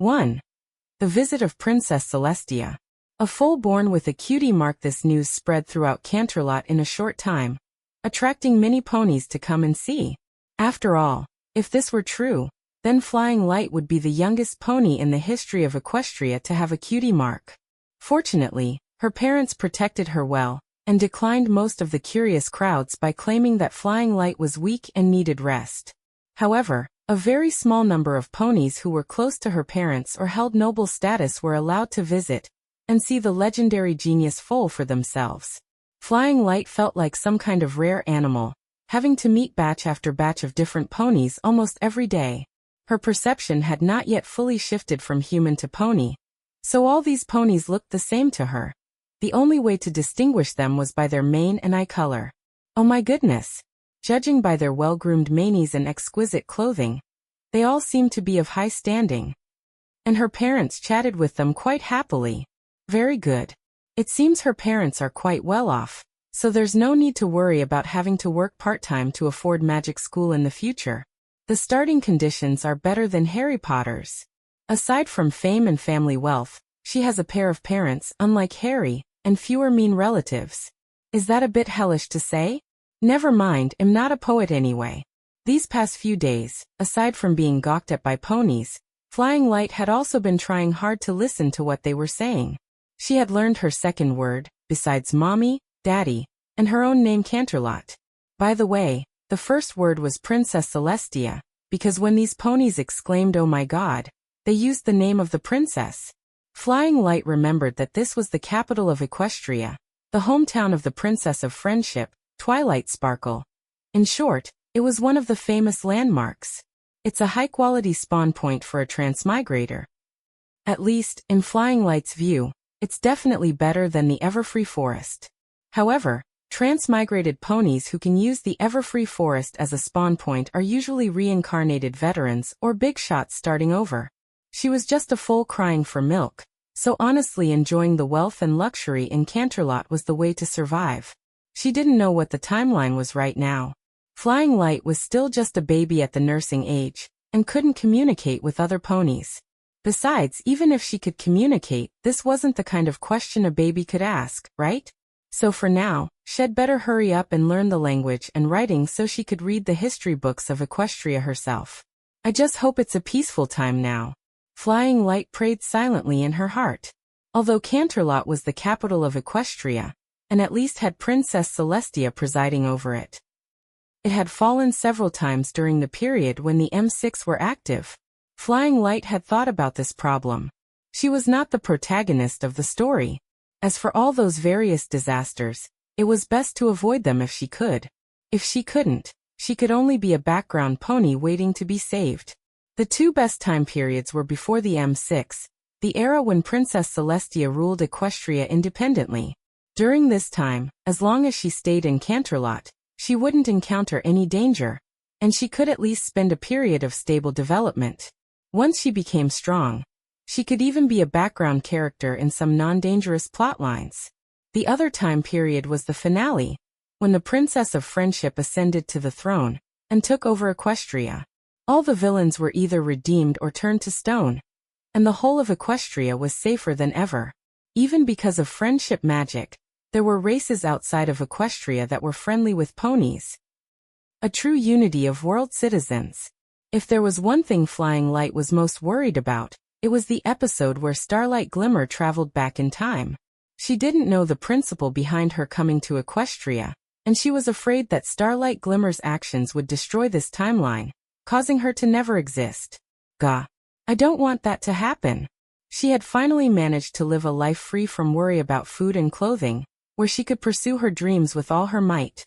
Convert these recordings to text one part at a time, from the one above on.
1. The visit of Princess Celestia. A foal born with a cutie mark. This news spread throughout Canterlot in a short time, attracting many ponies to come and see. After all, if this were true, then Flying Light would be the youngest pony in the history of Equestria to have a cutie mark. Fortunately, her parents protected her well, and declined most of the curious crowds by claiming that Flying Light was weak and needed rest. However, a very small number of ponies who were close to her parents or held noble status were allowed to visit and see the legendary genius foal for themselves. Flying Light felt like some kind of rare animal, having to meet batch after batch of different ponies almost every day. Her perception had not yet fully shifted from human to pony, so all these ponies looked the same to her. The only way to distinguish them was by their mane and eye color. Oh my goodness! Judging by their well-groomed manes and exquisite clothing, they all seemed to be of high standing. And her parents chatted with them quite happily. Very good. It seems her parents are quite well off, so there's no need to worry about having to work part-time to afford magic school in the future. The starting conditions are better than Harry Potter's. Aside from fame and family wealth, she has a pair of parents, unlike Harry, and fewer mean relatives. Is that a bit hellish to say? Never mind, I'm not a poet anyway. These past few days, aside from being gawked at by ponies, Flying Light had also been trying hard to listen to what they were saying. She had learned her second word, besides mommy, daddy, and her own name Canterlot. By the way, the first word was Princess Celestia, because when these ponies exclaimed "Oh my God," they used the name of the princess. Flying Light remembered that this was the capital of Equestria, the hometown of the Princess of Friendship, Twilight Sparkle. In short, it was one of the famous landmarks. It's a high-quality spawn point for a transmigrator. At least, in Flying Light's view, it's definitely better than the Everfree Forest. However, transmigrated ponies who can use the Everfree Forest as a spawn point are usually reincarnated veterans or big shots starting over. She was just a foal crying for milk, so honestly enjoying the wealth and luxury in Canterlot was the way to survive. She didn't know what the timeline was right now. Flying Light was still just a baby at the nursing age, and couldn't communicate with other ponies. Besides, even if she could communicate, this wasn't the kind of question a baby could ask, right? So for now, she'd better hurry up and learn the language and writing so she could read the history books of Equestria herself. I just hope it's a peaceful time now. Flying Light prayed silently in her heart. Although Canterlot was the capital of Equestria, and at least had Princess Celestia presiding over it, it had fallen several times during the period when the M6 were active. Flying Light had thought about this problem. She was not the protagonist of the story. As for all those various disasters, it was best to avoid them if she could. If she couldn't, she could only be a background pony waiting to be saved. The two best time periods were before the M6, the era when Princess Celestia ruled Equestria independently. During this time, as long as she stayed in Canterlot, she wouldn't encounter any danger, and she could at least spend a period of stable development. Once she became strong, she could even be a background character in some non-dangerous plotlines. The other time period was the finale, when the Princess of Friendship ascended to the throne and took over Equestria. All the villains were either redeemed or turned to stone, and the whole of Equestria was safer than ever. Even because of friendship magic, there were races outside of Equestria that were friendly with ponies. A true unity of world citizens. If there was one thing Flying Light was most worried about, it was the episode where Starlight Glimmer traveled back in time. She didn't know the principle behind her coming to Equestria, and she was afraid that Starlight Glimmer's actions would destroy this timeline, causing her to never exist. Gah! I don't want that to happen. She had finally managed to live a life free from worry about food and clothing, where she could pursue her dreams with all her might.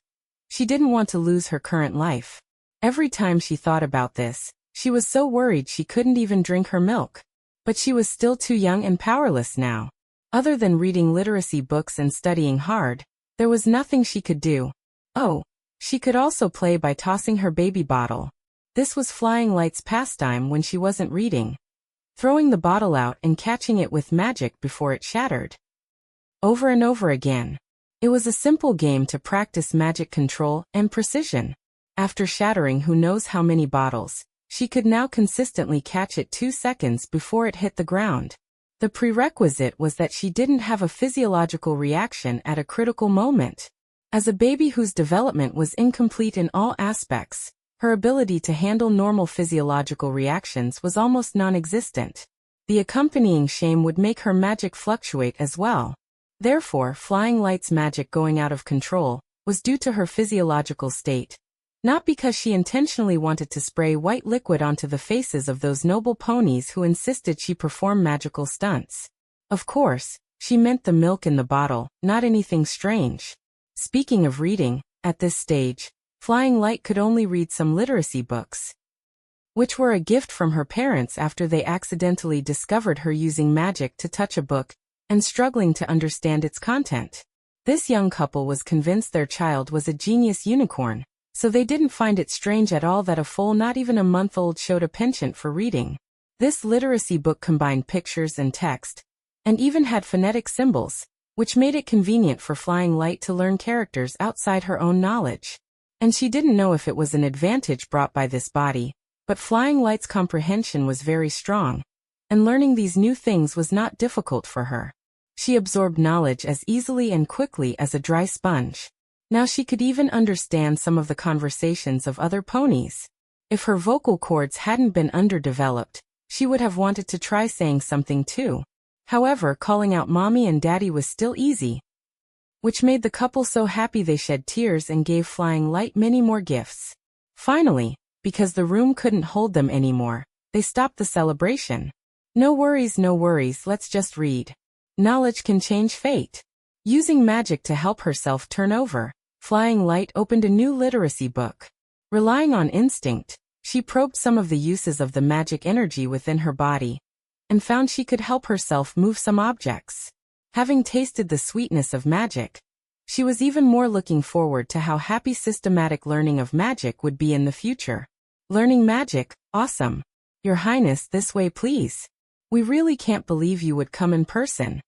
She didn't want to lose her current life. Every time she thought about this, she was so worried she couldn't even drink her milk. But she was still too young and powerless now. Other than reading literacy books and studying hard, there was nothing she could do. Oh, she could also play by tossing her baby bottle. This was Flying Light's pastime when she wasn't reading. Throwing the bottle out and catching it with magic before it shattered. Over and over again. It was a simple game to practice magic control and precision. After shattering who knows how many bottles, She could now consistently catch it 2 seconds before it hit the ground. The prerequisite was that she didn't have a physiological reaction at a critical moment. As a baby whose development was incomplete in all aspects, her ability to handle normal physiological reactions was almost non-existent. The accompanying shame would make her magic fluctuate as well. Therefore, Flying Light's magic going out of control was due to her physiological state, not because she intentionally wanted to spray white liquid onto the faces of those noble ponies who insisted she perform magical stunts. Of course, she meant the milk in the bottle, not anything strange. Speaking of reading, at this stage, Flying Light could only read some literacy books, which were a gift from her parents after they accidentally discovered her using magic to touch a book and struggling to understand its content. This young couple was convinced their child was a genius unicorn, so they didn't find it strange at all that a foal not even a month-old showed a penchant for reading. This literacy book combined pictures and text, and even had phonetic symbols, which made it convenient for Flying Light to learn characters outside her own knowledge. And she didn't know if it was an advantage brought by this body, but Flying Light's comprehension was very strong, and learning these new things was not difficult for her. She absorbed knowledge as easily and quickly as a dry sponge. Now she could even understand some of the conversations of other ponies. If her vocal cords hadn't been underdeveloped, she would have wanted to try saying something too. However, calling out mommy and daddy was still easy, which made the couple so happy they shed tears and gave Flying Light many more gifts. Finally, because the room couldn't hold them anymore, they stopped the celebration. No worries, let's just read. Knowledge can change fate. Using magic to help herself turn over, Flying Light opened a new literacy book. Relying on instinct, she probed some of the uses of the magic energy within her body, and found she could help herself move some objects. Having tasted the sweetness of magic, she was even more looking forward to how happy systematic learning of magic would be in the future. Learning magic, awesome. Your Highness, this way please. We really can't believe you would come in person.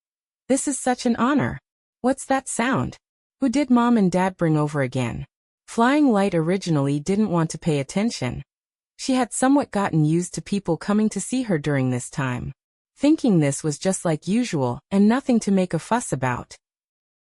This is such an honor. What's that sound? Who did Mom and Dad bring over again? Flying Light originally didn't want to pay attention. She had somewhat gotten used to people coming to see her during this time, thinking this was just like usual and nothing to make a fuss about.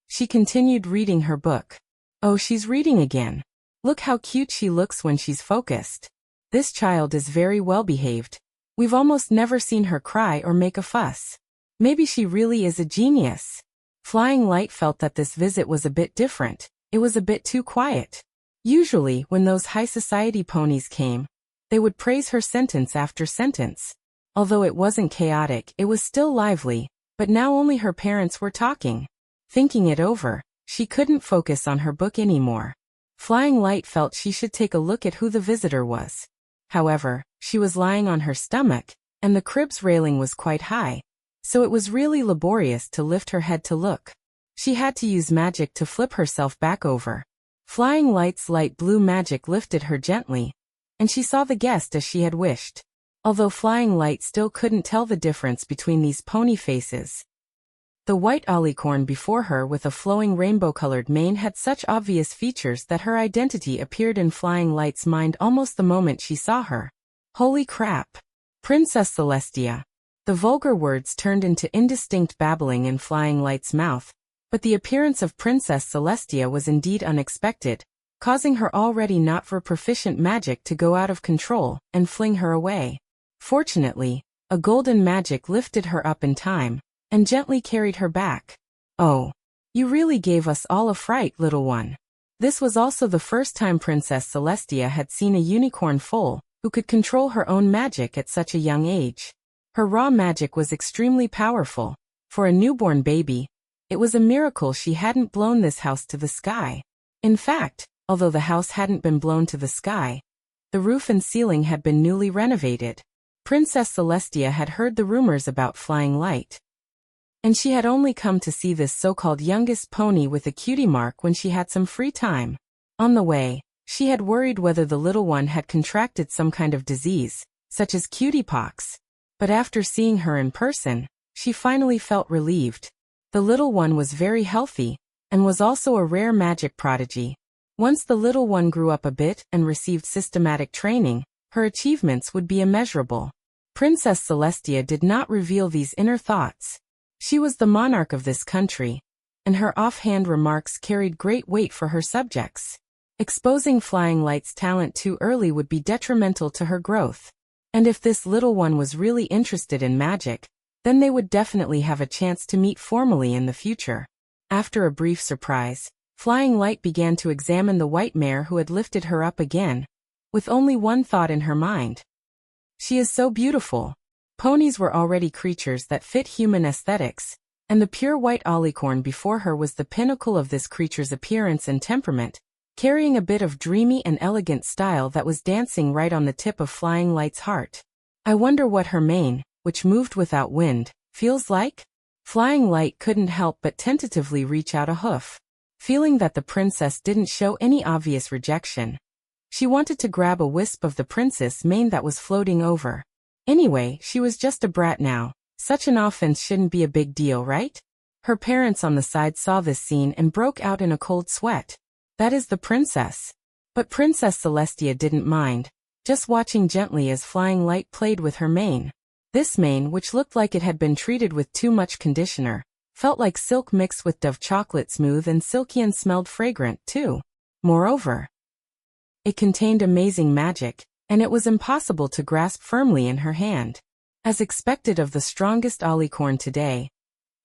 She continued reading her book. Oh, she's reading again. Look how cute she looks when she's focused. This child is very well behaved. We've almost never seen her cry or make a fuss. Maybe she really is a genius. Flying Light felt that this visit was a bit different. It was a bit too quiet. Usually, when those high society ponies came, they would praise her sentence after sentence. Although it wasn't chaotic, it was still lively, but now only her parents were talking. Thinking it over, she couldn't focus on her book anymore. Flying Light felt she should take a look at who the visitor was. However, she was lying on her stomach, and the crib's railing was quite high, so it was really laborious to lift her head to look. She had to use magic to flip herself back over. Flying Light's light blue magic lifted her gently, and she saw the guest as she had wished. Although Flying Light still couldn't tell the difference between these pony faces. The white alicorn before her with a flowing rainbow-colored mane had such obvious features that her identity appeared in Flying Light's mind almost the moment she saw her. Holy crap! Princess Celestia! The vulgar words turned into indistinct babbling in Flying Light's mouth, but the appearance of Princess Celestia was indeed unexpected, causing her already not-for-proficient magic to go out of control and fling her away. Fortunately, a golden magic lifted her up in time, and gently carried her back. Oh, you really gave us all a fright, little one. This was also the first time Princess Celestia had seen a unicorn foal who could control her own magic at such a young age. Her raw magic was extremely powerful. For a newborn baby, it was a miracle she hadn't blown this house to the sky. In fact, although the house hadn't been blown to the sky, the roof and ceiling had been newly renovated. Princess Celestia had heard the rumors about Flying Light, and she had only come to see this so-called youngest pony with a cutie mark when she had some free time. On the way, she had worried whether the little one had contracted some kind of disease, such as cutie pox. But after seeing her in person, she finally felt relieved. The little one was very healthy, and was also a rare magic prodigy. Once the little one grew up a bit and received systematic training, her achievements would be immeasurable. Princess Celestia did not reveal these inner thoughts. She was the monarch of this country, and her offhand remarks carried great weight for her subjects. Exposing Flying Light's talent too early would be detrimental to her growth. And if this little one was really interested in magic, then they would definitely have a chance to meet formally in the future. After a brief surprise, Flying Light began to examine the white mare who had lifted her up again, with only one thought in her mind. She is so beautiful. Ponies were already creatures that fit human aesthetics, and the pure white alicorn before her was the pinnacle of this creature's appearance and temperament, carrying a bit of dreamy and elegant style that was dancing right on the tip of Flying Light's heart. I wonder what her mane, which moved without wind, feels like? Flying Light couldn't help but tentatively reach out a hoof. Feeling that the princess didn't show any obvious rejection, she wanted to grab a wisp of the princess' mane that was floating over. Anyway, she was just a brat now. Such an offense shouldn't be a big deal, right? Her parents on the side saw this scene and broke out in a cold sweat. That is the princess. But Princess Celestia didn't mind, just watching gently as Flying Light played with her mane. This mane, which looked like it had been treated with too much conditioner, felt like silk mixed with Dove chocolate, smooth and silky, and smelled fragrant, too. Moreover, it contained amazing magic, and it was impossible to grasp firmly in her hand. As expected of the strongest alicorn today,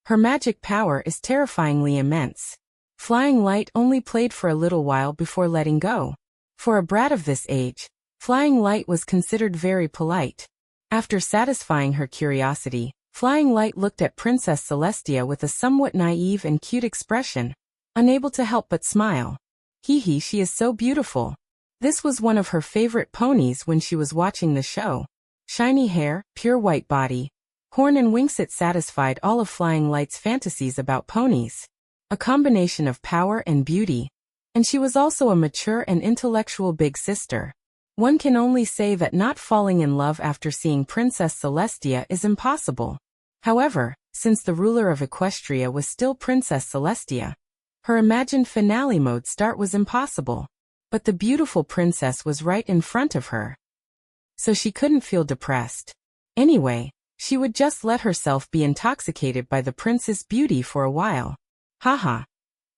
her magic power is terrifyingly immense. Flying Light only played for a little while before letting go. For a brat of this age, Flying Light was considered very polite. After satisfying her curiosity, Flying Light looked at Princess Celestia with a somewhat naive and cute expression, unable to help but smile. Hee, she is so beautiful. This was one of her favorite ponies when she was watching the show. Shiny hair, pure white body, horn and wings. It satisfied all of Flying Light's fantasies about ponies. A combination of power and beauty. And she was also a mature and intellectual big sister. One can only say that not falling in love after seeing Princess Celestia is impossible. However, since the ruler of Equestria was still Princess Celestia, her imagined finale mode start was impossible. But the beautiful princess was right in front of her, so she couldn't feel depressed. Anyway, she would just let herself be intoxicated by the prince's beauty for a while. Haha.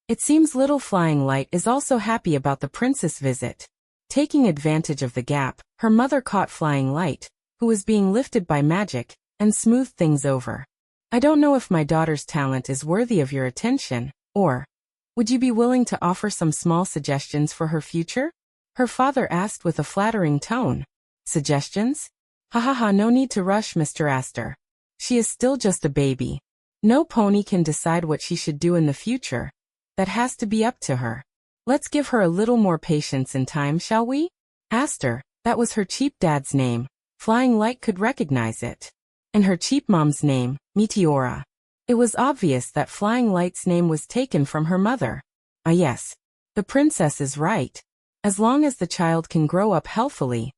It seems little Flying Light is also happy about the princess visit. Taking advantage of the gap, her mother caught Flying Light, who was being lifted by magic, and smoothed things over. I don't know if my daughter's talent is worthy of your attention, or would you be willing to offer some small suggestions for her future? Her father asked with a flattering tone. Suggestions? Ha, no need to rush, Mr. Astor. She is still just a baby. No pony can decide what she should do in the future. That has to be up to her. Let's give her a little more patience and time, shall we? Astor, that was her cheap dad's name. Flying Light could recognize it. And her cheap mom's name, Meteora. It was obvious that Flying Light's name was taken from her mother. Ah yes, the princess is right. As long as the child can grow up healthily,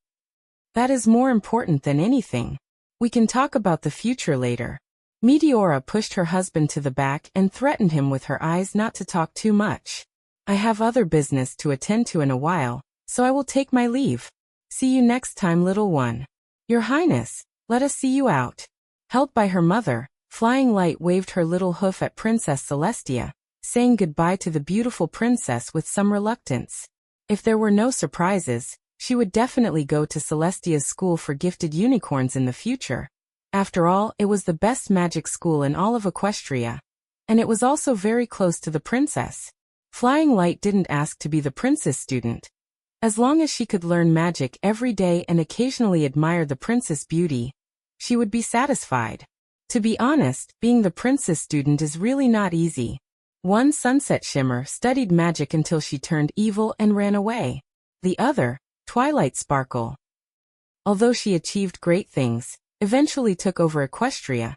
that is more important than anything. We can talk about the future later. Meteora pushed her husband to the back and threatened him with her eyes not to talk too much. I have other business to attend to in a while, so I will take my leave. See you next time, little one. Your Highness, let us see you out. Held by her mother, Flying Light waved her little hoof at Princess Celestia, saying goodbye to the beautiful princess with some reluctance. If there were no surprises, she would definitely go to Celestia's school for gifted unicorns in the future. After all, it was the best magic school in all of Equestria. And it was also very close to the princess. Flying Light didn't ask to be the princess student. As long as she could learn magic every day and occasionally admire the princess' beauty, she would be satisfied. To be honest, being the princess student is really not easy. One Sunset Shimmer studied magic until she turned evil and ran away. The other, Twilight Sparkle, although she achieved great things, eventually took over Equestria.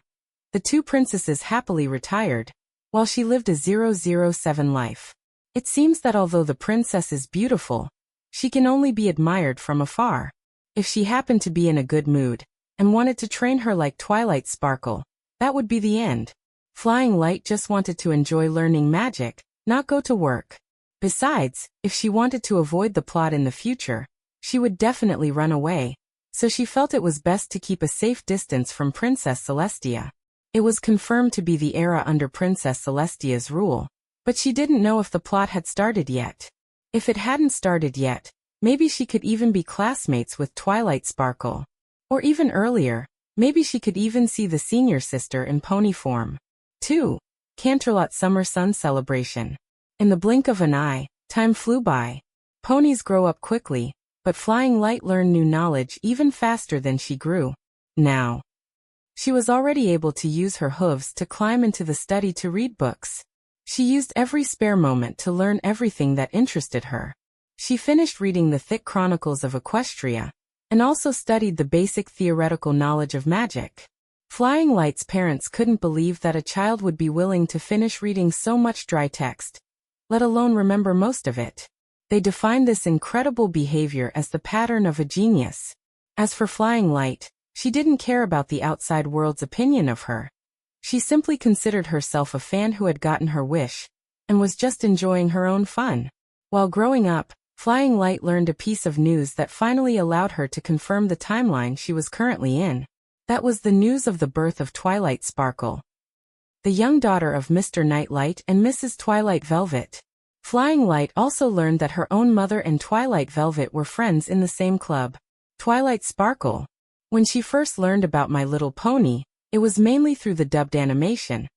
The two princesses happily retired, while she lived a 007 life. It seems that although the princess is beautiful, she can only be admired from afar. If she happened to be in a good mood, and wanted to train her like Twilight Sparkle, that would be the end. Flying Light just wanted to enjoy learning magic, not go to work. Besides, if she wanted to avoid the plot in the future, she would definitely run away. so she felt it was best to keep a safe distance from Princess Celestia. It was confirmed to be the era under Princess Celestia's rule, but she didn't know if the plot had started yet. If it hadn't started yet, maybe she could even be classmates with Twilight Sparkle. Or even earlier, maybe she could even see the senior sister in pony form. 2. Canterlot Summer Sun Celebration. In the blink of an eye, time flew by. Ponies grow up quickly, but Flying Light learned new knowledge even faster than she grew. Now, she was already able to use her hooves to climb into the study to read books. She used every spare moment to learn everything that interested her. She finished reading the thick chronicles of Equestria, and also studied the basic theoretical knowledge of magic. Flying Light's parents couldn't believe that a child would be willing to finish reading so much dry text, let alone remember most of it. They defined this incredible behavior as the pattern of a genius. As for Flying Light, she didn't care about the outside world's opinion of her. She simply considered herself a fan who had gotten her wish, and was just enjoying her own fun. While growing up, Flying Light learned a piece of news that finally allowed her to confirm the timeline she was currently in. That was the news of the birth of Twilight Sparkle, the young daughter of Mr. Nightlight and Mrs. Twilight Velvet. Flying Light also learned that her own mother and Twilight Velvet were friends in the same club, Twilight Sparkle. When she first learned about My Little Pony, it was mainly through the dubbed animation,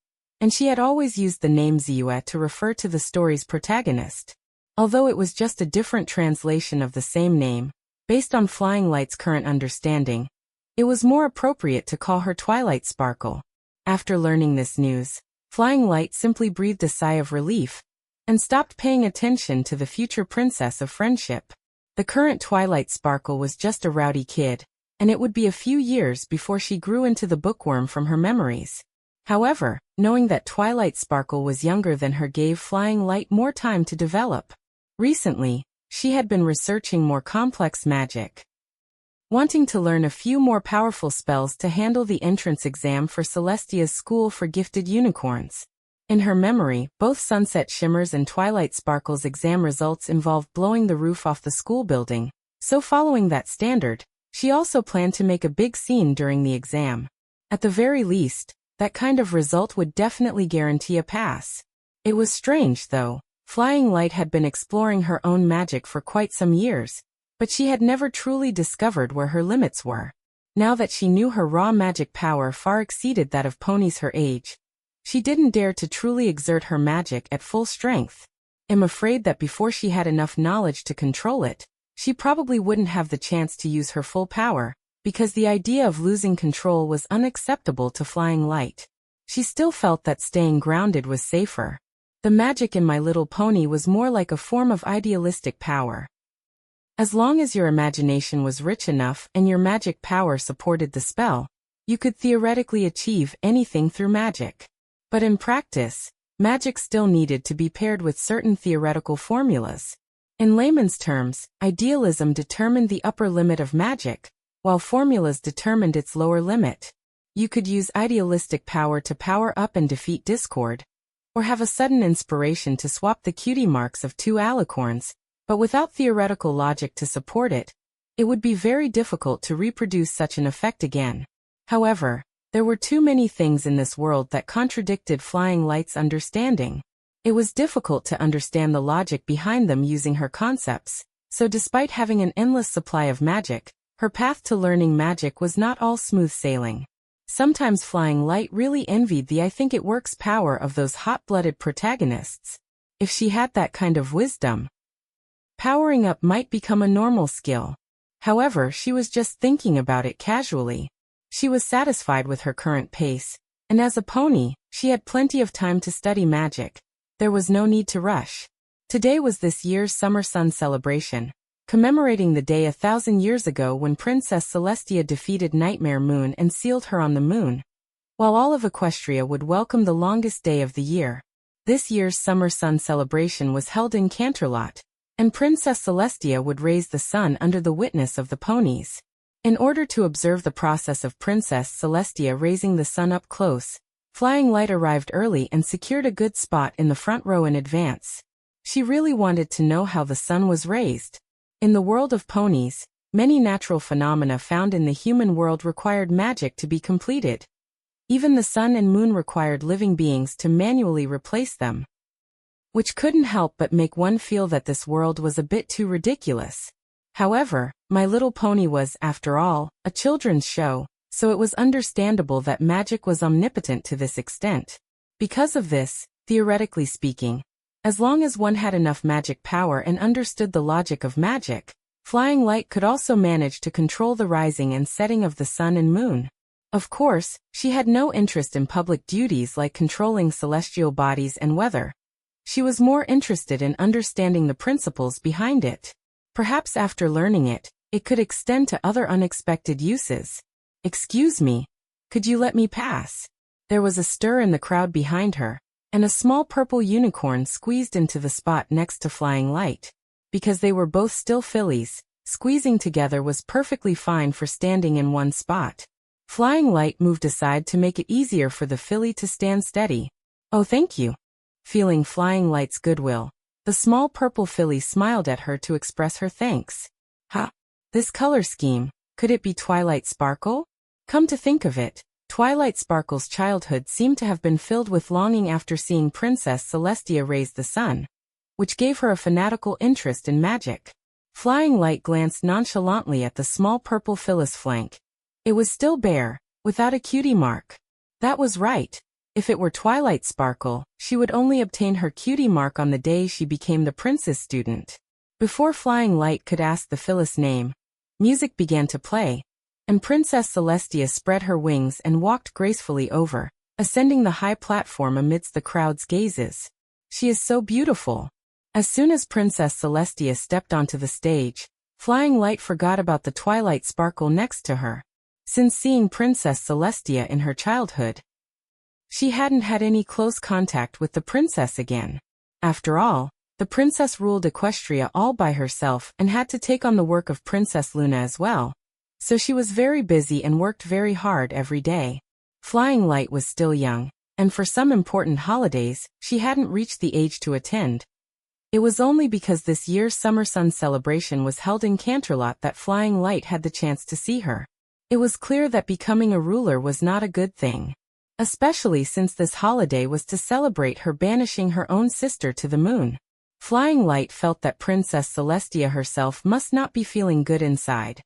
and she had always used the name Ziua to refer to the story's protagonist. Although it was just a different translation of the same name, based on Flying Light's current understanding, it was more appropriate to call her Twilight Sparkle. After learning this news, Flying Light simply breathed a sigh of relief, and stopped paying attention to the future princess of friendship. The current Twilight Sparkle was just a rowdy kid, and it would be a few years before she grew into the bookworm from her memories. However, knowing that Twilight Sparkle was younger than her gave Flying Light more time to develop. Recently, she had been researching more complex magic, wanting to learn a few more powerful spells to handle the entrance exam for Celestia's School for Gifted Unicorns. In her memory, both Sunset Shimmer's and Twilight Sparkle's exam results involved blowing the roof off the school building, so following that standard, she also planned to make a big scene during the exam. At the very least, that kind of result would definitely guarantee a pass. It was strange, though. Flying Light had been exploring her own magic for quite some years, but she had never truly discovered where her limits were. Now that she knew her raw magic power far exceeded that of ponies her age, she didn't dare to truly exert her magic at full strength. I'm afraid that before she had enough knowledge to control it, she probably wouldn't have the chance to use her full power, because the idea of losing control was unacceptable to Flying Light. She still felt that staying grounded was safer. The magic in My Little Pony was more like a form of idealistic power. As long as your imagination was rich enough and your magic power supported the spell, you could theoretically achieve anything through magic. But in practice, magic still needed to be paired with certain theoretical formulas. In layman's terms, idealism determined the upper limit of magic, while formulas determined its lower limit. You could use idealistic power to power up and defeat discord, or have a sudden inspiration to swap the cutie marks of two alicorns, but without theoretical logic to support it, it would be very difficult to reproduce such an effect again. However, there were too many things in this world that contradicted Flying Light's understanding. It was difficult to understand the logic behind them using her concepts, so despite having an endless supply of magic, her path to learning magic was not all smooth sailing. Sometimes Flying Light really envied the I think it works power of those hot-blooded protagonists. If she had that kind of wisdom, powering up might become a normal skill. However, she was just thinking about it casually. She was satisfied with her current pace, and as a pony, she had plenty of time to study magic. There was no need to rush. Today was this year's Summer Sun celebration, commemorating the day 1,000 years ago when Princess Celestia defeated Nightmare Moon and sealed her on the moon. While all of Equestria would welcome the longest day of the year, this year's Summer Sun celebration was held in Canterlot, and Princess Celestia would raise the sun under the witness of the ponies. In order to observe the process of Princess Celestia raising the sun up close, Flying Light arrived early and secured a good spot in the front row in advance. She really wanted to know how the sun was raised. In the world of ponies, Many natural phenomena found in the human world required magic to be completed. Even the sun and moon required living beings to manually replace them, which couldn't help but make one feel that this world was a bit too ridiculous. However, My Little Pony was, after all, a children's show, so it was understandable that magic was omnipotent to this extent. Because of this, theoretically speaking, as long as one had enough magic power and understood the logic of magic, Flying Light could also manage to control the rising and setting of the sun and moon. Of course, she had no interest in public duties like controlling celestial bodies and weather. She was more interested in understanding the principles behind it. Perhaps after learning it, it could extend to other unexpected uses. "Excuse me, could you let me pass?" There was a stir in the crowd behind her, and a small purple unicorn squeezed into the spot next to Flying Light. Because they were both still fillies, squeezing together was perfectly fine for standing in one spot. Flying Light moved aside to make it easier for the filly to stand steady. "Oh, thank you." Feeling Flying Light's goodwill, the small purple filly smiled at her to express her thanks. "Ha! This color scheme, could it be Twilight Sparkle?" Come to think of it, Twilight Sparkle's childhood seemed to have been filled with longing after seeing Princess Celestia raise the sun, which gave her a fanatical interest in magic. Flying Light glanced nonchalantly at the small purple filly's flank. It was still bare, without a cutie mark. That was right. If it were Twilight Sparkle, she would only obtain her cutie mark on the day she became the princess student. Before Flying Light could ask the filly's name, music began to play, and Princess Celestia spread her wings and walked gracefully over, ascending the high platform amidst the crowd's gazes. "She is so beautiful." As soon as Princess Celestia stepped onto the stage, Flying Light forgot about the Twilight Sparkle next to her. Since seeing Princess Celestia in her childhood, she hadn't had any close contact with the princess again. After all, the princess ruled Equestria all by herself and had to take on the work of Princess Luna as well. So she was very busy and worked very hard every day. Flying Light was still young, and for some important holidays, she hadn't reached the age to attend. It was only because this year's Summer Sun celebration was held in Canterlot that Flying Light had the chance to see her. It was clear that becoming a ruler was not a good thing, especially since this holiday was to celebrate her banishing her own sister to the moon. Flying Light felt that Princess Celestia herself must not be feeling good inside.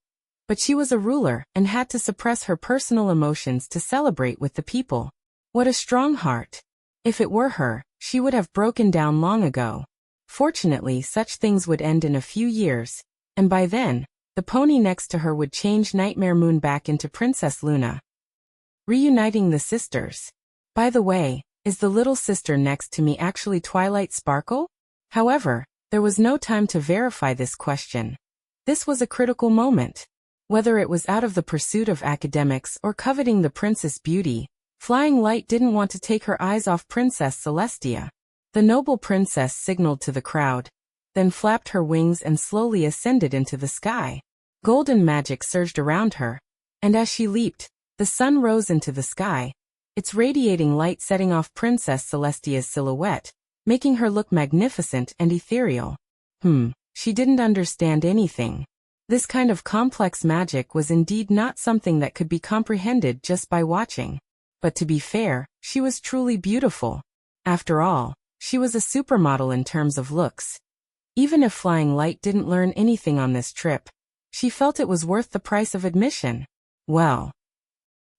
But she was a ruler and had to suppress her personal emotions to celebrate with the people. What a strong heart. If it were her, she would have broken down long ago. Fortunately, such things would end in a few years, and by then, the pony next to her would change Nightmare Moon back into Princess Luna, reuniting the sisters. By the way, is the little sister next to me actually Twilight Sparkle? However, there was no time to verify this question. This was a critical moment. Whether it was out of the pursuit of academics or coveting the princess beauty, Flying Light didn't want to take her eyes off Princess Celestia. The noble princess signaled to the crowd, then flapped her wings and slowly ascended into the sky. Golden magic surged around her, and as she leaped, the sun rose into the sky, its radiating light setting off Princess Celestia's silhouette, making her look magnificent and ethereal. She didn't understand anything. This kind of complex magic was indeed not something that could be comprehended just by watching. But to be fair, she was truly beautiful. After all, she was a supermodel in terms of looks. Even if Flying Light didn't learn anything on this trip, she felt it was worth the price of admission. Well,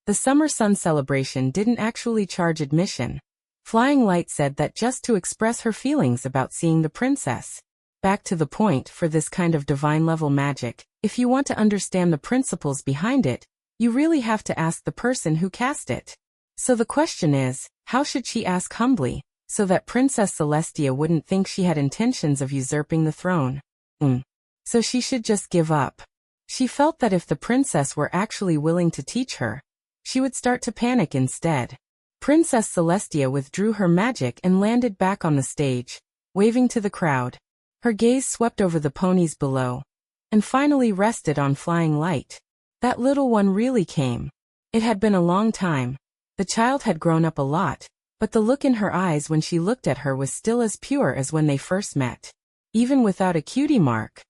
the Summer Sun celebration didn't actually charge admission. Flying Light said that just to express her feelings about seeing the princess. Back to the point, for this kind of divine-level magic, if you want to understand the principles behind it, you really have to ask the person who cast it. So the question is, how should she ask humbly, so that Princess Celestia wouldn't think she had intentions of usurping the throne? So she should just give up. She felt that if the princess were actually willing to teach her, she would start to panic instead. Princess Celestia withdrew her magic and landed back on the stage, waving to the crowd. Her gaze swept over the ponies below, and finally rested on Flying Light. That little one really came. It had been a long time. The child had grown up a lot, but the look in her eyes when she looked at her was still as pure as when they first met. Even without a cutie mark,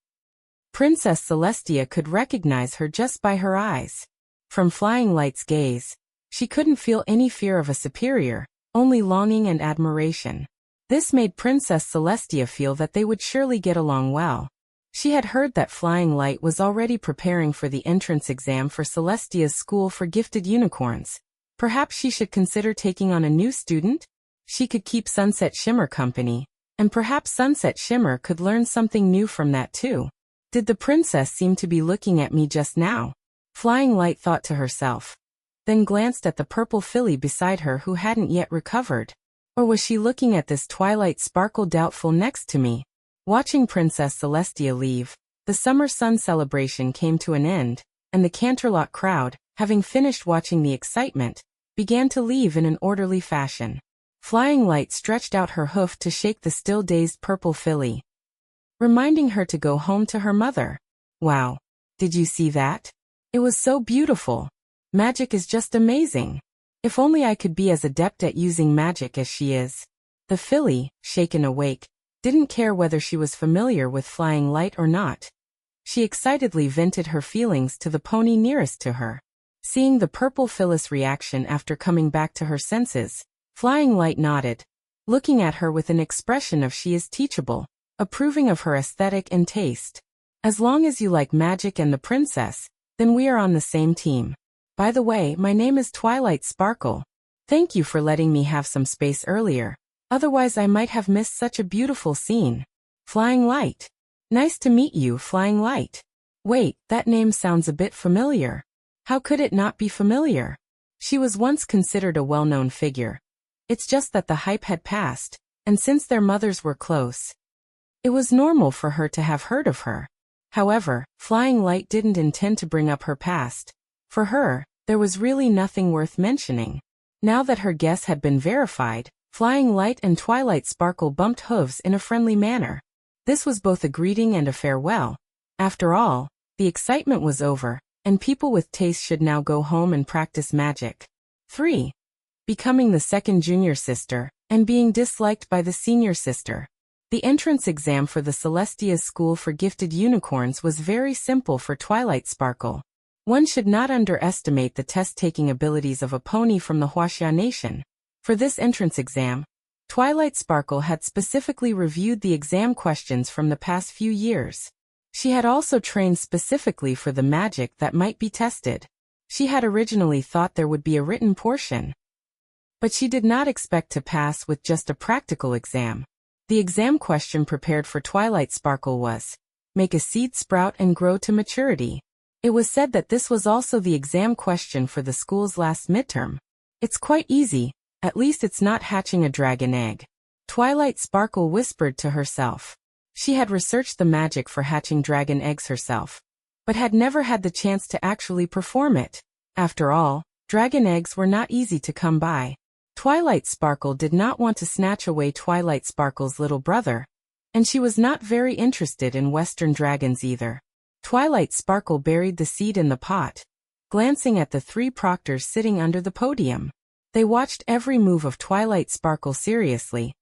Princess Celestia could recognize her just by her eyes. From Flying Light's gaze, she couldn't feel any fear of a superior, only longing and admiration. This made Princess Celestia feel that they would surely get along well. She had heard that Flying Light was already preparing for the entrance exam for Celestia's school for gifted unicorns. Perhaps she should consider taking on a new student? She could keep Sunset Shimmer company, and perhaps Sunset Shimmer could learn something new from that too. Did the princess seem to be looking at me just now? Flying Light thought to herself. Then glanced at the purple filly beside her who hadn't yet recovered. Or was she looking at this Twilight Sparkle doubtful next to me? Watching Princess Celestia leave, the summer sun celebration came to an end, and the Canterlot crowd, having finished watching the excitement, began to leave in an orderly fashion. Flying Light stretched out her hoof to shake the still dazed purple filly, reminding her to go home to her mother. Wow! Did you see that? It was so beautiful. Magic is just amazing. If only I could be as adept at using magic as she is. The filly, shaken awake, didn't care whether she was familiar with Flying Light or not. She excitedly vented her feelings to the pony nearest to her. Seeing the purple filly's reaction after coming back to her senses, Flying Light nodded, looking at her with an expression of she is teachable, approving of her aesthetic and taste. As long as you like magic and the princess, then we are on the same team. By the way, my name is Twilight Sparkle. Thank you for letting me have some space earlier. Otherwise I might have missed such a beautiful scene. Flying Light. Nice to meet you, Flying Light. Wait, that name sounds a bit familiar. How could it not be familiar? She was once considered a well-known figure. It's just that the hype had passed, and since their mothers were close, it was normal for her to have heard of her. However, Flying Light didn't intend to bring up her past. For her, there was really nothing worth mentioning. Now that her guess had been verified, Flying Light and Twilight Sparkle bumped hooves in a friendly manner. This was both a greeting and a farewell. After all, the excitement was over, and people with taste should now go home and practice magic. 3. Becoming the second junior sister, and being disliked by the senior sister. The entrance exam for the Celestia's School for Gifted Unicorns was very simple for Twilight Sparkle. One should not underestimate the test-taking abilities of a pony from the Huaxia Nation. For this entrance exam, Twilight Sparkle had specifically reviewed the exam questions from the past few years. She had also trained specifically for the magic that might be tested. She had originally thought there would be a written portion, but she did not expect to pass with just a practical exam. The exam question prepared for Twilight Sparkle was, make a seed sprout and grow to maturity. It was said that this was also the exam question for the school's last midterm. It's quite easy, at least it's not hatching a dragon egg. Twilight Sparkle whispered to herself. She had researched the magic for hatching dragon eggs herself, but had never had the chance to actually perform it. After all, dragon eggs were not easy to come by. Twilight Sparkle did not want to snatch away Twilight Sparkle's little brother, and she was not very interested in Western dragons either. Twilight Sparkle buried the seed in the pot, glancing at the 3 proctors sitting under the podium. They watched every move of Twilight Sparkle seriously,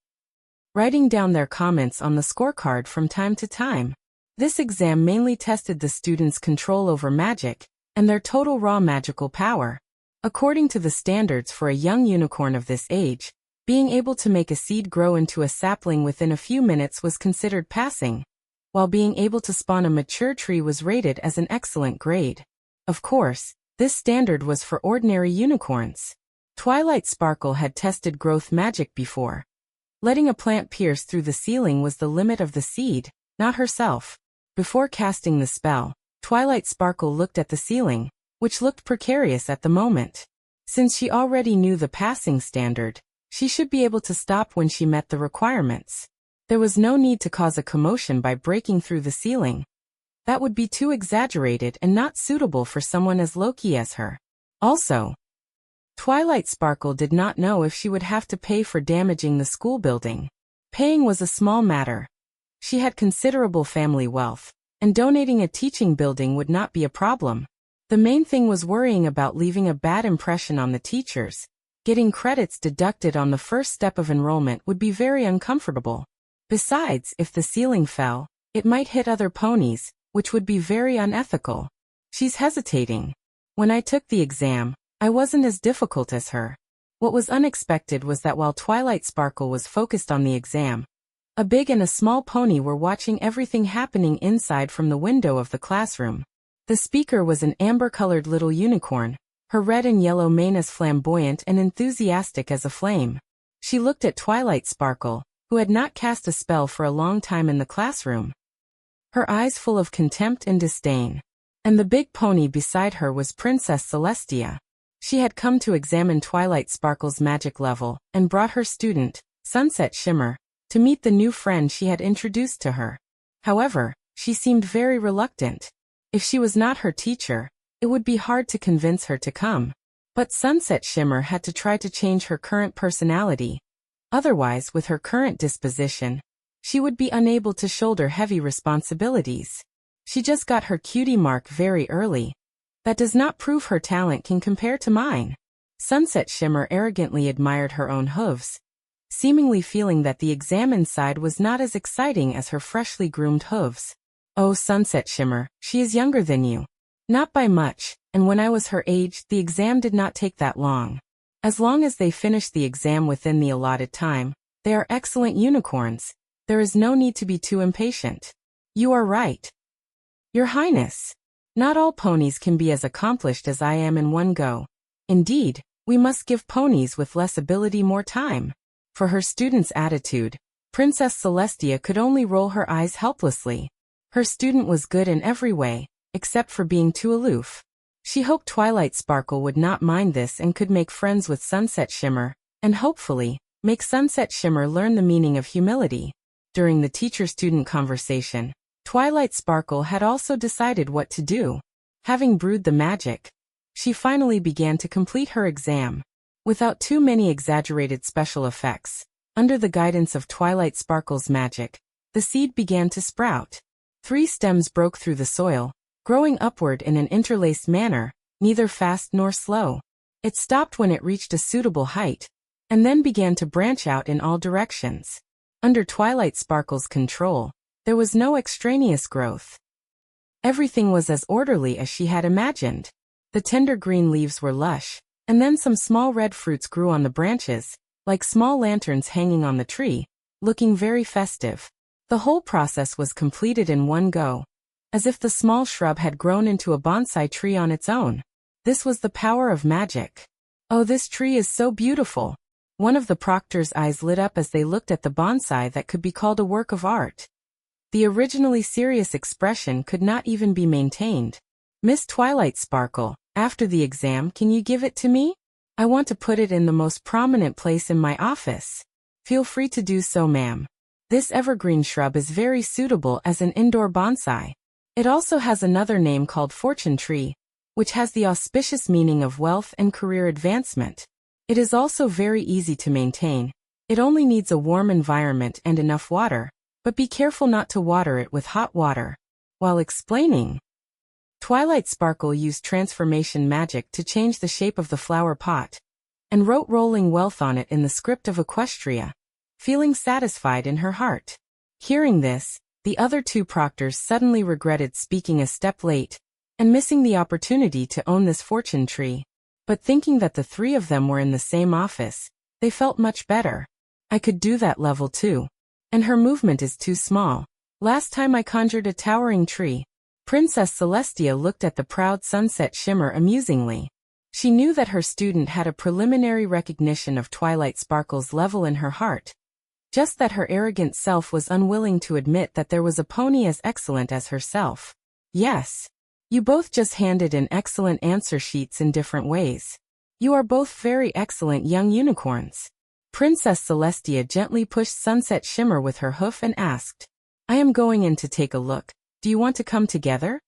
writing down their comments on the scorecard from time to time. This exam mainly tested the students' control over magic and their total raw magical power. According to the standards for a young unicorn of this age, being able to make a seed grow into a sapling within a few minutes was considered passing, while being able to spawn a mature tree was rated as an excellent grade. Of course, this standard was for ordinary unicorns. Twilight Sparkle had tested growth magic before. Letting a plant pierce through the ceiling was the limit of the seed, not herself. Before casting the spell, Twilight Sparkle looked at the ceiling, which looked precarious at the moment. Since she already knew the passing standard, she should be able to stop when she met the requirements. There was no need to cause a commotion by breaking through the ceiling. That would be too exaggerated and not suitable for someone as low-key as her. Also, Twilight Sparkle did not know if she would have to pay for damaging the school building. Paying was a small matter. She had considerable family wealth, and donating a teaching building would not be a problem. The main thing was worrying about leaving a bad impression on the teachers. Getting credits deducted on the first step of enrollment would be very uncomfortable. Besides, if the ceiling fell, it might hit other ponies, which would be very unethical. She's hesitating. When I took the exam, I wasn't as difficult as her. What was unexpected was that while Twilight Sparkle was focused on the exam, a big and a small pony were watching everything happening inside from the window of the classroom. The speaker was an amber-colored little unicorn, her red and yellow mane as flamboyant and enthusiastic as a flame. She looked at Twilight Sparkle, who had not cast a spell for a long time in the classroom, her eyes full of contempt and disdain. And the big pony beside her was Princess Celestia. She had come to examine Twilight Sparkle's magic level and brought her student, Sunset Shimmer, to meet the new friend she had introduced to her. However, she seemed very reluctant. If she was not her teacher, it would be hard to convince her to come. But Sunset Shimmer had to try to change her current personality. Otherwise, with her current disposition, she would be unable to shoulder heavy responsibilities. She just got her cutie mark very early. That does not prove her talent can compare to mine. Sunset Shimmer arrogantly admired her own hooves, seemingly feeling that the exam inside was not as exciting as her freshly groomed hooves. Oh, Sunset Shimmer, she is younger than you. Not by much, and when I was her age, the exam did not take that long. As long as they finish the exam within the allotted time, they are excellent unicorns. There is no need to be too impatient. You are right, Your Highness. Not all ponies can be as accomplished as I am in one go. Indeed, we must give ponies with less ability more time. For her student's attitude, Princess Celestia could only roll her eyes helplessly. Her student was good in every way, except for being too aloof. She hoped Twilight Sparkle would not mind this and could make friends with Sunset Shimmer, and hopefully, make Sunset Shimmer learn the meaning of humility. During the teacher-student conversation, Twilight Sparkle had also decided what to do. Having brewed the magic, she finally began to complete her exam. Without too many exaggerated special effects, under the guidance of Twilight Sparkle's magic, the seed began to sprout. 3 stems broke through the soil, growing upward in an interlaced manner, neither fast nor slow. It stopped when it reached a suitable height, and then began to branch out in all directions. Under Twilight Sparkle's control, there was no extraneous growth. Everything was as orderly as she had imagined. The tender green leaves were lush, and then some small red fruits grew on the branches, like small lanterns hanging on the tree, looking very festive. The whole process was completed in one go, as if the small shrub had grown into a bonsai tree on its own. This was the power of magic. Oh, this tree is so beautiful. One of the proctor's eyes lit up as they looked at the bonsai that could be called a work of art. The originally serious expression could not even be maintained. Miss Twilight Sparkle, after the exam, can you give it to me? I want to put it in the most prominent place in my office. Feel free to do so, ma'am. This evergreen shrub is very suitable as an indoor bonsai. It also has another name called fortune tree, which has the auspicious meaning of wealth and career advancement. It is also very easy to maintain. It only needs a warm environment and enough water, but be careful not to water it with hot water. While explaining, Twilight Sparkle used transformation magic to change the shape of the flower pot, and wrote rolling wealth on it in the script of Equestria, feeling satisfied in her heart. Hearing this, the other 2 proctors suddenly regretted speaking a step late, and missing the opportunity to own this fortune tree. But thinking that the 3 of them were in the same office, they felt much better. I could do that level too. And her movement is too small. Last time I conjured a towering tree. Princess Celestia looked at the proud Sunset Shimmer amusingly. She knew that her student had a preliminary recognition of Twilight Sparkle's level in her heart. Just that her arrogant self was unwilling to admit that there was a pony as excellent as herself. Yes. You both just handed in excellent answer sheets in different ways. You are both very excellent young unicorns. Princess Celestia gently pushed Sunset Shimmer with her hoof and asked, I am going in to take a look. Do you want to come together?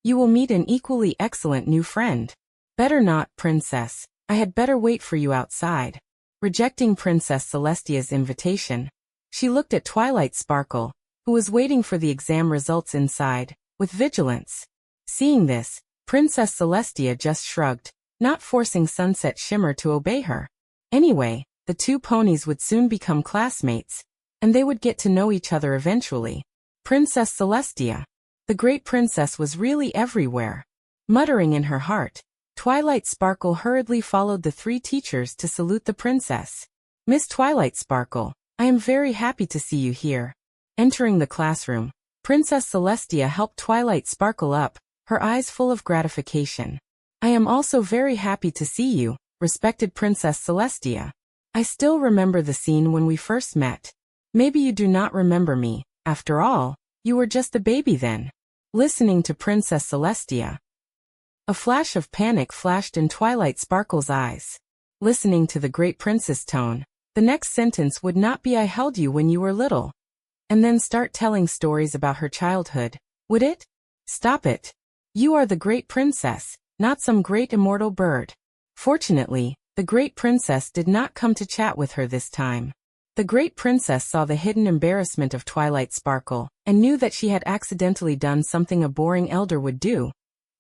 You will meet an equally excellent new friend. Better not, Princess. I had better wait for you outside. Rejecting Princess Celestia's invitation, she looked at Twilight Sparkle, who was waiting for the exam results inside, with vigilance. Seeing this, Princess Celestia just shrugged, not forcing Sunset Shimmer to obey her. Anyway, the 2 ponies would soon become classmates, and they would get to know each other eventually. Princess Celestia. The great princess was really everywhere. Muttering in her heart, Twilight Sparkle hurriedly followed the 3 teachers to salute the princess. Miss Twilight Sparkle, I am very happy to see you here. Entering the classroom, Princess Celestia helped Twilight Sparkle up, her eyes full of gratification. I am also very happy to see you, respected Princess Celestia. I still remember the scene when we first met. Maybe you do not remember me, after all, you were just a baby then. Listening to Princess Celestia. A flash of panic flashed in Twilight Sparkle's eyes. Listening to the great princess tone, the next sentence would not be I held you when you were little. And then start telling stories about her childhood, would it? Stop it. You are the great princess, not some great immortal bird. Fortunately, the great princess did not come to chat with her this time. The great princess saw the hidden embarrassment of Twilight Sparkle, and knew that she had accidentally done something a boring elder would do.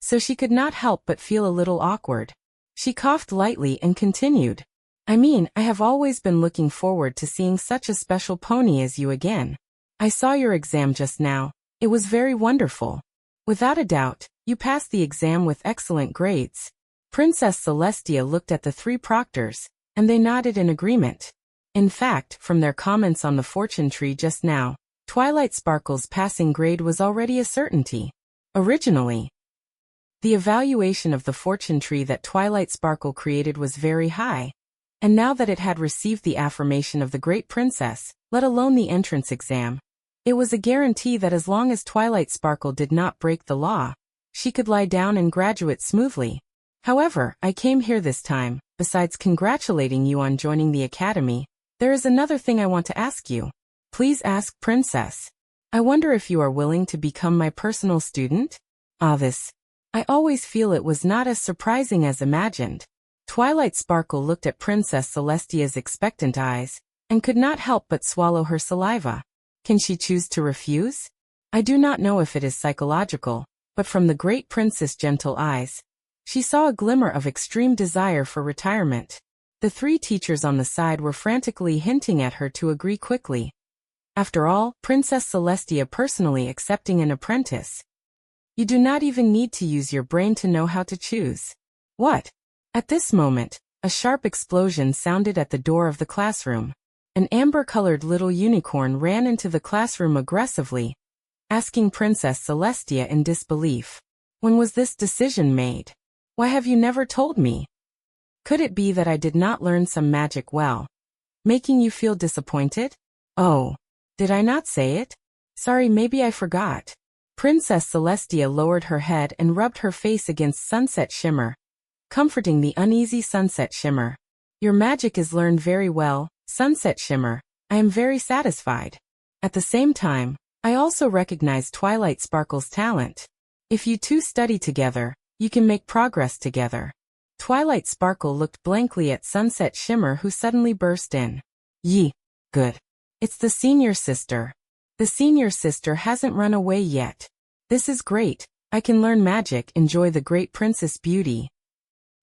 So she could not help but feel a little awkward. She coughed lightly and continued. I mean, I have always been looking forward to seeing such a special pony as you again. I saw your exam just now. It was very wonderful. Without a doubt, you passed the exam with excellent grades. Princess Celestia looked at the 3 proctors, and they nodded in agreement. In fact, from their comments on the fortune tree just now, Twilight Sparkle's passing grade was already a certainty. Originally, the evaluation of the fortune tree that Twilight Sparkle created was very high. And now that it had received the affirmation of the great princess, let alone the entrance exam, it was a guarantee that as long as Twilight Sparkle did not break the law, she could lie down and graduate smoothly. However, I came here this time, besides congratulating you on joining the academy, there is another thing I want to ask you. Please ask, Princess. I wonder if you are willing to become my personal student? This. I always feel it was not as surprising as imagined. Twilight Sparkle looked at Princess Celestia's expectant eyes, and could not help but swallow her saliva. Can she choose to refuse? I do not know if it is psychological, but from the great princess' gentle eyes, she saw a glimmer of extreme desire for retirement. The 3 teachers on the side were frantically hinting at her to agree quickly. After all, Princess Celestia personally accepting an apprentice. You do not even need to use your brain to know how to choose. What? At this moment, a sharp explosion sounded at the door of the classroom. An amber-colored little unicorn ran into the classroom aggressively, asking Princess Celestia in disbelief. When was this decision made? Why have you never told me? Could it be that I did not learn some magic well, making you feel disappointed? Oh, did I not say it? Sorry, maybe I forgot. Princess Celestia lowered her head and rubbed her face against Sunset Shimmer, comforting the uneasy Sunset Shimmer. Your magic is learned very well, Sunset Shimmer. I am very satisfied. At the same time, I also recognize Twilight Sparkle's talent. If you 2 study together, you can make progress together. Twilight Sparkle looked blankly at Sunset Shimmer, who suddenly burst in. Yee. Good. It's the senior sister. The senior sister hasn't run away yet. This is great. I can learn magic, enjoy the great princess beauty,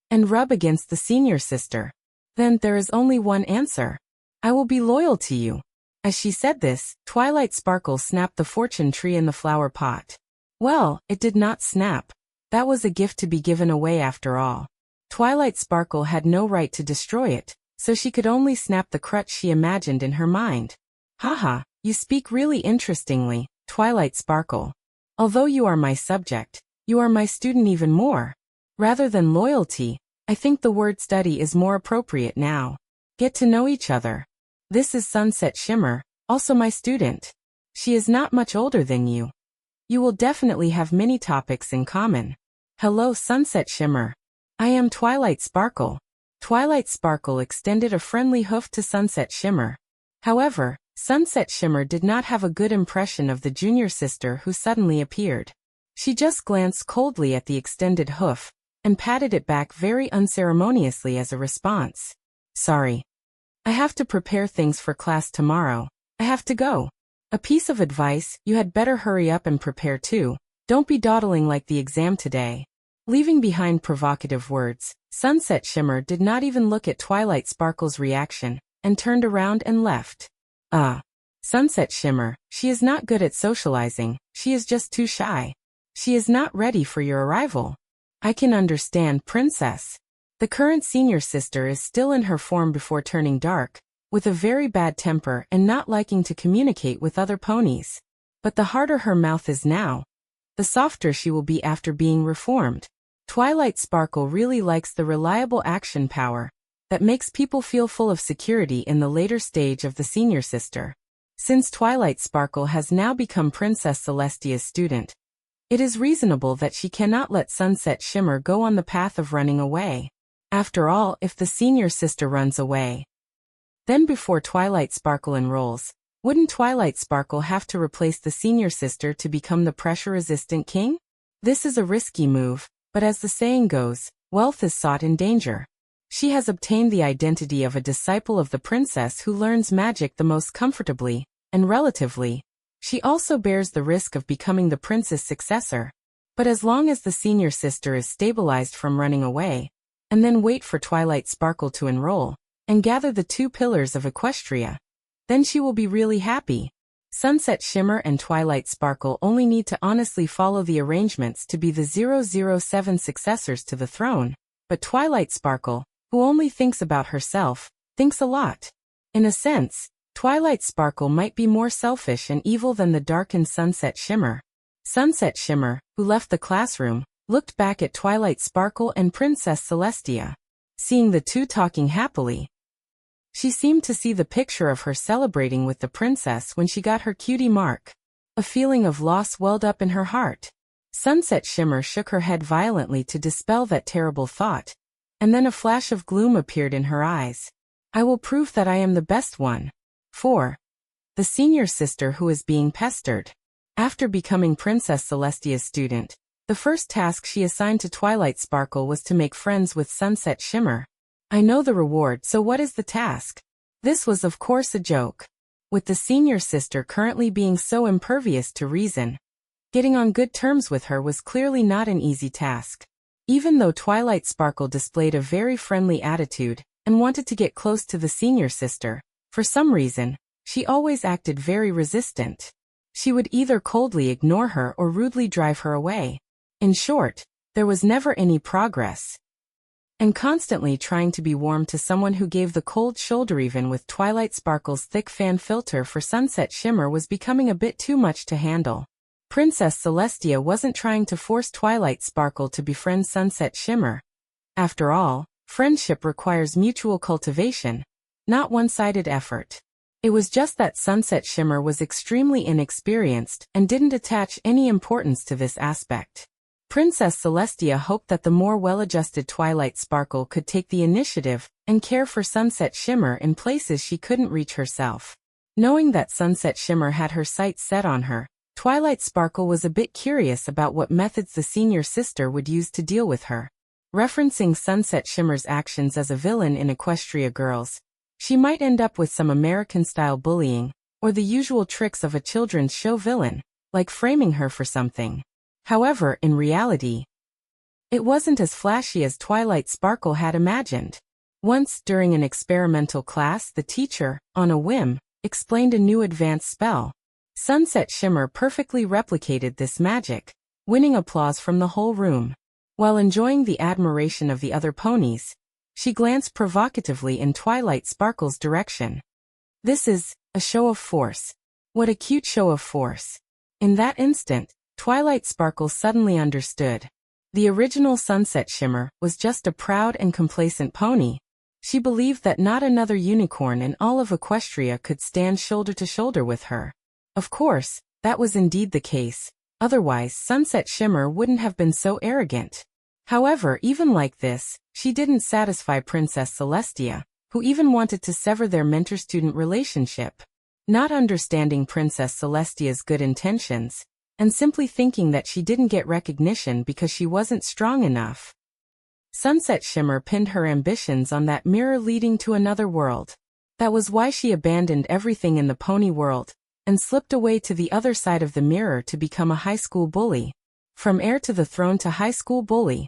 and rub against the senior sister. Then there is only one answer. I will be loyal to you. As she said this, Twilight Sparkle snapped the fortune tree in the flower pot. Well, it did not snap. That was a gift to be given away after all. Twilight Sparkle had no right to destroy it, so she could only snap the crutch she imagined in her mind. Haha, you speak really interestingly, Twilight Sparkle. Although you are my subject, you are my student even more. Rather than loyalty, I think the word study is more appropriate now. Get to know each other. This is Sunset Shimmer, also my student. She is not much older than you. You will definitely have many topics in common. Hello, Sunset Shimmer. I am Twilight Sparkle. Twilight Sparkle extended a friendly hoof to Sunset Shimmer. However, Sunset Shimmer did not have a good impression of the junior sister who suddenly appeared. She just glanced coldly at the extended hoof, and patted it back very unceremoniously as a response. Sorry. I have to prepare things for class tomorrow. I have to go. A piece of advice, you had better hurry up and prepare too. Don't be dawdling like the exam today. Leaving behind provocative words, Sunset Shimmer did not even look at Twilight Sparkle's reaction, and turned around and left. Sunset Shimmer, she is not good at socializing, she is just too shy. She is not ready for your arrival. I can understand, Princess. The current senior sister is still in her form before turning dark, with a very bad temper and not liking to communicate with other ponies. But the harder her mouth is now, the softer she will be after being reformed. Twilight Sparkle really likes the reliable action power that makes people feel full of security in the later stage of the senior sister. Since Twilight Sparkle has now become Princess Celestia's student, it is reasonable that she cannot let Sunset Shimmer go on the path of running away. After all, if the senior sister runs away, then before Twilight Sparkle enrolls, wouldn't Twilight Sparkle have to replace the senior sister to become the pressure-resistant king? This is a risky move, but as the saying goes, wealth is sought in danger. She has obtained the identity of a disciple of the princess who learns magic the most comfortably, and relatively. She also bears the risk of becoming the prince's successor. But as long as the senior sister is stabilized from running away, and then wait for Twilight Sparkle to enroll, and gather the 2 pillars of Equestria, then she will be really happy. Sunset Shimmer and Twilight Sparkle only need to honestly follow the arrangements to be the 007 successors to the throne, but Twilight Sparkle, who only thinks about herself, thinks a lot. In a sense, Twilight Sparkle might be more selfish and evil than the darkened Sunset Shimmer. Sunset Shimmer, who left the classroom, looked back at Twilight Sparkle and Princess Celestia. Seeing the two talking happily, she seemed to see the picture of her celebrating with the princess when she got her cutie mark. A feeling of loss welled up in her heart. Sunset Shimmer shook her head violently to dispel that terrible thought, and then a flash of gloom appeared in her eyes. I will prove that I am the best one. 4. The senior sister who is being pestered. After becoming Princess Celestia's student, the first task she assigned to Twilight Sparkle was to make friends with Sunset Shimmer. I know the reward, so what is the task? This was of course a joke. With the senior sister currently being so impervious to reason, getting on good terms with her was clearly not an easy task. Even though Twilight Sparkle displayed a very friendly attitude and wanted to get close to the senior sister, for some reason, she always acted very resistant. She would either coldly ignore her or rudely drive her away. In short, there was never any progress. And constantly trying to be warm to someone who gave the cold shoulder even with Twilight Sparkle's thick fan filter for Sunset Shimmer was becoming a bit too much to handle. Princess Celestia wasn't trying to force Twilight Sparkle to befriend Sunset Shimmer. After all, friendship requires mutual cultivation, not one-sided effort. It was just that Sunset Shimmer was extremely inexperienced and didn't attach any importance to this aspect. Princess Celestia hoped that the more well-adjusted Twilight Sparkle could take the initiative and care for Sunset Shimmer in places she couldn't reach herself. Knowing that Sunset Shimmer had her sights set on her, Twilight Sparkle was a bit curious about what methods the senior sister would use to deal with her. Referencing Sunset Shimmer's actions as a villain in Equestria Girls, she might end up with some American-style bullying, or the usual tricks of a children's show villain, like framing her for something. However, in reality, it wasn't as flashy as Twilight Sparkle had imagined. Once, during an experimental class, the teacher, on a whim, explained a new advanced spell. Sunset Shimmer perfectly replicated this magic, winning applause from the whole room. While enjoying the admiration of the other ponies, she glanced provocatively in Twilight Sparkle's direction. This is a show of force. What a cute show of force. In that instant, Twilight Sparkle suddenly understood. The original Sunset Shimmer was just a proud and complacent pony. She believed that not another unicorn in all of Equestria could stand shoulder to shoulder with her. Of course, that was indeed the case. Otherwise, Sunset Shimmer wouldn't have been so arrogant. However, even like this, she didn't satisfy Princess Celestia, who even wanted to sever their mentor-student relationship. Not understanding Princess Celestia's good intentions, and simply thinking that she didn't get recognition because she wasn't strong enough, Sunset Shimmer pinned her ambitions on that mirror leading to another world. That was why she abandoned everything in the pony world, and slipped away to the other side of the mirror to become a high school bully. From heir to the throne to high school bully.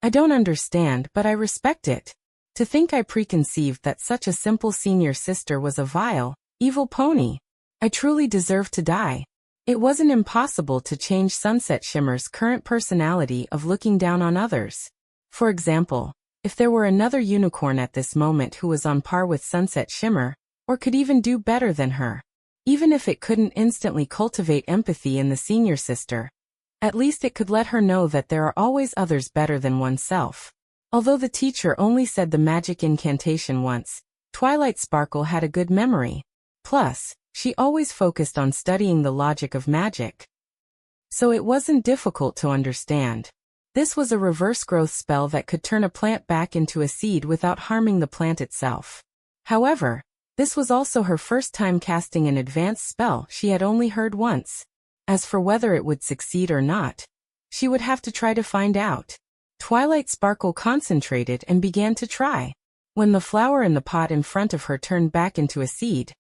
I don't understand, but I respect it. To think I preconceived that such a simple senior sister was a vile, evil pony. I truly deserve to die. It wasn't impossible to change Sunset Shimmer's current personality of looking down on others. For example, if there were another unicorn at this moment who was on par with Sunset Shimmer, or could even do better than her, even if it couldn't instantly cultivate empathy in the senior sister, at least it could let her know that there are always others better than oneself. Although the teacher only said the magic incantation once, Twilight Sparkle had a good memory. Plus, she always focused on studying the logic of magic, so it wasn't difficult to understand. This was a reverse growth spell that could turn a plant back into a seed without harming the plant itself. However, this was also her first time casting an advanced spell she had only heard once. As for whether it would succeed or not, she would have to try to find out. Twilight Sparkle concentrated and began to try. When the flower in the pot in front of her turned back into a seed,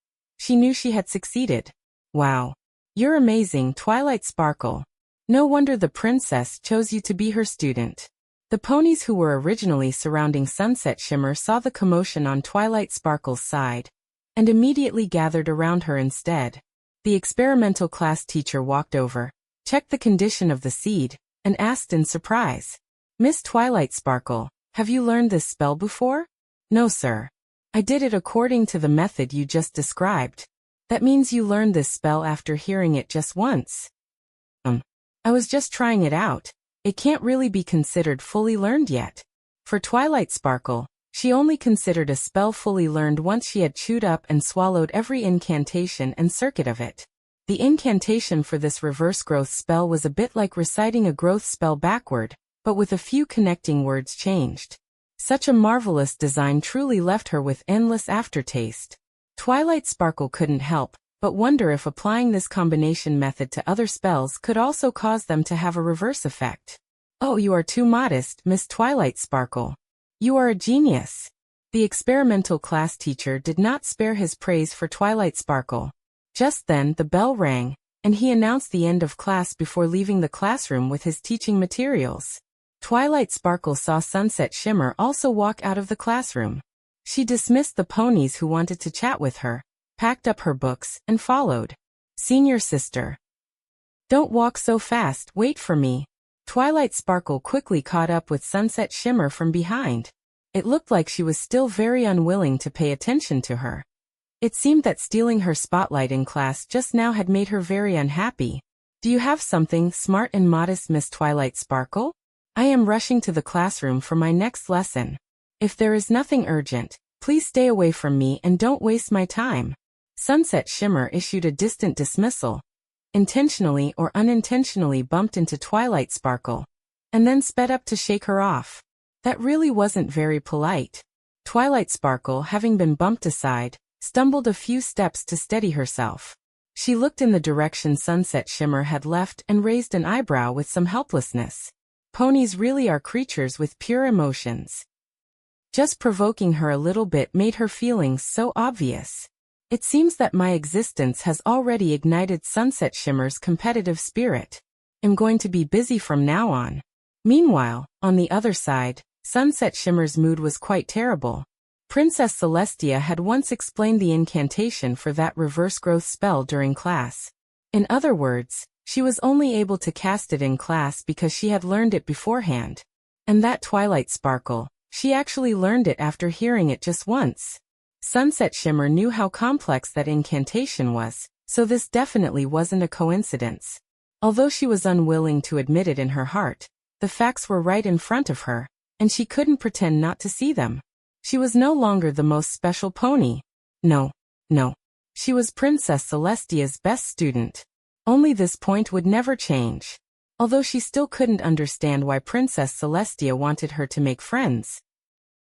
she knew she had succeeded. Wow. You're amazing, Twilight Sparkle. No wonder the princess chose you to be her student. The ponies who were originally surrounding Sunset Shimmer saw the commotion on Twilight Sparkle's side, and immediately gathered around her instead. The experimental class teacher walked over, checked the condition of the seed, and asked in surprise, "Miss Twilight Sparkle, have you learned this spell before?" "No, sir. I did it according to the method you just described." "That means you learned this spell after hearing it just once." I was just trying it out. It can't really be considered fully learned yet." For Twilight Sparkle, she only considered a spell fully learned once she had chewed up and swallowed every incantation and circuit of it. The incantation for this reverse growth spell was a bit like reciting a growth spell backward, but with a few connecting words changed. Such a marvelous design truly left her with endless aftertaste. Twilight Sparkle couldn't help but wonder if applying this combination method to other spells could also cause them to have a reverse effect. "Oh, you are too modest, Miss Twilight Sparkle. You are a genius." The experimental class teacher did not spare his praise for Twilight Sparkle. Just then the bell rang, and he announced the end of class before leaving the classroom with his teaching materials. Twilight Sparkle saw Sunset Shimmer also walk out of the classroom. She dismissed the ponies who wanted to chat with her, packed up her books, and followed. "Senior sister. Don't walk so fast, wait for me." Twilight Sparkle quickly caught up with Sunset Shimmer from behind. It looked like she was still very unwilling to pay attention to her. It seemed that stealing her spotlight in class just now had made her very unhappy. "Do you have something smart and modest, Miss Twilight Sparkle? I am rushing to the classroom for my next lesson. If there is nothing urgent, please stay away from me and don't waste my time." Sunset Shimmer issued a distant dismissal, intentionally or unintentionally bumped into Twilight Sparkle, and then sped up to shake her off. That really wasn't very polite. Twilight Sparkle, having been bumped aside, stumbled a few steps to steady herself. She looked in the direction Sunset Shimmer had left and raised an eyebrow with some helplessness. Ponies really are creatures with pure emotions. Just provoking her a little bit made her feelings so obvious. "It seems that my existence has already ignited Sunset Shimmer's competitive spirit. I'm going to be busy from now on." Meanwhile, on the other side, Sunset Shimmer's mood was quite terrible. Princess Celestia had once explained the incantation for that reverse growth spell during class. In other words, she was only able to cast it in class because she had learned it beforehand. And that Twilight Sparkle, she actually learned it after hearing it just once. Sunset Shimmer knew how complex that incantation was, so this definitely wasn't a coincidence. Although she was unwilling to admit it in her heart, the facts were right in front of her, and she couldn't pretend not to see them. She was no longer the most special pony. No. She was Princess Celestia's best student. Only this point would never change. Although she still couldn't understand why Princess Celestia wanted her to make friends.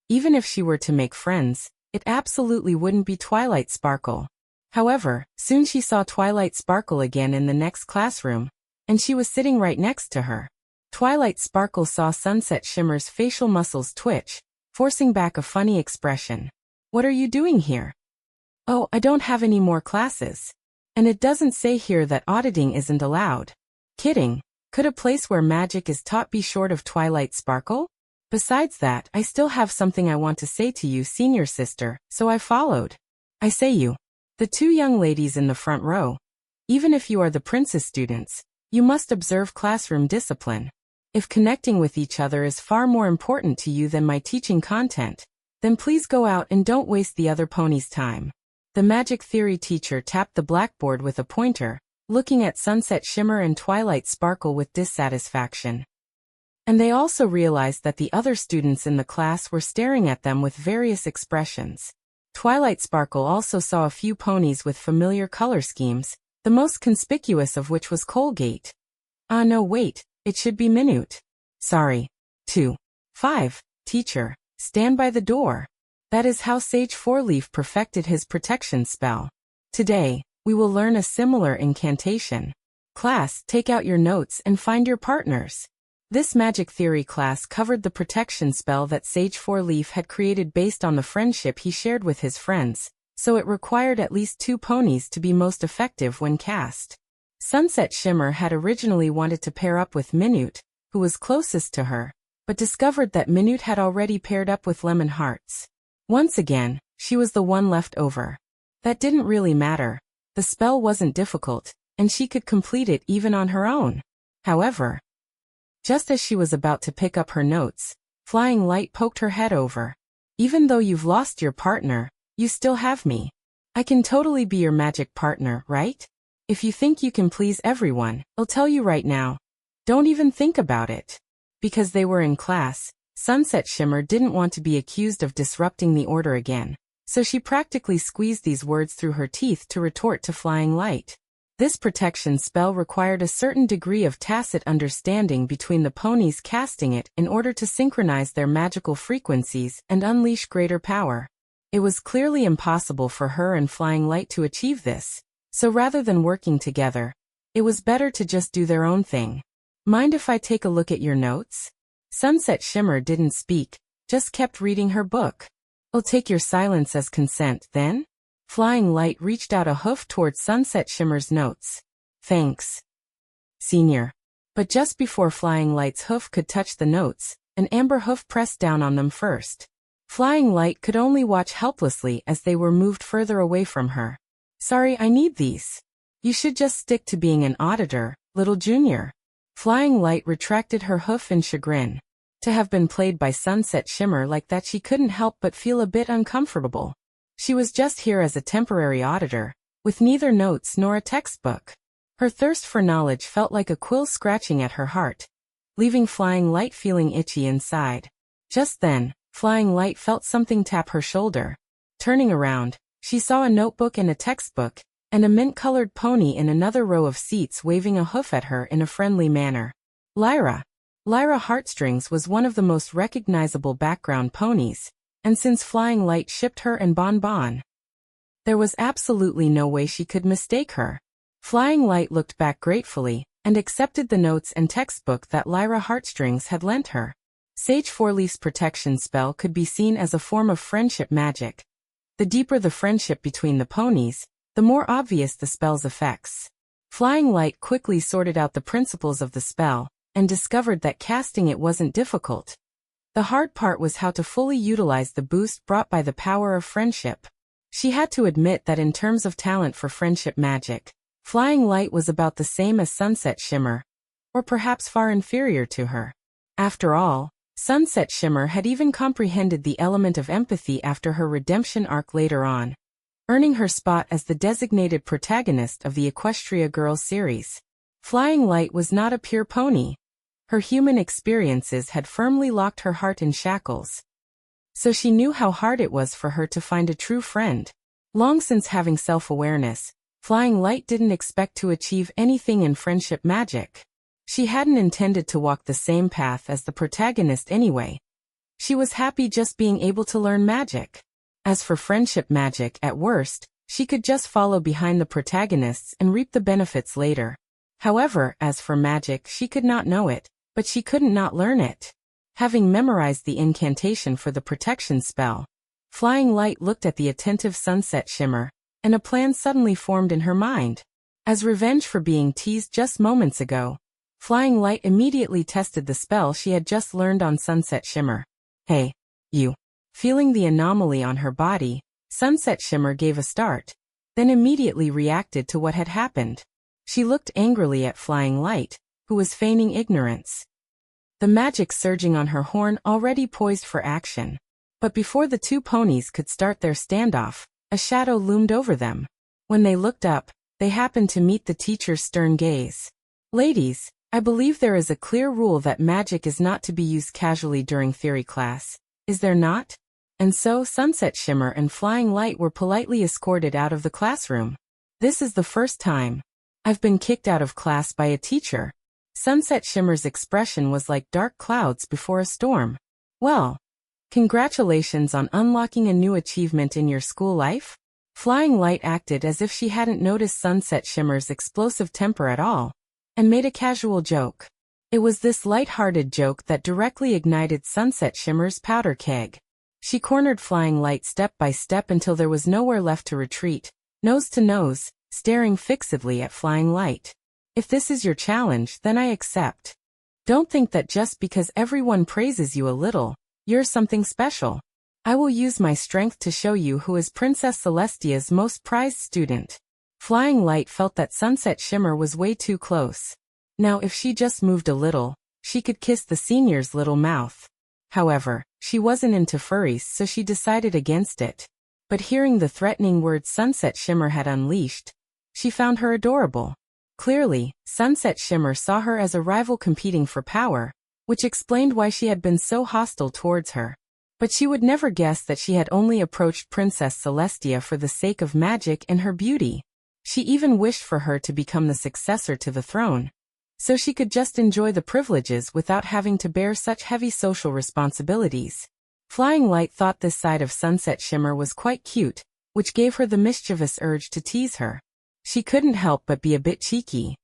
Even if she were to make friends, it absolutely wouldn't be Twilight Sparkle. However, soon she saw Twilight Sparkle again in the next classroom, and she was sitting right next to her. Twilight Sparkle saw Sunset Shimmer's facial muscles twitch, forcing back a funny expression. "What are you doing here?" "Oh, I don't have any more classes. And it doesn't say here that auditing isn't allowed." "Kidding. Could a place where magic is taught be short of Twilight Sparkle? Besides that, I still have something I want to say to you, senior sister, so I followed." "I say you." The two young ladies in the front row. Even if you are the princess students, you must observe classroom discipline. If connecting with each other is far more important to you than my teaching content, then please go out and don't waste the other ponies' time. The magic theory teacher tapped the blackboard with a pointer, looking at Sunset Shimmer and Twilight Sparkle with dissatisfaction. And they also realized that the other students in the class were staring at them with various expressions. Twilight Sparkle also saw a few ponies with familiar color schemes, the most conspicuous of which was Colgate. Ah no wait, it should be Minute. Sorry. 2. 5. Teacher, stand by the door. That is how Sage Fourleaf perfected his protection spell. Today, we will learn a similar incantation. Class, take out your notes and find your partners. This magic theory class covered the protection spell that Sage Fourleaf had created based on the friendship he shared with his friends, so it required at least 2 ponies to be most effective when cast. Sunset Shimmer had originally wanted to pair up with Minute, who was closest to her, but discovered that Minute had already paired up with Lemon Hearts. Once again, she was the one left over. That didn't really matter. The spell wasn't difficult, and she could complete it even on her own. However, just as she was about to pick up her notes, Flying Light poked her head over. Even though you've lost your partner, you still have me. I can totally be your magic partner, right? If you think you can please everyone, I'll tell you right now. Don't even think about it. Because they were in class, Sunset Shimmer didn't want to be accused of disrupting the order again, so she practically squeezed these words through her teeth to retort to Flying Light. This protection spell required a certain degree of tacit understanding between the ponies casting it in order to synchronize their magical frequencies and unleash greater power. It was clearly impossible for her and Flying Light to achieve this, so rather than working together, it was better to just do their own thing. Mind if I take a look at your notes? Sunset Shimmer didn't speak, just kept reading her book. I'll take your silence as consent, then? Flying Light reached out a hoof towards Sunset Shimmer's notes. Thanks, Senior. But just before Flying Light's hoof could touch the notes, an amber hoof pressed down on them first. Flying Light could only watch helplessly as they were moved further away from her. Sorry, I need these. You should just stick to being an auditor, little junior. Flying Light retracted her hoof in chagrin. To have been played by Sunset Shimmer like that, she couldn't help but feel a bit uncomfortable. She was just here as a temporary auditor, with neither notes nor a textbook. Her thirst for knowledge felt like a quill scratching at her heart, leaving Flying Light feeling itchy inside. Just then, Flying Light felt something tap her shoulder. Turning around, she saw a notebook and a textbook, and a mint-colored pony in another row of seats waving a hoof at her in a friendly manner. Lyra. Lyra Heartstrings was one of the most recognizable background ponies, and since Flying Light shipped her and Bon Bon, there was absolutely no way she could mistake her. Flying Light looked back gratefully, and accepted the notes and textbook that Lyra Heartstrings had lent her. Sage Fourleaf's protection spell could be seen as a form of friendship magic. The deeper the friendship between the ponies, the more obvious the spell's effects. Flying Light quickly sorted out the principles of the spell, and discovered that casting it wasn't difficult. The hard part was how to fully utilize the boost brought by the power of friendship. She had to admit that in terms of talent for friendship magic, Flying Light was about the same as Sunset Shimmer, or perhaps far inferior to her. After all, Sunset Shimmer had even comprehended the element of empathy after her redemption arc later on, earning her spot as the designated protagonist of the Equestria Girls series. Flying Light was not a pure pony. Her human experiences had firmly locked her heart in shackles. So she knew how hard it was for her to find a true friend. Long since having self-awareness, Flying Light didn't expect to achieve anything in friendship magic. She hadn't intended to walk the same path as the protagonist anyway. She was happy just being able to learn magic. As for friendship magic, at worst, she could just follow behind the protagonists and reap the benefits later. However, as for magic, she could not know it, but she couldn't not learn it. Having memorized the incantation for the protection spell, Flying Light looked at the attentive Sunset Shimmer, and a plan suddenly formed in her mind. As revenge for being teased just moments ago, Flying Light immediately tested the spell she had just learned on Sunset Shimmer. Hey, you. Feeling the anomaly on her body, Sunset Shimmer gave a start, then immediately reacted to what had happened. She looked angrily at Flying Light, who was feigning ignorance. The magic surging on her horn already poised for action. But before the two ponies could start their standoff, a shadow loomed over them. When they looked up, they happened to meet the teacher's stern gaze. Ladies, I believe there is a clear rule that magic is not to be used casually during theory class. Is there not? And so Sunset Shimmer and Flying Light were politely escorted out of the classroom. This is the first time I've been kicked out of class by a teacher. Sunset Shimmer's expression was like dark clouds before a storm. Well, congratulations on unlocking a new achievement in your school life. Flying Light acted as if she hadn't noticed Sunset Shimmer's explosive temper at all, and made a casual joke. It was this light-hearted joke that directly ignited Sunset Shimmer's powder keg. She cornered Flying Light step by step until there was nowhere left to retreat, nose to nose, staring fixedly at Flying Light. If this is your challenge, then I accept. Don't think that just because everyone praises you a little, you're something special. I will use my strength to show you who is Princess Celestia's most prized student. Flying Light felt that Sunset Shimmer was way too close. Now if she just moved a little, she could kiss the senior's little mouth. However, she wasn't into furries, so she decided against it. But hearing the threatening words Sunset Shimmer had unleashed, she found her adorable. Clearly, Sunset Shimmer saw her as a rival competing for power, which explained why she had been so hostile towards her. But she would never guess that she had only approached Princess Celestia for the sake of magic and her beauty. She even wished for her to become the successor to the throne, so she could just enjoy the privileges without having to bear such heavy social responsibilities. Flying Light thought this side of Sunset Shimmer was quite cute, which gave her the mischievous urge to tease her. She couldn't help but be a bit cheeky,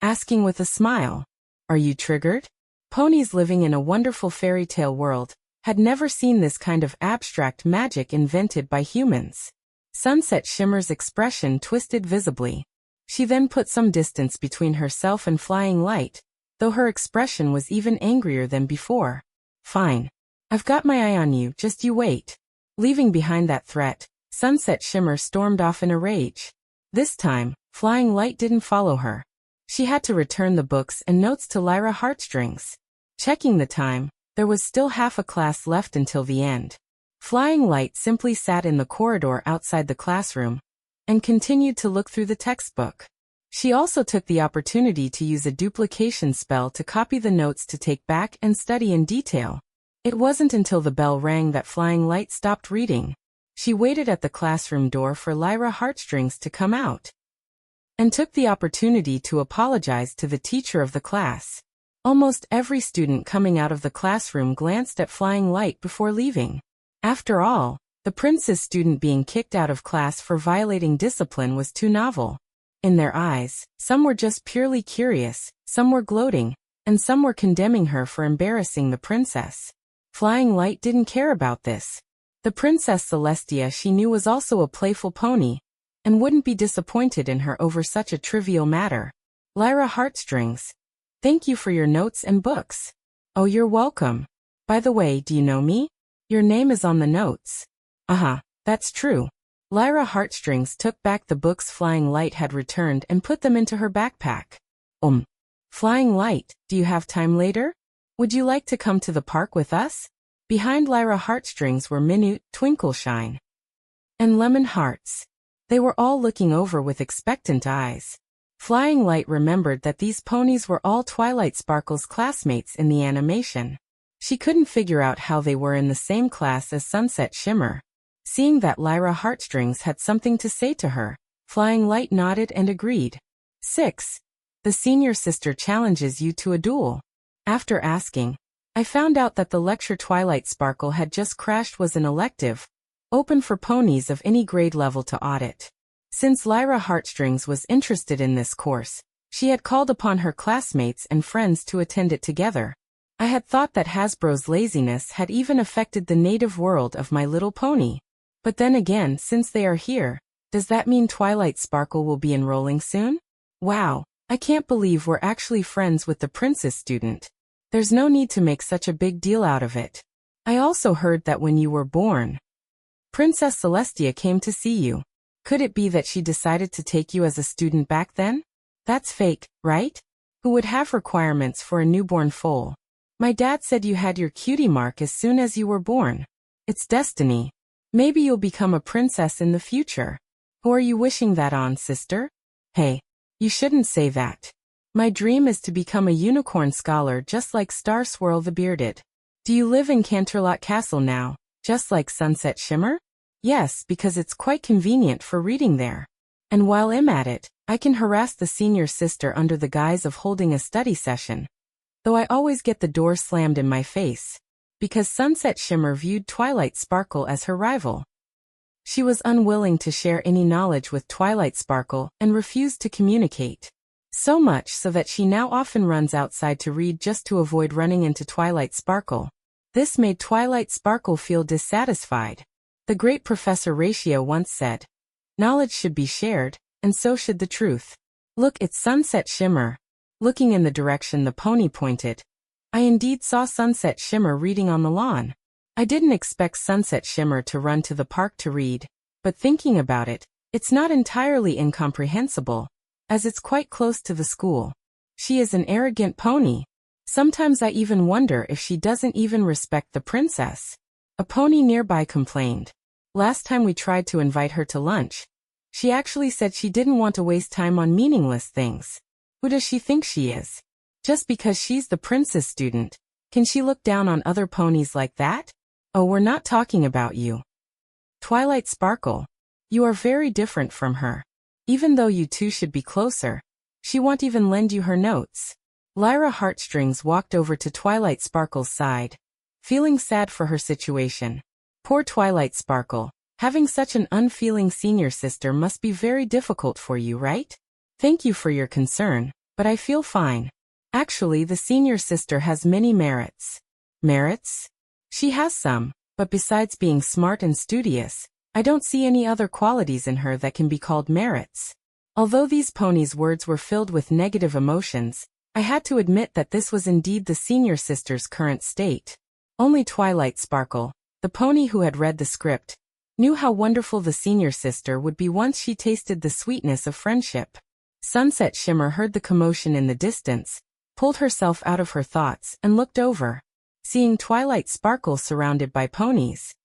asking with a smile, "Are you triggered?" Ponies living in a wonderful fairy tale world had never seen this kind of abstract magic invented by humans. Sunset Shimmer's expression twisted visibly. She then put some distance between herself and Flying Light, though her expression was even angrier than before. "Fine. I've got my eye on you, just you wait." Leaving behind that threat, Sunset Shimmer stormed off in a rage. This time, Flying Light didn't follow her. She had to return the books and notes to Lyra Heartstrings. Checking the time, there was still half a class left until the end. Flying Light simply sat in the corridor outside the classroom and continued to look through the textbook. She also took the opportunity to use a duplication spell to copy the notes to take back and study in detail. It wasn't until the bell rang that Flying Light stopped reading. She waited at the classroom door for Lyra Heartstrings to come out, and took the opportunity to apologize to the teacher of the class. Almost every student coming out of the classroom glanced at Flying Light before leaving. After all, the prince's student being kicked out of class for violating discipline was too novel. In their eyes, some were just purely curious, some were gloating, and some were condemning her for embarrassing the princess. Flying Light didn't care about this. The Princess Celestia she knew was also a playful pony, and wouldn't be disappointed in her over such a trivial matter. "Lyra Heartstrings, thank you for your notes and books." "Oh, you're welcome. By the way, do you know me? Your name is on the notes." "Uh-huh, that's true." Lyra Heartstrings took back the books Flying Light had returned and put them into her backpack. Flying Light, do you have time later? Would you like to come to the park with us?" Behind Lyra Heartstrings were Minute, Twinkleshine, and Lemon Hearts. They were all looking over with expectant eyes. Flying Light remembered that these ponies were all Twilight Sparkle's classmates in the animation. She couldn't figure out how they were in the same class as Sunset Shimmer. Seeing that Lyra Heartstrings had something to say to her, Flying Light nodded and agreed. 6. The senior sister challenges you to a duel. After asking, I found out that the lecture Twilight Sparkle had just crashed was an elective, open for ponies of any grade level to audit. Since Lyra Heartstrings was interested in this course, she had called upon her classmates and friends to attend it together. I had thought that Hasbro's laziness had even affected the native world of My Little Pony. But then again, since they are here, does that mean Twilight Sparkle will be enrolling soon? Wow, I can't believe we're actually friends with the princess student. There's no need to make such a big deal out of it. I also heard that when you were born, Princess Celestia came to see you. Could it be that she decided to take you as a student back then? That's fake, right? Who would have requirements for a newborn foal? My dad said you had your cutie mark as soon as you were born. It's destiny. Maybe you'll become a princess in the future. Who are you wishing that on, sister? Hey, you shouldn't say that. My dream is to become a unicorn scholar just like Star Swirl the Bearded. Do you live in Canterlot Castle now, just like Sunset Shimmer? Yes, because it's quite convenient for reading there. And while I'm at it, I can harass the senior sister under the guise of holding a study session. Though I always get the door slammed in my face. Because Sunset Shimmer viewed Twilight Sparkle as her rival. She was unwilling to share any knowledge with Twilight Sparkle and refused to communicate. So much so that she now often runs outside to read just to avoid running into Twilight Sparkle. This made Twilight Sparkle feel dissatisfied. The great Professor Ratio once said, "Knowledge should be shared, and so should the truth." Look, it's Sunset Shimmer. Looking in the direction the pony pointed, I indeed saw Sunset Shimmer reading on the lawn. I didn't expect Sunset Shimmer to run to the park to read, but thinking about it, it's not entirely incomprehensible, as it's quite close to the school. She is an arrogant pony. Sometimes I even wonder if she doesn't even respect the princess. A pony nearby complained. Last time we tried to invite her to lunch, she actually said she didn't want to waste time on meaningless things. Who does she think she is? Just because she's the princess student, can she look down on other ponies like that? Oh, we're not talking about you. Twilight Sparkle. You are very different from her. Even though you two should be closer, she won't even lend you her notes. Lyra Heartstrings walked over to Twilight Sparkle's side, feeling sad for her situation. Poor Twilight Sparkle, having such an unfeeling senior sister must be very difficult for you, right? Thank you for your concern, but I feel fine. Actually, the senior sister has many merits. Merits? She has some, but besides being smart and studious, I don't see any other qualities in her that can be called merits. Although these ponies' words were filled with negative emotions, I had to admit that this was indeed the senior sister's current state. Only Twilight Sparkle, the pony who had read the script, knew how wonderful the senior sister would be once she tasted the sweetness of friendship. Sunset Shimmer heard the commotion in the distance, pulled herself out of her thoughts and looked over, seeing Twilight Sparkle surrounded by ponies.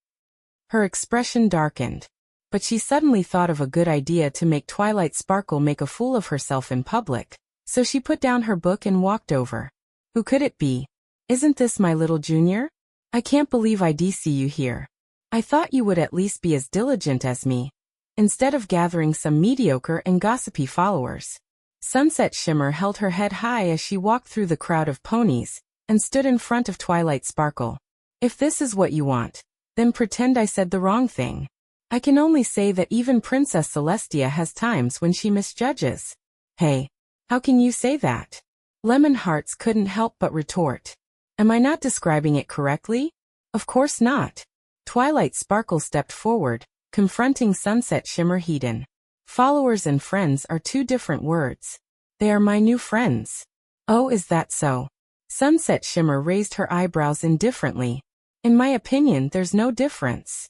Her expression darkened, but she suddenly thought of a good idea to make Twilight Sparkle make a fool of herself in public, so she put down her book and walked over. Who could it be? Isn't this my little junior? I can't believe I see you here. I thought you would at least be as diligent as me, instead of gathering some mediocre and gossipy followers. Sunset Shimmer held her head high as she walked through the crowd of ponies, and stood in front of Twilight Sparkle. If this is what you want, then pretend I said the wrong thing. I can only say that even Princess Celestia has times when she misjudges. Hey, how can you say that? Lemon Hearts couldn't help but retort. Am I not describing it correctly? Of course not. Twilight Sparkle stepped forward, confronting Sunset Shimmer head-on. Followers and friends are two different words. They are my new friends. Oh, is that so? Sunset Shimmer raised her eyebrows indifferently. In my opinion, there's no difference.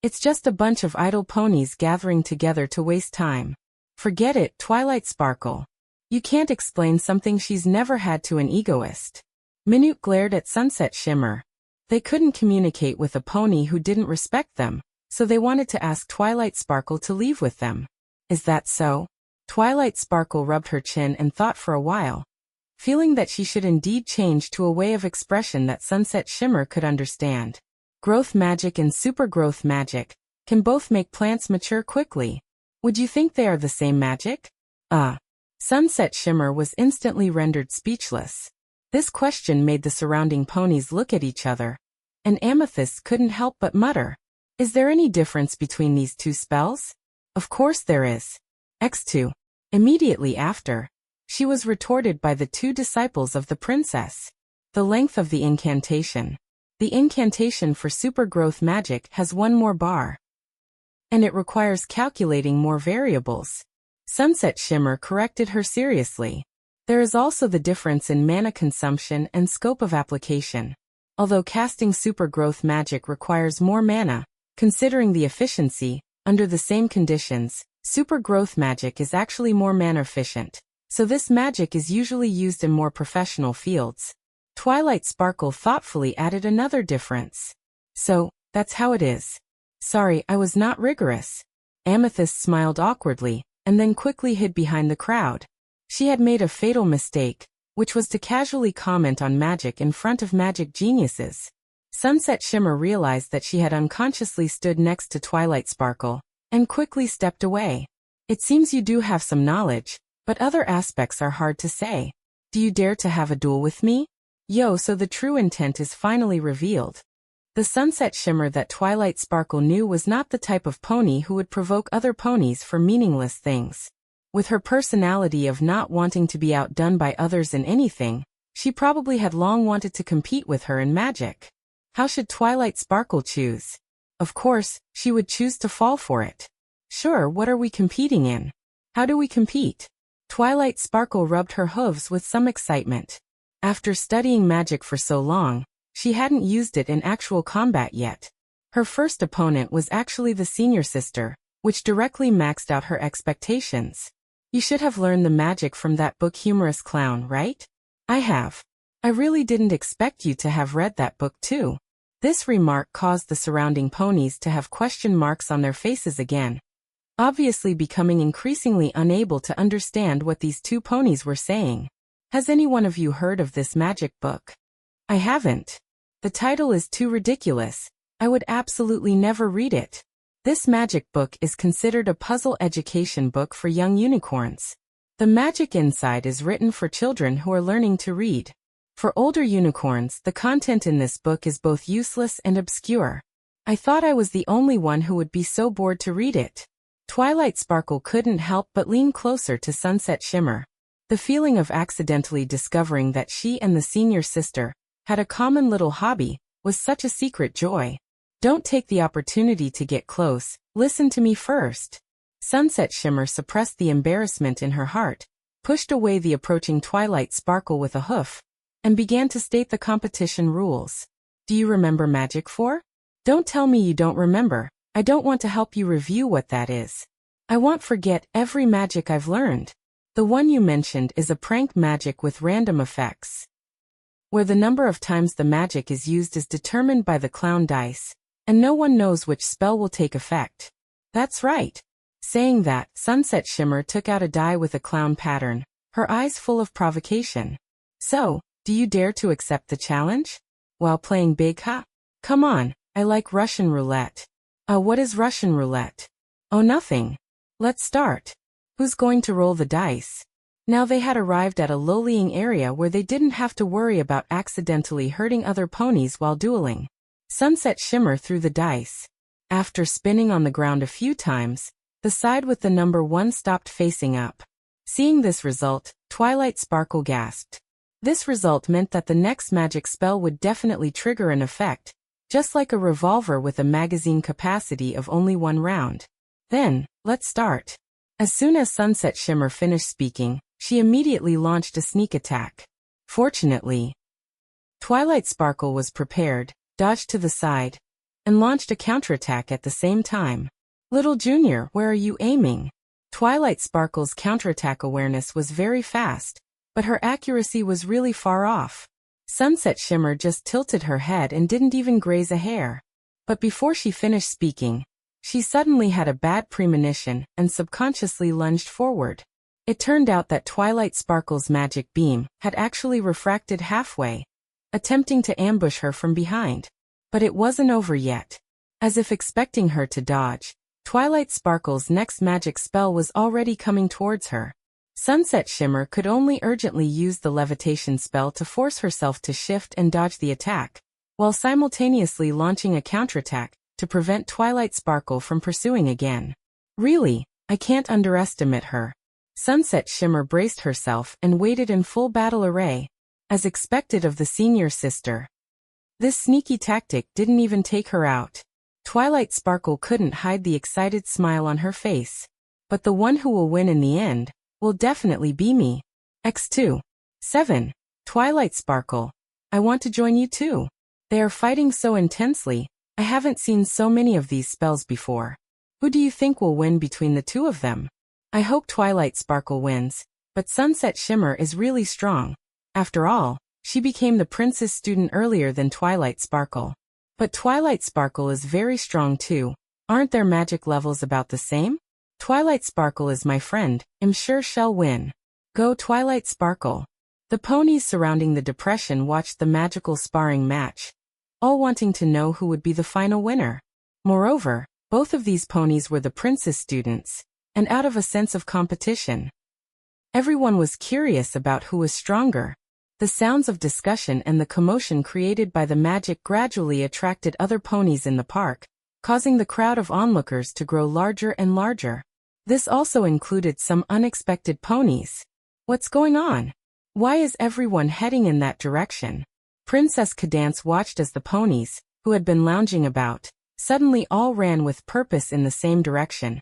It's just a bunch of idle ponies gathering together to waste time. Forget it, Twilight Sparkle. You can't explain something she's never had to an egoist. Minute glared at Sunset Shimmer. They couldn't communicate with a pony who didn't respect them, so they wanted to ask Twilight Sparkle to leave with them. Is that so? Twilight Sparkle rubbed her chin and thought for a while, feeling that she should indeed change to a way of expression that Sunset Shimmer could understand. Growth magic and super growth magic can both make plants mature quickly. Would you think they are the same magic? Sunset Shimmer was instantly rendered speechless. This question made the surrounding ponies look at each other, and Amethyst couldn't help but mutter. Is there any difference between these two spells? Of course there is. X2. Immediately after, she was retorted by the two disciples of the princess. The length of the incantation. The incantation for super growth magic has one more bar, and it requires calculating more variables. Sunset Shimmer corrected her seriously. There is also the difference in mana consumption and scope of application. Although casting super growth magic requires more mana, considering the efficiency, under the same conditions, super growth magic is actually more mana efficient. so this magic is usually used in more professional fields. Twilight Sparkle thoughtfully added another difference. So, that's how it is. Sorry, I was not rigorous. Amethyst smiled awkwardly, and then quickly hid behind the crowd. She had made a fatal mistake, which was to casually comment on magic in front of magic geniuses. Sunset Shimmer realized that she had unconsciously stood next to Twilight Sparkle, and quickly stepped away. It seems you do have some knowledge, but other aspects are hard to say. Do you dare to have a duel with me? Yo, so the true intent is finally revealed. The Sunset Shimmer that Twilight Sparkle knew was not the type of pony who would provoke other ponies for meaningless things. With her personality of not wanting to be outdone by others in anything, she probably had long wanted to compete with her in magic. How should Twilight Sparkle choose? Of course, she would choose to fall for it. Sure, what are we competing in? How do we compete? Twilight Sparkle rubbed her hooves with some excitement. After studying magic for so long, she hadn't used it in actual combat yet. Her first opponent was actually the senior sister, which directly maxed out her expectations. You should have learned the magic from that book Humorous Clown, right? I have. I really didn't expect you to have read that book too. This remark caused the surrounding ponies to have question marks on their faces again, obviously becoming increasingly unable to understand what these two ponies were saying. Has any one of you heard of this magic book? I haven't. The title is too ridiculous. I would absolutely never read it. This magic book is considered a puzzle education book for young unicorns. The magic inside is written for children who are learning to read. For older unicorns, the content in this book is both useless and obscure. I thought I was the only one who would be so bored to read it. Twilight Sparkle couldn't help but lean closer to Sunset Shimmer. The feeling of accidentally discovering that she and the senior sister had a common little hobby was such a secret joy. Don't take the opportunity to get close, listen to me first. Sunset Shimmer suppressed the embarrassment in her heart, pushed away the approaching Twilight Sparkle with a hoof, and began to state the competition rules. Do you remember Magic 4? Don't tell me you don't remember. I don't want to help you review what that is. I won't forget every magic I've learned. The one you mentioned is a prank magic with random effects, where the number of times the magic is used is determined by the clown dice, and no one knows which spell will take effect. That's right. Saying that, Sunset Shimmer took out a die with a clown pattern, her eyes full of provocation. So, do you dare to accept the challenge? While playing big, huh? Come on, I like Russian roulette. What is Russian roulette? Oh, nothing. Let's start. Who's going to roll the dice? Now they had arrived at a lowlying area where they didn't have to worry about accidentally hurting other ponies while dueling. Sunset Shimmer threw the dice. After spinning on the ground a few times, the side with the number 1 stopped facing up. Seeing this result, Twilight Sparkle gasped. This result meant that the next magic spell would definitely trigger an effect, just like a revolver with a magazine capacity of only 1 round. Then, let's start. As soon as Sunset Shimmer finished speaking, she immediately launched a sneak attack. Fortunately, Twilight Sparkle was prepared, dodged to the side, and launched a counterattack at the same time. Little Junior, where are you aiming? Twilight Sparkle's counterattack awareness was very fast, but her accuracy was really far off. Sunset Shimmer just tilted her head and didn't even graze a hair. But before she finished speaking, she suddenly had a bad premonition and subconsciously lunged forward. It turned out that Twilight Sparkle's magic beam had actually refracted halfway, attempting to ambush her from behind. But it wasn't over yet. As if expecting her to dodge, Twilight Sparkle's next magic spell was already coming towards her. Sunset Shimmer could only urgently use the levitation spell to force herself to shift and dodge the attack, while simultaneously launching a counterattack to prevent Twilight Sparkle from pursuing again. Really, I can't underestimate her. Sunset Shimmer braced herself and waited in full battle array, as expected of the senior sister. This sneaky tactic didn't even take her out. Twilight Sparkle couldn't hide the excited smile on her face. But the one who will win in the end will definitely be me. X2. 7. Twilight Sparkle. I want to join you too. They are fighting so intensely. I haven't seen so many of these spells before. Who do you think will win between the two of them? I hope Twilight Sparkle wins. But Sunset Shimmer is really strong. After all, she became the princess student earlier than Twilight Sparkle. But Twilight Sparkle is very strong too. Aren't their magic levels about the same? Twilight Sparkle is my friend, I'm sure she'll win. Go Twilight Sparkle. The ponies surrounding the depression watched the magical sparring match, all wanting to know who would be the final winner. Moreover, both of these ponies were the princess students, and out of a sense of competition, everyone was curious about who was stronger. The sounds of discussion and the commotion created by the magic gradually attracted other ponies in the park, causing the crowd of onlookers to grow larger and larger. This also included some unexpected ponies. What's going on? Why is everyone heading in that direction? Princess Cadance watched as the ponies, who had been lounging about, suddenly all ran with purpose in the same direction.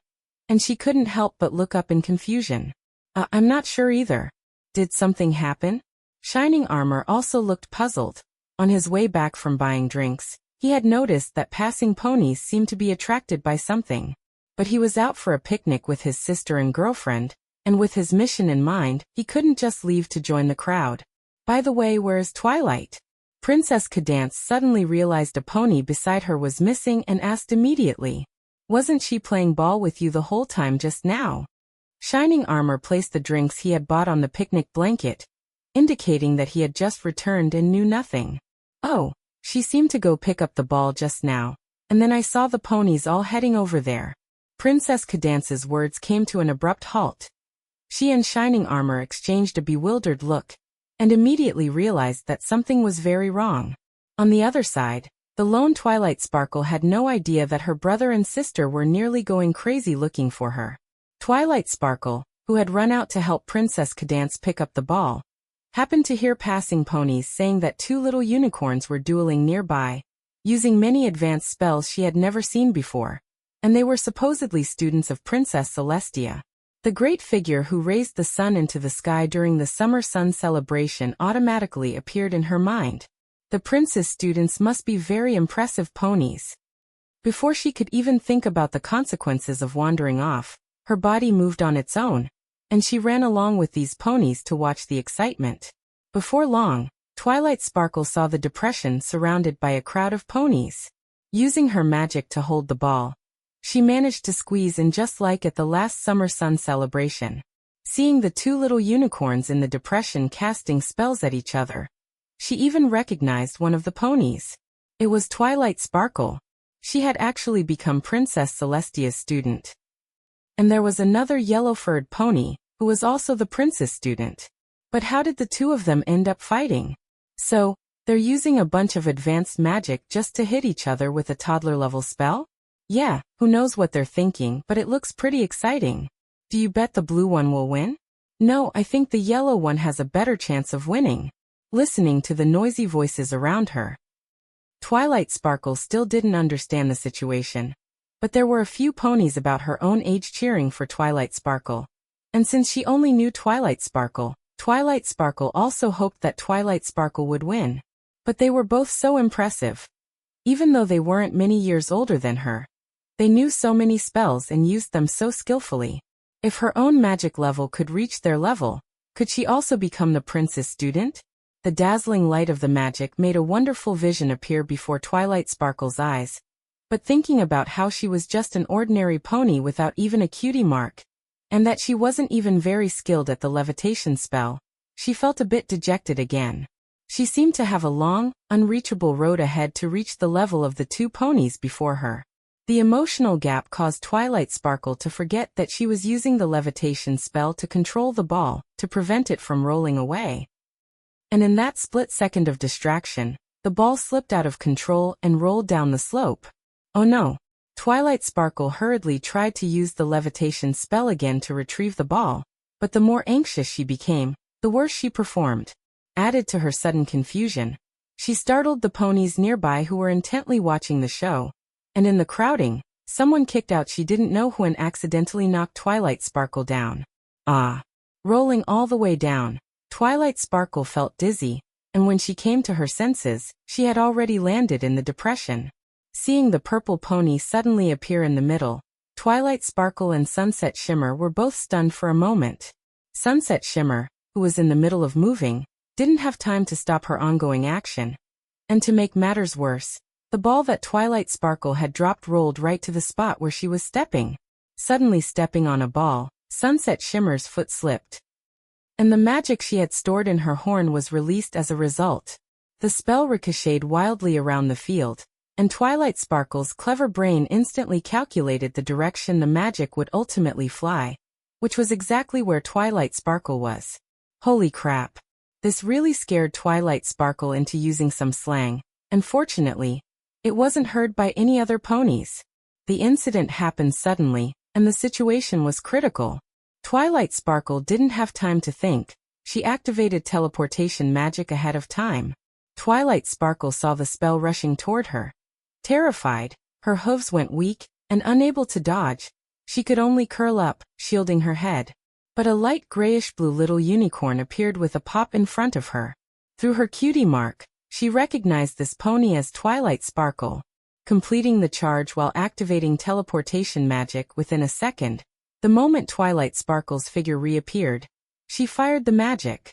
And she couldn't help but look up in confusion. I'm not sure either. Did something happen? Shining Armor also looked puzzled. On his way back from buying drinks, he had noticed that passing ponies seemed to be attracted by something. But he was out for a picnic with his sister and girlfriend, and with his mission in mind, he couldn't just leave to join the crowd. By the way, where is Twilight? Princess Cadance suddenly realized a pony beside her was missing and asked immediately. Wasn't she playing ball with you the whole time just now? Shining Armor placed the drinks he had bought on the picnic blanket, indicating that he had just returned and knew nothing. Oh, she seemed to go pick up the ball just now, and then I saw the ponies all heading over there. Princess Cadance's words came to an abrupt halt. She and Shining Armor exchanged a bewildered look, and immediately realized that something was very wrong. On the other side, the lone Twilight Sparkle had no idea that her brother and sister were nearly going crazy looking for her. Twilight Sparkle, who had run out to help Princess Cadance pick up the ball, happened to hear passing ponies saying that two little unicorns were dueling nearby, using many advanced spells she had never seen before, and they were supposedly students of Princess Celestia. The great figure who raised the sun into the sky during the summer sun celebration automatically appeared in her mind. The princess students must be very impressive ponies. Before she could even think about the consequences of wandering off, her body moved on its own, and she ran along with these ponies to watch the excitement. Before long, Twilight Sparkle saw the depression surrounded by a crowd of ponies. Using her magic to hold the ball, she managed to squeeze in just like at the last summer sun celebration. Seeing the two little unicorns in the depression casting spells at each other, she even recognized one of the ponies. It was Twilight Sparkle. She had actually become Princess Celestia's student. And there was another yellow-furred pony, who was also the princess student. But how did the two of them end up fighting? So, they're using a bunch of advanced magic just to hit each other with a toddler-level spell? Yeah, who knows what they're thinking, but it looks pretty exciting. Do you bet the blue one will win? No, I think the yellow one has a better chance of winning. Listening to the noisy voices around her, Twilight Sparkle still didn't understand the situation. But there were a few ponies about her own age cheering for Twilight Sparkle. And since she only knew Twilight Sparkle also hoped that Twilight Sparkle would win. But they were both so impressive. Even though they weren't many years older than her, they knew so many spells and used them so skillfully. If her own magic level could reach their level, could she also become the princess student? The dazzling light of the magic made a wonderful vision appear before Twilight Sparkle's eyes. But thinking about how she was just an ordinary pony without even a cutie mark, and that she wasn't even very skilled at the levitation spell, she felt a bit dejected again. She seemed to have a long, unreachable road ahead to reach the level of the two ponies before her. The emotional gap caused Twilight Sparkle to forget that she was using the levitation spell to control the ball, to prevent it from rolling away. And in that split second of distraction, the ball slipped out of control and rolled down the slope. Oh no! Twilight Sparkle hurriedly tried to use the levitation spell again to retrieve the ball, but the more anxious she became, the worse she performed. Added to her sudden confusion, she startled the ponies nearby who were intently watching the show, and in the crowding, someone kicked out she didn't know who and accidentally knocked Twilight Sparkle down. Rolling all the way down, Twilight Sparkle felt dizzy, and when she came to her senses, she had already landed in the depression. Seeing the purple pony suddenly appear in the middle, Twilight Sparkle and Sunset Shimmer were both stunned for a moment. Sunset Shimmer, who was in the middle of moving, didn't have time to stop her ongoing action. And to make matters worse, the ball that Twilight Sparkle had dropped rolled right to the spot where she was stepping. Suddenly stepping on a ball, Sunset Shimmer's foot slipped. And the magic she had stored in her horn was released as a result. The spell ricocheted wildly around the field, and Twilight Sparkle's clever brain instantly calculated the direction the magic would ultimately fly, which was exactly where Twilight Sparkle was. Holy crap. This really scared Twilight Sparkle into using some slang, and fortunately, it wasn't heard by any other ponies. The incident happened suddenly, and the situation was critical. Twilight Sparkle didn't have time to think. She activated teleportation magic ahead of time. Twilight Sparkle saw the spell rushing toward her. Terrified, her hooves went weak, and unable to dodge, she could only curl up, shielding her head. But a light grayish-blue little unicorn appeared with a pop in front of her. Through her cutie mark, she recognized this pony as Twilight Sparkle. Completing the charge while activating teleportation magic within a second, the moment Twilight Sparkle's figure reappeared, she fired the magic,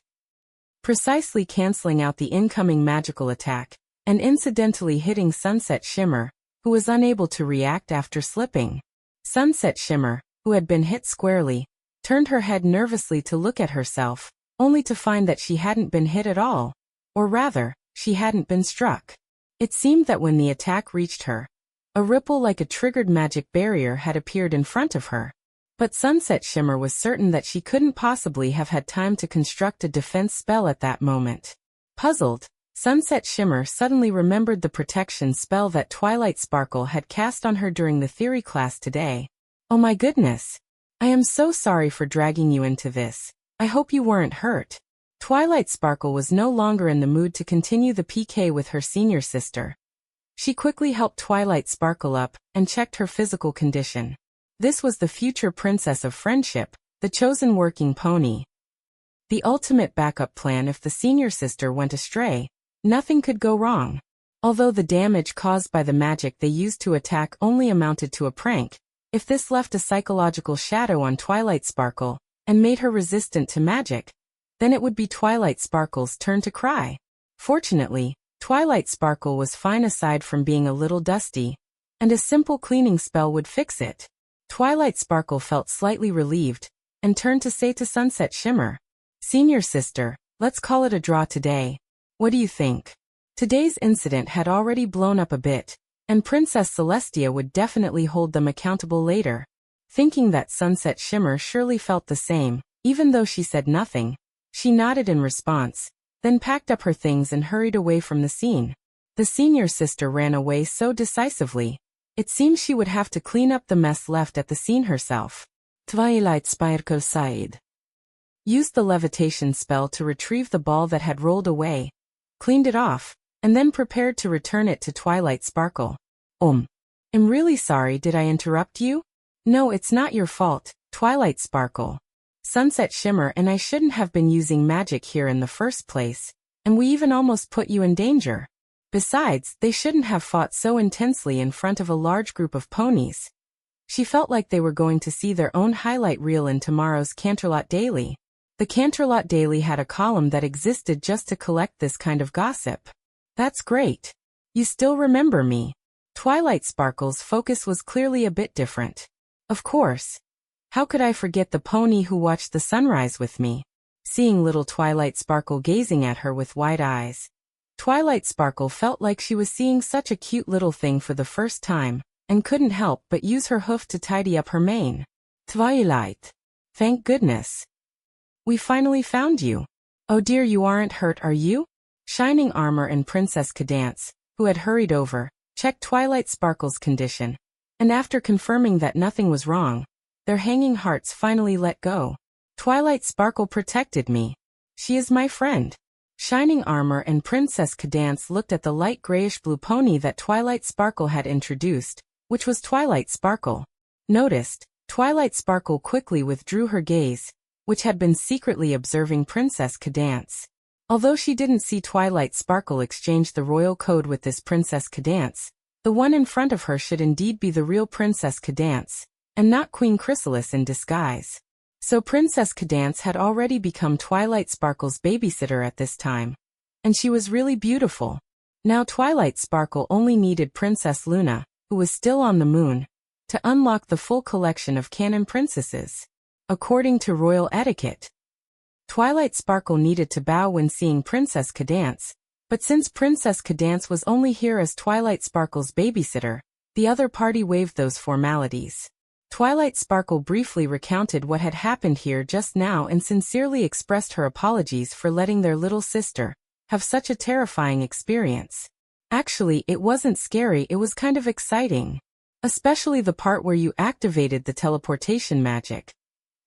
precisely canceling out the incoming magical attack, and incidentally hitting Sunset Shimmer, who was unable to react after slipping. Sunset Shimmer, who had been hit squarely, turned her head nervously to look at herself, only to find that she hadn't been hit at all. Or rather, she hadn't been struck. It seemed that when the attack reached her, a ripple like a triggered magic barrier had appeared in front of her. But Sunset Shimmer was certain that she couldn't possibly have had time to construct a defense spell at that moment. Puzzled, Sunset Shimmer suddenly remembered the protection spell that Twilight Sparkle had cast on her during the theory class today. Oh my goodness! I am so sorry for dragging you into this. I hope you weren't hurt. Twilight Sparkle was no longer in the mood to continue the PK with her senior sister. She quickly helped Twilight Sparkle up and checked her physical condition. This was the future princess of friendship, the chosen working pony. The ultimate backup plan if the senior sister went astray. Nothing could go wrong. Although the damage caused by the magic they used to attack only amounted to a prank, if this left a psychological shadow on Twilight Sparkle and made her resistant to magic, then it would be Twilight Sparkle's turn to cry. Fortunately, Twilight Sparkle was fine aside from being a little dusty, and a simple cleaning spell would fix it. Twilight Sparkle felt slightly relieved, and turned to say to Sunset Shimmer, "Senior sister, let's call it a draw today. What do you think?" Today's incident had already blown up a bit, and Princess Celestia would definitely hold them accountable later. Thinking that Sunset Shimmer surely felt the same, even though she said nothing, she nodded in response, then packed up her things and hurried away from the scene. The senior sister ran away so decisively, it seemed she would have to clean up the mess left at the scene herself. Twilight Sparkle sighed, used the levitation spell to retrieve the ball that had rolled away, cleaned it off, and then prepared to return it to Twilight Sparkle. I'm really sorry, did I interrupt you? No, it's not your fault, Twilight Sparkle. Sunset Shimmer and I shouldn't have been using magic here in the first place, and we even almost put you in danger. Besides, they shouldn't have fought so intensely in front of a large group of ponies. She felt like they were going to see their own highlight reel in tomorrow's Canterlot Daily. The Canterlot Daily had a column that existed just to collect this kind of gossip. That's great. You still remember me. Twilight Sparkle's focus was clearly a bit different. Of course. How could I forget the pony who watched the sunrise with me? Seeing little Twilight Sparkle gazing at her with wide eyes, Twilight Sparkle felt like she was seeing such a cute little thing for the first time, and couldn't help but use her hoof to tidy up her mane. Twilight. Thank goodness. We finally found you. Oh dear, you aren't hurt, are you? Shining Armor and Princess Cadance, who had hurried over, checked Twilight Sparkle's condition, and after confirming that nothing was wrong, their hanging hearts finally let go. Twilight Sparkle protected me. She is my friend. Shining Armor and Princess Cadance looked at the light grayish-blue pony that Twilight Sparkle had introduced, which was Twilight Sparkle. Noticed, Twilight Sparkle quickly withdrew her gaze, which had been secretly observing Princess Cadance. Although she didn't see Twilight Sparkle exchange the royal code with this Princess Cadance, the one in front of her should indeed be the real Princess Cadance, and not Queen Chrysalis in disguise. So Princess Cadance had already become Twilight Sparkle's babysitter at this time. And she was really beautiful. Now Twilight Sparkle only needed Princess Luna, who was still on the moon, to unlock the full collection of canon princesses. According to royal etiquette, Twilight Sparkle needed to bow when seeing Princess Cadance, but since Princess Cadance was only here as Twilight Sparkle's babysitter, the other party waived those formalities. Twilight Sparkle briefly recounted what had happened here just now and sincerely expressed her apologies for letting their little sister have such a terrifying experience. Actually, it wasn't scary, it was kind of exciting. Especially the part where you activated the teleportation magic.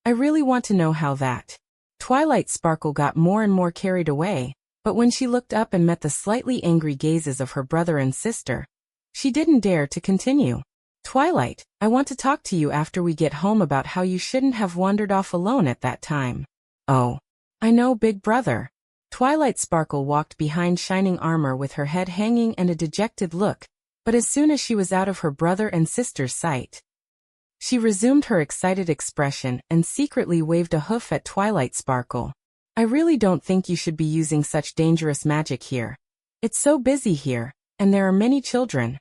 I really want to know how that. Twilight Sparkle got more and more carried away, but when she looked up and met the slightly angry gazes of her brother and sister, she didn't dare to continue. Twilight, I want to talk to you after we get home about how you shouldn't have wandered off alone at that time. Oh, I know, big brother. Twilight Sparkle walked behind Shining Armor with her head hanging and a dejected look, but as soon as she was out of her brother and sister's sight, she resumed her excited expression and secretly waved a hoof at Twilight Sparkle. I really don't think you should be using such dangerous magic here. It's so busy here, and there are many children.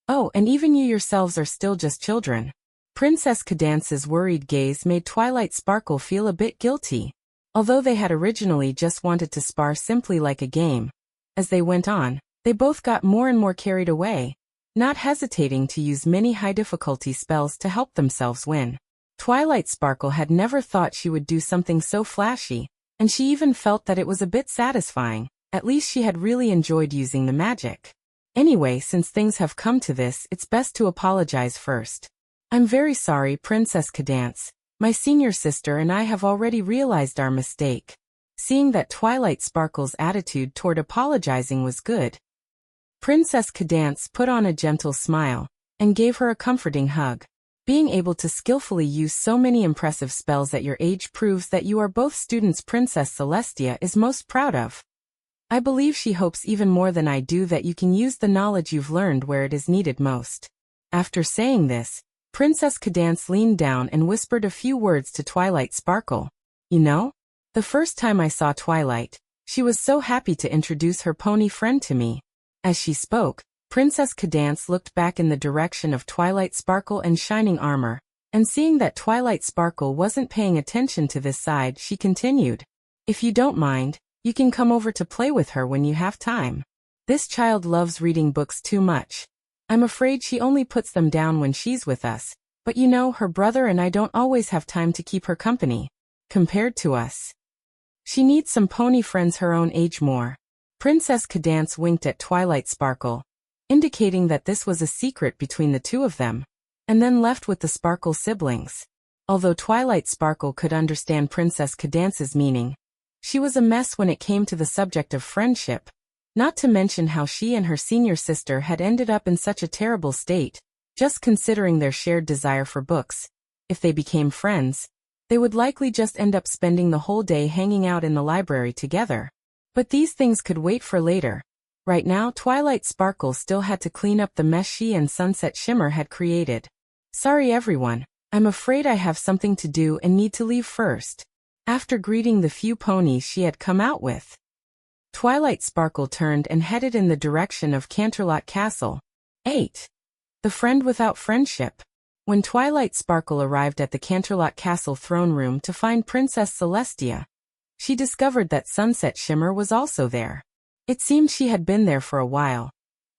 Oh, and even you yourselves are still just children. Princess Cadance's worried gaze made Twilight Sparkle feel a bit guilty, although they had originally just wanted to spar simply like a game. As they went on, they both got more and more carried away, not hesitating to use many high-difficulty spells to help themselves win. Twilight Sparkle had never thought she would do something so flashy, and she even felt that it was a bit satisfying. At least she had really enjoyed using the magic. Anyway, since things have come to this, it's best to apologize first. I'm very sorry, Princess Cadance. My senior sister and I have already realized our mistake. Seeing that Twilight Sparkle's attitude toward apologizing was good, Princess Cadance put on a gentle smile and gave her a comforting hug. Being able to skillfully use so many impressive spells at your age proves that you are both students Princess Celestia is most proud of. I believe she hopes even more than I do that you can use the knowledge you've learned where it is needed most. After saying this, Princess Cadance leaned down and whispered a few words to Twilight Sparkle. You know, the first time I saw Twilight, she was so happy to introduce her pony friend to me. As she spoke, Princess Cadance looked back in the direction of Twilight Sparkle and Shining Armor, and seeing that Twilight Sparkle wasn't paying attention to this side, she continued. If you don't mind, you can come over to play with her when you have time. This child loves reading books too much. I'm afraid she only puts them down when she's with us, but you know, her brother and I don't always have time to keep her company. Compared to us, she needs some pony friends her own age more. Princess Cadance winked at Twilight Sparkle, indicating that this was a secret between the two of them, and then left with the Sparkle siblings. Although Twilight Sparkle could understand Princess Cadance's meaning, she was a mess when it came to the subject of friendship, not to mention how she and her senior sister had ended up in such a terrible state. Just considering their shared desire for books, if they became friends, they would likely just end up spending the whole day hanging out in the library together. But these things could wait for later. Right now, Twilight Sparkle still had to clean up the mess she and Sunset Shimmer had created. Sorry everyone, I'm afraid I have something to do and need to leave first. After greeting the few ponies she had come out with, Twilight Sparkle turned and headed in the direction of Canterlot Castle. 8. The Friend Without Friendship. When Twilight Sparkle arrived at the Canterlot Castle throne room to find Princess Celestia, she discovered that Sunset Shimmer was also there. It seemed she had been there for a while,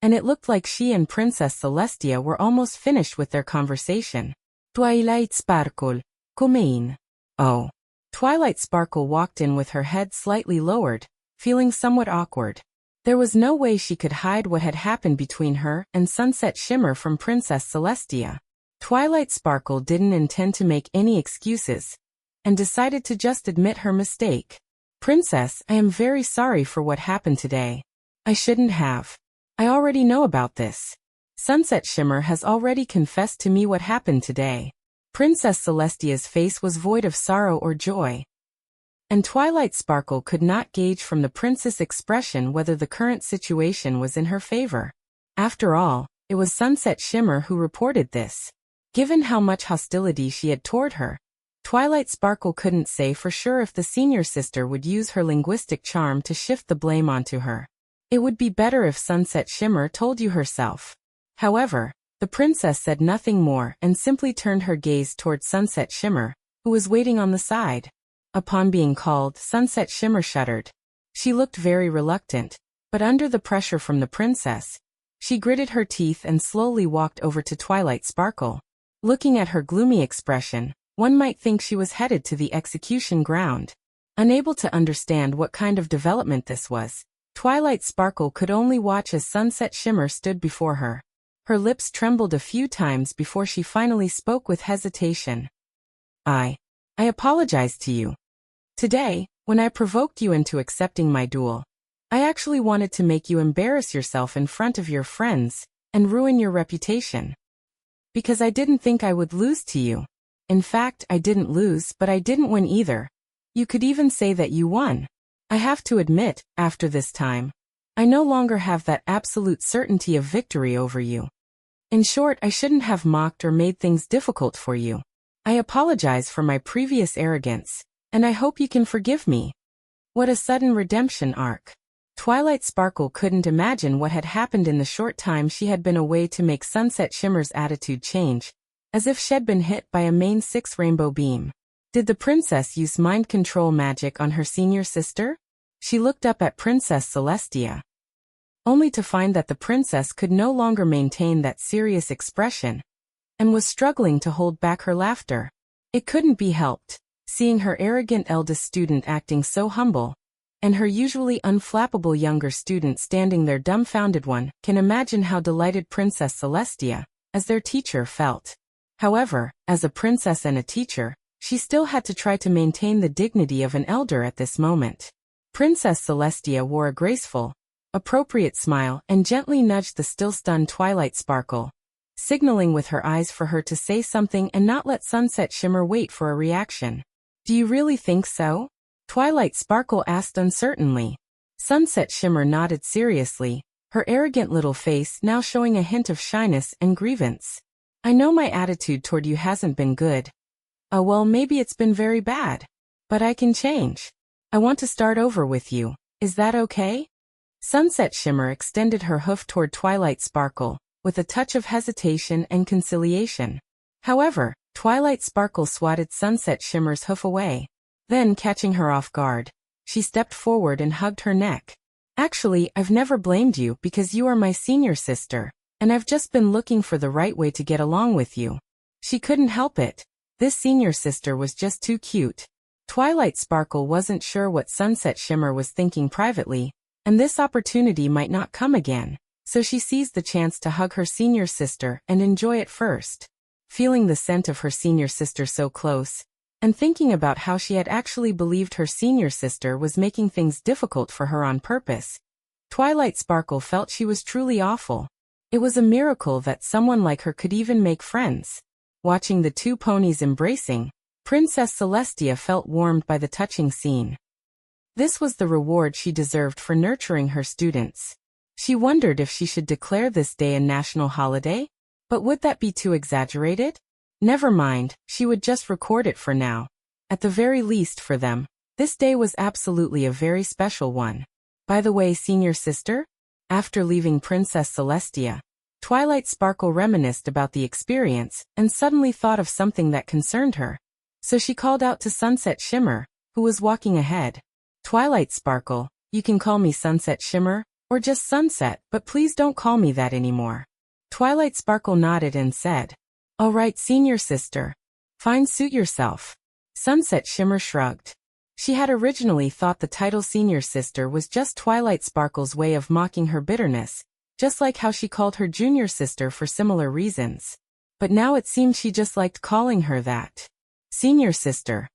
and it looked like she and Princess Celestia were almost finished with their conversation. Twilight Sparkle, come in. Oh. Twilight Sparkle walked in with her head slightly lowered, feeling somewhat awkward. There was no way she could hide what had happened between her and Sunset Shimmer from Princess Celestia. Twilight Sparkle didn't intend to make any excuses, and decided to just admit her mistake. Princess, I am very sorry for what happened today. I shouldn't have. I already know about this. Sunset Shimmer has already confessed to me what happened today. Princess Celestia's face was void of sorrow or joy, and Twilight Sparkle could not gauge from the princess' expression whether the current situation was in her favor. After all, it was Sunset Shimmer who reported this. Given how much hostility she had toward her, Twilight Sparkle couldn't say for sure if the senior sister would use her linguistic charm to shift the blame onto her. It would be better if Sunset Shimmer told you herself. However, the princess said nothing more and simply turned her gaze toward Sunset Shimmer, who was waiting on the side. Upon being called, Sunset Shimmer shuddered. She looked very reluctant, but under the pressure from the princess, she gritted her teeth and slowly walked over to Twilight Sparkle. Looking at her gloomy expression, one might think she was headed to the execution ground. Unable to understand what kind of development this was, Twilight Sparkle could only watch as Sunset Shimmer stood before her. Her lips trembled a few times before she finally spoke with hesitation. I apologize to you. Today, when I provoked you into accepting my duel, I actually wanted to make you embarrass yourself in front of your friends and ruin your reputation. Because I didn't think I would lose to you. In fact, I didn't lose, but I didn't win either. You could even say that you won. I have to admit, after this time, I no longer have that absolute certainty of victory over you. In short, I shouldn't have mocked or made things difficult for you. I apologize for my previous arrogance, and I hope you can forgive me. What a sudden redemption arc. Twilight Sparkle couldn't imagine what had happened in the short time she had been away to make Sunset Shimmer's attitude change, as if she'd been hit by a main 6 rainbow beam. Did the princess use mind control magic on her senior sister? She looked up at Princess Celestia, only to find that the princess could no longer maintain that serious expression, and was struggling to hold back her laughter. It couldn't be helped, seeing her arrogant eldest student acting so humble, and her usually unflappable younger student standing there dumbfounded. One can imagine how delighted Princess Celestia, as their teacher, felt. However, as a princess and a teacher, she still had to try to maintain the dignity of an elder at this moment. Princess Celestia wore a graceful, appropriate smile and gently nudged the still stunned Twilight Sparkle, signaling with her eyes for her to say something and not let Sunset Shimmer wait for a reaction. Do you really think so? Twilight Sparkle asked uncertainly. Sunset Shimmer nodded seriously, her arrogant little face now showing a hint of shyness and grievance. I know my attitude toward you hasn't been good. Oh well, maybe it's been very bad. But I can change. I want to start over with you. Is that okay? Sunset Shimmer extended her hoof toward Twilight Sparkle, with a touch of hesitation and conciliation. However, Twilight Sparkle swatted Sunset Shimmer's hoof away. Then, catching her off guard, she stepped forward and hugged her neck. Actually, I've never blamed you because you are my senior sister, and I've just been looking for the right way to get along with you. She couldn't help it. This senior sister was just too cute. Twilight Sparkle wasn't sure what Sunset Shimmer was thinking privately, and this opportunity might not come again, so she seized the chance to hug her senior sister and enjoy it first. Feeling the scent of her senior sister so close, and thinking about how she had actually believed her senior sister was making things difficult for her on purpose, Twilight Sparkle felt she was truly awful. It was a miracle that someone like her could even make friends. Watching the two ponies embracing, Princess Celestia felt warmed by the touching scene. This was the reward she deserved for nurturing her students. She wondered if she should declare this day a national holiday, but would that be too exaggerated? Never mind, she would just record it for now. At the very least for them, this day was absolutely a very special one. By the way, senior sister? After leaving Princess Celestia, Twilight Sparkle reminisced about the experience and suddenly thought of something that concerned her. So she called out to Sunset Shimmer, who was walking ahead. Twilight Sparkle, you can call me Sunset Shimmer, or just Sunset, but please don't call me that anymore. Twilight Sparkle nodded and said, all right, senior sister. Fine, suit yourself. Sunset Shimmer shrugged. She had originally thought the title senior sister was just Twilight Sparkle's way of mocking her bitterness, just like how she called her junior sister for similar reasons. But now it seemed she just liked calling her that. Senior sister.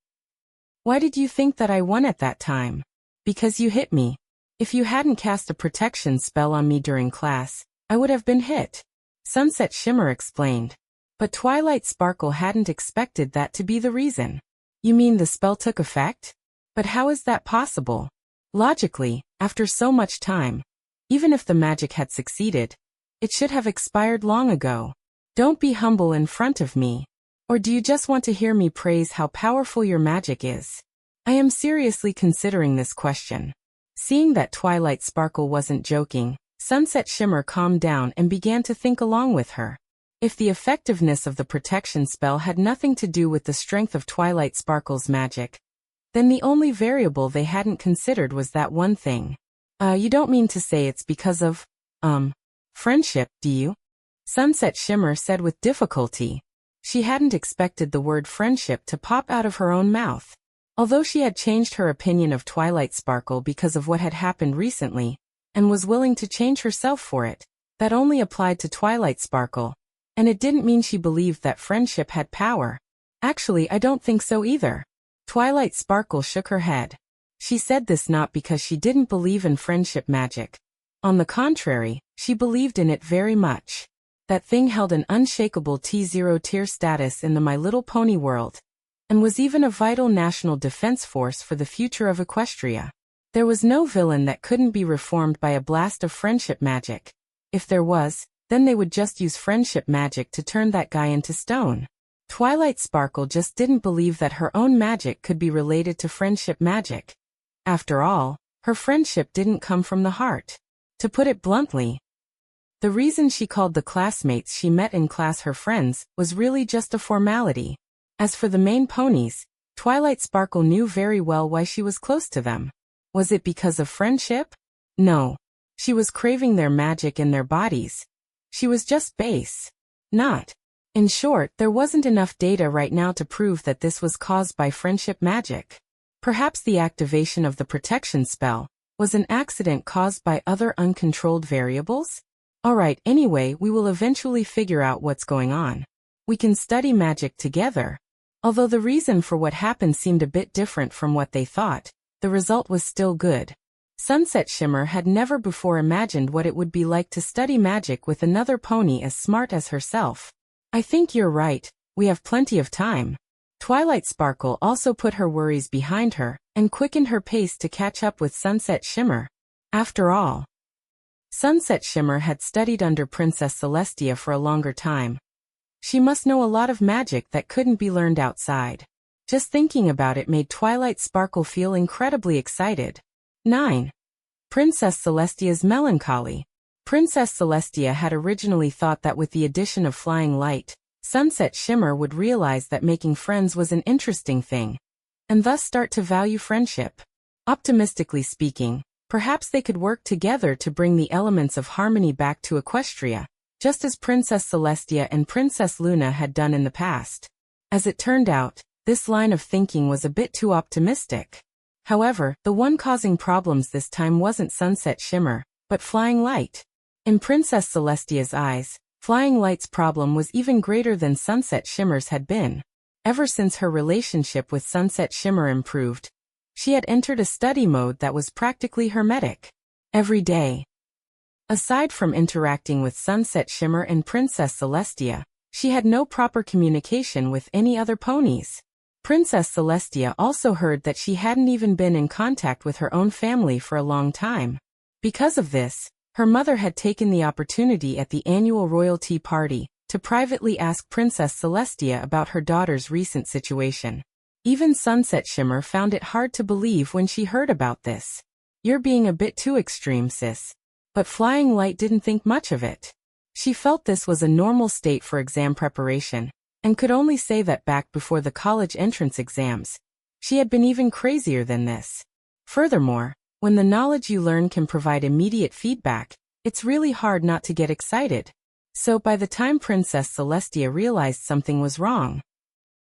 Why did you think that I won at that time? Because you hit me. If you hadn't cast a protection spell on me during class, I would have been hit. Sunset Shimmer explained. But Twilight Sparkle hadn't expected that to be the reason. You mean the spell took effect? But how is that possible? Logically, after so much time, even if the magic had succeeded, it should have expired long ago. Don't be humble in front of me. Or do you just want to hear me praise how powerful your magic is? I am seriously considering this question. Seeing that Twilight Sparkle wasn't joking, Sunset Shimmer calmed down and began to think along with her. If the effectiveness of the protection spell had nothing to do with the strength of Twilight Sparkle's magic, then the only variable they hadn't considered was that one thing. You don't mean to say it's because of, friendship, do you? Sunset Shimmer said with difficulty. She hadn't expected the word friendship to pop out of her own mouth. Although she had changed her opinion of Twilight Sparkle because of what had happened recently, and was willing to change herself for it, that only applied to Twilight Sparkle. And it didn't mean she believed that friendship had power. Actually, I don't think so either. Twilight Sparkle shook her head. She said this not because she didn't believe in friendship magic. On the contrary, she believed in it very much. That thing held an unshakable T0 tier status in the My Little Pony world, and was even a vital national defense force for the future of Equestria. There was no villain that couldn't be reformed by a blast of friendship magic. If there was, then they would just use friendship magic to turn that guy into stone. Twilight Sparkle just didn't believe that her own magic could be related to friendship magic. After all, her friendship didn't come from the heart. To put it bluntly, the reason she called the classmates she met in class her friends was really just a formality. As for the main ponies, Twilight Sparkle knew very well why she was close to them. Was it because of friendship? No. She was craving their magic and their bodies. She was just base. Not. In short, there wasn't enough data right now to prove that this was caused by friendship magic. Perhaps the activation of the protection spell was an accident caused by other uncontrolled variables? Alright, anyway, we will eventually figure out what's going on. We can study magic together. Although the reason for what happened seemed a bit different from what they thought, the result was still good. Sunset Shimmer had never before imagined what it would be like to study magic with another pony as smart as herself. I think you're right, we have plenty of time. Twilight Sparkle also put her worries behind her, and quickened her pace to catch up with Sunset Shimmer. After all, Sunset Shimmer had studied under Princess Celestia for a longer time. She must know a lot of magic that couldn't be learned outside. Just thinking about it made Twilight Sparkle feel incredibly excited. 9. Princess Celestia's melancholy. Princess Celestia had originally thought that with the addition of flying light, Sunset Shimmer would realize that making friends was an interesting thing, and thus start to value friendship. Optimistically speaking, perhaps they could work together to bring the elements of harmony back to Equestria, just as Princess Celestia and Princess Luna had done in the past. As it turned out, this line of thinking was a bit too optimistic. However, the one causing problems this time wasn't Sunset Shimmer, but flying light. In Princess Celestia's eyes, flying light's problem was even greater than Sunset Shimmer's had been. Ever since her relationship with Sunset Shimmer improved, she had entered a study mode that was practically hermetic. Every day. Aside from interacting with Sunset Shimmer and Princess Celestia, she had no proper communication with any other ponies. Princess Celestia also heard that she hadn't even been in contact with her own family for a long time. Because of this, her mother had taken the opportunity at the annual royalty party to privately ask Princess Celestia about her daughter's recent situation. Even Sunset Shimmer found it hard to believe when she heard about this. You're being a bit too extreme, sis. But Flying Light didn't think much of it. She felt this was a normal state for exam preparation, and could only say that back before the college entrance exams, she had been even crazier than this. Furthermore, when the knowledge you learn can provide immediate feedback, it's really hard not to get excited. So by the time Princess Celestia realized something was wrong,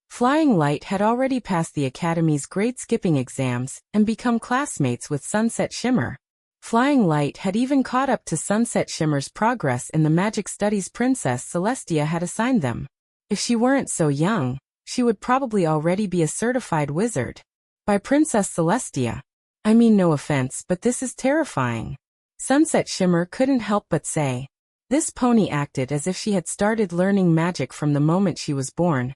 Flying Light had already passed the Academy's grade skipping exams and become classmates with Sunset Shimmer. Flying Light had even caught up to Sunset Shimmer's progress in the magic studies Princess Celestia had assigned them. If she weren't so young, she would probably already be a certified wizard. By Princess Celestia, I mean no offense, but this is terrifying. Sunset Shimmer couldn't help but say. This pony acted as if she had started learning magic from the moment she was born,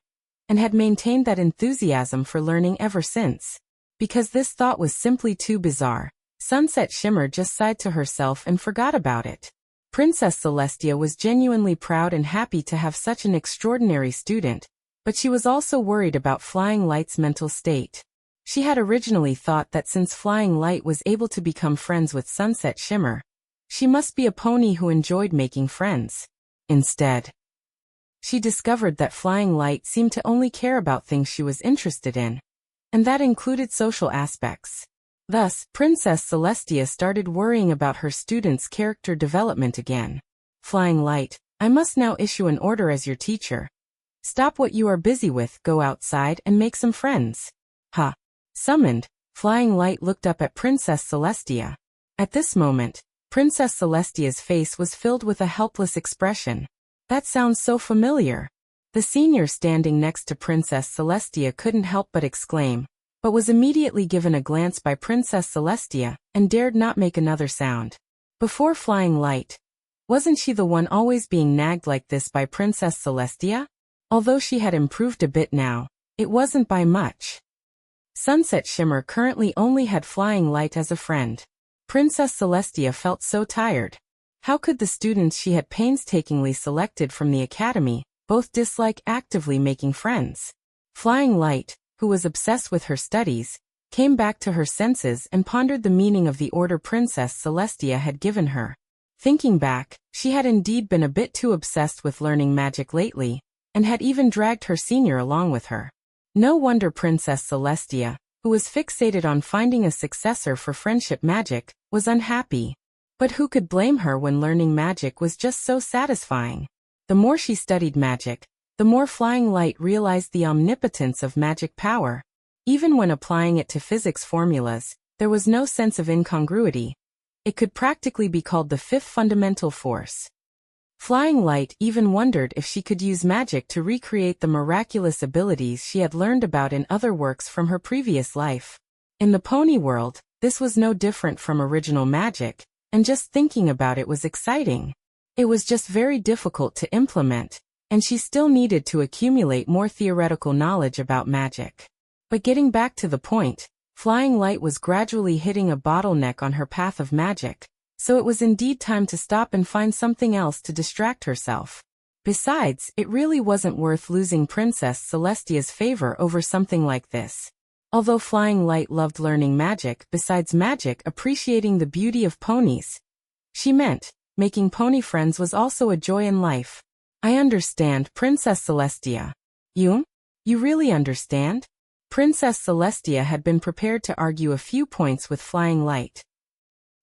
and had maintained that enthusiasm for learning ever since. Because this thought was simply too bizarre, Sunset Shimmer just sighed to herself and forgot about it. Princess Celestia was genuinely proud and happy to have such an extraordinary student, But she was also worried about Flying Light's mental state. She had originally thought that since Flying Light was able to become friends with Sunset Shimmer, she must be a pony who enjoyed making friends. Instead, she discovered that Flying Light seemed to only care about things she was interested in, and that included social aspects. Thus, Princess Celestia started worrying about her students' character development again. Flying Light, I must now issue an order as your teacher. Stop what you are busy with, go outside and make some friends. Ha! Summoned, Flying Light looked up at Princess Celestia. At this moment, Princess Celestia's face was filled with a helpless expression. That sounds so familiar. The senior standing next to Princess Celestia couldn't help but exclaim, but was immediately given a glance by Princess Celestia, and dared not make another sound. Before Flying Light, wasn't she the one always being nagged like this by Princess Celestia? Although she had improved a bit now, it wasn't by much. Sunset Shimmer currently only had Flying Light as a friend. Princess Celestia felt so tired. How could the students she had painstakingly selected from the academy both dislike actively making friends? Flying Light, who was obsessed with her studies, came back to her senses and pondered the meaning of the order Princess Celestia had given her. Thinking back, she had indeed been a bit too obsessed with learning magic lately, and had even dragged her senior along with her. No wonder Princess Celestia, who was fixated on finding a successor for friendship magic, was unhappy. But who could blame her when learning magic was just so satisfying? The more she studied magic, the more Flying Light realized the omnipotence of magic power. Even when applying it to physics formulas, there was no sense of incongruity. It could practically be called the fifth fundamental force. Flying Light even wondered if she could use magic to recreate the miraculous abilities she had learned about in other works from her previous life. In the pony world, this was no different from original magic, and just thinking about it was exciting. It was just very difficult to implement, and she still needed to accumulate more theoretical knowledge about magic. But getting back to the point, Flying Light was gradually hitting a bottleneck on her path of magic, so it was indeed time to stop and find something else to distract herself. Besides, it really wasn't worth losing Princess Celestia's favor over something like this. Although Flying Light loved learning magic, besides magic appreciating the beauty of ponies, she meant, making pony friends was also a joy in life. I understand, Princess Celestia. You really understand? Princess Celestia had been prepared to argue a few points with Flying Light.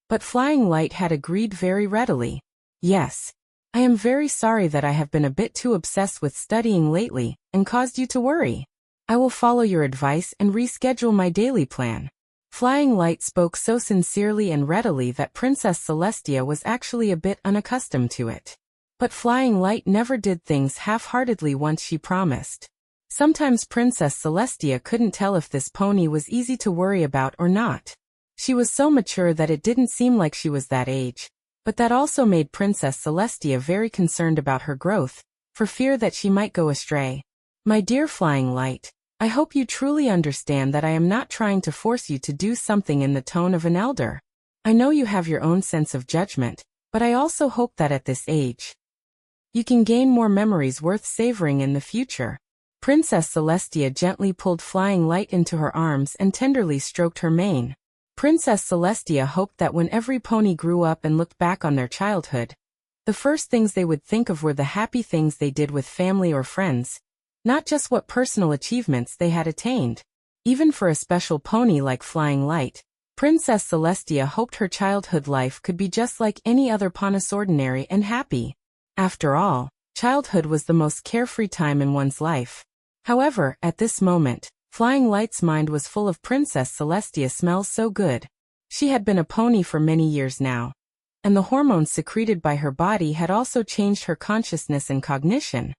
But Flying Light had agreed very readily. Yes. I am very sorry that I have been a bit too obsessed with studying lately, and caused you to worry. I will follow your advice and reschedule my daily plan. Flying Light spoke so sincerely and readily that Princess Celestia was actually a bit unaccustomed to it. But Flying Light never did things half-heartedly once she promised. Sometimes Princess Celestia couldn't tell if this pony was easy to worry about or not. She was so mature that it didn't seem like she was that age, but that also made Princess Celestia very concerned about her growth, for fear that she might go astray. My dear Flying Light, I hope you truly understand that I am not trying to force you to do something in the tone of an elder. I know you have your own sense of judgment, but I also hope that at this age, you can gain more memories worth savoring in the future. Princess Celestia gently pulled Flying Light into her arms and tenderly stroked her mane. Princess Celestia hoped that when every pony grew up and looked back on their childhood, the first things they would think of were the happy things they did with family or friends, not just what personal achievements they had attained. Even for a special pony like Flying Light, Princess Celestia hoped her childhood life could be just like any other pony's ordinary and happy. After all, childhood was the most carefree time in one's life. However, at this moment, Flying Light's mind was full of Princess Celestia smells so good. She had been a pony for many years now, and the hormones secreted by her body had also changed her consciousness and cognition,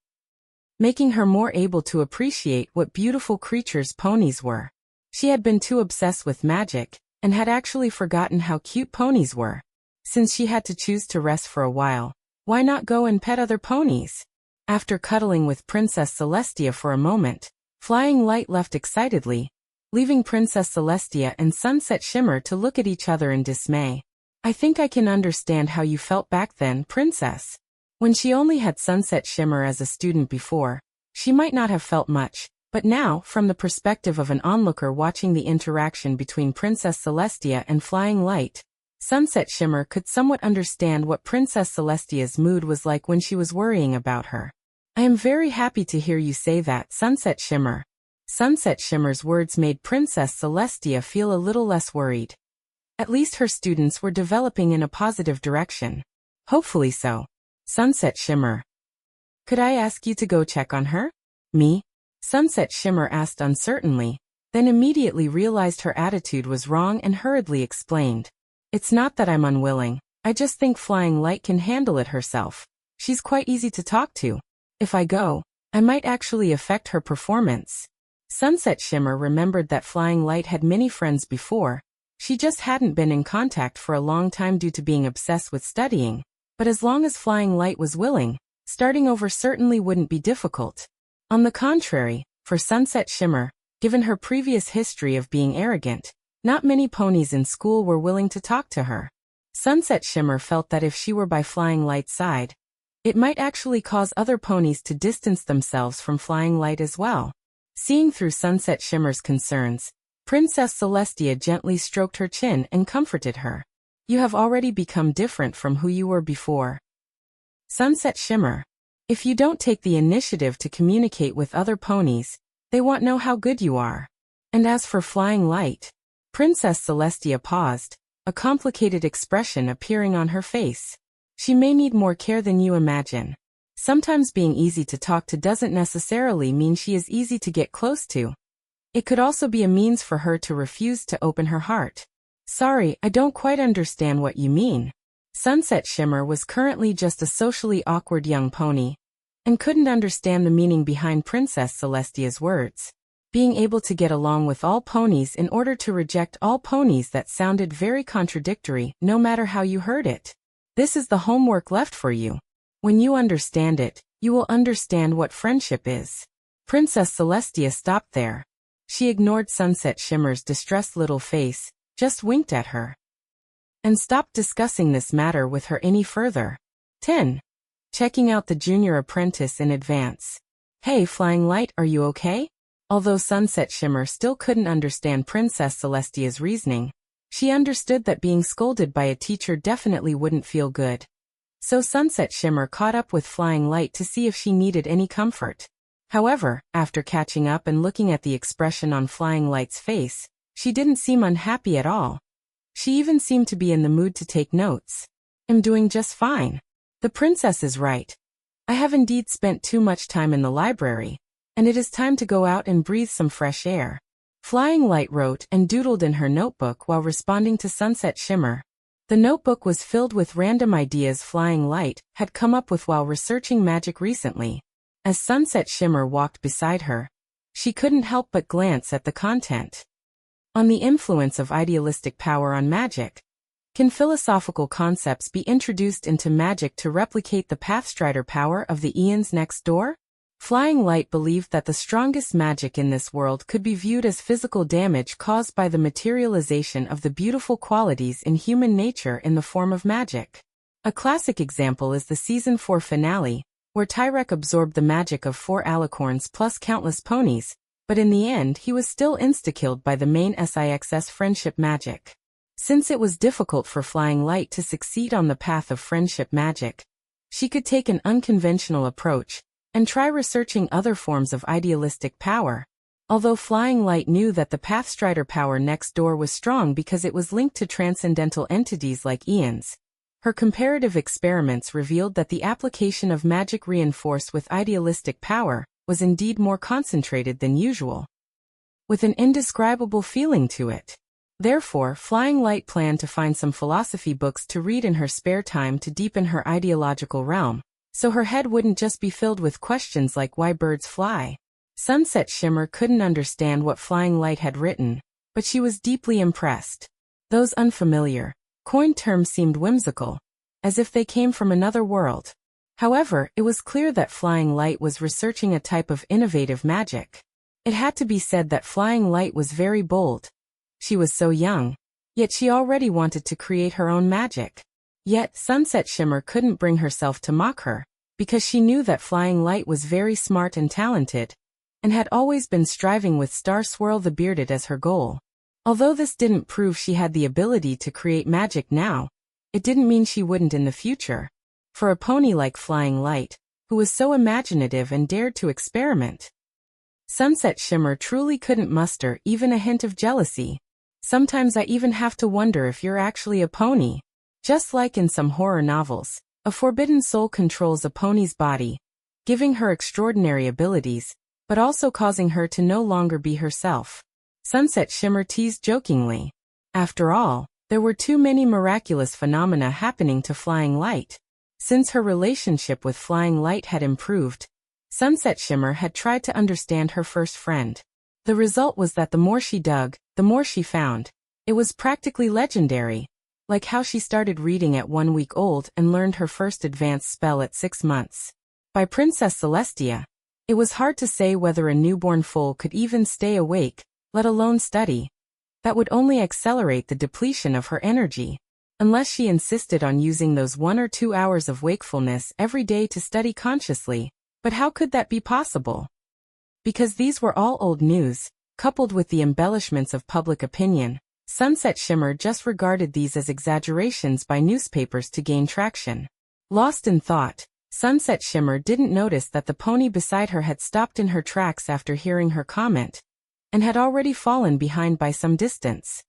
making her more able to appreciate what beautiful creatures ponies were. She had been too obsessed with magic, and had actually forgotten how cute ponies were. Since she had to choose to rest for a while, why not go and pet other ponies? After cuddling with Princess Celestia for a moment, Flying Light left excitedly, leaving Princess Celestia and Sunset Shimmer to look at each other in dismay. I think I can understand how you felt back then, Princess. When she only had Sunset Shimmer as a student before, She might not have felt much, but now, from the perspective of an onlooker watching the interaction between Princess Celestia and Flying Light, Sunset Shimmer could somewhat understand what Princess Celestia's mood was like when she was worrying about her. I am very happy to hear you say that, Sunset Shimmer. Sunset Shimmer's words made Princess Celestia feel a little less worried. At least her students were developing in a positive direction. Hopefully so. Sunset Shimmer. Could I ask you to go check on her? Me? Sunset Shimmer asked uncertainly, then immediately realized her attitude was wrong and hurriedly explained. It's not that I'm unwilling, I just think Flying Light can handle it herself. She's quite easy to talk to. If I go, I might actually affect her performance. Sunset Shimmer remembered that Flying Light had many friends before. She just hadn't been in contact for a long time due to being obsessed with studying. But as long as Flying Light was willing, starting over certainly wouldn't be difficult. On the contrary, for Sunset Shimmer, given her previous history of being arrogant, not many ponies in school were willing to talk to her. Sunset Shimmer felt that if she were by Flying Light's side, it might actually cause other ponies to distance themselves from Flying Light as well. Seeing through Sunset Shimmer's concerns, Princess Celestia gently stroked her chin and comforted her. You have already become different from who you were before. Sunset Shimmer. If you don't take the initiative to communicate with other ponies, they won't know how good you are. And as for Flying Light, Princess Celestia paused, a complicated expression appearing on her face. She may need more care than you imagine. Sometimes being easy to talk to doesn't necessarily mean she is easy to get close to. It could also be a means for her to refuse to open her heart. Sorry, I don't quite understand what you mean. Sunset Shimmer was currently just a socially awkward young pony, and couldn't understand the meaning behind Princess Celestia's words. Being able to get along with all ponies in order to reject all ponies that sounded very contradictory, no matter how you heard it. This is the homework left for you. When you understand it, you will understand what friendship is. Princess Celestia stopped there. She ignored Sunset Shimmer's distressed little face, just winked at her, and stopped discussing this matter with her any further. 10. Checking out the junior apprentice in advance. Hey Flying Light, are you okay? Although Sunset Shimmer still couldn't understand Princess Celestia's reasoning, she understood that being scolded by a teacher definitely wouldn't feel good. So Sunset Shimmer caught up with Flying Light to see if she needed any comfort. However, after catching up and looking at the expression on Flying Light's face, she didn't seem unhappy at all. She even seemed to be in the mood to take notes. I'm doing just fine. The princess is right. I have indeed spent too much time in the library, and it is time to go out and breathe some fresh air. Flying Light wrote and doodled in her notebook while responding to Sunset Shimmer. The notebook was filled with random ideas Flying Light had come up with while researching magic recently. As Sunset Shimmer walked beside her, she couldn't help but glance at the content. On the influence of idealistic power on magic. Can philosophical concepts be introduced into magic to replicate the Pathstrider power of the eons next door? Flying Light believed that the strongest magic in this world could be viewed as physical damage caused by the materialization of the beautiful qualities in human nature in the form of magic. A classic example is the Season 4 finale, where Tyrek absorbed the magic of 4 alicorns plus countless ponies, but in the end he was still insta-killed by the main Six's friendship magic. Since it was difficult for Flying Light to succeed on the path of friendship magic, she could take an unconventional approach and try researching other forms of idealistic power. Although Flying Light knew that the Pathstrider power next door was strong because it was linked to transcendental entities like eons, her comparative experiments revealed that the application of magic reinforced with idealistic power was indeed more concentrated than usual, with an indescribable feeling to it. Therefore, Flying Light planned to find some philosophy books to read in her spare time to deepen her ideological realm, so her head wouldn't just be filled with questions like why birds fly. Sunset Shimmer couldn't understand what Flying Light had written, but she was deeply impressed. Those unfamiliar, coined terms seemed whimsical, as if they came from another world. However, it was clear that Flying Light was researching a type of innovative magic. It had to be said that Flying Light was very bold. She was so young, yet she already wanted to create her own magic. Yet, Sunset Shimmer couldn't bring herself to mock her, because she knew that Flying Light was very smart and talented, and had always been striving with Star Swirl the Bearded as her goal. Although this didn't prove she had the ability to create magic now, it didn't mean she wouldn't in the future. For a pony like Flying Light, who was so imaginative and dared to experiment, Sunset Shimmer truly couldn't muster even a hint of jealousy. Sometimes I even have to wonder if you're actually a pony. Just like in some horror novels, a forbidden soul controls a pony's body, giving her extraordinary abilities, but also causing her to no longer be herself. Sunset Shimmer teased jokingly. After all, there were too many miraculous phenomena happening to Flying Light. Since her relationship with Flying Light had improved, Sunset Shimmer had tried to understand her first friend. The result was that the more she dug, the more she found. It was practically legendary, like how she started reading at 1 week old and learned her first advanced spell at 6 months. By Princess Celestia, it was hard to say whether a newborn foal could even stay awake, let alone study. That would only accelerate the depletion of her energy, unless she insisted on using those 1 or 2 hours of wakefulness every day to study consciously. But how could that be possible? Because these were all old news, coupled with the embellishments of public opinion, Sunset Shimmer just regarded these as exaggerations by newspapers to gain traction. Lost in thought, Sunset Shimmer didn't notice that the pony beside her had stopped in her tracks after hearing her comment, and had already fallen behind by some distance.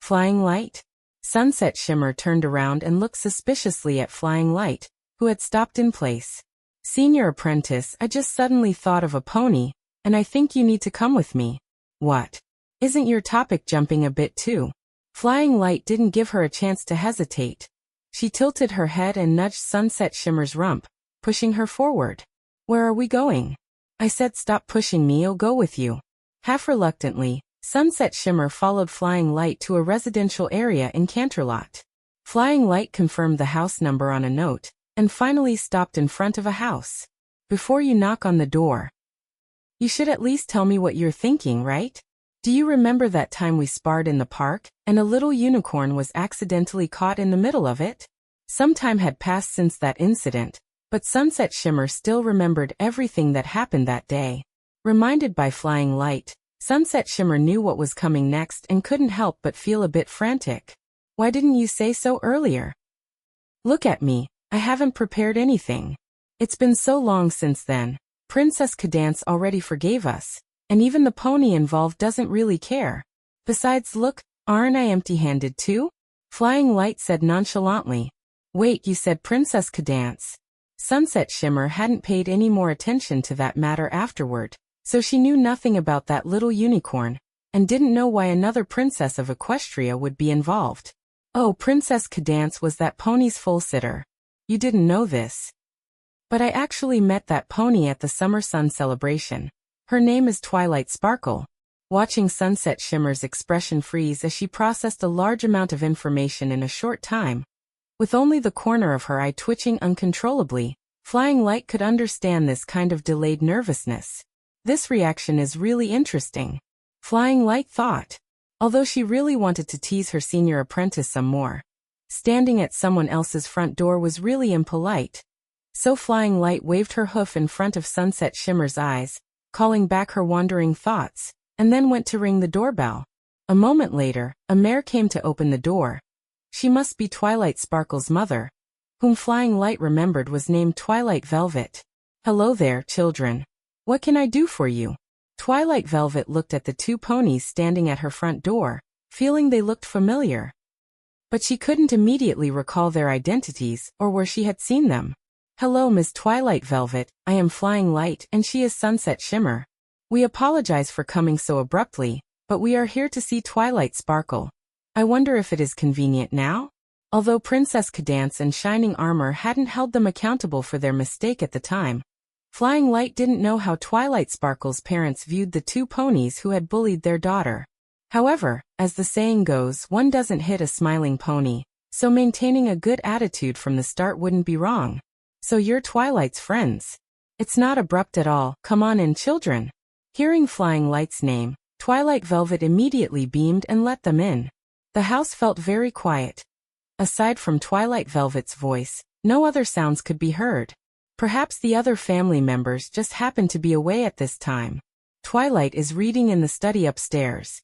Flying Light? Sunset Shimmer turned around and looked suspiciously at Flying Light, who had stopped in place. Senior Apprentice, I just suddenly thought of a pony, and I think you need to come with me. What? Isn't your topic jumping a bit too? Flying Light didn't give her a chance to hesitate. She tilted her head and nudged Sunset Shimmer's rump, pushing her forward. Where are we going? I said stop pushing me, I'll go with you. Half reluctantly, Sunset Shimmer followed Flying Light to a residential area in Canterlot. Flying Light confirmed the house number on a note, and finally stopped in front of a house. Before you knock on the door, you should at least tell me what you're thinking, right? Do you remember that time we sparred in the park, and a little unicorn was accidentally caught in the middle of it? Some time had passed since that incident, but Sunset Shimmer still remembered everything that happened that day. Reminded by Flying Light, Sunset Shimmer knew what was coming next and couldn't help but feel a bit frantic. Why didn't you say so earlier? Look at me, I haven't prepared anything. It's been so long since then. Princess Cadance already forgave us, and even the pony involved doesn't really care. Besides, look, aren't I empty-handed too? Flying Light said nonchalantly. Wait, you said Princess Cadance. Sunset Shimmer hadn't paid any more attention to that matter afterward, so she knew nothing about that little unicorn, and didn't know why another princess of Equestria would be involved. Oh, Princess Cadance was that pony's foal sitter. You didn't know this. But I actually met that pony at the Summer Sun celebration. Her name is Twilight Sparkle. Watching Sunset Shimmer's expression freeze as she processed a large amount of information in a short time, with only the corner of her eye twitching uncontrollably, Flying Light could understand this kind of delayed nervousness. This reaction is really interesting, Flying Light thought, although she really wanted to tease her senior apprentice some more. Standing at someone else's front door was really impolite. So Flying Light waved her hoof in front of Sunset Shimmer's eyes, calling back her wandering thoughts, and then went to ring the doorbell. A moment later, a mare came to open the door. She must be Twilight Sparkle's mother, whom Flying Light remembered was named Twilight Velvet. Hello there, children. What can I do for you? Twilight Velvet looked at the 2 ponies standing at her front door, feeling they looked familiar. But she couldn't immediately recall their identities or where she had seen them. Hello, Miss Twilight Velvet, I am Flying Light and she is Sunset Shimmer. We apologize for coming so abruptly, but we are here to see Twilight Sparkle. I wonder if it is convenient now? Although Princess Cadance and Shining Armor hadn't held them accountable for their mistake at the time, Flying Light didn't know how Twilight Sparkle's parents viewed the 2 ponies who had bullied their daughter. However, as the saying goes, one doesn't hit a smiling pony, so maintaining a good attitude from the start wouldn't be wrong. So you're Twilight's friends. It's not abrupt at all, come on in, children. Hearing Flying Light's name, Twilight Velvet immediately beamed and let them in. The house felt very quiet. Aside from Twilight Velvet's voice, no other sounds could be heard. Perhaps the other family members just happened to be away at this time. Twilight is reading in the study upstairs.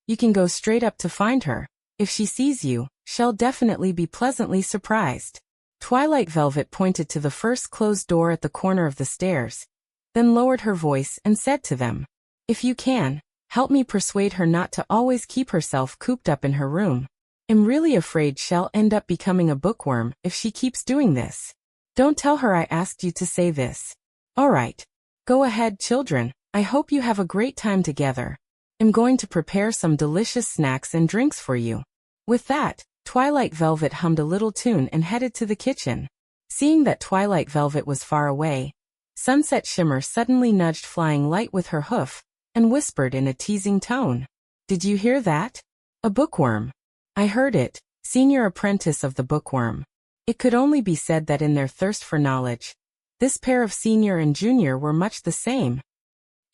You can go straight up to find her. If she sees you, she'll definitely be pleasantly surprised. Twilight Velvet pointed to the first closed door at the corner of the stairs, then lowered her voice and said to them, "If you can, help me persuade her not to always keep herself cooped up in her room. I'm really afraid she'll end up becoming a bookworm if she keeps doing this. Don't tell her I asked you to say this. All right. Go ahead, children. I hope you have a great time together. I'm going to prepare some delicious snacks and drinks for you." With that, Twilight Velvet hummed a little tune and headed to the kitchen. Seeing that Twilight Velvet was far away, Sunset Shimmer suddenly nudged Flying Light with her hoof and whispered in a teasing tone, "Did you hear that? A bookworm." "I heard it, senior apprentice of the bookworm." It could only be said that in their thirst for knowledge, this pair of senior and junior were much the same.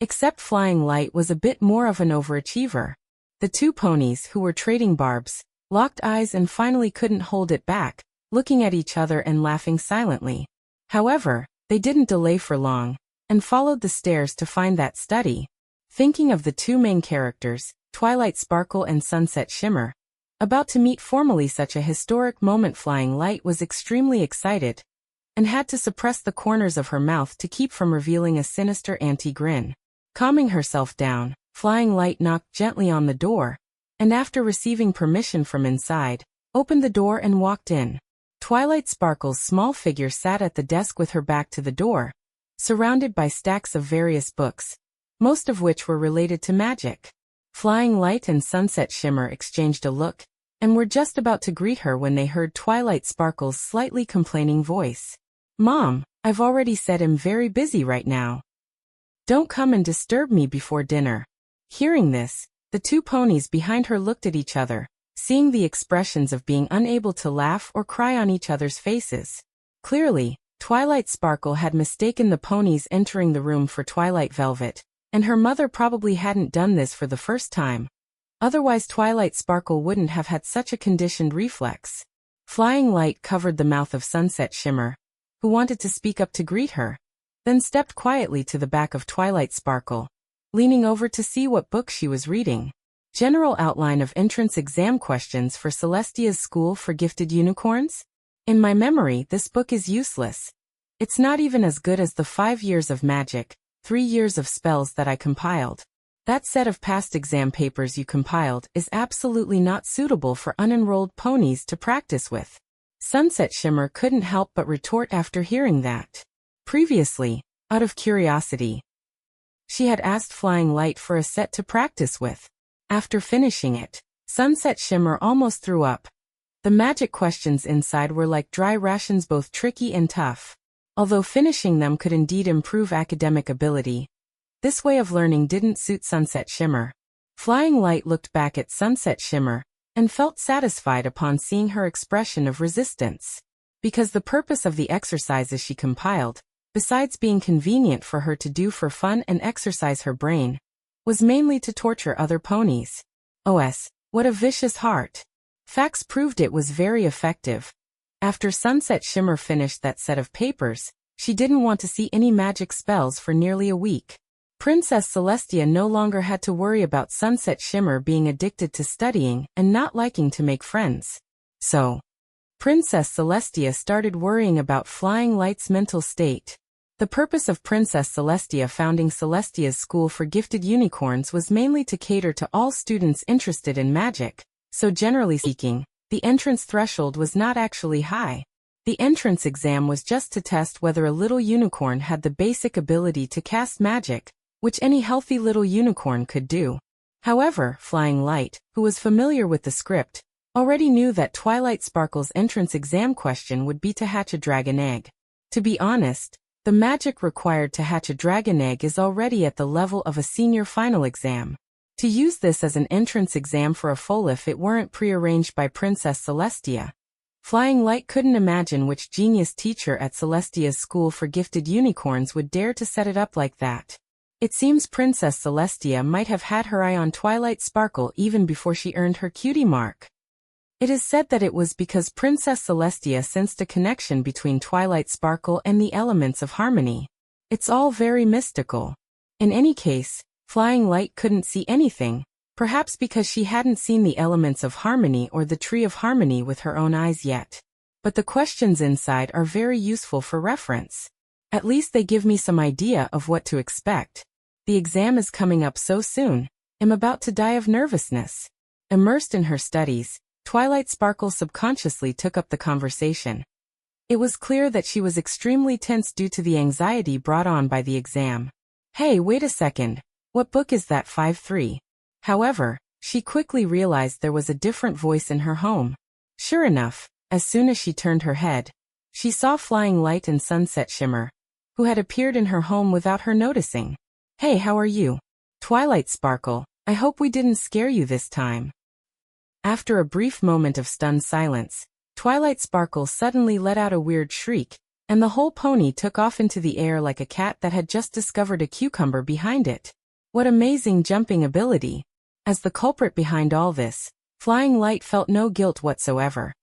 Except Flying Light was a bit more of an overachiever. The two ponies, who were trading barbs, locked eyes and finally couldn't hold it back, looking at each other and laughing silently. However, they didn't delay for long, and followed the stairs to find that study. Thinking of the two main characters, Twilight Sparkle and Sunset Shimmer, about to meet formally such a historic moment, Flying Light was extremely excited, and had to suppress the corners of her mouth to keep from revealing a sinister anti-grin. Calming herself down, Flying Light knocked gently on the door, and after receiving permission from inside, opened the door and walked in. Twilight Sparkle's small figure sat at the desk with her back to the door, surrounded by stacks of various books, most of which were related to magic. Flying Light and Sunset Shimmer exchanged a look, and were just about to greet her when they heard Twilight Sparkle's slightly complaining voice. "Mom, I've already said I'm very busy right now. Don't come and disturb me before dinner." Hearing this, the two ponies behind her looked at each other, seeing the expressions of being unable to laugh or cry on each other's faces. Clearly, Twilight Sparkle had mistaken the ponies entering the room for Twilight Velvet, and her mother probably hadn't done this for the first time. Otherwise Twilight Sparkle wouldn't have had such a conditioned reflex. Flying Light covered the mouth of Sunset Shimmer, who wanted to speak up to greet her, then stepped quietly to the back of Twilight Sparkle, leaning over to see what book she was reading. General outline of entrance exam questions for Celestia's School for Gifted Unicorns? In my memory, this book is useless. It's not even as good as the 5 years of magic, 3 years of spells that I compiled. That set of past exam papers you compiled is absolutely not suitable for unenrolled ponies to practice with. Sunset Shimmer couldn't help but retort after hearing that. Previously, out of curiosity, she had asked Flying Light for a set to practice with. After finishing it, Sunset Shimmer almost threw up. The magic questions inside were like dry rations, both tricky and tough. Although finishing them could indeed improve academic ability, this way of learning didn't suit Sunset Shimmer. Flying Light looked back at Sunset Shimmer and felt satisfied upon seeing her expression of resistance. Because the purpose of the exercises she compiled, besides being convenient for her to do for fun and exercise her brain, was mainly to torture other ponies. OS, what a vicious heart. Facts proved it was very effective. After Sunset Shimmer finished that set of papers, she didn't want to see any magic spells for nearly a week. Princess Celestia no longer had to worry about Sunset Shimmer being addicted to studying and not liking to make friends. So, Princess Celestia started worrying about Flying Light's mental state. The purpose of Princess Celestia founding Celestia's School for Gifted Unicorns was mainly to cater to all students interested in magic, so generally speaking, the entrance threshold was not actually high. The entrance exam was just to test whether a little unicorn had the basic ability to cast magic, which any healthy little unicorn could do. However, Flying Light, who was familiar with the script, already knew that Twilight Sparkle's entrance exam question would be to hatch a dragon egg. To be honest, the magic required to hatch a dragon egg is already at the level of a senior final exam. To use this as an entrance exam for a foal if it weren't prearranged by Princess Celestia. Flying Light couldn't imagine which genius teacher at Celestia's School for Gifted Unicorns would dare to set it up like that. It seems Princess Celestia might have had her eye on Twilight Sparkle even before she earned her cutie mark. It is said that it was because Princess Celestia sensed a connection between Twilight Sparkle and the elements of harmony. It's all very mystical. In any case, Flying Light couldn't see anything, perhaps because she hadn't seen the elements of harmony or the tree of harmony with her own eyes yet. But the questions inside are very useful for reference. At least they give me some idea of what to expect. The exam is coming up so soon. I'm about to die of nervousness. Immersed in her studies, Twilight Sparkle subconsciously took up the conversation. It was clear that she was extremely tense due to the anxiety brought on by the exam. Hey, wait a second. What book is that 5-3? However, she quickly realized there was a different voice in her home. Sure enough, as soon as she turned her head, she saw Flying Light and Sunset Shimmer, who had appeared in her home without her noticing. Hey, how are you? Twilight Sparkle, I hope we didn't scare you this time. After a brief moment of stunned silence, Twilight Sparkle suddenly let out a weird shriek, and the whole pony took off into the air like a cat that had just discovered a cucumber behind it. What amazing jumping ability! As the culprit behind all this, Flying Light felt no guilt whatsoever.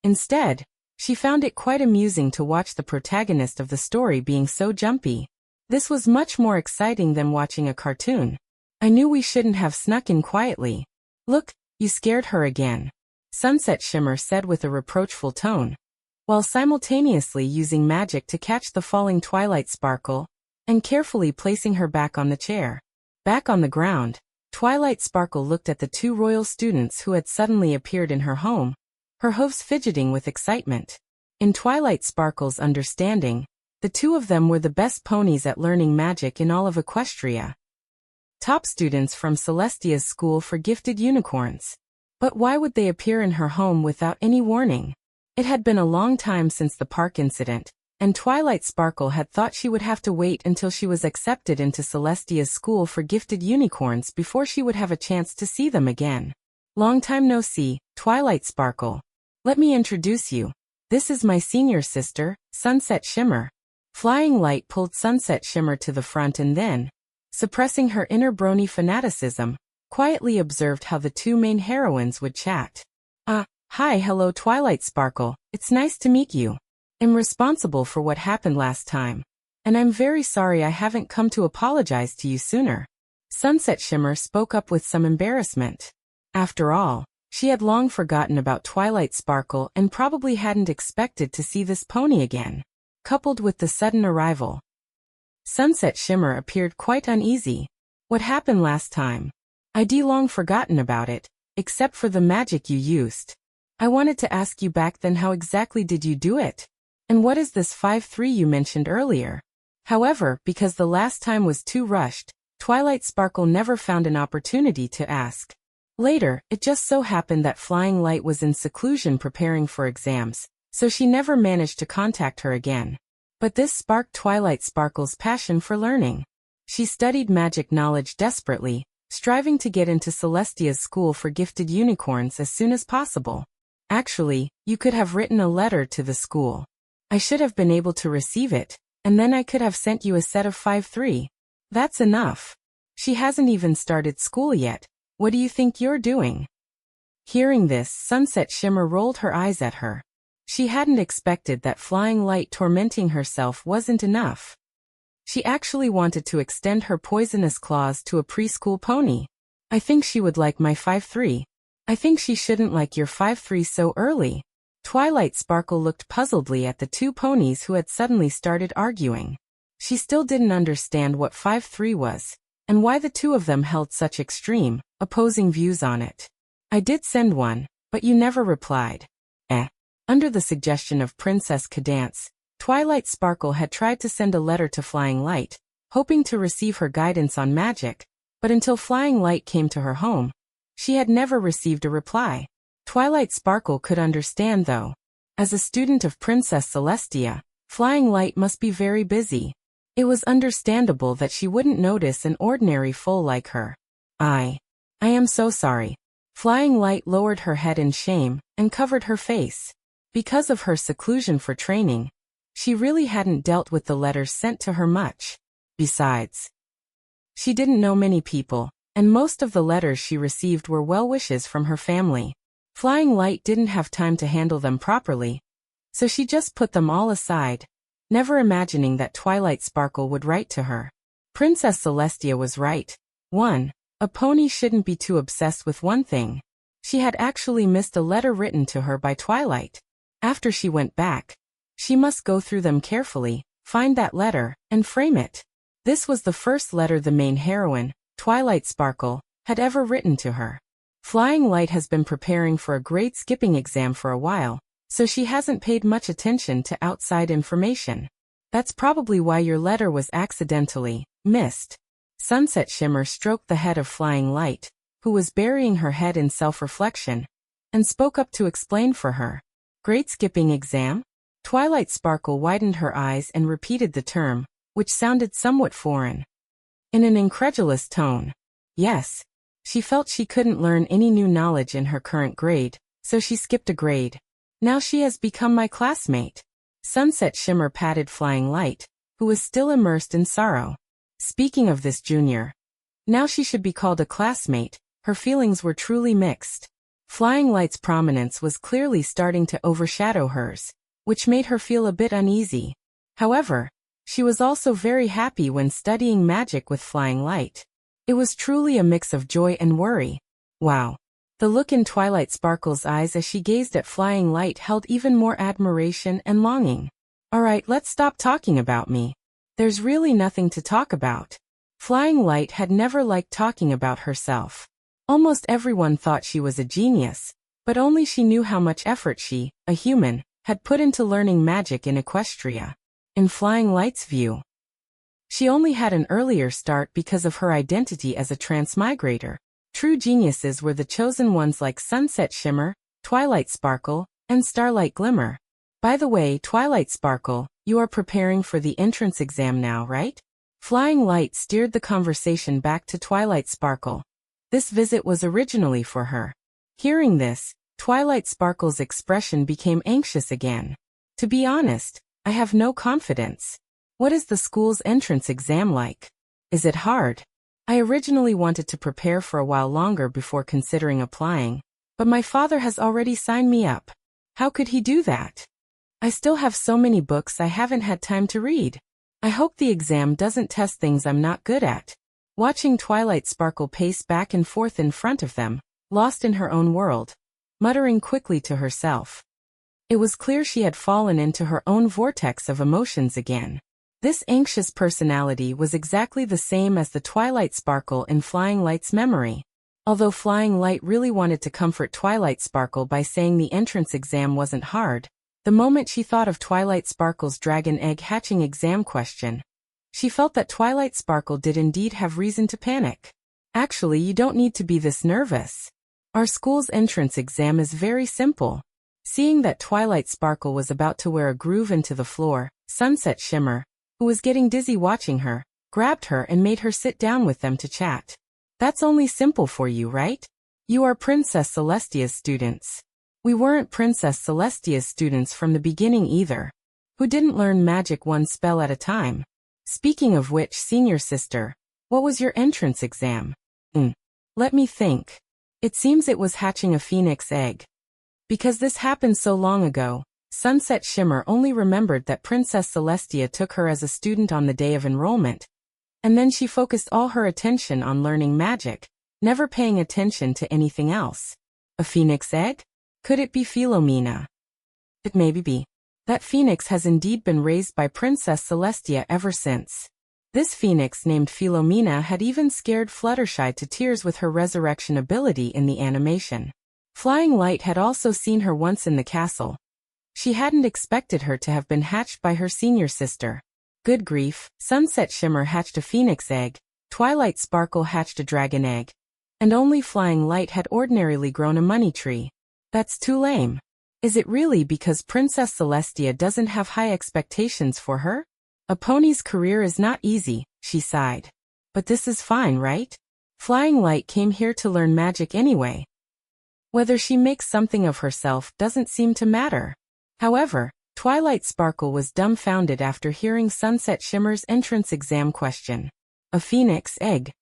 Instead, she found it quite amusing to watch the protagonist of the story being so jumpy. This was much more exciting than watching a cartoon. I knew we shouldn't have snuck in quietly. Look, you scared her again, Sunset Shimmer said with a reproachful tone, while simultaneously using magic to catch the falling Twilight Sparkle and carefully placing her back on the chair. Back on the ground, Twilight Sparkle looked at the two royal students who had suddenly appeared in her home, her hooves fidgeting with excitement. In Twilight Sparkle's understanding, the two of them were the best ponies at learning magic in all of Equestria. Top students from Celestia's school for gifted unicorns. But why would they appear in her home without any warning? It had been a long time since the park incident, and Twilight Sparkle had thought she would have to wait until she was accepted into Celestia's school for gifted unicorns before she would have a chance to see them again. Long time no see, Twilight Sparkle. Let me introduce you. This is my senior sister, Sunset Shimmer. Flying Light pulled Sunset Shimmer to the front and then, suppressing her inner brony fanaticism, quietly observed how the two main heroines would chat. Hi, hello Twilight Sparkle, it's nice to meet you. I'm responsible for what happened last time, and I'm very sorry I haven't come to apologize to you sooner. Sunset Shimmer spoke up with some embarrassment. After all, she had long forgotten about Twilight Sparkle and probably hadn't expected to see this pony again, coupled with the sudden arrival. Sunset Shimmer appeared quite uneasy. What happened last time? I'd long forgotten about it, except for the magic you used. I wanted to ask you back then, how exactly did you do it? And what is this 5-3 you mentioned earlier? However, because the last time was too rushed, Twilight Sparkle never found an opportunity to ask. Later, it just so happened that Flying Light was in seclusion preparing for exams, so she never managed to contact her again. But this sparked Twilight Sparkle's passion for learning. She studied magic knowledge desperately, striving to get into Celestia's school for gifted unicorns as soon as possible. Actually, you could have written a letter to the school. I should have been able to receive it, and then I could have sent you a set of 5-3. That's enough. She hasn't even started school yet. What do you think you're doing? Hearing this, Sunset Shimmer rolled her eyes at her. She hadn't expected that Flying Light tormenting herself wasn't enough. She actually wanted to extend her poisonous claws to a preschool pony. I think she would like my 5-3. I think she shouldn't like your 5-3 so early. Twilight Sparkle looked puzzledly at the two ponies who had suddenly started arguing. She still didn't understand what 5-3 was, and why the two of them held such extreme, opposing views on it. I did send one, but you never replied. Under the suggestion of Princess Cadance, Twilight Sparkle had tried to send a letter to Flying Light, hoping to receive her guidance on magic, but until Flying Light came to her home, she had never received a reply. Twilight Sparkle could understand though. As a student of Princess Celestia, Flying Light must be very busy. It was understandable that she wouldn't notice an ordinary foal like her. I am so sorry. Flying Light lowered her head in shame and covered her face. Because of her seclusion for training, she really hadn't dealt with the letters sent to her much. Besides, she didn't know many people, and most of the letters she received were well wishes from her family. Flying Light didn't have time to handle them properly, so she just put them all aside, never imagining that Twilight Sparkle would write to her. Princess Celestia was right. 1. A pony shouldn't be too obsessed with one thing. She had actually missed a letter written to her by Twilight. After she went back, she must go through them carefully, find that letter, and frame it. This was the first letter the main heroine, Twilight Sparkle, had ever written to her. Flying Light has been preparing for a grade skipping exam for a while, so she hasn't paid much attention to outside information. That's probably why your letter was accidentally missed. Sunset Shimmer stroked the head of Flying Light, who was burying her head in self-reflection, and spoke up to explain for her. Grade skipping exam? Twilight Sparkle widened her eyes and repeated the term, which sounded somewhat foreign. In an incredulous tone. Yes. She felt she couldn't learn any new knowledge in her current grade, so she skipped a grade. Now she has become my classmate. Sunset Shimmer patted Flying Light, who was still immersed in sorrow. Speaking of this junior, now she should be called a classmate. Her feelings were truly mixed. Flying Light's prominence was clearly starting to overshadow hers, which made her feel a bit uneasy. However, she was also very happy when studying magic with Flying Light. It was truly a mix of joy and worry. Wow. The look in Twilight Sparkle's eyes as she gazed at Flying Light held even more admiration and longing. Alright, let's stop talking about me. There's really nothing to talk about. Flying Light had never liked talking about herself. Almost everyone thought she was a genius, but only she knew how much effort she, a human, had put into learning magic in Equestria. In Flying Light's view, she only had an earlier start because of her identity as a transmigrator. True geniuses were the chosen ones like Sunset Shimmer, Twilight Sparkle, and Starlight Glimmer. By the way, Twilight Sparkle, you are preparing for the entrance exam now, right? Flying Light steered the conversation back to Twilight Sparkle. This visit was originally for her. Hearing this, Twilight Sparkle's expression became anxious again. To be honest, I have no confidence. What is the school's entrance exam like? Is it hard? I originally wanted to prepare for a while longer before considering applying, but my father has already signed me up. How could he do that? I still have so many books I haven't had time to read. I hope the exam doesn't test things I'm not good at. Watching Twilight Sparkle pace back and forth in front of them, lost in her own world, muttering quickly to herself. It was clear she had fallen into her own vortex of emotions again. This anxious personality was exactly the same as the Twilight Sparkle in Flying Light's memory. Although Flying Light really wanted to comfort Twilight Sparkle by saying the entrance exam wasn't hard, the moment she thought of Twilight Sparkle's dragon egg hatching exam question, she felt that Twilight Sparkle did indeed have reason to panic. Actually, you don't need to be this nervous. Our school's entrance exam is very simple. Seeing that Twilight Sparkle was about to wear a groove into the floor, Sunset Shimmer, who was getting dizzy watching her, grabbed her and made her sit down with them to chat. That's only simple for you, right? You are Princess Celestia's students. We weren't Princess Celestia's students from the beginning either. Who didn't learn magic one spell at a time? Speaking of which, senior sister, what was your entrance exam? Let me think. It seems it was hatching a phoenix egg. Because this happened so long ago, Sunset Shimmer only remembered that Princess Celestia took her as a student on the day of enrollment, and then she focused all her attention on learning magic, never paying attention to anything else. A phoenix egg? Could it be Philomena? It may be. That phoenix has indeed been raised by Princess Celestia ever since. This phoenix named Philomena had even scared Fluttershy to tears with her resurrection ability in the animation. Flying Light had also seen her once in the castle. She hadn't expected her to have been hatched by her senior sister. Good grief, Sunset Shimmer hatched a phoenix egg, Twilight Sparkle hatched a dragon egg, and only Flying Light had ordinarily grown a money tree. That's too lame. Is it really because Princess Celestia doesn't have high expectations for her? A pony's career is not easy, she sighed. But this is fine, right? Flying Light came here to learn magic anyway. Whether she makes something of herself doesn't seem to matter. However, Twilight Sparkle was dumbfounded after hearing Sunset Shimmer's entrance exam question. A phoenix egg?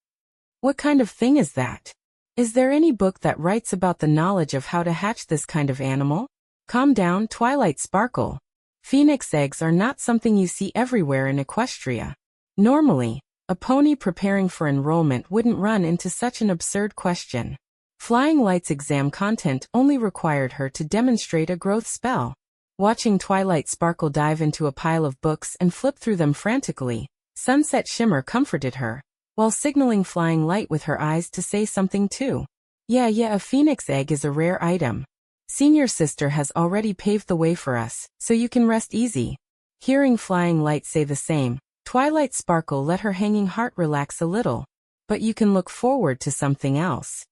What kind of thing is that? Is there any book that writes about the knowledge of how to hatch this kind of animal? Calm down, Twilight Sparkle. Phoenix eggs are not something you see everywhere in Equestria. Normally, a pony preparing for enrollment wouldn't run into such an absurd question. Flying Light's exam content only required her to demonstrate a growth spell. Watching Twilight Sparkle dive into a pile of books and flip through them frantically, Sunset Shimmer comforted her, while signaling Flying Light with her eyes to say something too. Yeah, a phoenix egg is a rare item. Senior sister has already paved the way for us, so you can rest easy. Hearing Flying Light say the same, Twilight Sparkle let her hanging heart relax a little. But you can look forward to something else.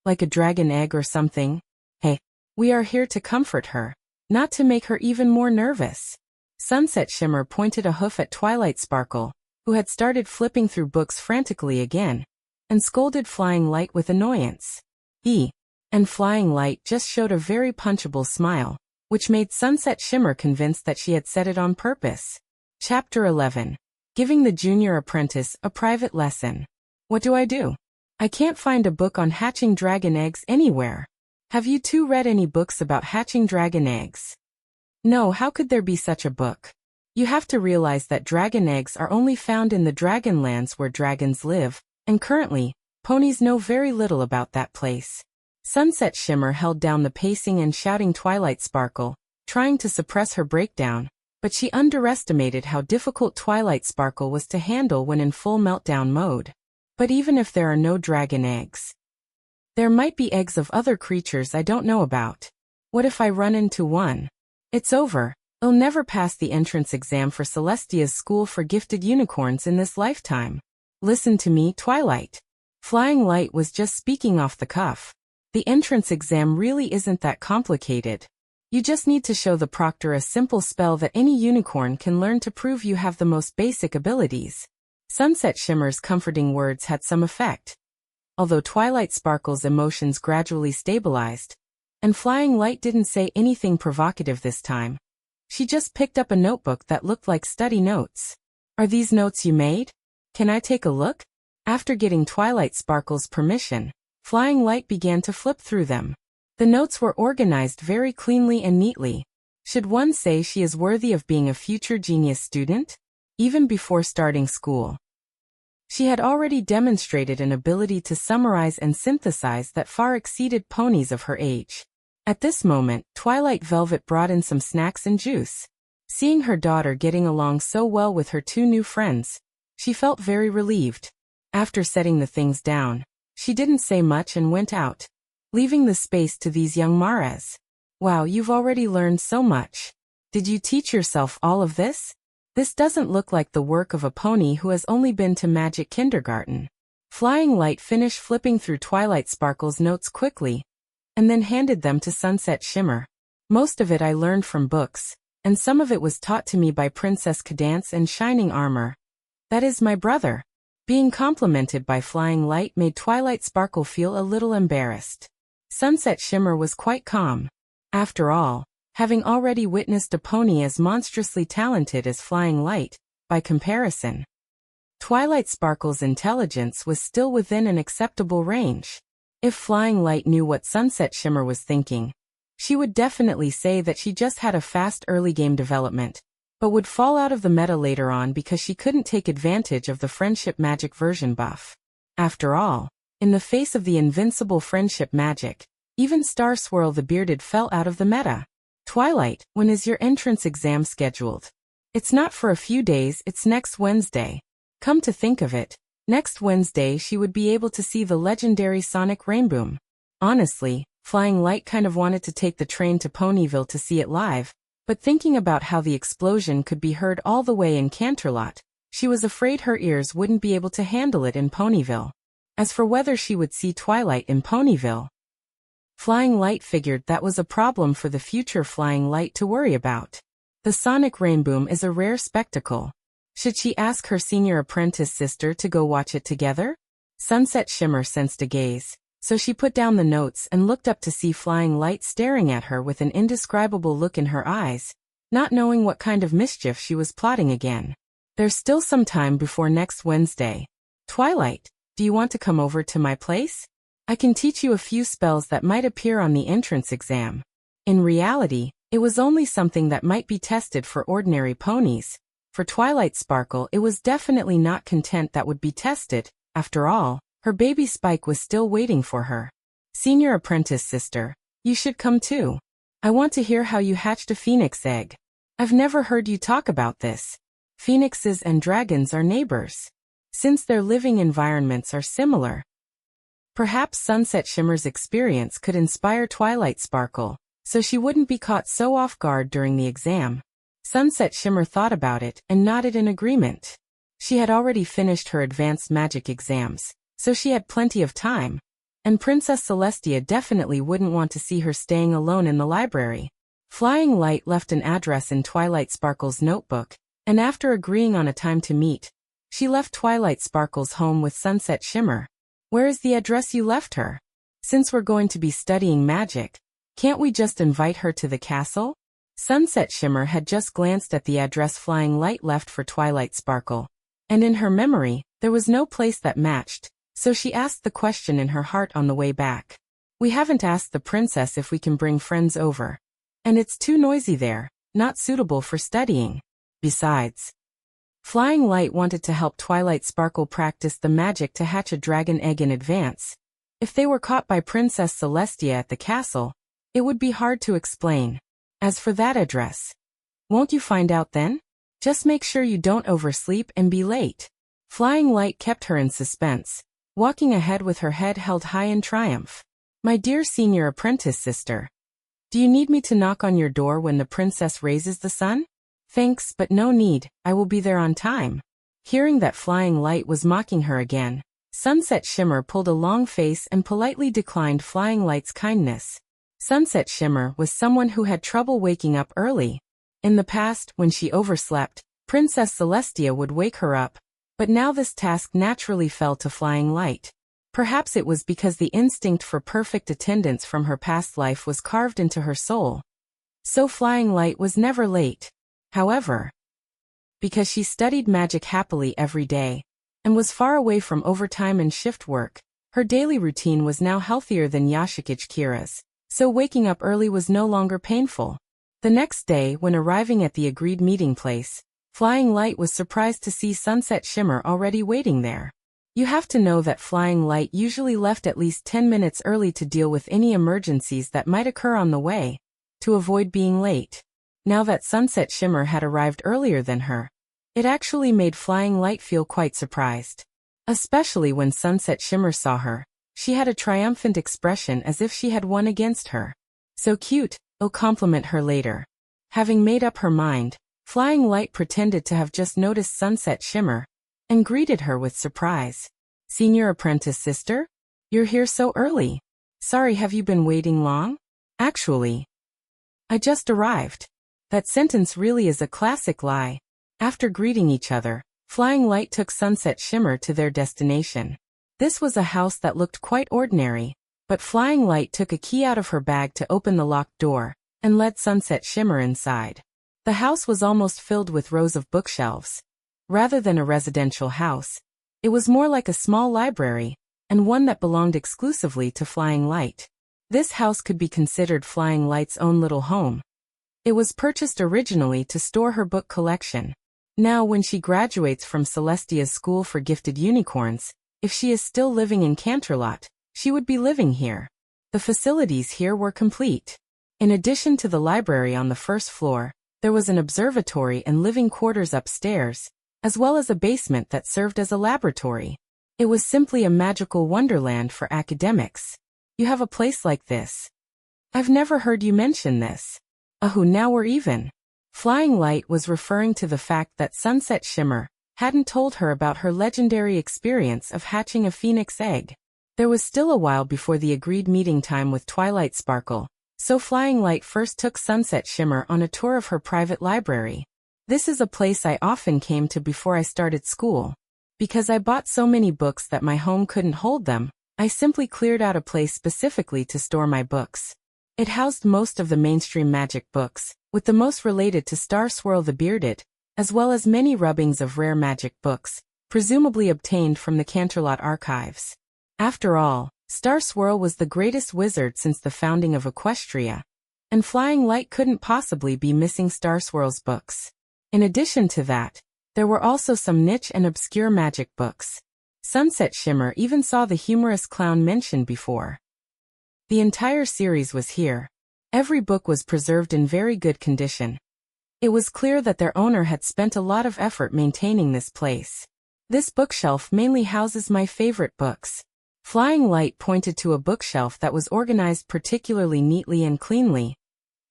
Like a dragon egg or something? Hey, we are here to comfort her, not to make her even more nervous. Sunset Shimmer pointed a hoof at Twilight Sparkle, who had started flipping through books frantically again, and scolded Flying Light with annoyance. And Flying Light just showed a very punchable smile, which made Sunset Shimmer convinced that she had said it on purpose. Chapter 11. Giving the Junior Apprentice a Private Lesson. What do? I can't find a book on hatching dragon eggs anywhere. Have you two read any books about hatching dragon eggs? No, how could there be such a book? You have to realize that dragon eggs are only found in the Dragonlands where dragons live, and currently, ponies know very little about that place. Sunset Shimmer held down the pacing and shouting Twilight Sparkle, trying to suppress her breakdown, but she underestimated how difficult Twilight Sparkle was to handle when in full meltdown mode. But even if there are no dragon eggs, there might be eggs of other creatures I don't know about. What if I run into one? It's over. I'll never pass the entrance exam for Celestia's school for gifted unicorns in this lifetime. Listen to me, Twilight. Flying Light was just speaking off the cuff. The entrance exam really isn't that complicated. You just need to show the proctor a simple spell that any unicorn can learn to prove you have the most basic abilities. Sunset Shimmer's comforting words had some effect. Although Twilight Sparkle's emotions gradually stabilized, and Flying Light didn't say anything provocative this time. She just picked up a notebook that looked like study notes. Are these notes you made? Can I take a look? After getting Twilight Sparkle's permission, Flying Light began to flip through them. The notes were organized very cleanly and neatly. Should one say she is worthy of being a future genius student? Even before starting school, she had already demonstrated an ability to summarize and synthesize that far exceeded ponies of her age. At this moment, Twilight Velvet brought in some snacks and juice. Seeing her daughter getting along so well with her two new friends, she felt very relieved. After setting the things down, she didn't say much and went out, leaving the space to these young Maras. Wow, you've already learned so much. Did you teach yourself all of this? This doesn't look like the work of a pony who has only been to magic kindergarten. Flying Light finished flipping through Twilight Sparkle's notes quickly, and then handed them to Sunset Shimmer. Most of it I learned from books, and some of it was taught to me by Princess Cadance and Shining Armor. That is my brother. Being complimented by Flying Light made Twilight Sparkle feel a little embarrassed. Sunset Shimmer was quite calm. After all, having already witnessed a pony as monstrously talented as Flying Light, by comparison, Twilight Sparkle's intelligence was still within an acceptable range. If Flying Light knew what Sunset Shimmer was thinking, she would definitely say that she just had a fast early game development, but would fall out of the meta later on because she couldn't take advantage of the friendship magic version buff. After all, in the face of the invincible friendship magic, even Star Swirl the Bearded fell out of the meta. Twilight, when is your entrance exam scheduled? It's not for a few days, it's next Wednesday. Come to think of it, next Wednesday she would be able to see the legendary Sonic Rainboom. Honestly, Flying Light kind of wanted to take the train to Ponyville to see it live, but thinking about how the explosion could be heard all the way in Canterlot, she was afraid her ears wouldn't be able to handle it in Ponyville. As for whether she would see Twilight in Ponyville, Flying Light figured that was a problem for the future Flying Light to worry about. The Sonic Rainboom is a rare spectacle. Should she ask her senior apprentice sister to go watch it together? Sunset Shimmer sensed a gaze, so she put down the notes and looked up to see Flying Light staring at her with an indescribable look in her eyes, not knowing what kind of mischief she was plotting again. There's still some time before next Wednesday. Twilight, do you want to come over to my place? I can teach you a few spells that might appear on the entrance exam. In reality, it was only something that might be tested for ordinary ponies. For Twilight Sparkle, it was definitely not content that would be tested. After all, her baby Spike was still waiting for her. Senior apprentice sister, you should come too. I want to hear how you hatched a phoenix egg. I've never heard you talk about this. Phoenixes and dragons are neighbors. Since their living environments are similar, perhaps Sunset Shimmer's experience could inspire Twilight Sparkle, so she wouldn't be caught so off guard during the exam. Sunset Shimmer thought about it and nodded in agreement. She had already finished her advanced magic exams, so she had plenty of time. And Princess Celestia definitely wouldn't want to see her staying alone in the library. Flying Light left an address in Twilight Sparkle's notebook, and after agreeing on a time to meet, she left Twilight Sparkle's home with Sunset Shimmer. Where is the address you left her? Since we're going to be studying magic, can't we just invite her to the castle? Sunset Shimmer had just glanced at the address Flying Light left for Twilight Sparkle, and in her memory, there was no place that matched, so she asked the question in her heart on the way back. We haven't asked the princess if we can bring friends over. And it's too noisy there, not suitable for studying. Besides, Flying Light wanted to help Twilight Sparkle practice the magic to hatch a dragon egg in advance. If they were caught by Princess Celestia at the castle, it would be hard to explain. As for that address, won't you find out then? Just make sure you don't oversleep and be late. Flying Light kept her in suspense, walking ahead with her head held high in triumph. My dear senior apprentice sister, do you need me to knock on your door when the princess raises the sun? Thanks, but no need, I will be there on time. Hearing that Flying Light was mocking her again, Sunset Shimmer pulled a long face and politely declined Flying Light's kindness. Sunset Shimmer was someone who had trouble waking up early. In the past, when she overslept, Princess Celestia would wake her up, but now this task naturally fell to Flying Light. Perhaps it was because the instinct for perfect attendance from her past life was carved into her soul. So Flying Light was never late. However, because she studied magic happily every day, and was far away from overtime and shift work, her daily routine was now healthier than Yashikage Kira's, so waking up early was no longer painful. The next day, when arriving at the agreed meeting place, Flying Light was surprised to see Sunset Shimmer already waiting there. You have to know that Flying Light usually left at least 10 minutes early to deal with any emergencies that might occur on the way, to avoid being late. Now that Sunset Shimmer had arrived earlier than her, it actually made Flying Light feel quite surprised. Especially when Sunset Shimmer saw her, she had a triumphant expression as if she had won against her. So cute, I'll compliment her later. Having made up her mind, Flying Light pretended to have just noticed Sunset Shimmer, and greeted her with surprise. Senior apprentice sister? You're here so early. Sorry, have you been waiting long? Actually, I just arrived. That sentence really is a classic lie. After greeting each other, Flying Light took Sunset Shimmer to their destination. This was a house that looked quite ordinary, but Flying Light took a key out of her bag to open the locked door, and led Sunset Shimmer inside. The house was almost filled with rows of bookshelves. Rather than a residential house, it was more like a small library, and one that belonged exclusively to Flying Light. This house could be considered Flying Light's own little home. It was purchased originally to store her book collection. Now when she graduates from Celestia's School for Gifted Unicorns, if she is still living in Canterlot, she would be living here. The facilities here were complete. In addition to the library on the first floor, there was an observatory and living quarters upstairs, as well as a basement that served as a laboratory. It was simply a magical wonderland for academics. You have a place like this? I've never heard you mention this. Now we're even. Flying Light was referring to the fact that Sunset Shimmer hadn't told her about her legendary experience of hatching a phoenix egg. There was still a while before the agreed meeting time with Twilight Sparkle, so Flying Light first took Sunset Shimmer on a tour of her private library. This is a place I often came to before I started school. Because I bought so many books that my home couldn't hold them, I simply cleared out a place specifically to store my books. It housed most of the mainstream magic books, with the most related to Star Swirl the Bearded, as well as many rubbings of rare magic books, presumably obtained from the Canterlot archives. After all, Star Swirl was the greatest wizard since the founding of Equestria, and Flying Light couldn't possibly be missing Star Swirl's books. In addition to that, there were also some niche and obscure magic books. Sunset Shimmer even saw the humorous clown mentioned before. The entire series was here. Every book was preserved in very good condition. It was clear that their owner had spent a lot of effort maintaining this place. This bookshelf mainly houses my favorite books. Flying Light pointed to a bookshelf that was organized particularly neatly and cleanly.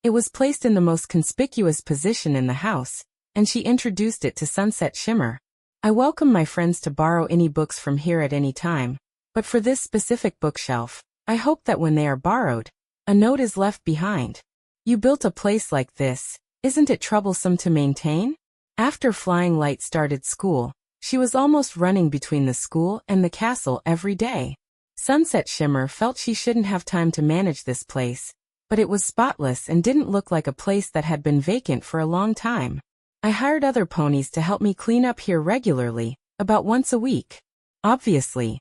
It was placed in the most conspicuous position in the house, and she introduced it to Sunset Shimmer. I welcome my friends to borrow any books from here at any time, but for this specific bookshelf, I hope that when they are borrowed, a note is left behind. You built a place like this, isn't it troublesome to maintain? After Flying Light started school, she was almost running between the school and the castle every day. Sunset Shimmer felt she shouldn't have time to manage this place, but it was spotless and didn't look like a place that had been vacant for a long time. I hired other ponies to help me clean up here regularly, about once a week. Obviously,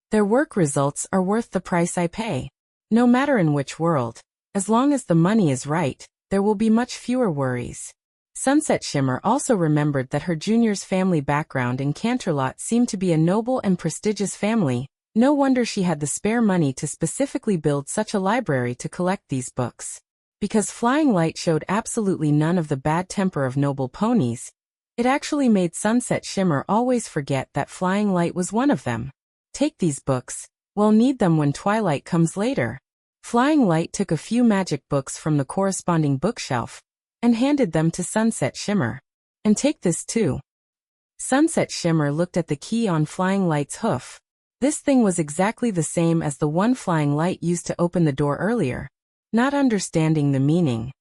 their work results are worth the price I pay. No matter in which world, as long as the money is right, there will be much fewer worries. Sunset Shimmer also remembered that her junior's family background in Canterlot seemed to be a noble and prestigious family. No wonder she had the spare money to specifically build such a library to collect these books. Because Flying Light showed absolutely none of the bad temper of noble ponies, it actually made Sunset Shimmer always forget that Flying Light was one of them. Take these books, we'll need them when Twilight comes later. Flying Light took a few magic books from the corresponding bookshelf and handed them to Sunset Shimmer. And take this too. Sunset Shimmer looked at the key on Flying Light's hoof. This thing was exactly the same as the one Flying Light used to open the door earlier. Not understanding the meaning,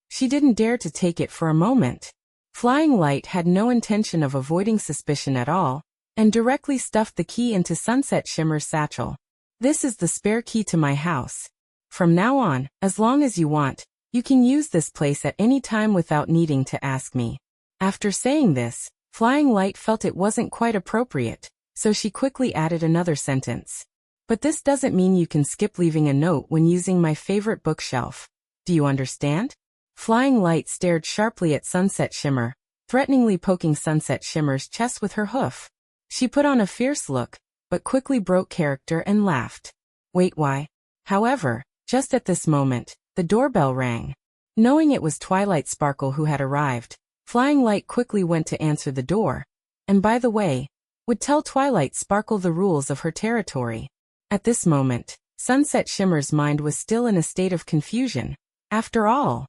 she didn't dare to take it for a moment. Flying Light had no intention of avoiding suspicion at all, and directly stuffed the key into Sunset Shimmer's satchel. This is the spare key to my house. From now on, as long as you want, you can use this place at any time without needing to ask me. After saying this, Flying Light felt it wasn't quite appropriate, so she quickly added another sentence. But this doesn't mean you can skip leaving a note when using my favorite bookshelf. Do you understand? Flying Light stared sharply at Sunset Shimmer, threateningly poking Sunset Shimmer's chest with her hoof. She put on a fierce look, but quickly broke character and laughed. Wait, why? However, just at this moment, the doorbell rang. Knowing it was Twilight Sparkle who had arrived, Flying Light quickly went to answer the door, and by the way, would tell Twilight Sparkle the rules of her territory. At this moment, Sunset Shimmer's mind was still in a state of confusion. After all,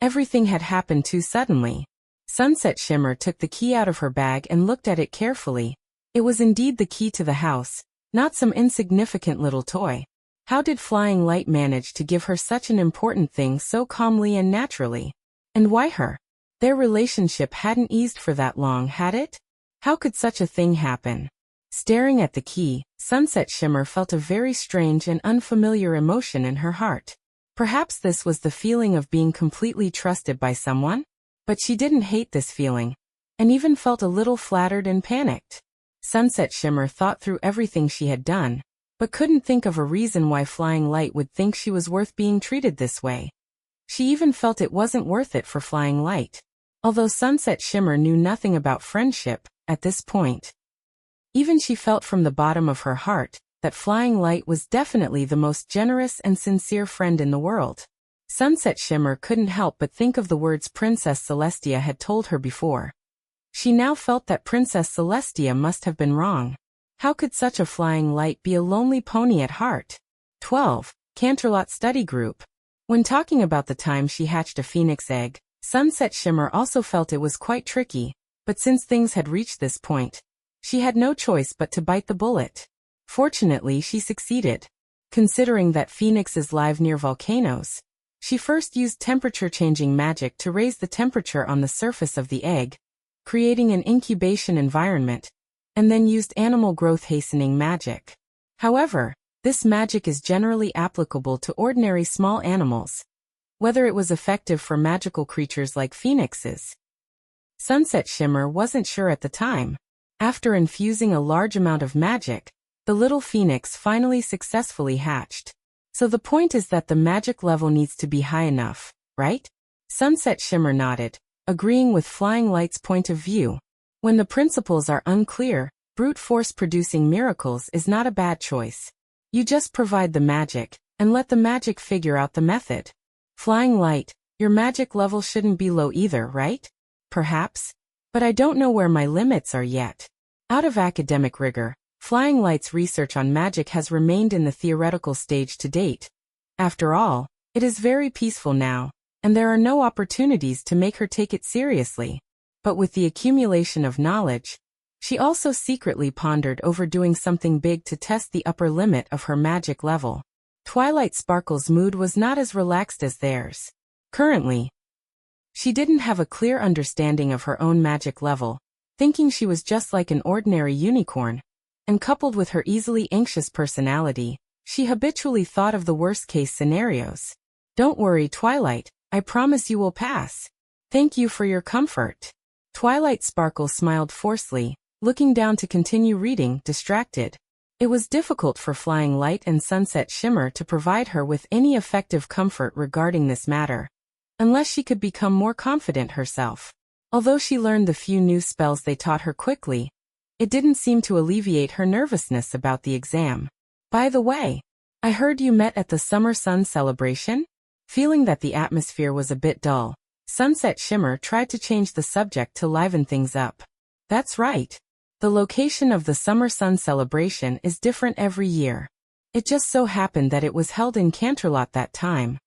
everything had happened too suddenly. Sunset Shimmer took the key out of her bag and looked at it carefully. It was indeed the key to the house, not some insignificant little toy. How did Flying Light manage to give her such an important thing so calmly and naturally? And why her? Their relationship hadn't eased for that long, had it? How could such a thing happen? Staring at the key, Sunset Shimmer felt a very strange and unfamiliar emotion in her heart. Perhaps this was the feeling of being completely trusted by someone? But she didn't hate this feeling, and even felt a little flattered and panicked. Sunset Shimmer thought through everything she had done, but couldn't think of a reason why Flying Light would think she was worth being treated this way. She even felt it wasn't worth it for Flying Light. Although Sunset Shimmer knew nothing about friendship at this point, even she felt from the bottom of her heart that Flying Light was definitely the most generous and sincere friend in the world. Sunset Shimmer couldn't help but think of the words Princess Celestia had told her before. She now felt that Princess Celestia must have been wrong. How could such a Flying Light be a lonely pony at heart? 12. Canterlot Study Group. When talking about the time she hatched a phoenix egg, Sunset Shimmer also felt it was quite tricky, but since things had reached this point, she had no choice but to bite the bullet. Fortunately, she succeeded. Considering that phoenixes live near volcanoes, she first used temperature-changing magic to raise the temperature on the surface of the egg, creating an incubation environment, and then used animal growth-hastening magic. However, this magic is generally applicable to ordinary small animals. Whether it was effective for magical creatures like phoenixes, Sunset Shimmer wasn't sure at the time. After infusing a large amount of magic, The little phoenix finally successfully hatched. So the point is that the magic level needs to be high enough, right? Sunset Shimmer nodded, agreeing with Flying Light's point of view. When the principles are unclear, brute force producing miracles is not a bad choice. You just provide the magic, and let the magic figure out the method. Flying Light, your magic level shouldn't be low either, right? Perhaps? But I don't know where my limits are yet. Out of academic rigor, Flying Light's research on magic has remained in the theoretical stage to date. After all, it is very peaceful now, and there are no opportunities to make her take it seriously. But with the accumulation of knowledge, she also secretly pondered over doing something big to test the upper limit of her magic level. Twilight Sparkle's mood was not as relaxed as theirs. Currently, she didn't have a clear understanding of her own magic level, thinking she was just like an ordinary unicorn. And coupled with her easily anxious personality, she habitually thought of the worst-case scenarios. Don't worry, Twilight, I promise you will pass. Thank you for your comfort. Twilight Sparkle smiled forcefully, looking down to continue reading, distracted. It was difficult for Flying Light and Sunset Shimmer to provide her with any effective comfort regarding this matter, unless she could become more confident herself. Although she learned the few new spells they taught her quickly, it didn't seem to alleviate her nervousness about the exam. By the way, I heard you met at the Summer Sun celebration? Feeling that the atmosphere was a bit dull, Sunset Shimmer tried to change the subject to liven things up. That's right. The location of the Summer Sun celebration is different every year. It just so happened that it was held in Canterlot that time.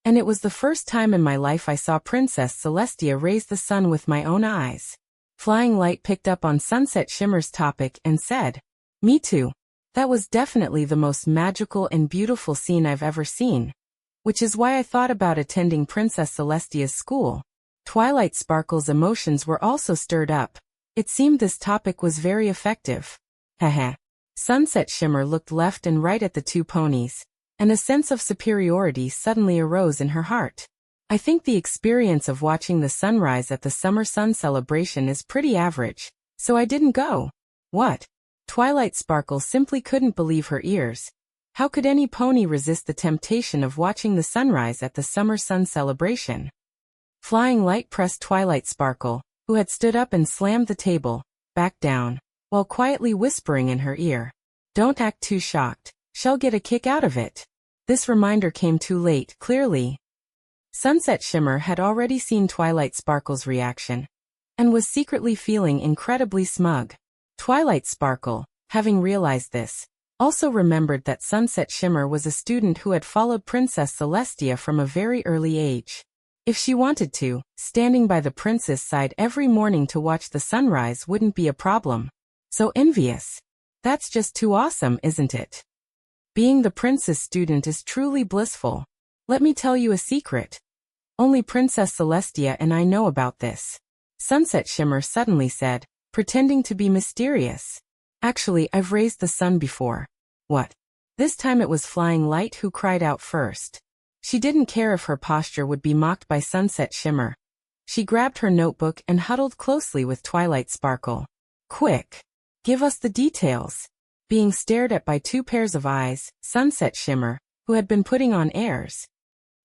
And it was the first time in my life I saw Princess Celestia raise the sun with my own eyes. Flying Light picked up on Sunset Shimmer's topic and said, Me too. That was definitely the most magical and beautiful scene I've ever seen. Which is why I thought about attending Princess Celestia's school. Twilight Sparkle's emotions were also stirred up. It seemed this topic was very effective. Heh. Sunset Shimmer looked left and right at the two ponies, and a sense of superiority suddenly arose in her heart. I think the experience of watching the sunrise at the Summer Sun celebration is pretty average, so I didn't go. What? Twilight Sparkle simply couldn't believe her ears. How could any pony resist the temptation of watching the sunrise at the Summer Sun celebration? Flying Light pressed Twilight Sparkle, who had stood up and slammed the table, back down, while quietly whispering in her ear. Don't act too shocked, she'll get a kick out of it. This reminder came too late, clearly. Sunset Shimmer had already seen Twilight Sparkle's reaction, and was secretly feeling incredibly smug. Twilight Sparkle, having realized this, also remembered that Sunset Shimmer was a student who had followed Princess Celestia from a very early age. If she wanted to, standing by the prince's side every morning to watch the sunrise wouldn't be a problem. So envious. That's just too awesome, isn't it? Being the prince's student is truly blissful. Let me tell you a secret. Only Princess Celestia and I know about this. Sunset Shimmer suddenly said, pretending to be mysterious. Actually, I've raised the sun before. What? This time it was Flying Light who cried out first. She didn't care if her posture would be mocked by Sunset Shimmer. She grabbed her notebook and huddled closely with Twilight Sparkle. Quick! Give us the details. Being stared at by two pairs of eyes, Sunset Shimmer, who had been putting on airs,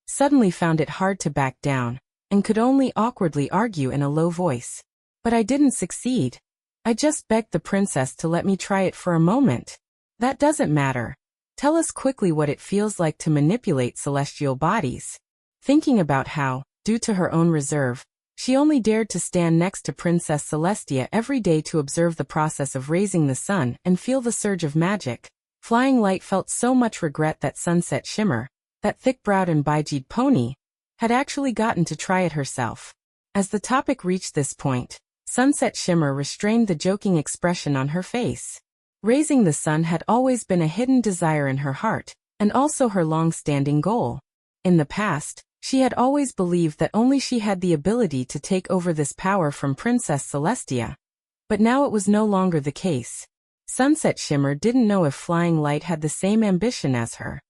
suddenly found it hard to back down, and could only awkwardly argue in a low voice. But I didn't succeed. I just begged the princess to let me try it for a moment. That doesn't matter. Tell us quickly what it feels like to manipulate celestial bodies. Thinking about how, due to her own reserve, she only dared to stand next to Princess Celestia every day to observe the process of raising the sun and feel the surge of magic, Flying Light felt so much regret that Sunset Shimmer, that thick-browed and bijed pony, had actually gotten to try it herself. As the topic reached this point, Sunset Shimmer restrained the joking expression on her face. Raising the sun had always been a hidden desire in her heart, and also her long-standing goal. In the past, she had always believed that only she had the ability to take over this power from Princess Celestia. But now it was no longer the case. Sunset Shimmer didn't know if Flying Light had the same ambition as her.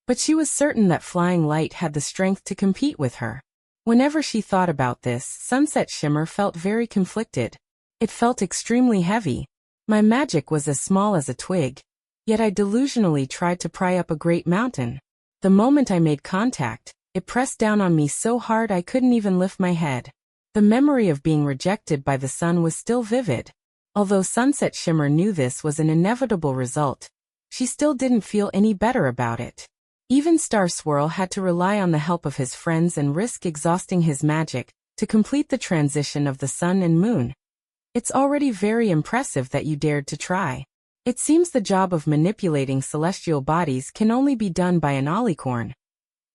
But she was certain that Flying Light had the strength to compete with her. Whenever she thought about this, Sunset Shimmer felt very conflicted. It felt extremely heavy. My magic was as small as a twig. Yet I delusionally tried to pry up a great mountain. The moment I made contact, it pressed down on me so hard I couldn't even lift my head. The memory of being rejected by the sun was still vivid. Although Sunset Shimmer knew this was an inevitable result, she still didn't feel any better about it. Even Star Swirl had to rely on the help of his friends and risk exhausting his magic to complete the transition of the sun and moon. It's already very impressive that you dared to try. It seems the job of manipulating celestial bodies can only be done by an alicorn.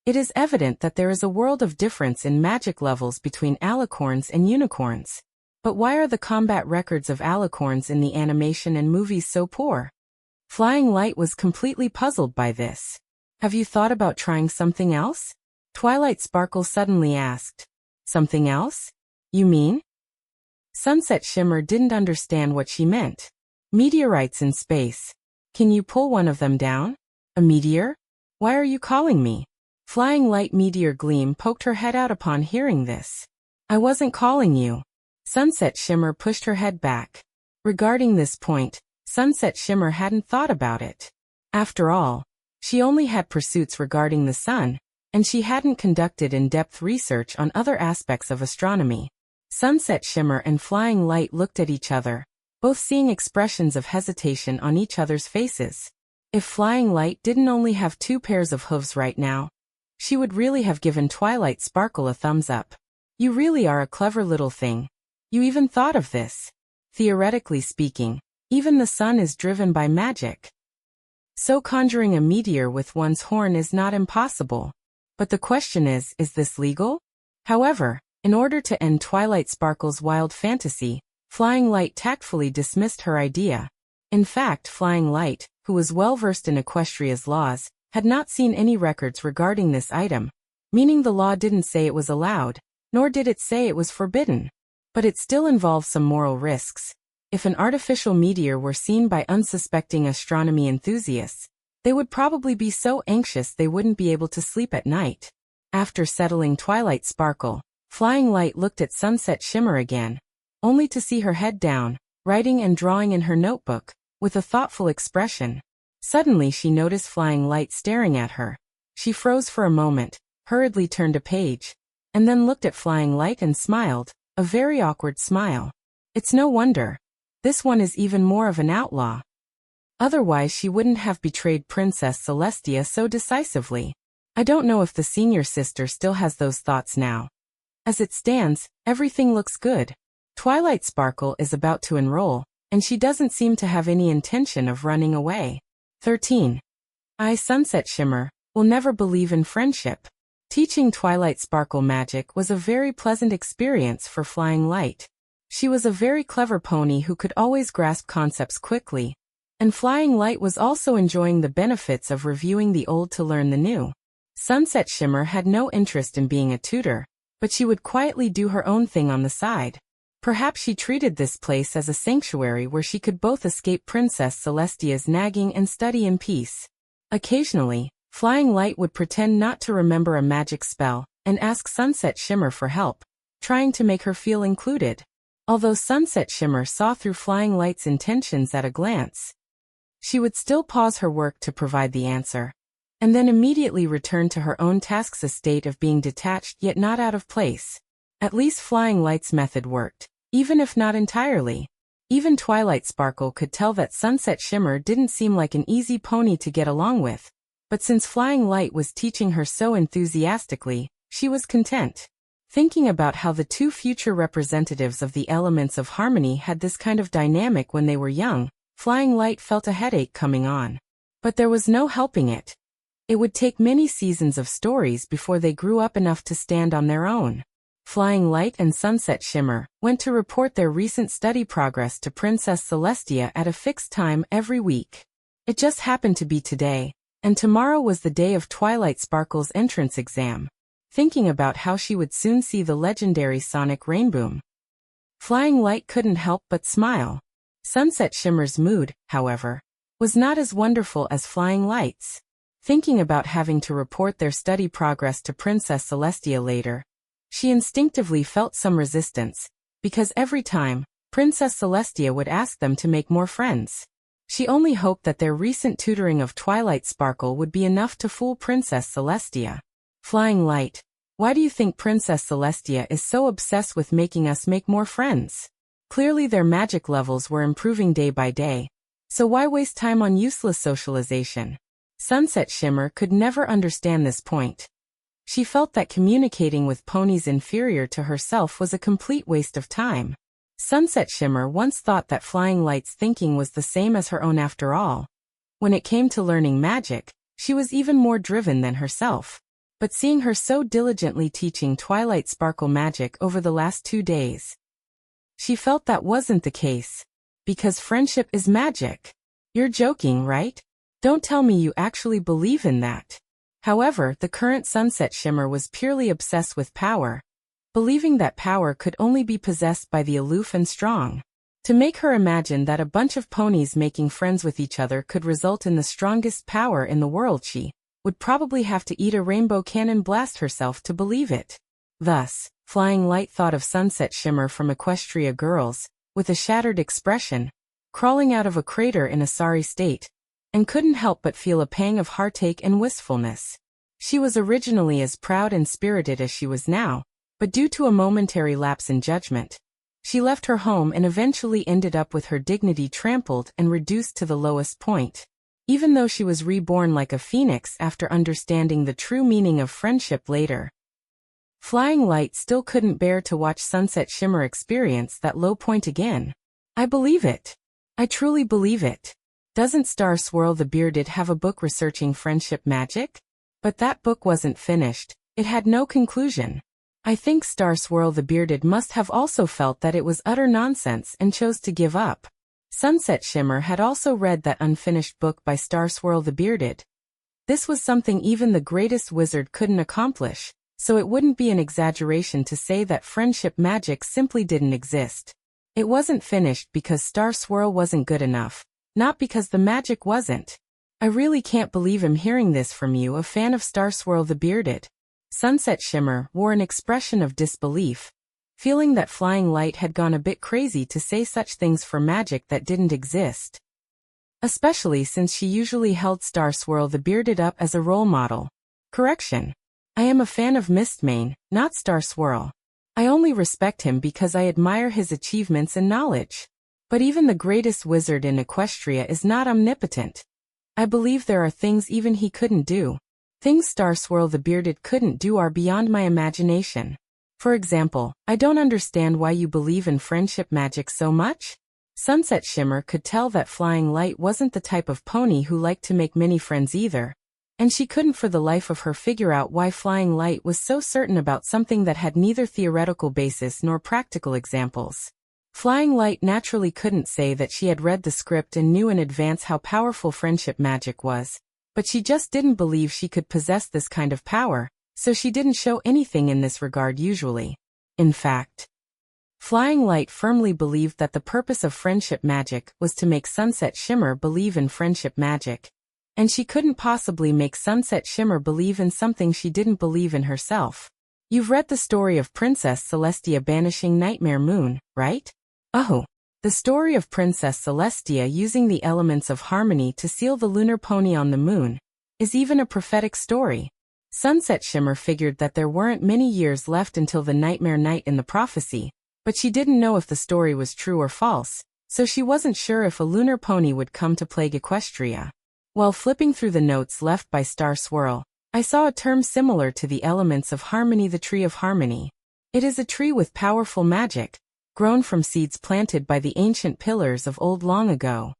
It is evident that there is a world of difference in magic levels between alicorns and unicorns. But why are the combat records of alicorns in the animation and movies so poor? Flying Light was completely puzzled by this. Have you thought about trying something else? Twilight Sparkle suddenly asked. Something else? You mean? Sunset Shimmer didn't understand what she meant. Meteorites in space. Can you pull one of them down? A meteor? Why are you calling me? Flying Light Meteor Gleam poked her head out upon hearing this. I wasn't calling you. Sunset Shimmer pushed her head back. Regarding this point, Sunset Shimmer hadn't thought about it. After all, she only had pursuits regarding the sun, and she hadn't conducted in-depth research on other aspects of astronomy. Sunset Shimmer and Flying Light looked at each other, both seeing expressions of hesitation on each other's faces. If Flying Light didn't only have 2 pairs of hooves right now, she would really have given Twilight Sparkle a thumbs up. You really are a clever little thing. You even thought of this. Theoretically speaking, even the sun is driven by magic. So conjuring a meteor with one's horn is not impossible. But the question is this legal? However, in order to end Twilight Sparkle's wild fantasy, Flying Light tactfully dismissed her idea. In fact, Flying Light, who was well versed in Equestria's laws, had not seen any records regarding this item, meaning the law didn't say it was allowed, nor did it say it was forbidden. But it still involves some moral risks. If an artificial meteor were seen by unsuspecting astronomy enthusiasts, they would probably be so anxious they wouldn't be able to sleep at night. After settling Twilight Sparkle, Flying Light looked at Sunset Shimmer again, only to see her head down, writing and drawing in her notebook, with a thoughtful expression. Suddenly she noticed Flying Light staring at her. She froze for a moment, hurriedly turned a page, and then looked at Flying Light and smiled, a very awkward smile. It's no wonder. This one is even more of an outlaw. Otherwise she wouldn't have betrayed Princess Celestia so decisively. I don't know if the senior sister still has those thoughts now. As it stands, everything looks good. Twilight Sparkle is about to enroll, and she doesn't seem to have any intention of running away. 13. I, Sunset Shimmer, will never believe in friendship. Teaching Twilight Sparkle magic was a very pleasant experience for Flying Light. She was a very clever pony who could always grasp concepts quickly, and Flying Light was also enjoying the benefits of reviewing the old to learn the new. Sunset Shimmer had no interest in being a tutor, but she would quietly do her own thing on the side. Perhaps she treated this place as a sanctuary where she could both escape Princess Celestia's nagging and study in peace. Occasionally, Flying Light would pretend not to remember a magic spell and ask Sunset Shimmer for help, trying to make her feel included. Although Sunset Shimmer saw through Flying Light's intentions at a glance, she would still pause her work to provide the answer, and then immediately return to her own tasks, a state of being detached yet not out of place. At least Flying Light's method worked, even if not entirely. Even Twilight Sparkle could tell that Sunset Shimmer didn't seem like an easy pony to get along with, but since Flying Light was teaching her so enthusiastically, she was content. Thinking about how the 2 future representatives of the elements of harmony had this kind of dynamic when they were young, Flying Light felt a headache coming on. But there was no helping it. It would take many seasons of stories before they grew up enough to stand on their own. Flying Light and Sunset Shimmer went to report their recent study progress to Princess Celestia at a fixed time every week. It just happened to be today, and tomorrow was the day of Twilight Sparkle's entrance exam. Thinking about how she would soon see the legendary Sonic Rainboom, Flying Light couldn't help but smile. Sunset Shimmer's mood, however, was not as wonderful as Flying Light's. Thinking about having to report their study progress to Princess Celestia later, she instinctively felt some resistance, because every time, Princess Celestia would ask them to make more friends. She only hoped that their recent tutoring of Twilight Sparkle would be enough to fool Princess Celestia. Flying Light, why do you think Princess Celestia is so obsessed with making us make more friends? Clearly their magic levels were improving day by day. So why waste time on useless socialization? Sunset Shimmer could never understand this point. She felt that communicating with ponies inferior to herself was a complete waste of time. Sunset Shimmer once thought that Flying Light's thinking was the same as her own after all. When it came to learning magic, she was even more driven than herself. But seeing her so diligently teaching Twilight Sparkle magic over the last 2 days, she felt that wasn't the case. Because friendship is magic. You're joking, right? Don't tell me you actually believe in that. However, the current Sunset Shimmer was purely obsessed with power, believing that power could only be possessed by the aloof and strong. To make her imagine that a bunch of ponies making friends with each other could result in the strongest power in the world, she would probably have to eat a rainbow cannon blast herself to believe it. Thus, Flying Light thought of Sunset Shimmer from Equestria Girls, with a shattered expression, crawling out of a crater in a sorry state, and couldn't help but feel a pang of heartache and wistfulness. She was originally as proud and spirited as she was now, but due to a momentary lapse in judgment, she left her home and eventually ended up with her dignity trampled and reduced to the lowest point. Even though she was reborn like a phoenix after understanding the true meaning of friendship later, Flying Light still couldn't bear to watch Sunset Shimmer experience that low point again. I believe it. I truly believe it. Doesn't Star Swirl the Bearded have a book researching friendship magic? But that book wasn't finished. It had no conclusion. I think Star Swirl the Bearded must have also felt that it was utter nonsense and chose to give up. Sunset Shimmer had also read that unfinished book by Star Swirl the Bearded. This was something even the greatest wizard couldn't accomplish, so it wouldn't be an exaggeration to say that friendship magic simply didn't exist. It wasn't finished because Star Swirl wasn't good enough, not because the magic wasn't. I really can't believe I'm hearing this from you, a fan of Star Swirl the Bearded. Sunset Shimmer wore an expression of disbelief, feeling that Flying Light had gone a bit crazy to say such things for magic that didn't exist. Especially since she usually held Star Swirl the Bearded up as a role model. Correction. I am a fan of Mistmane, not Star Swirl. I only respect him because I admire his achievements and knowledge. But even the greatest wizard in Equestria is not omnipotent. I believe there are things even he couldn't do. Things Star Swirl the Bearded couldn't do are beyond my imagination. For example, I don't understand why you believe in friendship magic so much. Sunset Shimmer could tell that Flying Light wasn't the type of pony who liked to make many friends either. And she couldn't for the life of her figure out why Flying Light was so certain about something that had neither theoretical basis nor practical examples. Flying Light naturally couldn't say that she had read the script and knew in advance how powerful friendship magic was, but she just didn't believe she could possess this kind of power, so she didn't show anything in this regard usually. In fact, Flying Light firmly believed that the purpose of friendship magic was to make Sunset Shimmer believe in friendship magic. And she couldn't possibly make Sunset Shimmer believe in something she didn't believe in herself. You've read the story of Princess Celestia banishing Nightmare Moon, right? Oh, the story of Princess Celestia using the elements of harmony to seal the lunar pony on the moon is even a prophetic story. Sunset Shimmer figured that there weren't many years left until the Nightmare Night in the prophecy, but she didn't know if the story was true or false, so she wasn't sure if a lunar pony would come to plague Equestria. While flipping through the notes left by Star Swirl, I saw a term similar to the elements of harmony, the Tree of Harmony. It is a tree with powerful magic, grown from seeds planted by the ancient pillars of old long ago,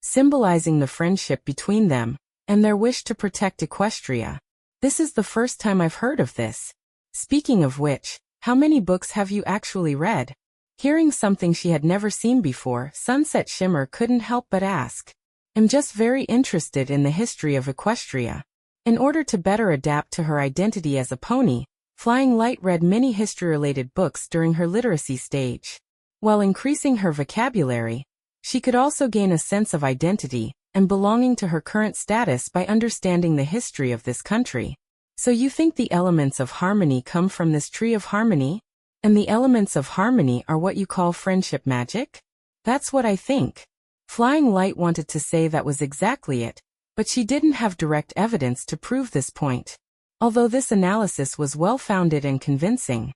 symbolizing the friendship between them and their wish to protect Equestria. This is the first time I've heard of this. Speaking of which, how many books have you actually read? Hearing something she had never seen before, Sunset Shimmer couldn't help but ask. I'm just very interested in the history of Equestria. In order to better adapt to her identity as a pony, Flying Light read many history-related books during her literacy stage. While increasing her vocabulary, she could also gain a sense of identity and belonging to her current status by understanding the history of this country. So you think the elements of harmony come from this Tree of Harmony? And the elements of harmony are what you call friendship magic? That's what I think. Flying Light wanted to say that was exactly it, but she didn't have direct evidence to prove this point. Although this analysis was well-founded and convincing,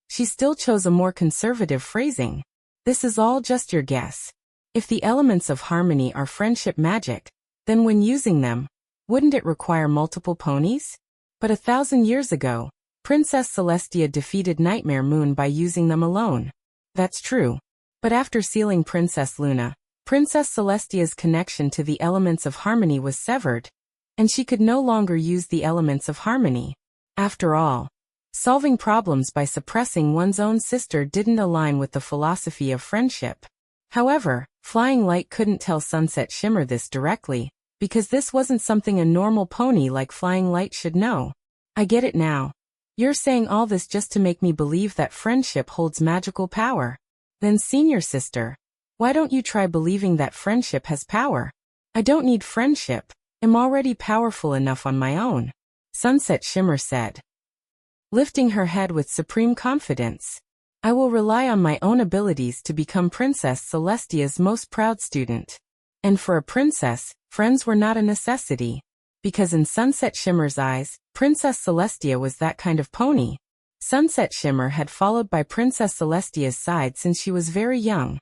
she still chose a more conservative phrasing. This is all just your guess. If the elements of harmony are friendship magic, then when using them, wouldn't it require multiple ponies? But 1,000 years ago, Princess Celestia defeated Nightmare Moon by using them alone. That's true. But after sealing Princess Luna, Princess Celestia's connection to the elements of harmony was severed, and she could no longer use the elements of harmony. After all, solving problems by suppressing one's own sister didn't align with the philosophy of friendship. However, Flying Light couldn't tell Sunset Shimmer this directly, because this wasn't something a normal pony like Flying Light should know. I get it now. You're saying all this just to make me believe that friendship holds magical power. Then senior sister, why don't you try believing that friendship has power? I don't need friendship. I'm already powerful enough on my own, Sunset Shimmer said, lifting her head with supreme confidence. I will rely on my own abilities to become Princess Celestia's most proud student. And for a princess, friends were not a necessity. Because in Sunset Shimmer's eyes, Princess Celestia was that kind of pony. Sunset Shimmer had followed by Princess Celestia's side since she was very young.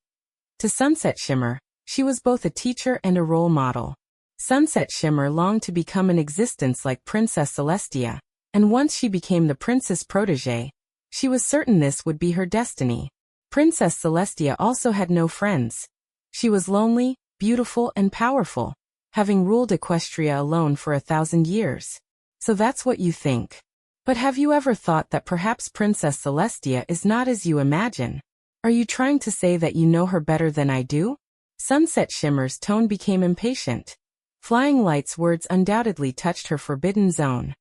To Sunset Shimmer, she was both a teacher and a role model. Sunset Shimmer longed to become an existence like Princess Celestia, and once she became the princess protégée, she was certain this would be her destiny. Princess Celestia also had no friends. She was lonely, beautiful and powerful, having ruled Equestria alone for 1,000 years. So that's what you think. But have you ever thought that perhaps Princess Celestia is not as you imagine? Are you trying to say that you know her better than I do? Sunset Shimmer's tone became impatient. Flying Light's words undoubtedly touched her forbidden zone,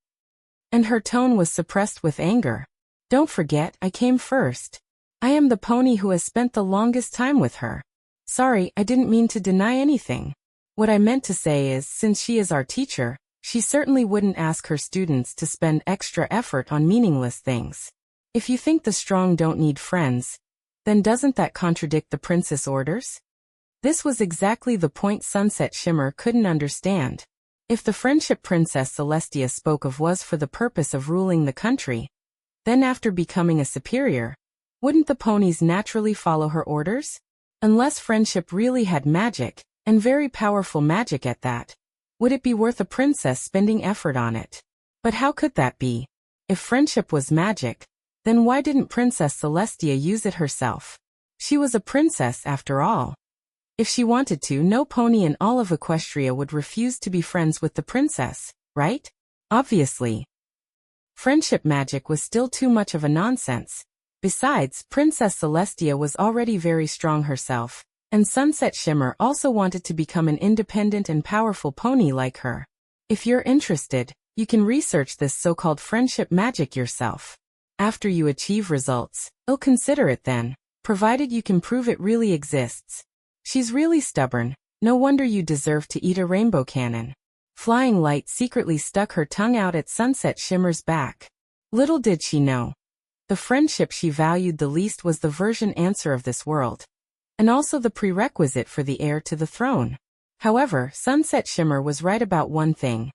and her tone was suppressed with anger. Don't forget, I came first. I am the pony who has spent the longest time with her. Sorry, I didn't mean to deny anything. What I meant to say is, since she is our teacher, she certainly wouldn't ask her students to spend extra effort on meaningless things. If you think the strong don't need friends, then doesn't that contradict the princess orders? This was exactly the point Sunset Shimmer couldn't understand. If the friendship Princess Celestia spoke of was for the purpose of ruling the country, then after becoming a superior, wouldn't the ponies naturally follow her orders? Unless friendship really had magic, and very powerful magic at that, would it be worth a princess spending effort on it? But how could that be? If friendship was magic, then why didn't Princess Celestia use it herself? She was a princess after all. If she wanted to, no pony in all of Equestria would refuse to be friends with the princess, right? Obviously. Friendship magic was still too much of a nonsense. Besides, Princess Celestia was already very strong herself, and Sunset Shimmer also wanted to become an independent and powerful pony like her. If you're interested, you can research this so-called friendship magic yourself. After you achieve results, you'll consider it then, provided you can prove it really exists. She's really stubborn, no wonder you deserve to eat a rainbow cannon. Flying Light secretly stuck her tongue out at Sunset Shimmer's back. Little did she know, the friendship she valued the least was the version answer of this world, and also the prerequisite for the heir to the throne. However, Sunset Shimmer was right about one thing.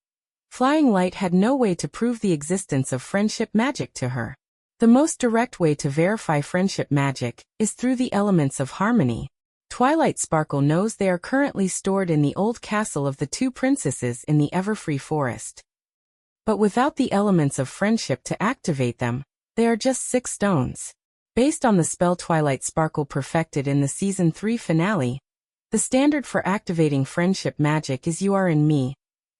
Flying Light had no way to prove the existence of friendship magic to her. The most direct way to verify friendship magic is through the elements of harmony. Twilight Sparkle knows they are currently stored in the old castle of the two princesses in the Everfree Forest. But without the elements of friendship to activate them, they are just 6 stones. Based on the spell Twilight Sparkle perfected in the Season 3 finale, the standard for activating friendship magic is you are in me,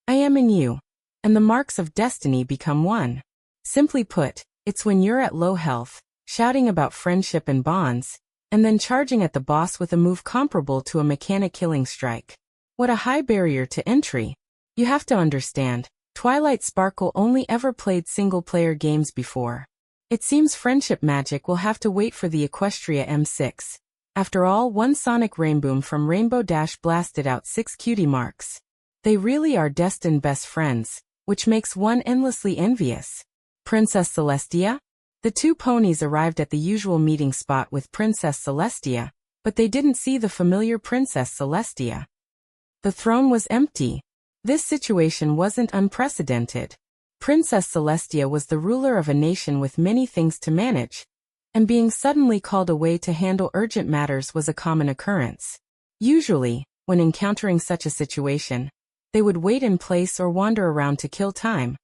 I am in you, and the marks of destiny become one. Simply put, it's when you're at low health, shouting about friendship and bonds, and then charging at the boss with a move comparable to a mechanic killing strike. What a high barrier to entry. You have to understand, Twilight Sparkle only ever played single-player games before. It seems friendship magic will have to wait for the Equestria M6. After all, one sonic rainboom from Rainbow Dash blasted out 6 cutie marks. They really are destined best friends, which makes one endlessly envious. Princess Celestia? The two ponies arrived at the usual meeting spot with Princess Celestia, but they didn't see the familiar Princess Celestia. The throne was empty. This situation wasn't unprecedented. Princess Celestia was the ruler of a nation with many things to manage, and being suddenly called away to handle urgent matters was a common occurrence. Usually, when encountering such a situation, they would wait in place or wander around to kill time.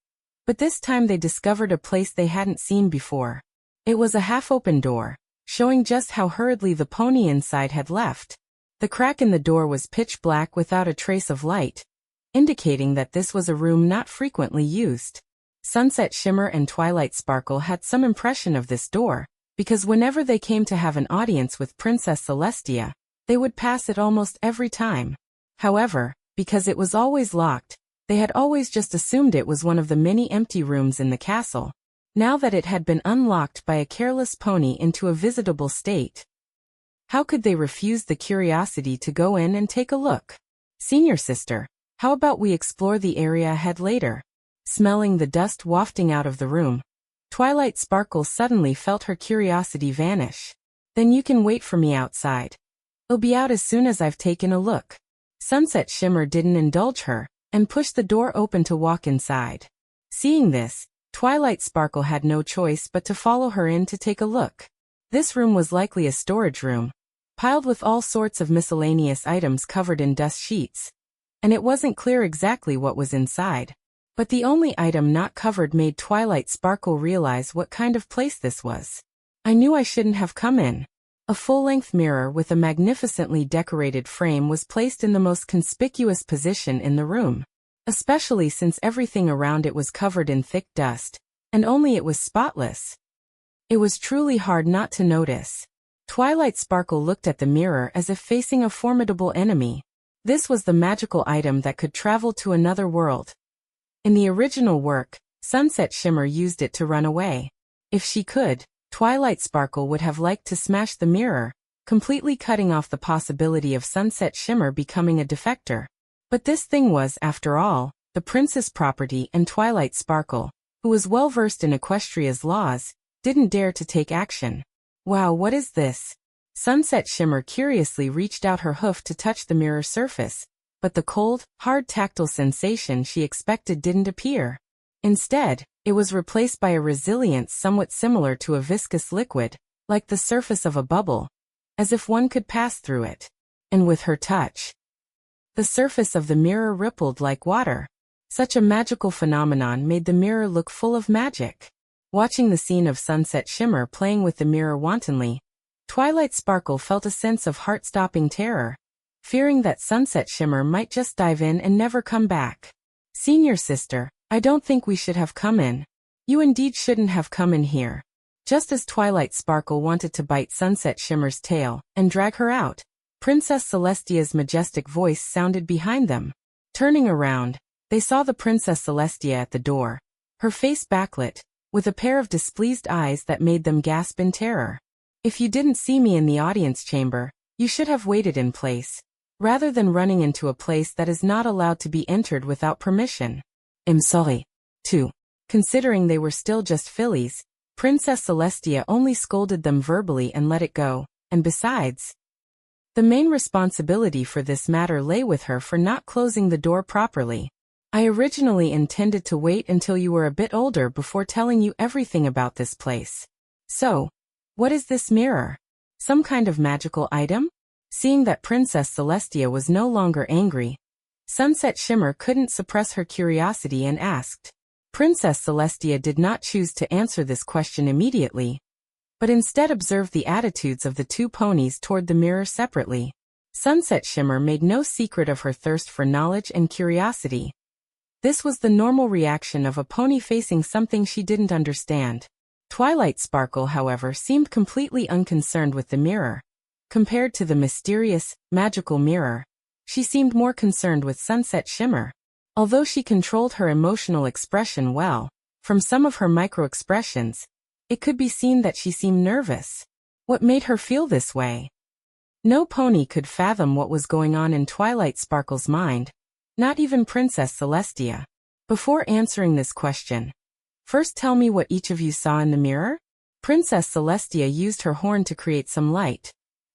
But this time they discovered a place they hadn't seen before. It was a half-open door, showing just how hurriedly the pony inside had left. The crack in the door was pitch black without a trace of light, indicating that this was a room not frequently used. Sunset Shimmer and Twilight Sparkle had some impression of this door, because whenever they came to have an audience with Princess Celestia, they would pass it almost every time. However, because it was always locked, they had always just assumed it was one of the many empty rooms in the castle. Now that it had been unlocked by a careless pony into a visitable state, how could they refuse the curiosity to go in and take a look? Senior sister, how about we explore the area ahead later? Smelling the dust wafting out of the room, Twilight Sparkle suddenly felt her curiosity vanish. Then you can wait for me outside. I'll be out as soon as I've taken a look. Sunset Shimmer didn't indulge her, and pushed the door open to walk inside. Seeing this, Twilight Sparkle had no choice but to follow her in to take a look. This room was likely a storage room, piled with all sorts of miscellaneous items covered in dust sheets. And it wasn't clear exactly what was inside. But the only item not covered made Twilight Sparkle realize what kind of place this was. I knew I shouldn't have come in. A full-length mirror with a magnificently decorated frame was placed in the most conspicuous position in the room, especially since everything around it was covered in thick dust, and only it was spotless. It was truly hard not to notice. Twilight Sparkle looked at the mirror as if facing a formidable enemy. This was the magical item that could travel to another world. In the original work, Sunset Shimmer used it to run away. If she could, Twilight Sparkle would have liked to smash the mirror, completely cutting off the possibility of Sunset Shimmer becoming a defector. But this thing was, after all, the prince's property, and Twilight Sparkle, who was well versed in Equestria's laws, didn't dare to take action. Wow, what is this? Sunset Shimmer curiously reached out her hoof to touch the mirror surface, but the cold, hard tactile sensation she expected didn't appear. Instead, it was replaced by a resilience somewhat similar to a viscous liquid, like the surface of a bubble, as if one could pass through it. And with her touch, the surface of the mirror rippled like water. Such a magical phenomenon made the mirror look full of magic. Watching the scene of Sunset Shimmer playing with the mirror wantonly, Twilight Sparkle felt a sense of heart-stopping terror, fearing that Sunset Shimmer might just dive in and never come back. Senior sister, I don't think we should have come in. You indeed shouldn't have come in here. Just as Twilight Sparkle wanted to bite Sunset Shimmer's tail and drag her out, Princess Celestia's majestic voice sounded behind them. Turning around, they saw the Princess Celestia at the door, her face backlit, with a pair of displeased eyes that made them gasp in terror. If you didn't see me in the audience chamber, you should have waited in place, rather than running into a place that is not allowed to be entered without permission. I'm sorry. Too. Considering they were still just fillies, Princess Celestia only scolded them verbally and let it go, and besides, the main responsibility for this matter lay with her for not closing the door properly. I originally intended to wait until you were a bit older before telling you everything about this place. So, what is this mirror? Some kind of magical item? Seeing that Princess Celestia was no longer angry, Sunset Shimmer couldn't suppress her curiosity and asked. Princess Celestia did not choose to answer this question immediately, but instead observed the attitudes of the two ponies toward the mirror separately. Sunset Shimmer made no secret of her thirst for knowledge and curiosity. This was the normal reaction of a pony facing something she didn't understand. Twilight Sparkle, however, seemed completely unconcerned with the mirror. Compared to the mysterious, magical mirror, she seemed more concerned with Sunset Shimmer. Although she controlled her emotional expression well, from some of her micro-expressions, it could be seen that she seemed nervous. What made her feel this way? No pony could fathom what was going on in Twilight Sparkle's mind, not even Princess Celestia. Before answering this question, first tell me what each of you saw in the mirror? Princess Celestia used her horn to create some light,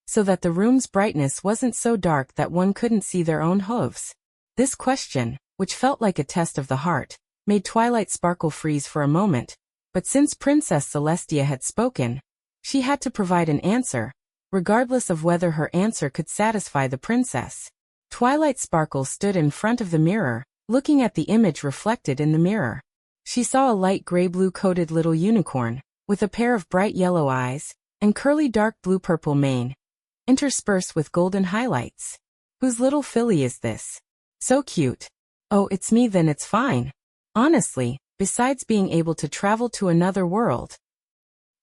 so that the room's brightness wasn't so dark that one couldn't see their own hooves. This question, which felt like a test of the heart, made Twilight Sparkle freeze for a moment, but since Princess Celestia had spoken, she had to provide an answer, regardless of whether her answer could satisfy the princess. Twilight Sparkle stood in front of the mirror, looking at the image reflected in the mirror. She saw a light gray-blue coated little unicorn, with a pair of bright yellow eyes, and curly dark blue-purple mane, interspersed with golden highlights. Whose little filly is this? So cute. Oh, it's me, then it's fine. Honestly, besides being able to travel to another world,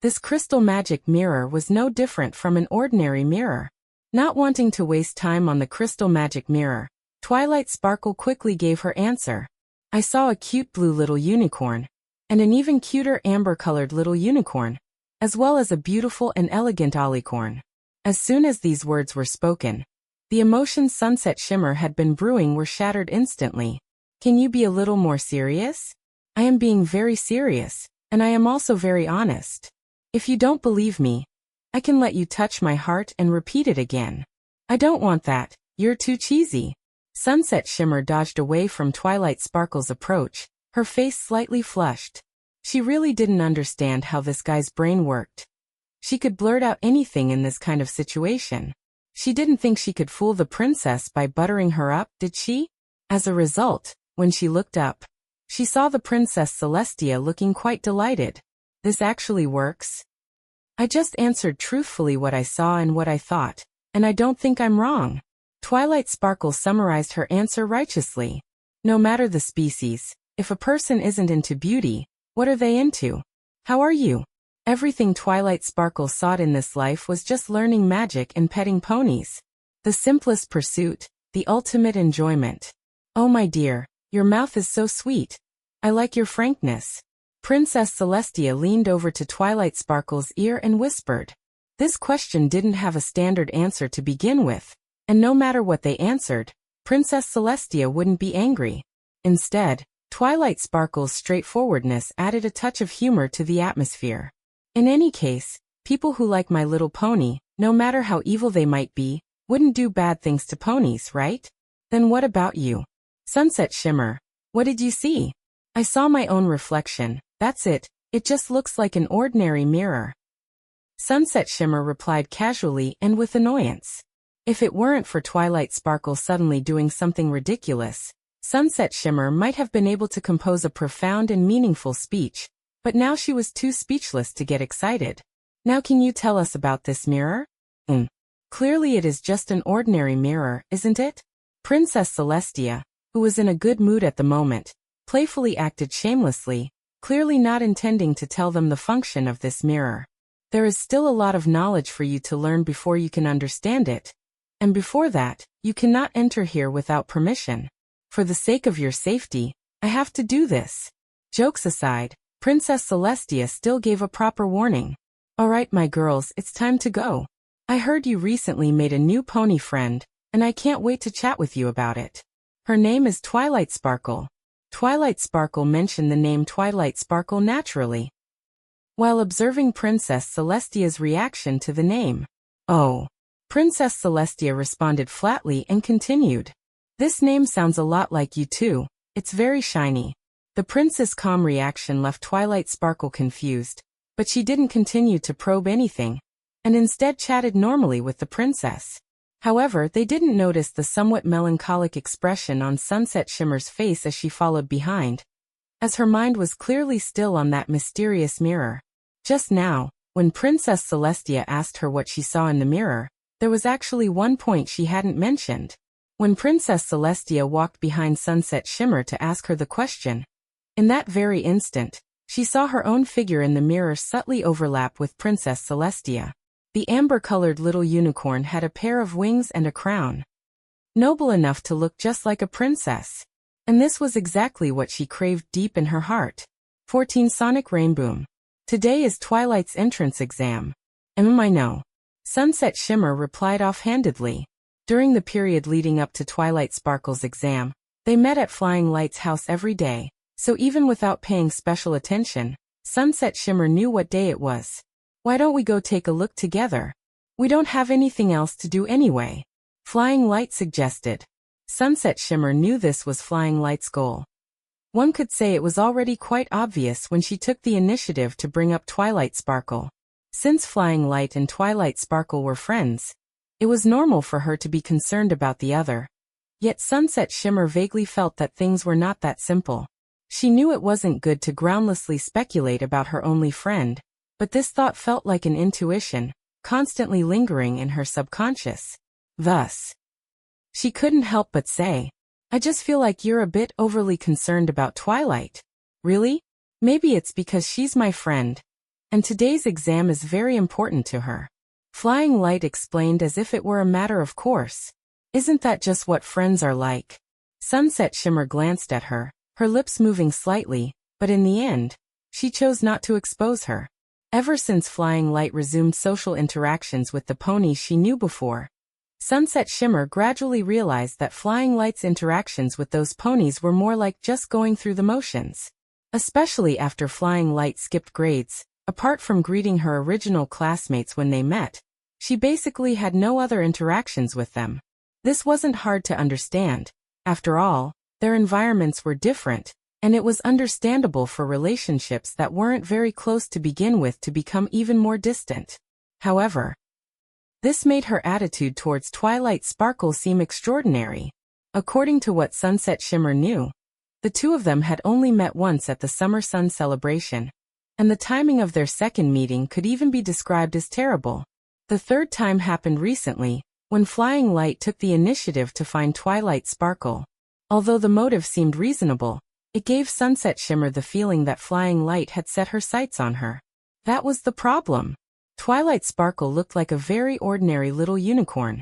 this crystal magic mirror was no different from an ordinary mirror. Not wanting to waste time on the crystal magic mirror, Twilight Sparkle quickly gave her answer. I saw a cute blue little unicorn, and an even cuter amber-colored little unicorn, as well as a beautiful and elegant alicorn. As soon as these words were spoken, the emotions Sunset Shimmer had been brewing were shattered instantly. Can you be a little more serious? I am being very serious, and I am also very honest. If you don't believe me, I can let you touch my heart and repeat it again. I don't want that, you're too cheesy. Sunset Shimmer dodged away from Twilight Sparkle's approach, her face slightly flushed. She really didn't understand how this guy's brain worked. She could blurt out anything in this kind of situation. She didn't think she could fool the princess by buttering her up, did she? As a result, when she looked up, she saw the Princess Celestia looking quite delighted. This actually works. I just answered truthfully what I saw and what I thought, and I don't think I'm wrong. Twilight Sparkle summarized her answer righteously. No matter the species, if a person isn't into beauty, what are they into? How are you? Everything Twilight Sparkle sought in this life was just learning magic and petting ponies. The simplest pursuit, the ultimate enjoyment. Oh my dear, your mouth is so sweet. I like your frankness. Princess Celestia leaned over to Twilight Sparkle's ear and whispered. This question didn't have a standard answer to begin with, and no matter what they answered, Princess Celestia wouldn't be angry. Instead, Twilight Sparkle's straightforwardness added a touch of humor to the atmosphere. In any case, people who like My Little Pony, no matter how evil they might be, wouldn't do bad things to ponies, right? Then what about you? Sunset Shimmer, what did you see? I saw my own reflection, that's it just looks like an ordinary mirror. Sunset Shimmer replied casually and with annoyance. If it weren't for Twilight Sparkle suddenly doing something ridiculous, Sunset Shimmer might have been able to compose a profound and meaningful speech, but now she was too speechless to get excited. Now can you tell us about this mirror? Clearly it is just an ordinary mirror, isn't it? Princess Celestia, who was in a good mood at the moment, playfully acted shamelessly, clearly not intending to tell them the function of this mirror. There is still a lot of knowledge for you to learn before you can understand it. And before that, you cannot enter here without permission. For the sake of your safety, I have to do this. Jokes aside, Princess Celestia still gave a proper warning. Alright my girls, it's time to go. I heard you recently made a new pony friend, and I can't wait to chat with you about it. Her name is Twilight Sparkle. Twilight Sparkle mentioned the name Twilight Sparkle naturally, while observing Princess Celestia's reaction to the name. Oh. Princess Celestia responded flatly and continued. This name sounds a lot like you too, it's very shiny. The prince's calm reaction left Twilight Sparkle confused, but she didn't continue to probe anything, and instead chatted normally with the princess. However, they didn't notice the somewhat melancholic expression on Sunset Shimmer's face as she followed behind, as her mind was clearly still on that mysterious mirror. Just now, when Princess Celestia asked her what she saw in the mirror, there was actually one point she hadn't mentioned. When Princess Celestia walked behind Sunset Shimmer to ask her the question, in that very instant, she saw her own figure in the mirror subtly overlap with Princess Celestia. The amber-colored little unicorn had a pair of wings and a crown, noble enough to look just like a princess. And this was exactly what she craved deep in her heart. 14 Sonic Rainboom. Today is Twilight's entrance exam. I know. Sunset Shimmer replied offhandedly. During the period leading up to Twilight Sparkle's exam, they met at Flying Light's house every day, so even without paying special attention, Sunset Shimmer knew what day it was. Why don't we go take a look together? We don't have anything else to do anyway. Flying Light suggested. Sunset Shimmer knew this was Flying Light's goal. One could say it was already quite obvious when she took the initiative to bring up Twilight Sparkle. Since Flying Light and Twilight Sparkle were friends, it was normal for her to be concerned about the other. Yet Sunset Shimmer vaguely felt that things were not that simple. She knew it wasn't good to groundlessly speculate about her only friend, but this thought felt like an intuition, constantly lingering in her subconscious. Thus, she couldn't help but say, I just feel like you're a bit overly concerned about Twilight. Really? Maybe it's because she's my friend, and today's exam is very important to her. Flying Light explained as if it were a matter of course. Isn't that just what friends are like? Sunset Shimmer glanced at her, her lips moving slightly, but in the end, she chose not to expose her. Ever since Flying Light resumed social interactions with the ponies she knew before, Sunset Shimmer gradually realized that Flying Light's interactions with those ponies were more like just going through the motions. Especially after Flying Light skipped grades, apart from greeting her original classmates when they met, she basically had no other interactions with them. This wasn't hard to understand. After all, their environments were different, and it was understandable for relationships that weren't very close to begin with to become even more distant. However, this made her attitude towards Twilight Sparkle seem extraordinary. According to what Sunset Shimmer knew, the two of them had only met once at the Summer Sun celebration, and the timing of their second meeting could even be described as terrible. The third time happened recently, when Flying Light took the initiative to find Twilight Sparkle. Although the motive seemed reasonable, it gave Sunset Shimmer the feeling that Flying Light had set her sights on her. That was the problem. Twilight Sparkle looked like a very ordinary little unicorn.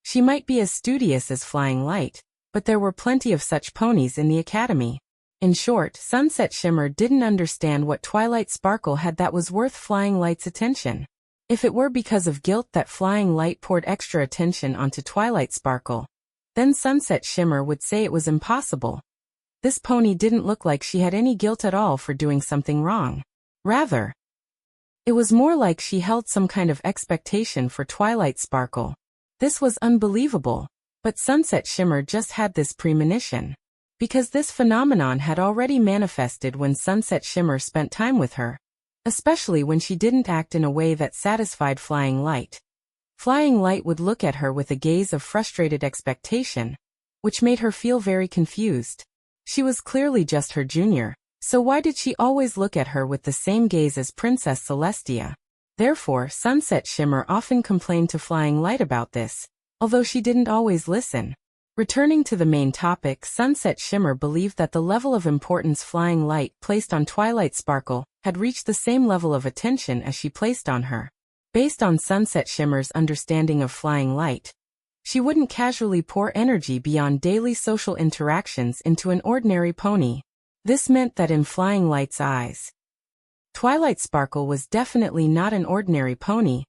She might be as studious as Flying Light, but there were plenty of such ponies in the academy. In short, Sunset Shimmer didn't understand what Twilight Sparkle had that was worth Flying Light's attention. If it were because of guilt that Flying Light poured extra attention onto Twilight Sparkle, then Sunset Shimmer would say it was impossible. This pony didn't look like she had any guilt at all for doing something wrong. Rather, it was more like she held some kind of expectation for Twilight Sparkle. This was unbelievable, but Sunset Shimmer just had this premonition. Because this phenomenon had already manifested when Sunset Shimmer spent time with her, especially when she didn't act in a way that satisfied Flying Light. Flying Light would look at her with a gaze of frustrated expectation, which made her feel very confused. She was clearly just her junior, so why did she always look at her with the same gaze as Princess Celestia? Therefore, Sunset Shimmer often complained to Flying Light about this, although she didn't always listen. Returning to the main topic, Sunset Shimmer believed that the level of importance Flying Light placed on Twilight Sparkle had reached the same level of attention as she placed on her. Based on Sunset Shimmer's understanding of Flying Light, she wouldn't casually pour energy beyond daily social interactions into an ordinary pony. This meant that in Flying Light's eyes, Twilight Sparkle was definitely not an ordinary pony.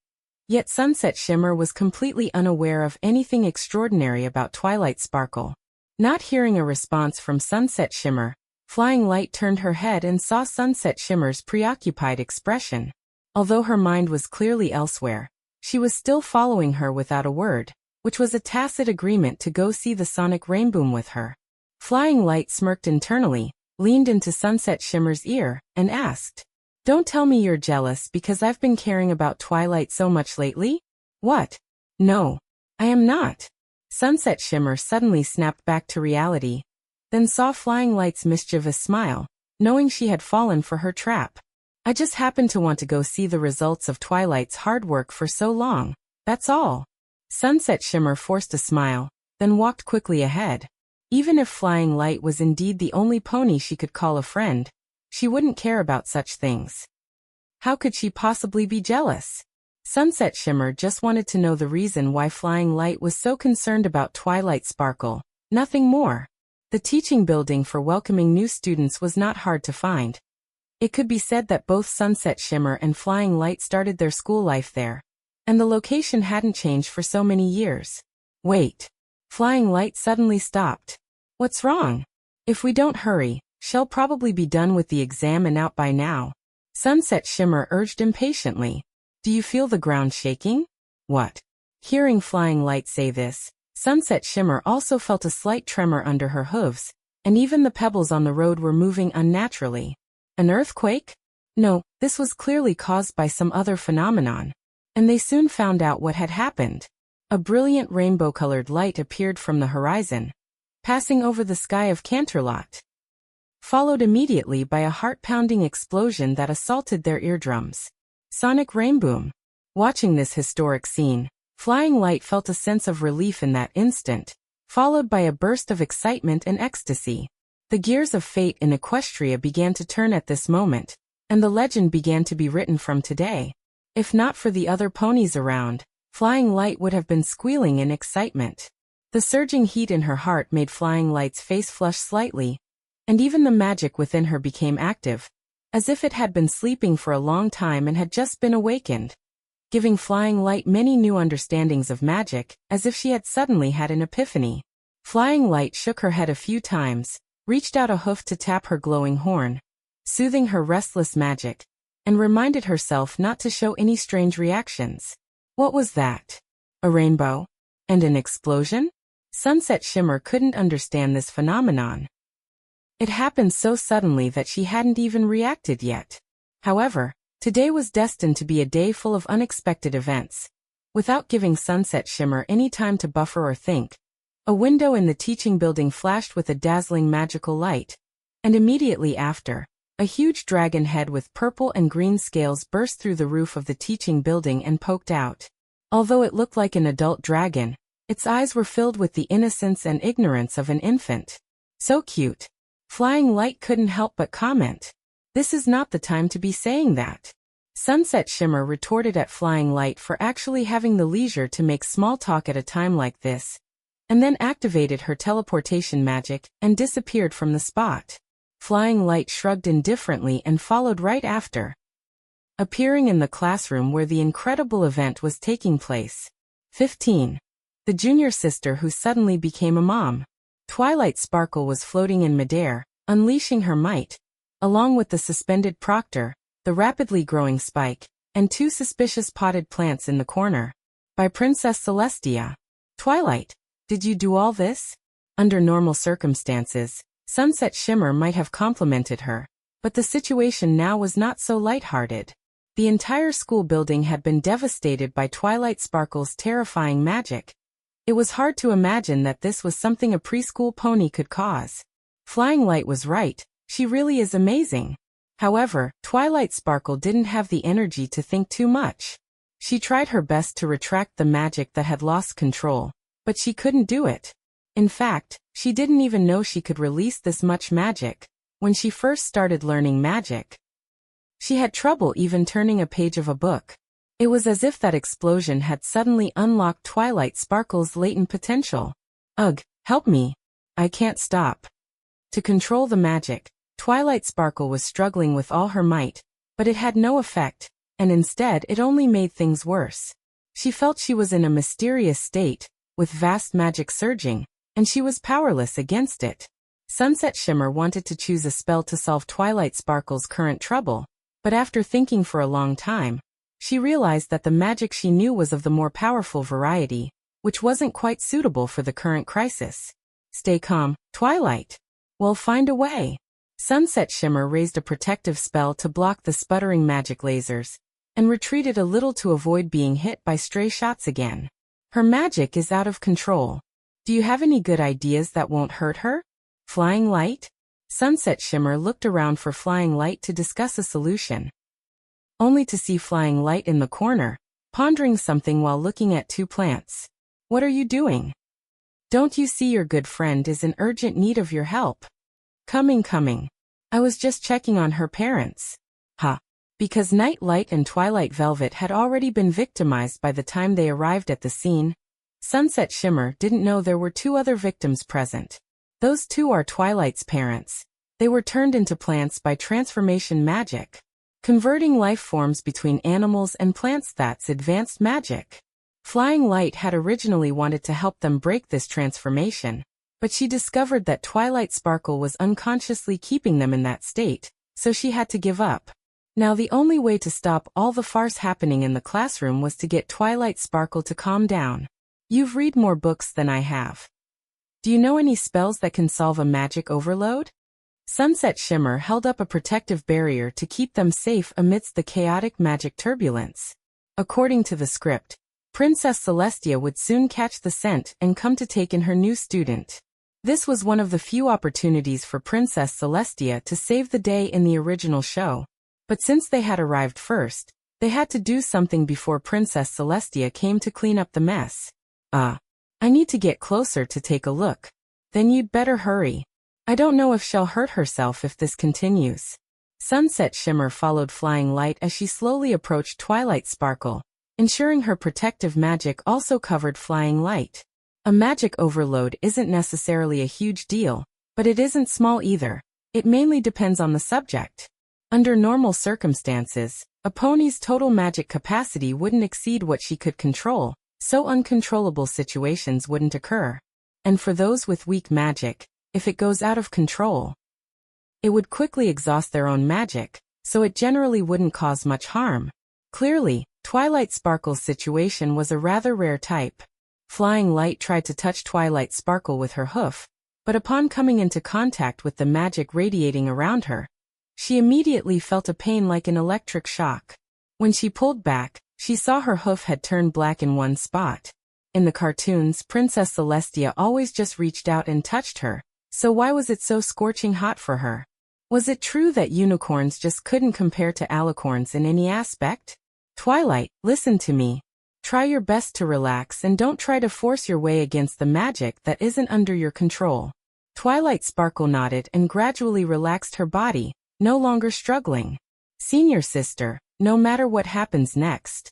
Yet Sunset Shimmer was completely unaware of anything extraordinary about Twilight Sparkle. Not hearing a response from Sunset Shimmer, Flying Light turned her head and saw Sunset Shimmer's preoccupied expression. Although her mind was clearly elsewhere, she was still following her without a word, which was a tacit agreement to go see the Sonic Rainboom with her. Flying Light smirked internally, leaned into Sunset Shimmer's ear, and asked, "Don't tell me you're jealous because I've been caring about Twilight so much lately?" "What? No, I am not." Sunset Shimmer suddenly snapped back to reality, then saw Flying Light's mischievous smile, knowing she had fallen for her trap. "I just happened to want to go see the results of Twilight's hard work for so long, that's all." Sunset Shimmer forced a smile, then walked quickly ahead. Even if Flying Light was indeed the only pony she could call a friend, she wouldn't care about such things. How could she possibly be jealous? Sunset Shimmer just wanted to know the reason why Flying Light was so concerned about Twilight Sparkle, nothing more. The teaching building for welcoming new students was not hard to find. It could be said that both Sunset Shimmer and Flying Light started their school life there, and the location hadn't changed for so many years. Wait. Flying Light suddenly stopped. "What's wrong? If we don't hurry, she'll probably be done with the exam and out by now." Sunset Shimmer urged impatiently. Do you feel the ground shaking? What? Hearing Flying Light say this, Sunset Shimmer also felt a slight tremor under her hooves, and even the pebbles on the road were moving unnaturally. An earthquake? No, this was clearly caused by some other phenomenon. And they soon found out what had happened. A brilliant rainbow-colored light appeared from the horizon, passing over the sky of Canterlot, followed immediately by a heart-pounding explosion that assaulted their eardrums. Sonic Rainboom. Watching this historic scene, Flying Light felt a sense of relief in that instant, followed by a burst of excitement and ecstasy. The gears of fate in Equestria began to turn at this moment, and the legend began to be written from today. If not for the other ponies around, Flying Light would have been squealing in excitement. The surging heat in her heart made Flying Light's face flush slightly, and even the magic within her became active, as if it had been sleeping for a long time and had just been awakened, giving Flying Light many new understandings of magic, as if she had suddenly had an epiphany. Flying Light shook her head a few times, reached out a hoof to tap her glowing horn, soothing her restless magic, and reminded herself not to show any strange reactions. What was that? A rainbow? And an explosion? Sunset Shimmer couldn't understand this phenomenon. It happened so suddenly that she hadn't even reacted yet. However, today was destined to be a day full of unexpected events. Without giving Sunset Shimmer any time to buffer or think, a window in the teaching building flashed with a dazzling magical light, and immediately after, a huge dragon head with purple and green scales burst through the roof of the teaching building and poked out. Although it looked like an adult dragon, its eyes were filled with the innocence and ignorance of an infant. So cute. Flying Light couldn't help but comment. This is not the time to be saying that. Sunset Shimmer retorted at Flying Light for actually having the leisure to make small talk at a time like this, and then activated her teleportation magic and disappeared from the spot. Flying Light shrugged indifferently and followed right after, appearing in the classroom where the incredible event was taking place. 15. The junior sister who suddenly became a mom. Twilight Sparkle was floating in midair, unleashing her might, along with the suspended Proctor, the rapidly growing Spike, and two suspicious potted plants in the corner. By Princess Celestia. Twilight, did you do all this? Under normal circumstances, Sunset Shimmer might have complimented her, but the situation now was not so lighthearted. The entire school building had been devastated by Twilight Sparkle's terrifying magic. It was hard to imagine that this was something a preschool pony could cause. Flying Light was right, she really is amazing. However, Twilight Sparkle didn't have the energy to think too much. She tried her best to retract the magic that had lost control, but she couldn't do it. In fact, she didn't even know she could release this much magic. When she first started learning magic, she had trouble even turning a page of a book. It was as if that explosion had suddenly unlocked Twilight Sparkle's latent potential. Ugh, help me. I can't stop. To control the magic, Twilight Sparkle was struggling with all her might, but it had no effect, and instead it only made things worse. She felt she was in a mysterious state, with vast magic surging, and she was powerless against it. Sunset Shimmer wanted to choose a spell to solve Twilight Sparkle's current trouble, but after thinking for a long time, she realized that the magic she knew was of the more powerful variety, which wasn't quite suitable for the current crisis. Stay calm, Twilight. We'll find a way. Sunset Shimmer raised a protective spell to block the sputtering magic lasers, and retreated a little to avoid being hit by stray shots again. Her magic is out of control. Do you have any good ideas that won't hurt her? Flying Light? Sunset Shimmer looked around for Flying Light to discuss a solution, only to see Flying Light in the corner, pondering something while looking at two plants. What are you doing? Don't you see your good friend is in urgent need of your help? Coming. I was just checking on her parents. Because Night Light and Twilight Velvet had already been victimized by the time they arrived at the scene, Sunset Shimmer didn't know there were two other victims present. Those two are Twilight's parents. They were turned into plants by transformation magic, converting life forms between animals and plants. That's advanced magic. Flying Light had originally wanted to help them break this transformation, but she discovered that Twilight Sparkle was unconsciously keeping them in that state, so she had to give up. Now the only way to stop all the farce happening in the classroom was to get Twilight Sparkle to calm down. You've read more books than I have. Do you know any spells that can solve a magic overload? Sunset Shimmer held up a protective barrier to keep them safe amidst the chaotic magic turbulence. According to the script, Princess Celestia would soon catch the scent and come to take in her new student. This was one of the few opportunities for Princess Celestia to save the day in the original show. But since they had arrived first, they had to do something before Princess Celestia came to clean up the mess. I need to get closer to take a look. Then you'd better hurry. I don't know if she'll hurt herself if this continues. Sunset Shimmer followed Flying Light as she slowly approached Twilight Sparkle, ensuring her protective magic also covered Flying Light. A magic overload isn't necessarily a huge deal, but it isn't small either. It mainly depends on the subject. Under normal circumstances, a pony's total magic capacity wouldn't exceed what she could control, so uncontrollable situations wouldn't occur. And for those with weak magic, if it goes out of control, it would quickly exhaust their own magic, so it generally wouldn't cause much harm. Clearly, Twilight Sparkle's situation was a rather rare type. Flying Light tried to touch Twilight Sparkle with her hoof, but upon coming into contact with the magic radiating around her, she immediately felt a pain like an electric shock. When she pulled back, she saw her hoof had turned black in one spot. In the cartoons, Princess Celestia always just reached out and touched her, so why was it so scorching hot for her? Was it true that unicorns just couldn't compare to alicorns in any aspect? Twilight, listen to me. Try your best to relax and don't try to force your way against the magic that isn't under your control. Twilight Sparkle nodded and gradually relaxed her body, no longer struggling. Senior sister, no matter what happens next,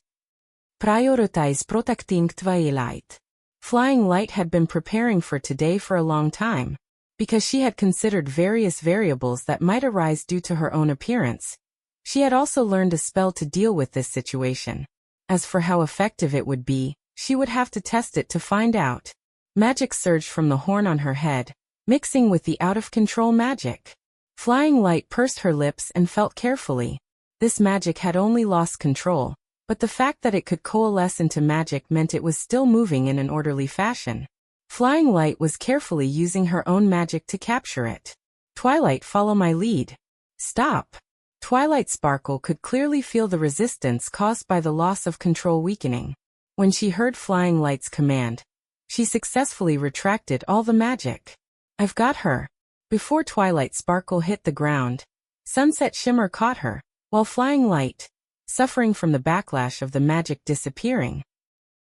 prioritize protecting Twilight. Flying Light had been preparing for today for a long time, because she had considered various variables that might arise due to her own appearance. She had also learned a spell to deal with this situation. As for how effective it would be, she would have to test it to find out. Magic surged from the horn on her head, mixing with the out-of-control magic. Flying Light pursed her lips and felt carefully. This magic had only lost control, but the fact that it could coalesce into magic meant it was still moving in an orderly fashion. Flying Light was carefully using her own magic to capture it. Twilight, follow my lead. Stop. Twilight Sparkle could clearly feel the resistance caused by the loss of control weakening. When she heard Flying Light's command, she successfully retracted all the magic. I've got her. Before Twilight Sparkle hit the ground, Sunset Shimmer caught her, while Flying Light, suffering from the backlash of the magic disappearing,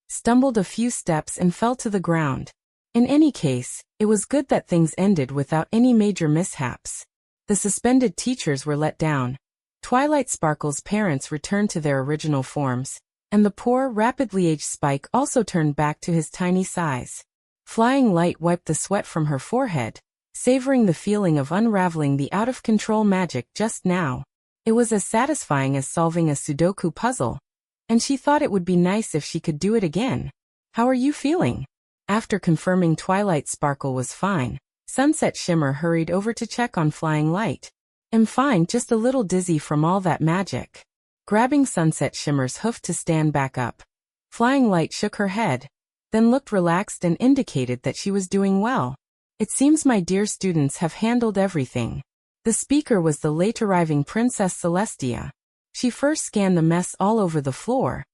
stumbled a few steps and fell to the ground. In any case, it was good that things ended without any major mishaps. The suspended teachers were let down. Twilight Sparkle's parents returned to their original forms, and the poor, rapidly aged Spike also turned back to his tiny size. Flying Light wiped the sweat from her forehead, savoring the feeling of unraveling the out-of-control magic just now. It was as satisfying as solving a Sudoku puzzle, and she thought it would be nice if she could do it again. How are you feeling? After confirming Twilight Sparkle was fine, Sunset Shimmer hurried over to check on Flying Light. I'm fine, just a little dizzy from all that magic. Grabbing Sunset Shimmer's hoof to stand back up, Flying Light shook her head, then looked relaxed and indicated that she was doing well. It seems my dear students have handled everything. The speaker was the late-arriving Princess Celestia. She first scanned the mess all over the floor,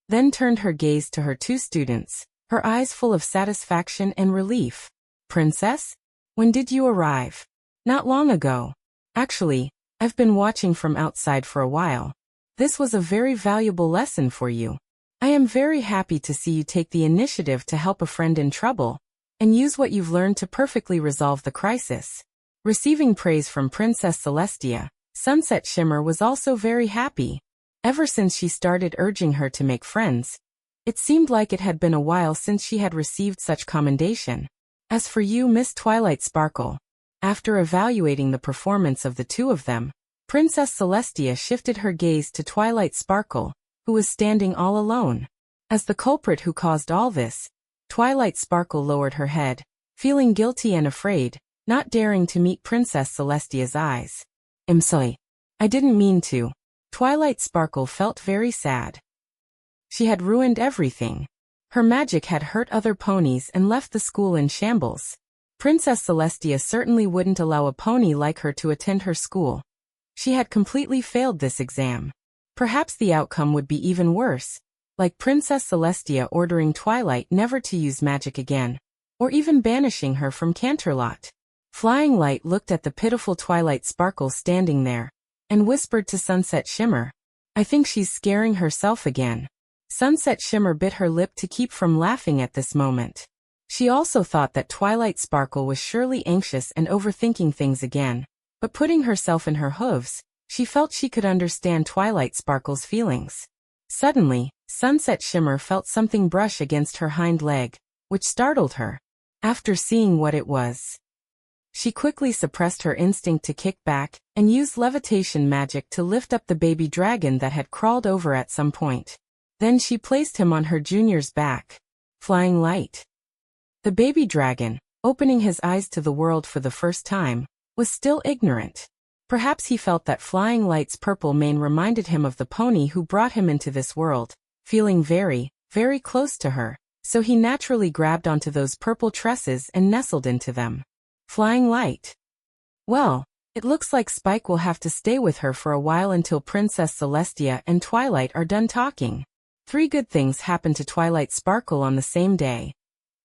then turned her gaze to her two students, her eyes full of satisfaction and relief. Princess? When did you arrive? Not long ago. Actually, I've been watching from outside for a while. This was a very valuable lesson for you. I am very happy to see you take the initiative to help a friend in trouble, and use what you've learned to perfectly resolve the crisis. Receiving praise from Princess Celestia, Sunset Shimmer was also very happy. Ever since she started urging her to make friends, it seemed like it had been a while since she had received such commendation. As for you, Miss Twilight Sparkle, after evaluating the performance of the two of them, Princess Celestia shifted her gaze to Twilight Sparkle, who was standing all alone. As the culprit who caused all this, Twilight Sparkle lowered her head, feeling guilty and afraid, not daring to meet Princess Celestia's eyes. I'm sorry. I didn't mean to. Twilight Sparkle felt very sad. She had ruined everything. Her magic had hurt other ponies and left the school in shambles. Princess Celestia certainly wouldn't allow a pony like her to attend her school. She had completely failed this exam. Perhaps the outcome would be even worse, like Princess Celestia ordering Twilight never to use magic again, or even banishing her from Canterlot. Flying Light looked at the pitiful Twilight Sparkle standing there, and whispered to Sunset Shimmer, "I think she's scaring herself again." Sunset Shimmer bit her lip to keep from laughing at this moment. She also thought that Twilight Sparkle was surely anxious and overthinking things again, but putting herself in her hooves, she felt she could understand Twilight Sparkle's feelings. Suddenly, Sunset Shimmer felt something brush against her hind leg, which startled her. After seeing what it was, she quickly suppressed her instinct to kick back and used levitation magic to lift up the baby dragon that had crawled over at some point. Then she placed him on her junior's back. Flying Light. The baby dragon, opening his eyes to the world for the first time, was still ignorant. Perhaps he felt that Flying Light's purple mane reminded him of the pony who brought him into this world, feeling very, very close to her, so he naturally grabbed onto those purple tresses and nestled into them. Flying Light. Well, it looks like Spike will have to stay with her for a while until Princess Celestia and Twilight are done talking. 3 good things happened to Twilight Sparkle on the same day.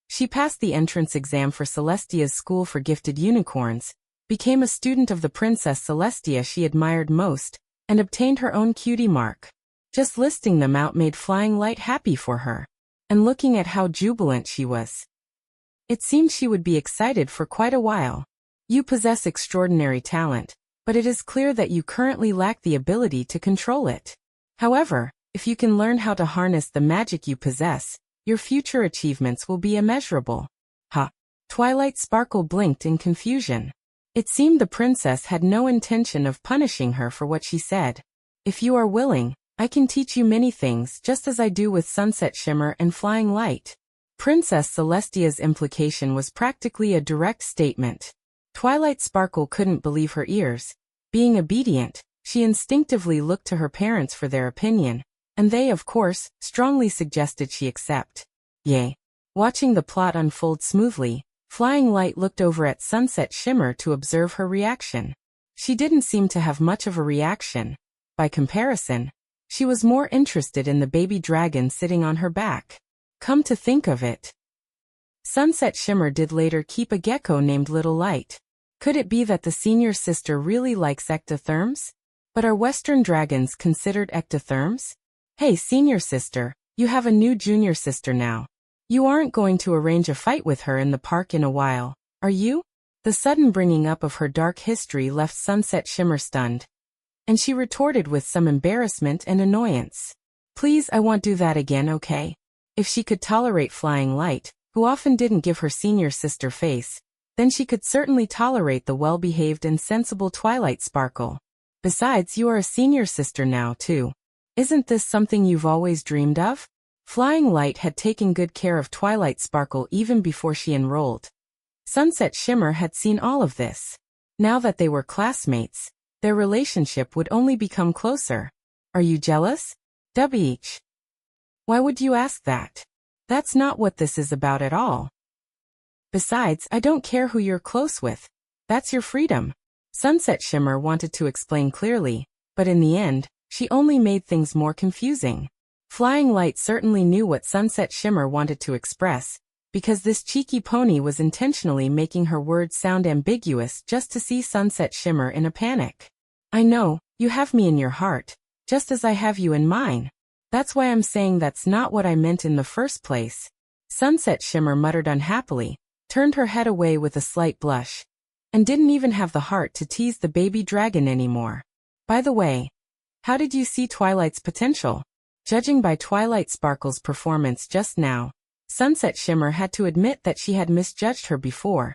She passed the entrance exam for Celestia's School for Gifted Unicorns, became a student of the Princess Celestia she admired most, and obtained her own cutie mark. Just listing them out made Flying Light happy for her. And looking at how jubilant she was, it seemed she would be excited for quite a while. You possess extraordinary talent, but it is clear that you currently lack the ability to control it. However, if you can learn how to harness the magic you possess, your future achievements will be immeasurable. Ha! Twilight Sparkle blinked in confusion. It seemed the princess had no intention of punishing her for what she said. If you are willing, I can teach you many things just as I do with Sunset Shimmer and Flying Light. Princess Celestia's implication was practically a direct statement. Twilight Sparkle couldn't believe her ears. Being obedient, she instinctively looked to her parents for their opinion, and they, of course, strongly suggested she accept. Yay. Watching the plot unfold smoothly, Flying Light looked over at Sunset Shimmer to observe her reaction. She didn't seem to have much of a reaction. By comparison, she was more interested in the baby dragon sitting on her back. Come to think of it, Sunset Shimmer did later keep a gecko named Little Light. Could it be that the senior sister really likes ectotherms? But are Western dragons considered ectotherms? Hey senior sister, you have a new junior sister now. You aren't going to arrange a fight with her in the park in a while, are you? The sudden bringing up of her dark history left Sunset Shimmer stunned, and she retorted with some embarrassment and annoyance. Please, I won't do that again, okay? If she could tolerate Flying Light, who often didn't give her senior sister face, then she could certainly tolerate the well-behaved and sensible Twilight Sparkle. Besides, you are a senior sister now, too. Isn't this something you've always dreamed of? Flying Light had taken good care of Twilight Sparkle even before she enrolled. Sunset Shimmer had seen all of this. Now that they were classmates, their relationship would only become closer. Are you jealous? WH. Why would you ask that? That's not what this is about at all. Besides, I don't care who you're close with. That's your freedom. Sunset Shimmer wanted to explain clearly, but in the end, she only made things more confusing. Flying Light certainly knew what Sunset Shimmer wanted to express, because this cheeky pony was intentionally making her words sound ambiguous just to see Sunset Shimmer in a panic. I know, you have me in your heart, just as I have you in mine. That's why I'm saying that's not what I meant in the first place. Sunset Shimmer muttered unhappily, turned her head away with a slight blush, and didn't even have the heart to tease the baby dragon anymore. By the way, how did you see Twilight's potential? Judging by Twilight Sparkle's performance just now, Sunset Shimmer had to admit that she had misjudged her before,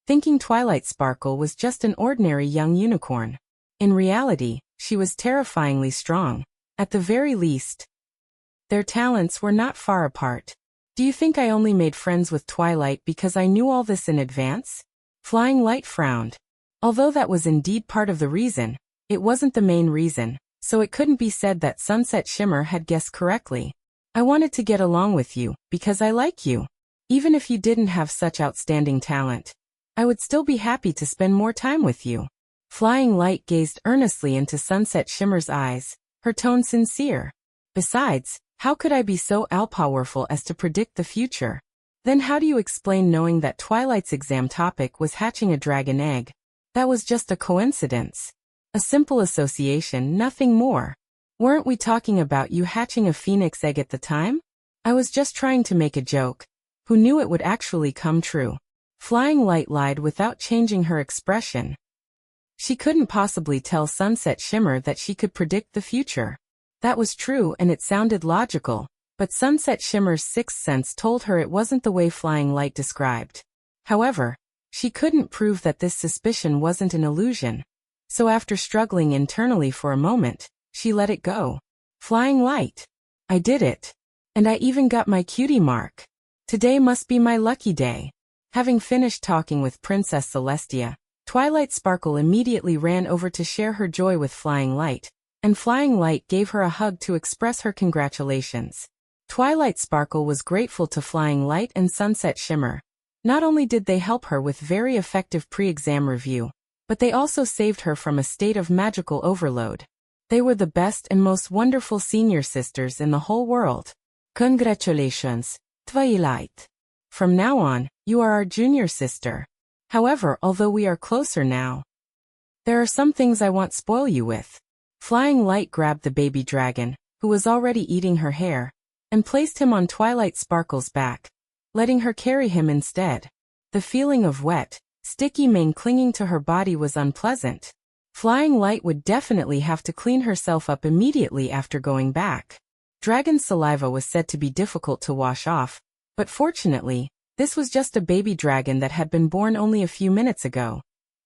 thinking Twilight Sparkle was just an ordinary young unicorn. In reality, she was terrifyingly strong. At the very least, their talents were not far apart. Do you think I only made friends with Twilight because I knew all this in advance? Flying Light frowned. Although that was indeed part of the reason, It wasn't the main reason, so it couldn't be said that Sunset Shimmer had guessed correctly. I wanted to get along with you, because I like you. Even if you didn't have such outstanding talent, I would still be happy to spend more time with you. Flying Light gazed earnestly into Sunset Shimmer's eyes, her tone sincere. Besides, how could I be so all-powerful as to predict the future? Then how do you explain knowing that Twilight's exam topic was hatching a dragon egg? That was just a coincidence. A simple association, nothing more. Weren't we talking about you hatching a phoenix egg at the time? I was just trying to make a joke. Who knew it would actually come true? Flying Light lied without changing her expression. She couldn't possibly tell Sunset Shimmer that she could predict the future. That was true and it sounded logical, but Sunset Shimmer's sixth sense told her it wasn't the way Flying Light described. However, she couldn't prove that this suspicion wasn't an illusion. So after struggling internally for a moment, she let it go. Flying Light. I did it. And I even got my cutie mark. Today must be my lucky day. Having finished talking with Princess Celestia, Twilight Sparkle immediately ran over to share her joy with Flying Light, and Flying Light gave her a hug to express her congratulations. Twilight Sparkle was grateful to Flying Light and Sunset Shimmer. Not only did they help her with very effective pre-exam review, but they also saved her from a state of magical overload. They were the best and most wonderful senior sisters in the whole world. Congratulations, Twilight. From now on, you are our junior sister. However, although we are closer now, there are some things I won't spoil you with. Flying Light grabbed the baby dragon, who was already eating her hair, and placed him on Twilight Sparkle's back, letting her carry him instead. The feeling of wet, sticky mane clinging to her body was unpleasant. Flying Light would definitely have to clean herself up immediately after going back. Dragon saliva was said to be difficult to wash off, but fortunately, this was just a baby dragon that had been born only a few minutes ago.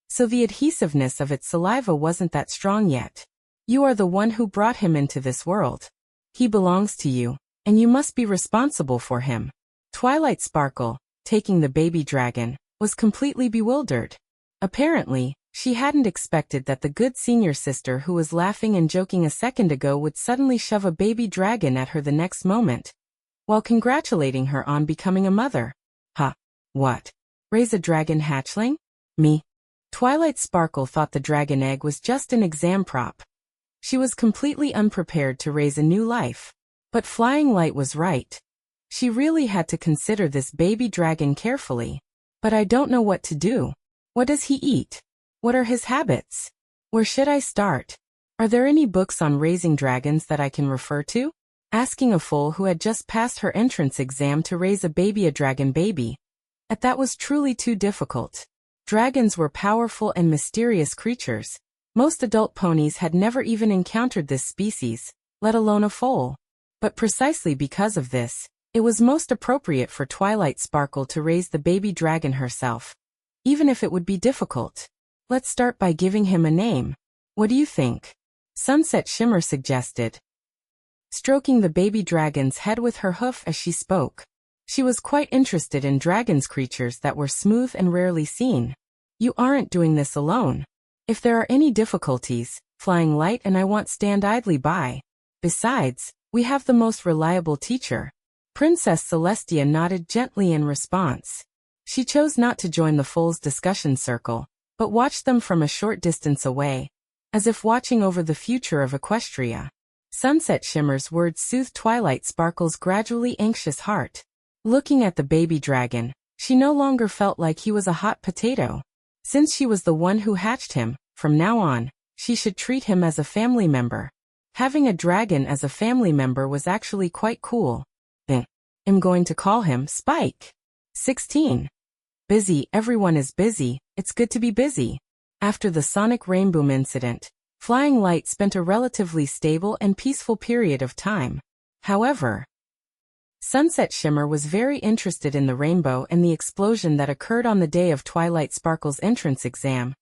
So the adhesiveness of its saliva wasn't that strong yet. You are the one who brought him into this world. He belongs to you, and you must be responsible for him. Twilight Sparkle, taking the baby dragon, was completely bewildered. Apparently, she hadn't expected that the good senior sister who was laughing and joking a second ago would suddenly shove a baby dragon at her the next moment, while congratulating her on becoming a mother. Huh. What? Raise a dragon hatchling? Me? Twilight Sparkle thought the dragon egg was just an exam prop. She was completely unprepared to raise a new life. But Flying Light was right. She really had to consider this baby dragon carefully. But I don't know what to do. What does he eat? What are his habits? Where should I start? Are there any books on raising dragons that I can refer to? Asking a foal who had just passed her entrance exam to raise a dragon baby. That was truly too difficult. Dragons were powerful and mysterious creatures. Most adult ponies had never even encountered this species, let alone a foal. But precisely because of this, it was most appropriate for Twilight Sparkle to raise the baby dragon herself. Even if it would be difficult. Let's start by giving him a name. What do you think? Sunset Shimmer suggested, stroking the baby dragon's head with her hoof as she spoke. She was quite interested in dragons creatures that were smooth and rarely seen. You aren't doing this alone. If there are any difficulties, Flying Light and I won't stand idly by. Besides, we have the most reliable teacher. Princess Celestia nodded gently in response. She chose not to join the foal's discussion circle, but watched them from a short distance away, as if watching over the future of Equestria. Sunset Shimmer's words soothed Twilight Sparkle's gradually anxious heart. Looking at the baby dragon, she no longer felt like he was a hot potato. Since she was the one who hatched him, from now on, she should treat him as a family member. Having a dragon as a family member was actually quite cool. I'm going to call him Spike. 16. Busy, everyone is busy, it's good to be busy. After the sonic rainboom incident, Flying Light spent a relatively stable and peaceful period of time. However, Sunset Shimmer was very interested in the rainbow and the explosion that occurred on the day of Twilight Sparkle's entrance exam.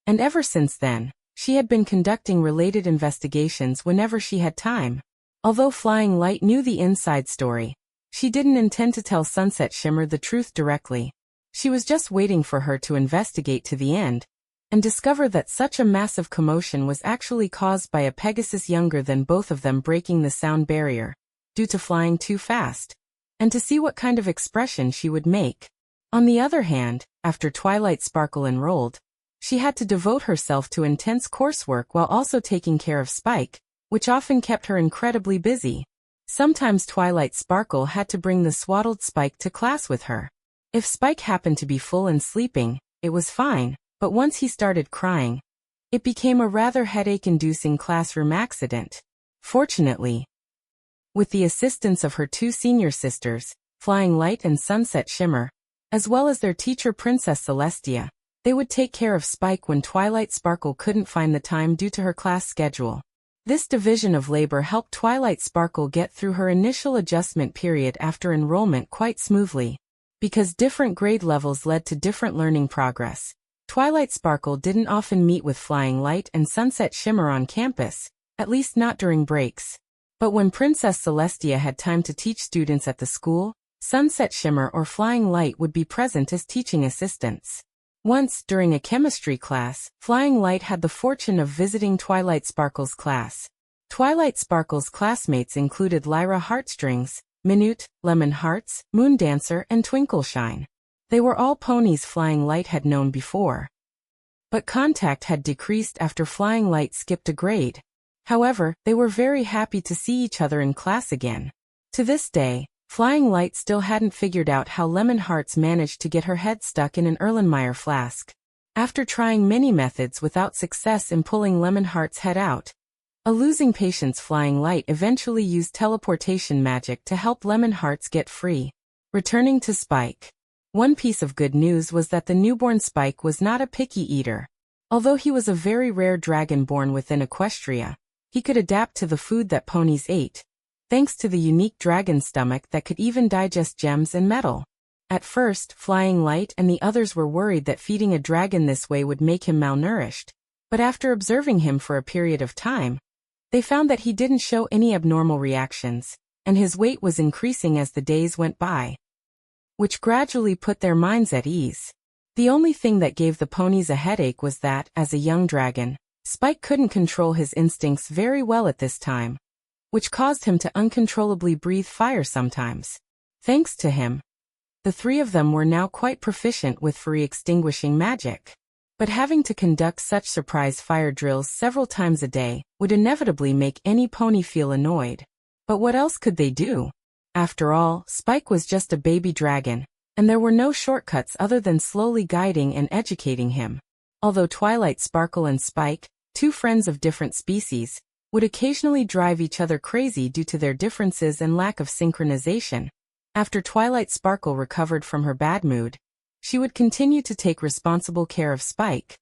And ever since then, she had been conducting related investigations whenever she had time. Although Flying Light knew the inside story, she didn't intend to tell Sunset Shimmer the truth directly. She was just waiting for her to investigate to the end, and discover that such a massive commotion was actually caused by a Pegasus younger than both of them breaking the sound barrier, due to flying too fast, and to see what kind of expression she would make. On the other hand, after Twilight Sparkle enrolled, she had to devote herself to intense coursework while also taking care of Spike, which often kept her incredibly busy. Sometimes Twilight Sparkle had to bring the swaddled Spike to class with her. If Spike happened to be full and sleeping, it was fine, but once he started crying, it became a rather headache-inducing classroom accident. Fortunately, with the assistance of her two senior sisters, Flying Light and Sunset Shimmer, as well as their teacher Princess Celestia, they would take care of Spike when Twilight Sparkle couldn't find the time due to her class schedule. This division of labor helped Twilight Sparkle get through her initial adjustment period after enrollment quite smoothly. Because different grade levels led to different learning progress, Twilight Sparkle didn't often meet with Flying Light and Sunset Shimmer on campus, at least not during breaks. But when Princess Celestia had time to teach students at the school, Sunset Shimmer or Flying Light would be present as teaching assistants. Once, during a chemistry class, Flying Light had the fortune of visiting Twilight Sparkle's class. Twilight Sparkle's classmates included Lyra Heartstrings, Minute, Lemon Hearts, Moondancer, and Twinkleshine. They were all ponies Flying Light had known before. But contact had decreased after Flying Light skipped a grade. However, they were very happy to see each other in class again. To this day, Flying Light still hadn't figured out how Lemon Hearts managed to get her head stuck in an Erlenmeyer flask. After trying many methods without success in pulling Lemon Heart's head out, a losing patience Flying Light eventually used teleportation magic to help Lemon Hearts get free. Returning to Spike. One piece of good news was that the newborn Spike was not a picky eater. Although he was a very rare dragon born within Equestria, he could adapt to the food that ponies ate, thanks to the unique dragon stomach that could even digest gems and metal. At first, Flying Light and the others were worried that feeding a dragon this way would make him malnourished, but after observing him for a period of time, they found that he didn't show any abnormal reactions, and his weight was increasing as the days went by, which gradually put their minds at ease. The only thing that gave the ponies a headache was that, as a young dragon, Spike couldn't control his instincts very well at this time, which caused him to uncontrollably breathe fire sometimes. Thanks to him, the three of them were now quite proficient with fire-extinguishing magic. But having to conduct such surprise fire drills several times a day would inevitably make any pony feel annoyed. But what else could they do? After all, Spike was just a baby dragon, and there were no shortcuts other than slowly guiding and educating him. Although Twilight Sparkle and Spike, two friends of different species, would occasionally drive each other crazy due to their differences and lack of synchronization, after Twilight Sparkle recovered from her bad mood, she would continue to take responsible care of Spike.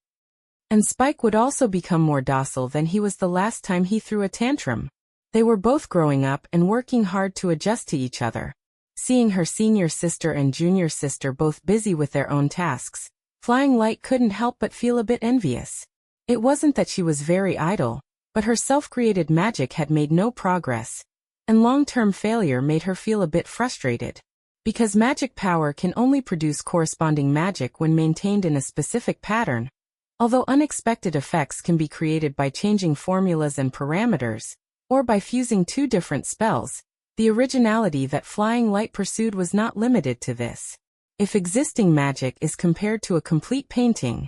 And Spike would also become more docile than he was the last time he threw a tantrum. They were both growing up and working hard to adjust to each other. Seeing her senior sister and junior sister both busy with their own tasks, Flying Light couldn't help but feel a bit envious. It wasn't that she was very idle, but her self-created magic had made no progress, and long-term failure made her feel a bit frustrated. Because magic power can only produce corresponding magic when maintained in a specific pattern, although unexpected effects can be created by changing formulas and parameters, or by fusing two different spells, the originality that Flying Light pursued was not limited to this. If existing magic is compared to a complete painting,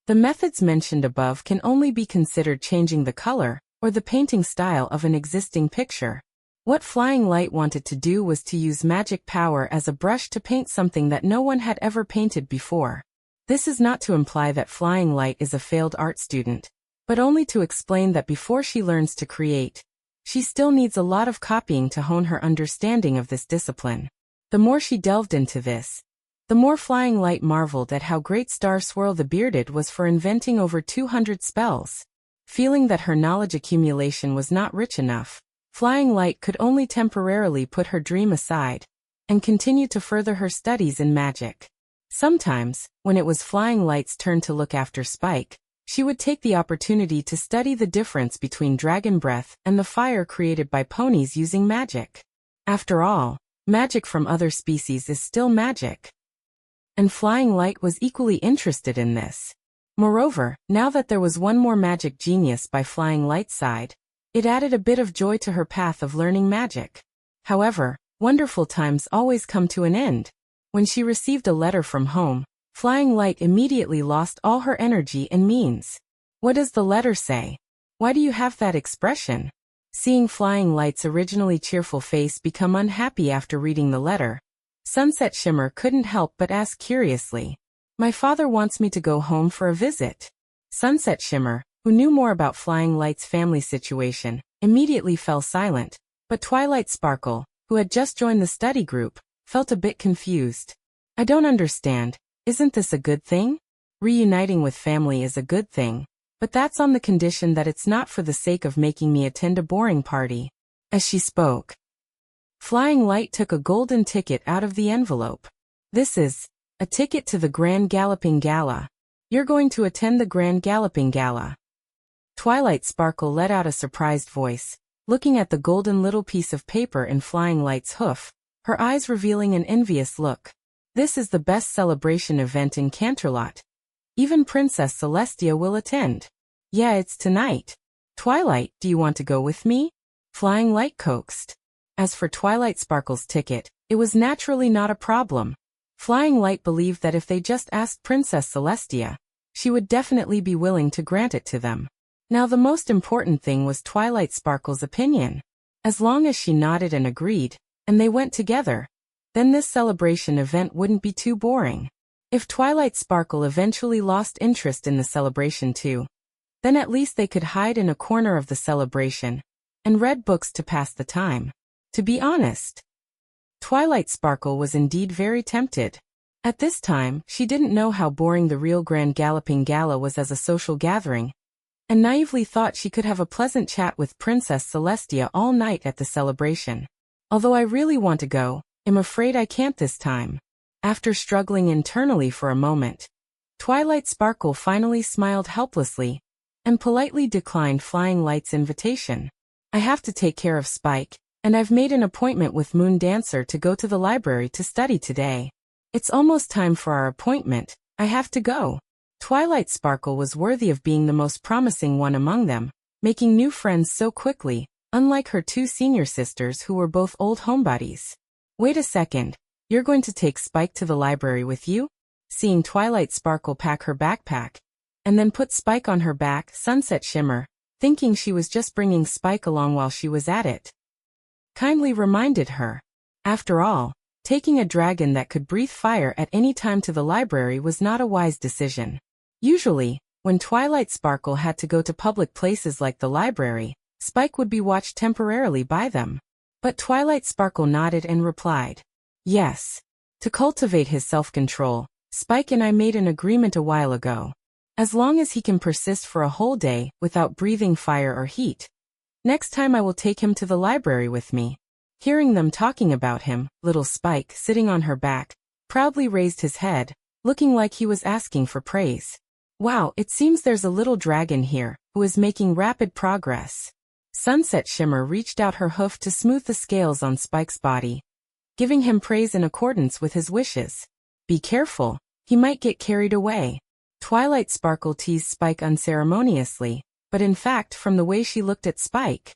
the methods mentioned above can only be considered changing the color or the painting style of an existing picture. What Flying Light wanted to do was to use magic power as a brush to paint something that no one had ever painted before. This is not to imply that Flying Light is a failed art student, but only to explain that before she learns to create, she still needs a lot of copying to hone her understanding of this discipline. The more she delved into this, the more Flying Light marveled at how great Star Swirl the Bearded was for inventing over 200 spells. Feeling that her knowledge accumulation was not rich enough, Flying Light could only temporarily put her dream aside and continue to further her studies in magic. Sometimes, when it was Flying Light's turn to look after Spike, she would take the opportunity to study the difference between dragon breath and the fire created by ponies using magic. After all, magic from other species is still magic. And Flying Light was equally interested in this. Moreover, now that there was one more magic genius by Flying Light's side, it added a bit of joy to her path of learning magic. However, wonderful times always come to an end. When she received a letter from home, Flying Light immediately lost all her energy and means. What does the letter say? Why do you have that expression? Seeing Flying Light's originally cheerful face become unhappy after reading the letter, Sunset Shimmer couldn't help but ask curiously. My father wants me to go home for a visit. Sunset Shimmer, who knew more about Flying Light's family situation, immediately fell silent, but Twilight Sparkle, who had just joined the study group, felt a bit confused. I don't understand. Isn't this a good thing? Reuniting with family is a good thing, but that's on the condition that it's not for the sake of making me attend a boring party. As she spoke, Flying Light took a golden ticket out of the envelope. This is a ticket to the Grand Galloping Gala. You're going to attend the Grand Galloping Gala. Twilight Sparkle let out a surprised voice, looking at the golden little piece of paper in Flying Light's hoof, her eyes revealing an envious look. This is the best celebration event in Canterlot. Even Princess Celestia will attend. Yeah, it's tonight. Twilight, do you want to go with me? Flying Light coaxed. As for Twilight Sparkle's ticket, it was naturally not a problem. Flying Light believed that if they just asked Princess Celestia, she would definitely be willing to grant it to them. Now the most important thing was Twilight Sparkle's opinion. As long as she nodded and agreed, and they went together, then this celebration event wouldn't be too boring. If Twilight Sparkle eventually lost interest in the celebration too, then at least they could hide in a corner of the celebration and read books to pass the time. To be honest, Twilight Sparkle was indeed very tempted. At this time, she didn't know how boring the real Grand Galloping Gala was as a social gathering, and naively thought she could have a pleasant chat with Princess Celestia all night at the celebration. Although I really want to go, I'm afraid I can't this time. After struggling internally for a moment, Twilight Sparkle finally smiled helplessly and politely declined Flying Light's invitation. I have to take care of Spike, and I've made an appointment with Moon Dancer to go to the library to study today. It's almost time for our appointment. I have to go. Twilight Sparkle was worthy of being the most promising one among them, making new friends so quickly, unlike her two senior sisters who were both old homebodies. Wait a second, you're going to take Spike to the library with you? Seeing Twilight Sparkle pack her backpack, and then put Spike on her back, Sunset Shimmer, thinking she was just bringing Spike along while she was at it, kindly reminded her. After all, taking a dragon that could breathe fire at any time to the library was not a wise decision. Usually, when Twilight Sparkle had to go to public places like the library, Spike would be watched temporarily by them. But Twilight Sparkle nodded and replied, yes. To cultivate his self-control, Spike and I made an agreement a while ago. As long as he can persist for a whole day without breathing fire or heat, next time I will take him to the library with me. Hearing them talking about him, little Spike, sitting on her back, proudly raised his head, looking like he was asking for praise. Wow, it seems there's a little dragon here, who is making rapid progress. Sunset Shimmer reached out her hoof to smooth the scales on Spike's body, giving him praise in accordance with his wishes. Be careful, he might get carried away. Twilight Sparkle teased Spike unceremoniously, but in fact from the way she looked at Spike,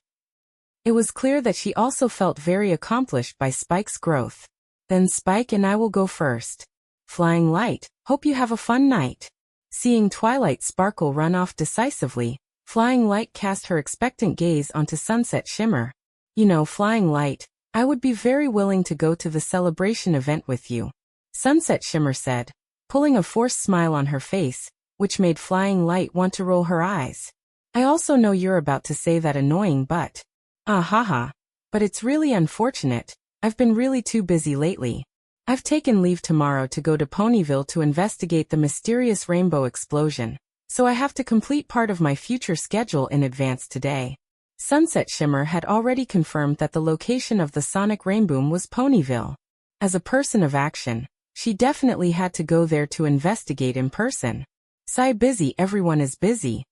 it was clear that she also felt very accomplished by Spike's growth. Then Spike and I will go first. Flying Light, hope you have a fun night. Seeing Twilight Sparkle run off decisively, Flying Light cast her expectant gaze onto Sunset Shimmer. You know, Flying Light, I would be very willing to go to the celebration event with you, Sunset Shimmer said, pulling a forced smile on her face, which made Flying Light want to roll her eyes. I also know you're about to say that annoying but... haha. But it's really unfortunate, I've been really too busy lately. I've taken leave tomorrow to go to Ponyville to investigate the mysterious rainbow explosion, so I have to complete part of my future schedule in advance today. Sunset Shimmer had already confirmed that the location of the sonic rainboom was Ponyville. As a person of action, she definitely had to go there to investigate in person. Sigh busy, everyone is busy.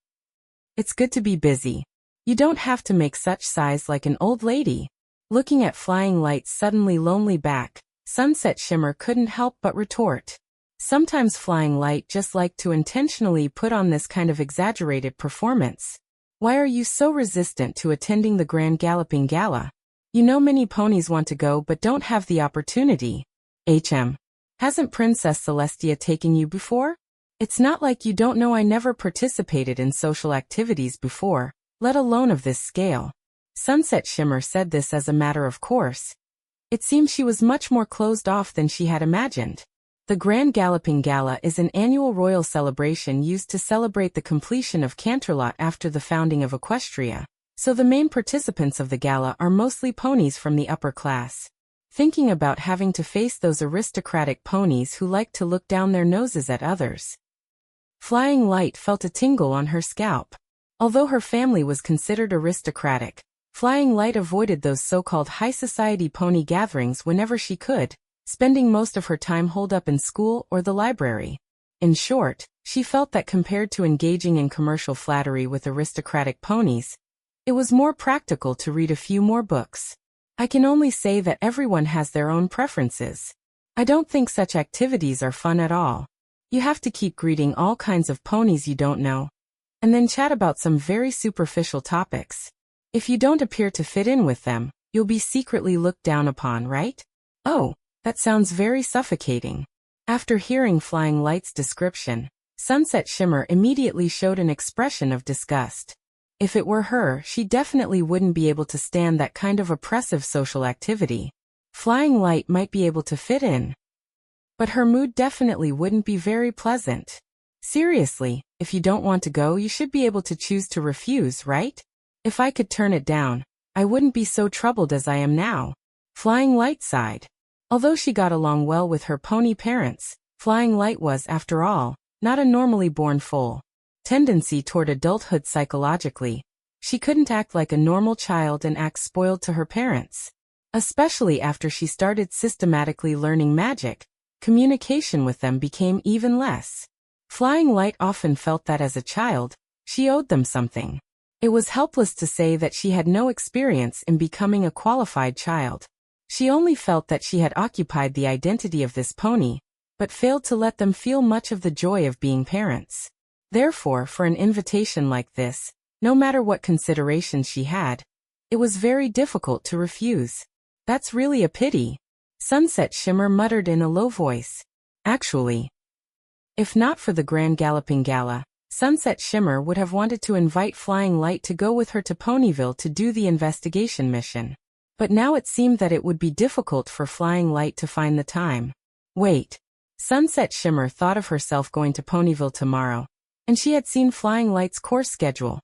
It's good to be busy. You don't have to make such sighs like an old lady. Looking at Flying Light's suddenly lonely back, Sunset Shimmer couldn't help but retort. Sometimes Flying Light just liked to intentionally put on this kind of exaggerated performance. Why are you so resistant to attending the Grand Galloping Gala? You know many ponies want to go but don't have the opportunity. Hasn't Princess Celestia taken you before? It's not like you don't know I never participated in social activities before, let alone of this scale. Sunset Shimmer said this as a matter of course. It seemed she was much more closed off than she had imagined. The Grand Galloping Gala is an annual royal celebration used to celebrate the completion of Canterlot after the founding of Equestria, so the main participants of the gala are mostly ponies from the upper class. Thinking about having to face those aristocratic ponies who like to look down their noses at others. Flying Light felt a tingle on her scalp. Although her family was considered aristocratic, Flying Light avoided those so-called high society pony gatherings whenever she could, spending most of her time holed up in school or the library. In short, she felt that compared to engaging in commercial flattery with aristocratic ponies, it was more practical to read a few more books. I can only say that everyone has their own preferences. I don't think such activities are fun at all. You have to keep greeting all kinds of ponies you don't know, and then chat about some very superficial topics. If you don't appear to fit in with them, you'll be secretly looked down upon, right? Oh, that sounds very suffocating. After hearing Flying Light's description, Sunset Shimmer immediately showed an expression of disgust. If it were her, she definitely wouldn't be able to stand that kind of oppressive social activity. Flying Light might be able to fit in, but her mood definitely wouldn't be very pleasant. Seriously, if you don't want to go, you should be able to choose to refuse, right? If I could turn it down, I wouldn't be so troubled as I am now. Flying Light sighed. Although she got along well with her pony parents, Flying Light was, after all, not a normally born foal. Tendency toward adulthood psychologically. She couldn't act like a normal child and act spoiled to her parents. Especially after she started systematically learning magic, communication with them became even less. Flying Light often felt that as a child, she owed them something. It was helpless to say that she had no experience in becoming a qualified child. She only felt that she had occupied the identity of this pony, but failed to let them feel much of the joy of being parents. Therefore, for an invitation like this, no matter what considerations she had, it was very difficult to refuse. That's really a pity. Sunset Shimmer muttered in a low voice. Actually, if not for the Grand Galloping Gala, Sunset Shimmer would have wanted to invite Flying Light to go with her to Ponyville to do the investigation mission. But now it seemed that it would be difficult for Flying Light to find the time. Wait. Sunset Shimmer thought of herself going to Ponyville tomorrow, and she had seen Flying Light's course schedule.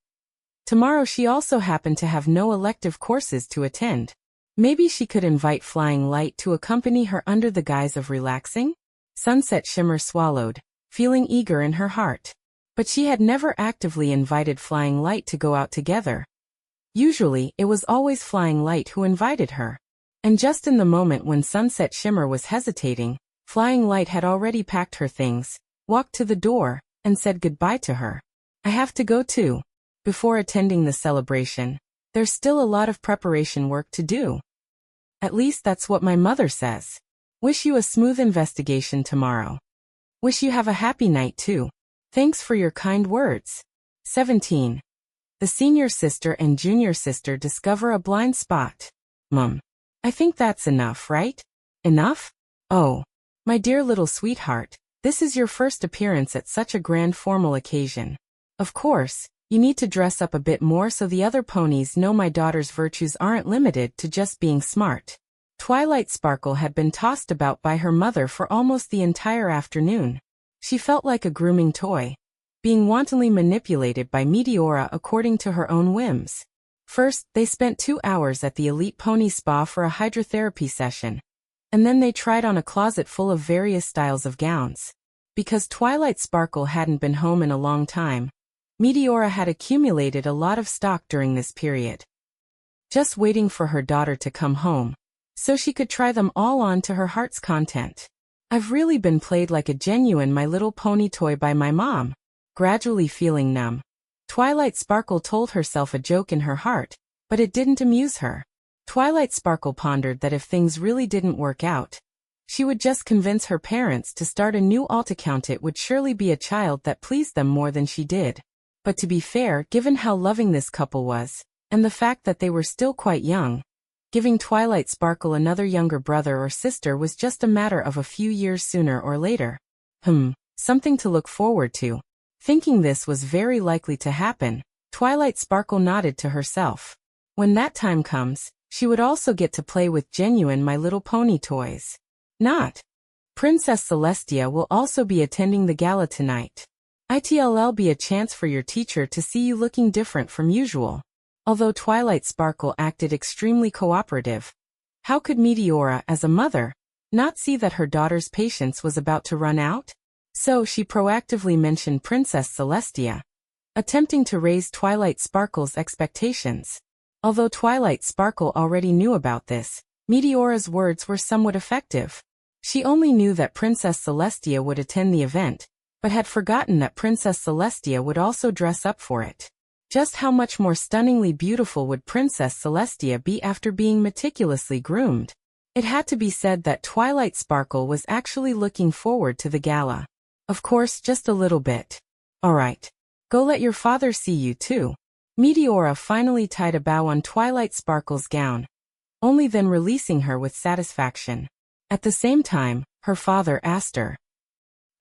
Tomorrow she also happened to have no elective courses to attend. Maybe she could invite Flying Light to accompany her under the guise of relaxing? Sunset Shimmer swallowed, feeling eager in her heart. But she had never actively invited Flying Light to go out together. Usually, it was always Flying Light who invited her. And just in the moment when Sunset Shimmer was hesitating, Flying Light had already packed her things, walked to the door, and said goodbye to her. I have to go too. Before attending the celebration, there's still a lot of preparation work to do. At least that's what my mother says. Wish you a smooth investigation tomorrow. Wish you have a happy night too. Thanks for your kind words. 17. The senior sister and junior sister discover a blind spot. Mum. I think that's enough, right? Enough? Oh. My dear little sweetheart, this is your first appearance at such a grand formal occasion. Of course, you need to dress up a bit more so the other ponies know my daughter's virtues aren't limited to just being smart. Twilight Sparkle had been tossed about by her mother for almost the entire afternoon. She felt like a grooming toy, being wantonly manipulated by Meteora according to her own whims. First, they spent 2 hours at the Elite Pony Spa for a hydrotherapy session, and then they tried on a closet full of various styles of gowns. Because Twilight Sparkle hadn't been home in a long time, Meteora had accumulated a lot of stock during this period, just waiting for her daughter to come home, so she could try them all on to her heart's content. I've really been played like a genuine My Little Pony toy by my mom. Gradually feeling numb, Twilight Sparkle told herself a joke in her heart, but it didn't amuse her. Twilight Sparkle pondered that if things really didn't work out, She would just convince her parents to start a new alt account. It would surely be a child that pleased them more than she did. But to be fair, given how loving this couple was, and the fact that they were still quite young, giving Twilight Sparkle another younger brother or sister was just a matter of a few years sooner or later. Something to look forward to. Thinking this was very likely to happen, Twilight Sparkle nodded to herself. When that time comes, she would also get to play with genuine My Little Pony toys. Not. Princess Celestia will also be attending the gala tonight. It'll be a chance for your teacher to see you looking different from usual. Although Twilight Sparkle acted extremely cooperative, how could Meteora, as a mother, not see that her daughter's patience was about to run out? So she proactively mentioned Princess Celestia, attempting to raise Twilight Sparkle's expectations. Although Twilight Sparkle already knew about this, Meteora's words were somewhat effective. She only knew that Princess Celestia would attend the event, but had forgotten that Princess Celestia would also dress up for it. Just how much more stunningly beautiful would Princess Celestia be after being meticulously groomed? It had to be said that Twilight Sparkle was actually looking forward to the gala. Of course, just a little bit. Alright. Go let your father see you too. Meteora finally tied a bow on Twilight Sparkle's gown, only then releasing her with satisfaction. At the same time, her father, Aster,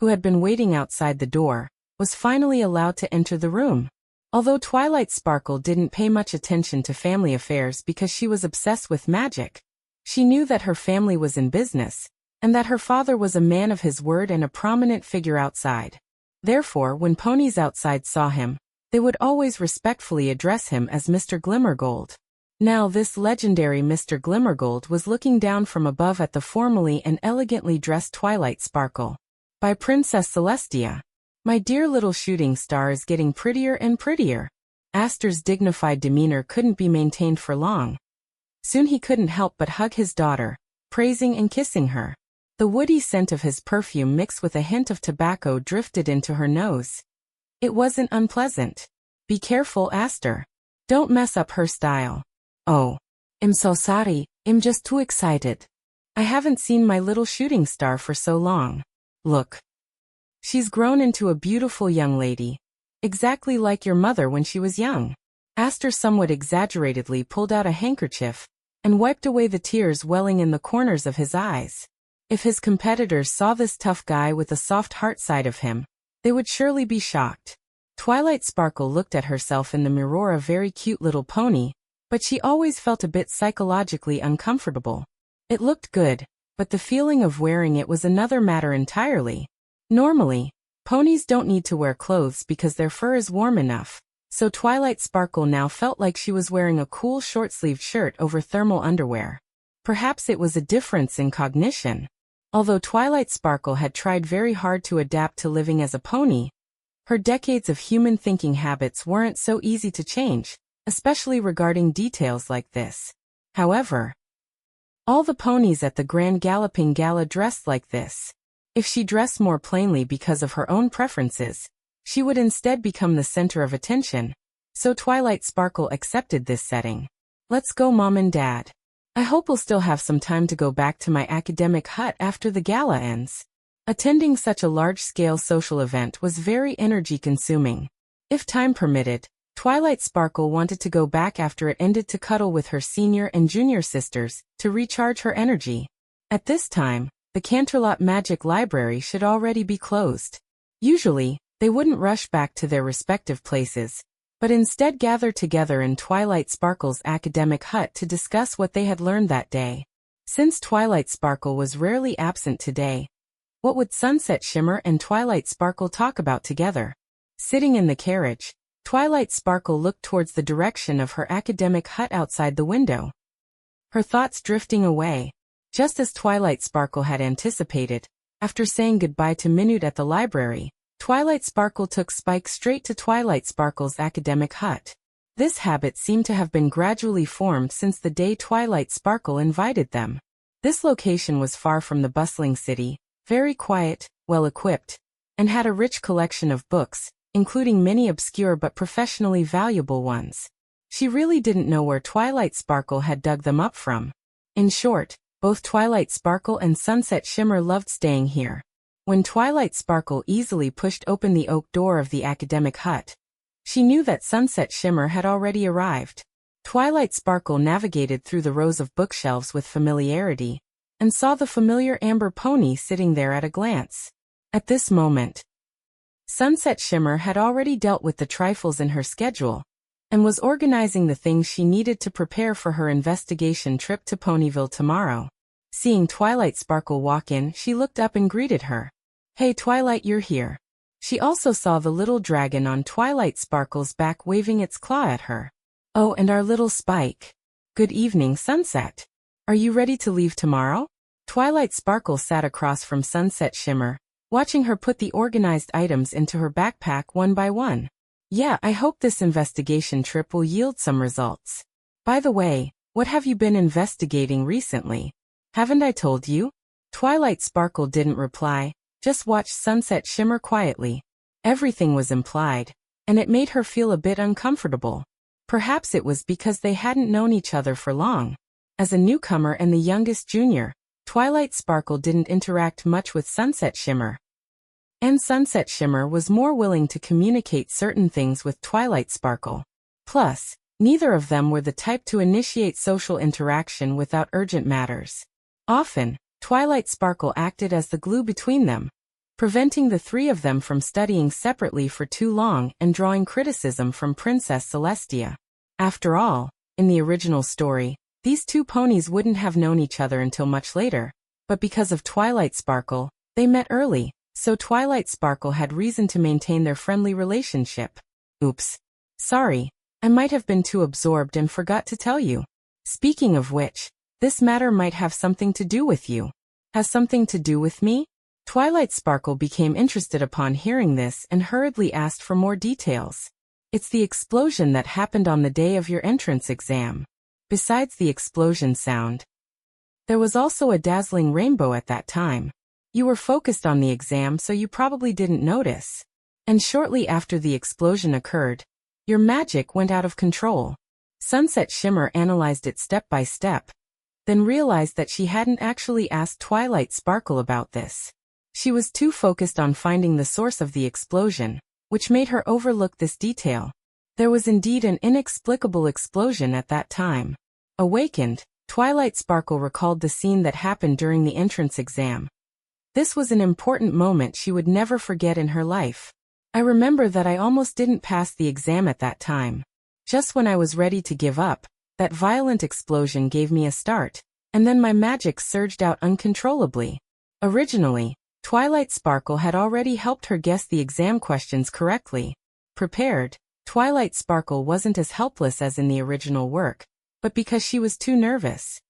who had been waiting outside the door, was finally allowed to enter the room. Although Twilight Sparkle didn't pay much attention to family affairs because she was obsessed with magic, she knew that her family was in business, and that her father was a man of his word and a prominent figure outside. Therefore, when ponies outside saw him, they would always respectfully address him as Mr. Glimmergold. Now this legendary Mr. Glimmergold was looking down from above at the formally and elegantly dressed Twilight Sparkle. By Princess Celestia. My dear little shooting star is getting prettier and prettier. Aster's dignified demeanor couldn't be maintained for long. Soon he couldn't help but hug his daughter, praising and kissing her. The woody scent of his perfume mixed with a hint of tobacco drifted into her nose. It wasn't unpleasant. Be careful, Aster. Don't mess up her style. Oh. I'm so sorry, I'm just too excited. I haven't seen my little shooting star for so long. Look. She's grown into a beautiful young lady. Exactly like your mother when she was young. Aster somewhat exaggeratedly pulled out a handkerchief and wiped away the tears welling in the corners of his eyes. If his competitors saw this tough guy with a soft heart side of him, they would surely be shocked. Twilight Sparkle looked at herself in the mirror, a very cute little pony, but she always felt a bit psychologically uncomfortable. It looked good, but the feeling of wearing it was another matter entirely. Normally, ponies don't need to wear clothes because their fur is warm enough, so Twilight Sparkle now felt like she was wearing a cool short-sleeved shirt over thermal underwear. Perhaps it was a difference in cognition. Although Twilight Sparkle had tried very hard to adapt to living as a pony, her decades of human thinking habits weren't so easy to change, especially regarding details like this. However, all the ponies at the Grand Galloping Gala dressed like this. If she dressed more plainly because of her own preferences, she would instead become the center of attention, so Twilight Sparkle accepted this setting. Let's go, Mom and Dad. I hope we'll still have some time to go back to my academic hut after the gala ends. Attending such a large-scale social event was very energy-consuming. If time permitted, Twilight Sparkle wanted to go back after it ended to cuddle with her senior and junior sisters to recharge her energy. At this time, the Canterlot Magic Library should already be closed. Usually, they wouldn't rush back to their respective places, but instead gather together in Twilight Sparkle's academic hut to discuss what they had learned that day. Since Twilight Sparkle was rarely absent today, what would Sunset Shimmer and Twilight Sparkle talk about together? Sitting in the carriage, Twilight Sparkle looked towards the direction of her academic hut outside the window. Her thoughts drifting away, just as Twilight Sparkle had anticipated. After saying goodbye to Minute at the library, Twilight Sparkle took Spike straight to Twilight Sparkle's academic hut. This habit seemed to have been gradually formed since the day Twilight Sparkle invited them. This location was far from the bustling city, very quiet, well-equipped, and had a rich collection of books, including many obscure but professionally valuable ones. She really didn't know where Twilight Sparkle had dug them up from. In short, Both Twilight Sparkle and Sunset Shimmer loved staying here. When Twilight Sparkle easily pushed open the oak door of the academic hut, she knew that Sunset Shimmer had already arrived. Twilight Sparkle navigated through the rows of bookshelves with familiarity, and saw the familiar amber pony sitting there at a glance. At this moment, Sunset Shimmer had already dealt with the trifles in her schedule, and was organizing the things she needed to prepare for her investigation trip to Ponyville tomorrow. Seeing Twilight Sparkle walk in, she looked up and greeted her. "Hey Twilight, you're here." She also saw the little dragon on Twilight Sparkle's back waving its claw at her. "Oh, and our little Spike. Good evening, Sunset. Are you ready to leave tomorrow?" Twilight Sparkle sat across from Sunset Shimmer, watching her put the organized items into her backpack one by one. "Yeah, I hope this investigation trip will yield some results. By the way, what have you been investigating recently? Haven't I told you?" Twilight Sparkle didn't reply, just watched Sunset Shimmer quietly. Everything was implied, and it made her feel a bit uncomfortable. Perhaps it was because they hadn't known each other for long. As a newcomer and the youngest junior, Twilight Sparkle didn't interact much with Sunset Shimmer. And Sunset Shimmer was more willing to communicate certain things with Twilight Sparkle. Plus, neither of them were the type to initiate social interaction without urgent matters. Often, Twilight Sparkle acted as the glue between them, preventing the three of them from studying separately for too long and drawing criticism from Princess Celestia. After all, in the original story, these two ponies wouldn't have known each other until much later, but because of Twilight Sparkle, they met early, so Twilight Sparkle had reason to maintain their friendly relationship. Oops. Sorry, I might have been too absorbed and forgot to tell you. Speaking of which, this matter might have something to do with you. Has something to do with me? Twilight Sparkle became interested upon hearing this and hurriedly asked for more details. "It's the explosion that happened on the day of your entrance exam. Besides the explosion sound, there was also a dazzling rainbow at that time. You were focused on the exam, so you probably didn't notice. And shortly after the explosion occurred, your magic went out of control." Sunset Shimmer analyzed it step by step, then realized that she hadn't actually asked Twilight Sparkle about this. She was too focused on finding the source of the explosion, which made her overlook this detail. There was indeed an inexplicable explosion at that time. Awakened, Twilight Sparkle recalled the scene that happened during the entrance exam. This was an important moment she would never forget in her life. "I remember that I almost didn't pass the exam at that time. Just when I was ready to give up, that violent explosion gave me a start, and then my magic surged out uncontrollably." Originally, Twilight Sparkle had already helped her guess the exam questions correctly. Prepared, Twilight Sparkle wasn't as helpless as in the original work, but because she was too nervous.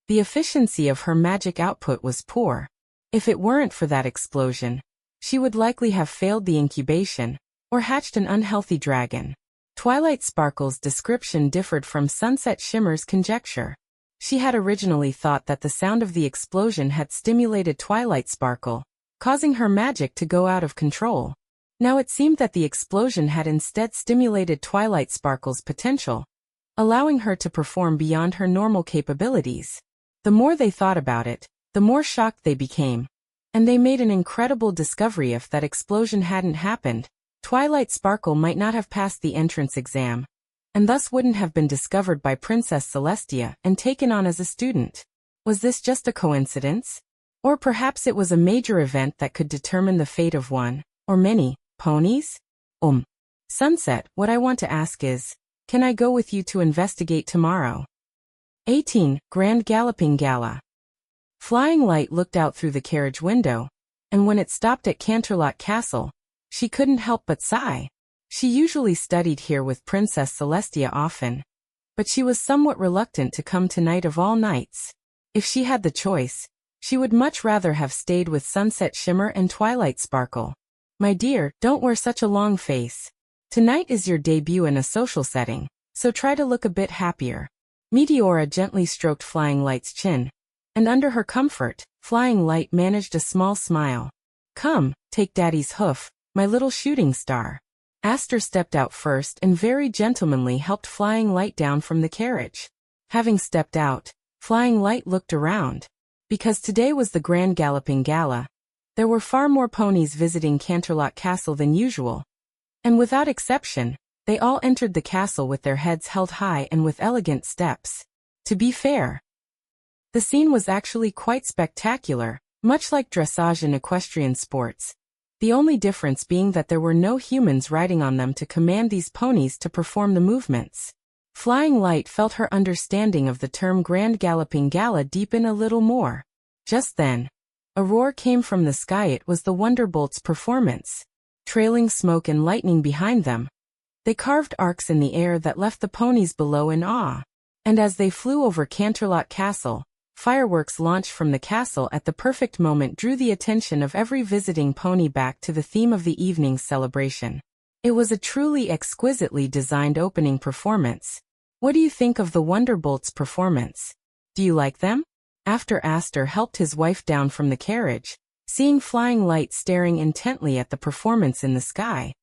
The efficiency of her magic output was poor. If it weren't for that explosion, she would likely have failed the incubation, or hatched an unhealthy dragon. Twilight Sparkle's description differed from Sunset Shimmer's conjecture. She had originally thought that the sound of the explosion had stimulated Twilight Sparkle, causing her magic to go out of control. Now it seemed that the explosion had instead stimulated Twilight Sparkle's potential, allowing her to perform beyond her normal capabilities. The more they thought about it, the more shocked they became. And they made an incredible discovery: if that explosion hadn't happened, Twilight Sparkle might not have passed the entrance exam, and thus wouldn't have been discovered by Princess Celestia and taken on as a student. Was this just a coincidence? Or perhaps it was a major event that could determine the fate of one, or many, ponies? Sunset, what I want to ask is, can I go with you to investigate tomorrow? 18. Grand Galloping Gala. Flying Light looked out through the carriage window, and when it stopped at Canterlot Castle, she couldn't help but sigh. She usually studied here with Princess Celestia often, but she was somewhat reluctant to come tonight of all nights. If she had the choice, she would much rather have stayed with Sunset Shimmer and Twilight Sparkle. "My dear, don't wear such a long face. Tonight is your debut in a social setting, so try to look a bit happier." Meteora gently stroked Flying Light's chin, and under her comfort, Flying Light managed a small smile. "Come, take Daddy's hoof, my little shooting star." Aster stepped out first and very gentlemanly helped Flying Light down from the carriage. Having stepped out, Flying Light looked around. Because today was the Grand Galloping Gala, there were far more ponies visiting Canterlot Castle than usual. And without exception, they all entered the castle with their heads held high and with elegant steps. To be fair, the scene was actually quite spectacular, much like dressage and equestrian sports. The only difference being that there were no humans riding on them to command these ponies to perform the movements. Flying Light felt her understanding of the term Grand Galloping Gala deepen a little more. Just then, a roar came from the sky. It was the Wonderbolt's performance. Trailing smoke and lightning behind them, they carved arcs in the air that left the ponies below in awe. And as they flew over Canterlot Castle, fireworks launched from the castle at the perfect moment drew the attention of every visiting pony back to the theme of the evening's celebration. It was a truly exquisitely designed opening performance. What do you think of the Wonderbolt's performance? Do you like them? After Aster helped his wife down from the carriage, seeing Flying Light staring intently at the performance in the sky,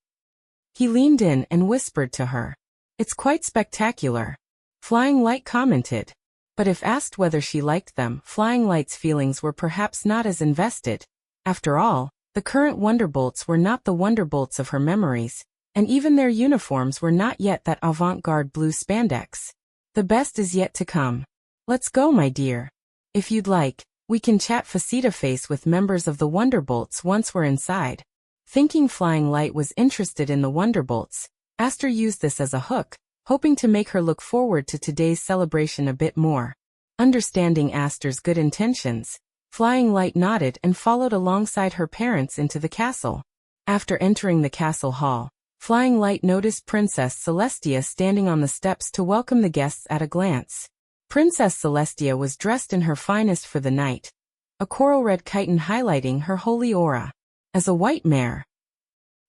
he leaned in and whispered to her. It's quite spectacular. Flying Light commented. But if asked whether she liked them, Flying Light's feelings were perhaps not as invested. After all, the current Wonderbolts were not the Wonderbolts of her memories, and even their uniforms were not yet that avant-garde blue spandex. The best is yet to come. Let's go, my dear. If you'd like, we can chat face-to-face with members of the Wonderbolts once we're inside. Thinking Flying Light was interested in the Wonderbolts, Aster used this as a hook, hoping to make her look forward to today's celebration a bit more. Understanding Aster's good intentions, Flying Light nodded and followed alongside her parents into the castle. After entering the castle hall, Flying Light noticed Princess Celestia standing on the steps to welcome the guests at a glance. Princess Celestia was dressed in her finest for the night, a coral red chiton highlighting her holy aura. As a white mare,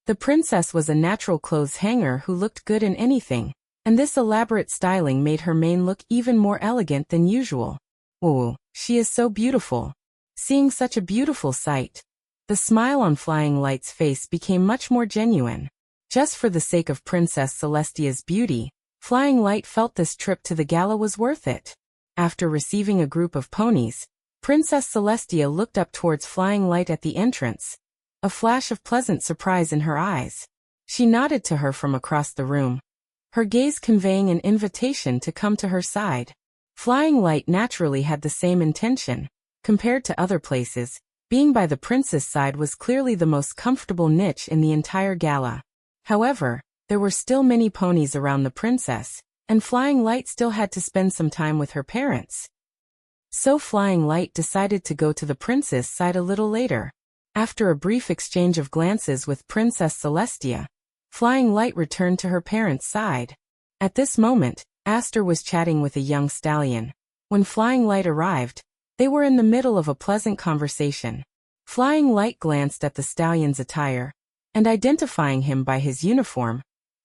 the princess was a natural clothes hanger who looked good in anything, and this elaborate styling made her mane look even more elegant than usual. Ooh, she is so beautiful. Seeing such a beautiful sight, the smile on Flying Light's face became much more genuine. Just for the sake of Princess Celestia's beauty, Flying Light felt this trip to the gala was worth it. After receiving a group of ponies, Princess Celestia looked up towards Flying Light at the entrance, a flash of pleasant surprise in her eyes. She nodded to her from across the room, her gaze conveying an invitation to come to her side. Flying Light naturally had the same intention. Compared to other places, being by the prince's side was clearly the most comfortable niche in the entire gala. However, there were still many ponies around the princess, and Flying Light still had to spend some time with her parents. So Flying Light decided to go to the prince's side a little later. After a brief exchange of glances with Princess Celestia, Flying Light returned to her parents' side. At this moment, Aster was chatting with a young stallion. When Flying Light arrived, they were in the middle of a pleasant conversation. Flying Light glanced at the stallion's attire, and identifying him by his uniform,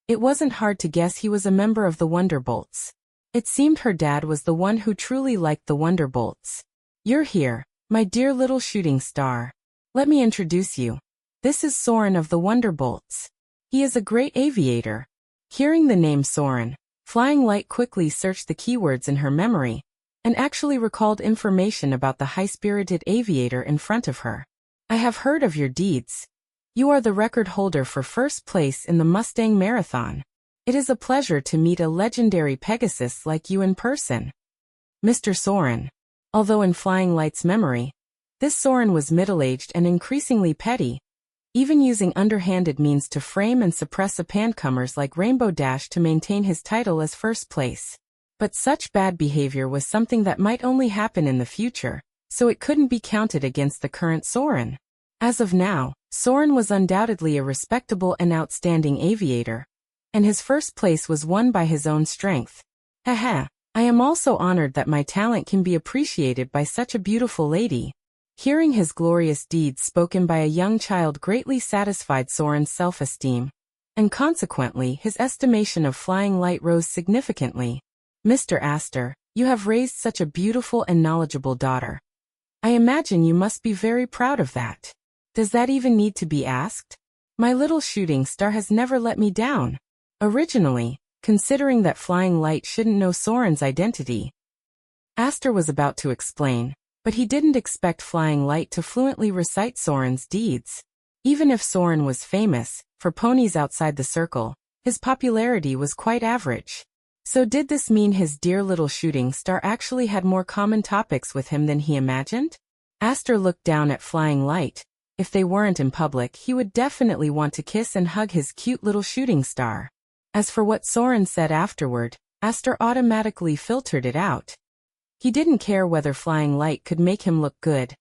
it wasn't hard to guess he was a member of the Wonderbolts. It seemed her dad was the one who truly liked the Wonderbolts. You're here, my dear little shooting star. Let me introduce you. This is Soren of the Wonderbolts. He is a great aviator. Hearing the name Soren, Flying Light quickly searched the keywords in her memory, and actually recalled information about the high-spirited aviator in front of her. I have heard of your deeds. You are the record holder for first place in the Mustang Marathon. It is a pleasure to meet a legendary Pegasus like you in person. Mr. Soren. Although in Flying Light's memory, this Soren was middle-aged and increasingly petty, even using underhanded means to frame and suppress up-and-comers like Rainbow Dash to maintain his title as first place. But such bad behavior was something that might only happen in the future, so it couldn't be counted against the current Soren. As of now, Soren was undoubtedly a respectable and outstanding aviator, and his first place was won by his own strength. Haha, I am also honored that my talent can be appreciated by such a beautiful lady. Hearing his glorious deeds spoken by a young child greatly satisfied Soren's self-esteem, and consequently his estimation of Flying Light rose significantly. Mr. Aster, you have raised such a beautiful and knowledgeable daughter. I imagine you must be very proud of that. Does that even need to be asked? My little shooting star has never let me down. Originally, considering that Flying Light shouldn't know Soren's identity, Aster was about to explain, but he didn't expect Flying Light to fluently recite Soren's deeds. Even if Soren was famous, for ponies outside the circle, his popularity was quite average. So did this mean his dear little shooting star actually had more common topics with him than he imagined? Aster looked down at Flying Light. If they weren't in public, he would definitely want to kiss and hug his cute little shooting star. As for what Soren said afterward, Aster automatically filtered it out. He didn't care whether Flying Light could make him look good.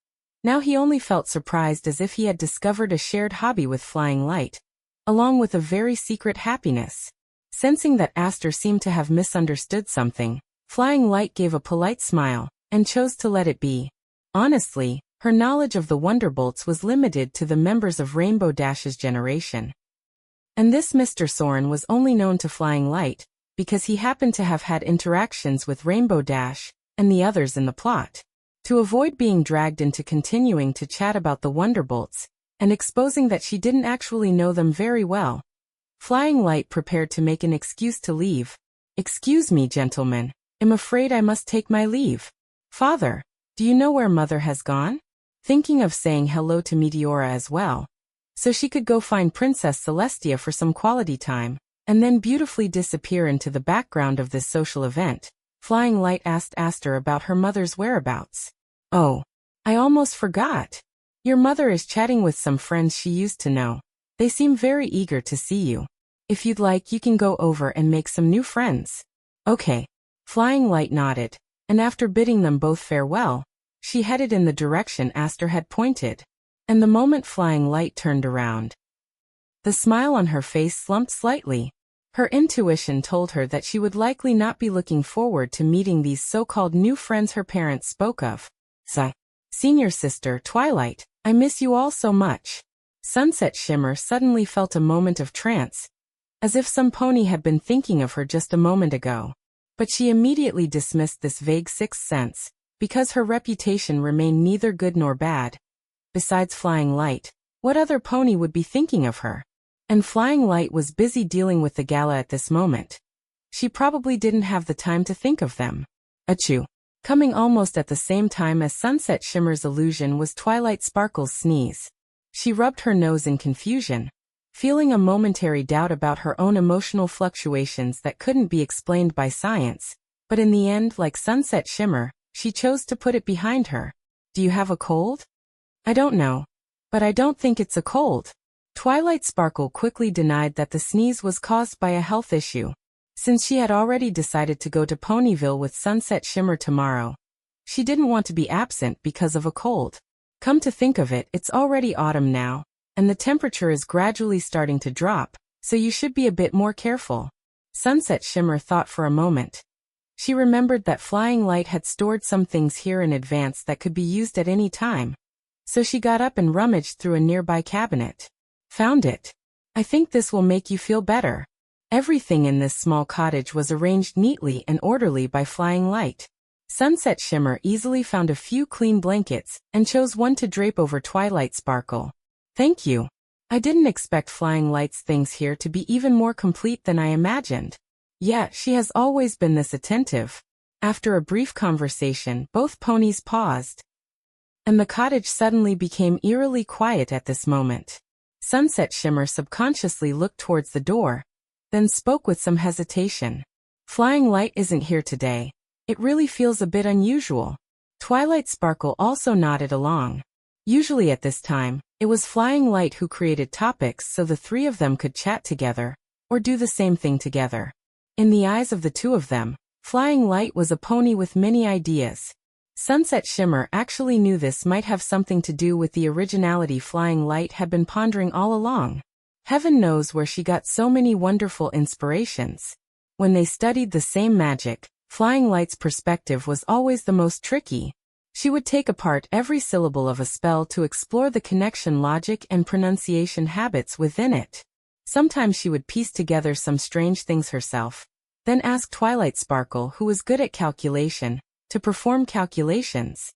Now he only felt surprised, as if he had discovered a shared hobby with Flying Light, along with a very secret happiness. Sensing that Aster seemed to have misunderstood something, Flying Light gave a polite smile, and chose to let it be. Honestly, her knowledge of the Wonderbolts was limited to the members of Rainbow Dash's generation. And this Mr. Soren was only known to Flying Light, because he happened to have had interactions with Rainbow Dash, and the others in the plot. To avoid being dragged into continuing to chat about the Wonderbolts, and exposing that she didn't actually know them very well, Flying Light prepared to make an excuse to leave. "Excuse me, gentlemen, I'm afraid I must take my leave. Father, do you know where Mother has gone?" Thinking of saying hello to Meteora as well, so she could go find Princess Celestia for some quality time, and then beautifully disappear into the background of this social event, Flying Light asked Aster about her mother's whereabouts. "Oh, I almost forgot. Your mother is chatting with some friends she used to know. They seem very eager to see you. If you'd like, you can go over and make some new friends." "Okay." Flying Light nodded, and after bidding them both farewell, she headed in the direction Aster had pointed. And the moment Flying Light turned around, the smile on her face slumped slightly. Her intuition told her that she would likely not be looking forward to meeting these so-called new friends her parents spoke of. Senior sister, Twilight, I miss you all so much." Sunset Shimmer suddenly felt a moment of trance, as if some pony had been thinking of her just a moment ago. But she immediately dismissed this vague sixth sense, because her reputation remained neither good nor bad. Besides Flying Light, what other pony would be thinking of her? And Flying Light was busy dealing with the gala at this moment. She probably didn't have the time to think of them. Achoo. Coming almost at the same time as Sunset Shimmer's illusion was Twilight Sparkle's sneeze. She rubbed her nose in confusion, feeling a momentary doubt about her own emotional fluctuations that couldn't be explained by science, but in the end, like Sunset Shimmer, she chose to put it behind her. "Do you have a cold?" "I don't know. But I don't think it's a cold." Twilight Sparkle quickly denied that the sneeze was caused by a health issue. Since she had already decided to go to Ponyville with Sunset Shimmer tomorrow, she didn't want to be absent because of a cold. Come to think of it, it's already autumn now, and the temperature is gradually starting to drop, so you should be a bit more careful. Sunset Shimmer thought for a moment. She remembered that Flying Light had stored some things here in advance that could be used at any time. So she got up and rummaged through a nearby cabinet. "Found it. I think this will make you feel better." Everything in this small cottage was arranged neatly and orderly by Flying Light. Sunset Shimmer easily found a few clean blankets and chose one to drape over Twilight Sparkle. "Thank you. I didn't expect Flying Light's things here to be even more complete than I imagined." Yeah, she has always been this attentive. After a brief conversation, both ponies paused, and the cottage suddenly became eerily quiet at this moment. Sunset Shimmer subconsciously looked towards the door, then spoke with some hesitation. "Flying Light isn't here today. It really feels a bit unusual." Twilight Sparkle also nodded along. Usually at this time, it was Flying Light who created topics so the three of them could chat together, or do the same thing together. In the eyes of the two of them, Flying Light was a pony with many ideas. Sunset Shimmer actually knew this might have something to do with the originality Flying Light had been pondering all along. Heaven knows where she got so many wonderful inspirations. When they studied the same magic, Flying Light's perspective was always the most tricky. She would take apart every syllable of a spell to explore the connection logic and pronunciation habits within it. Sometimes she would piece together some strange things herself, then ask Twilight Sparkle, who was good at calculation, to perform calculations,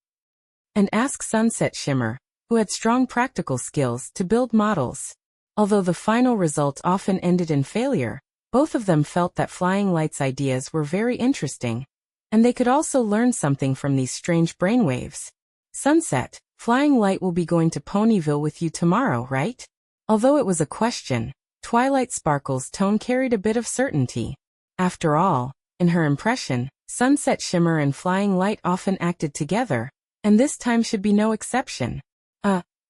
and ask Sunset Shimmer, who had strong practical skills, to build models. Although the final result often ended in failure, both of them felt that Flying Light's ideas were very interesting. And they could also learn something from these strange brainwaves. Sunset, Flying Light will be going to Ponyville with you tomorrow, right? Although it was a question, Twilight Sparkle's tone carried a bit of certainty. After all, in her impression, Sunset, Shimmer and Flying Light often acted together, and this time should be no exception.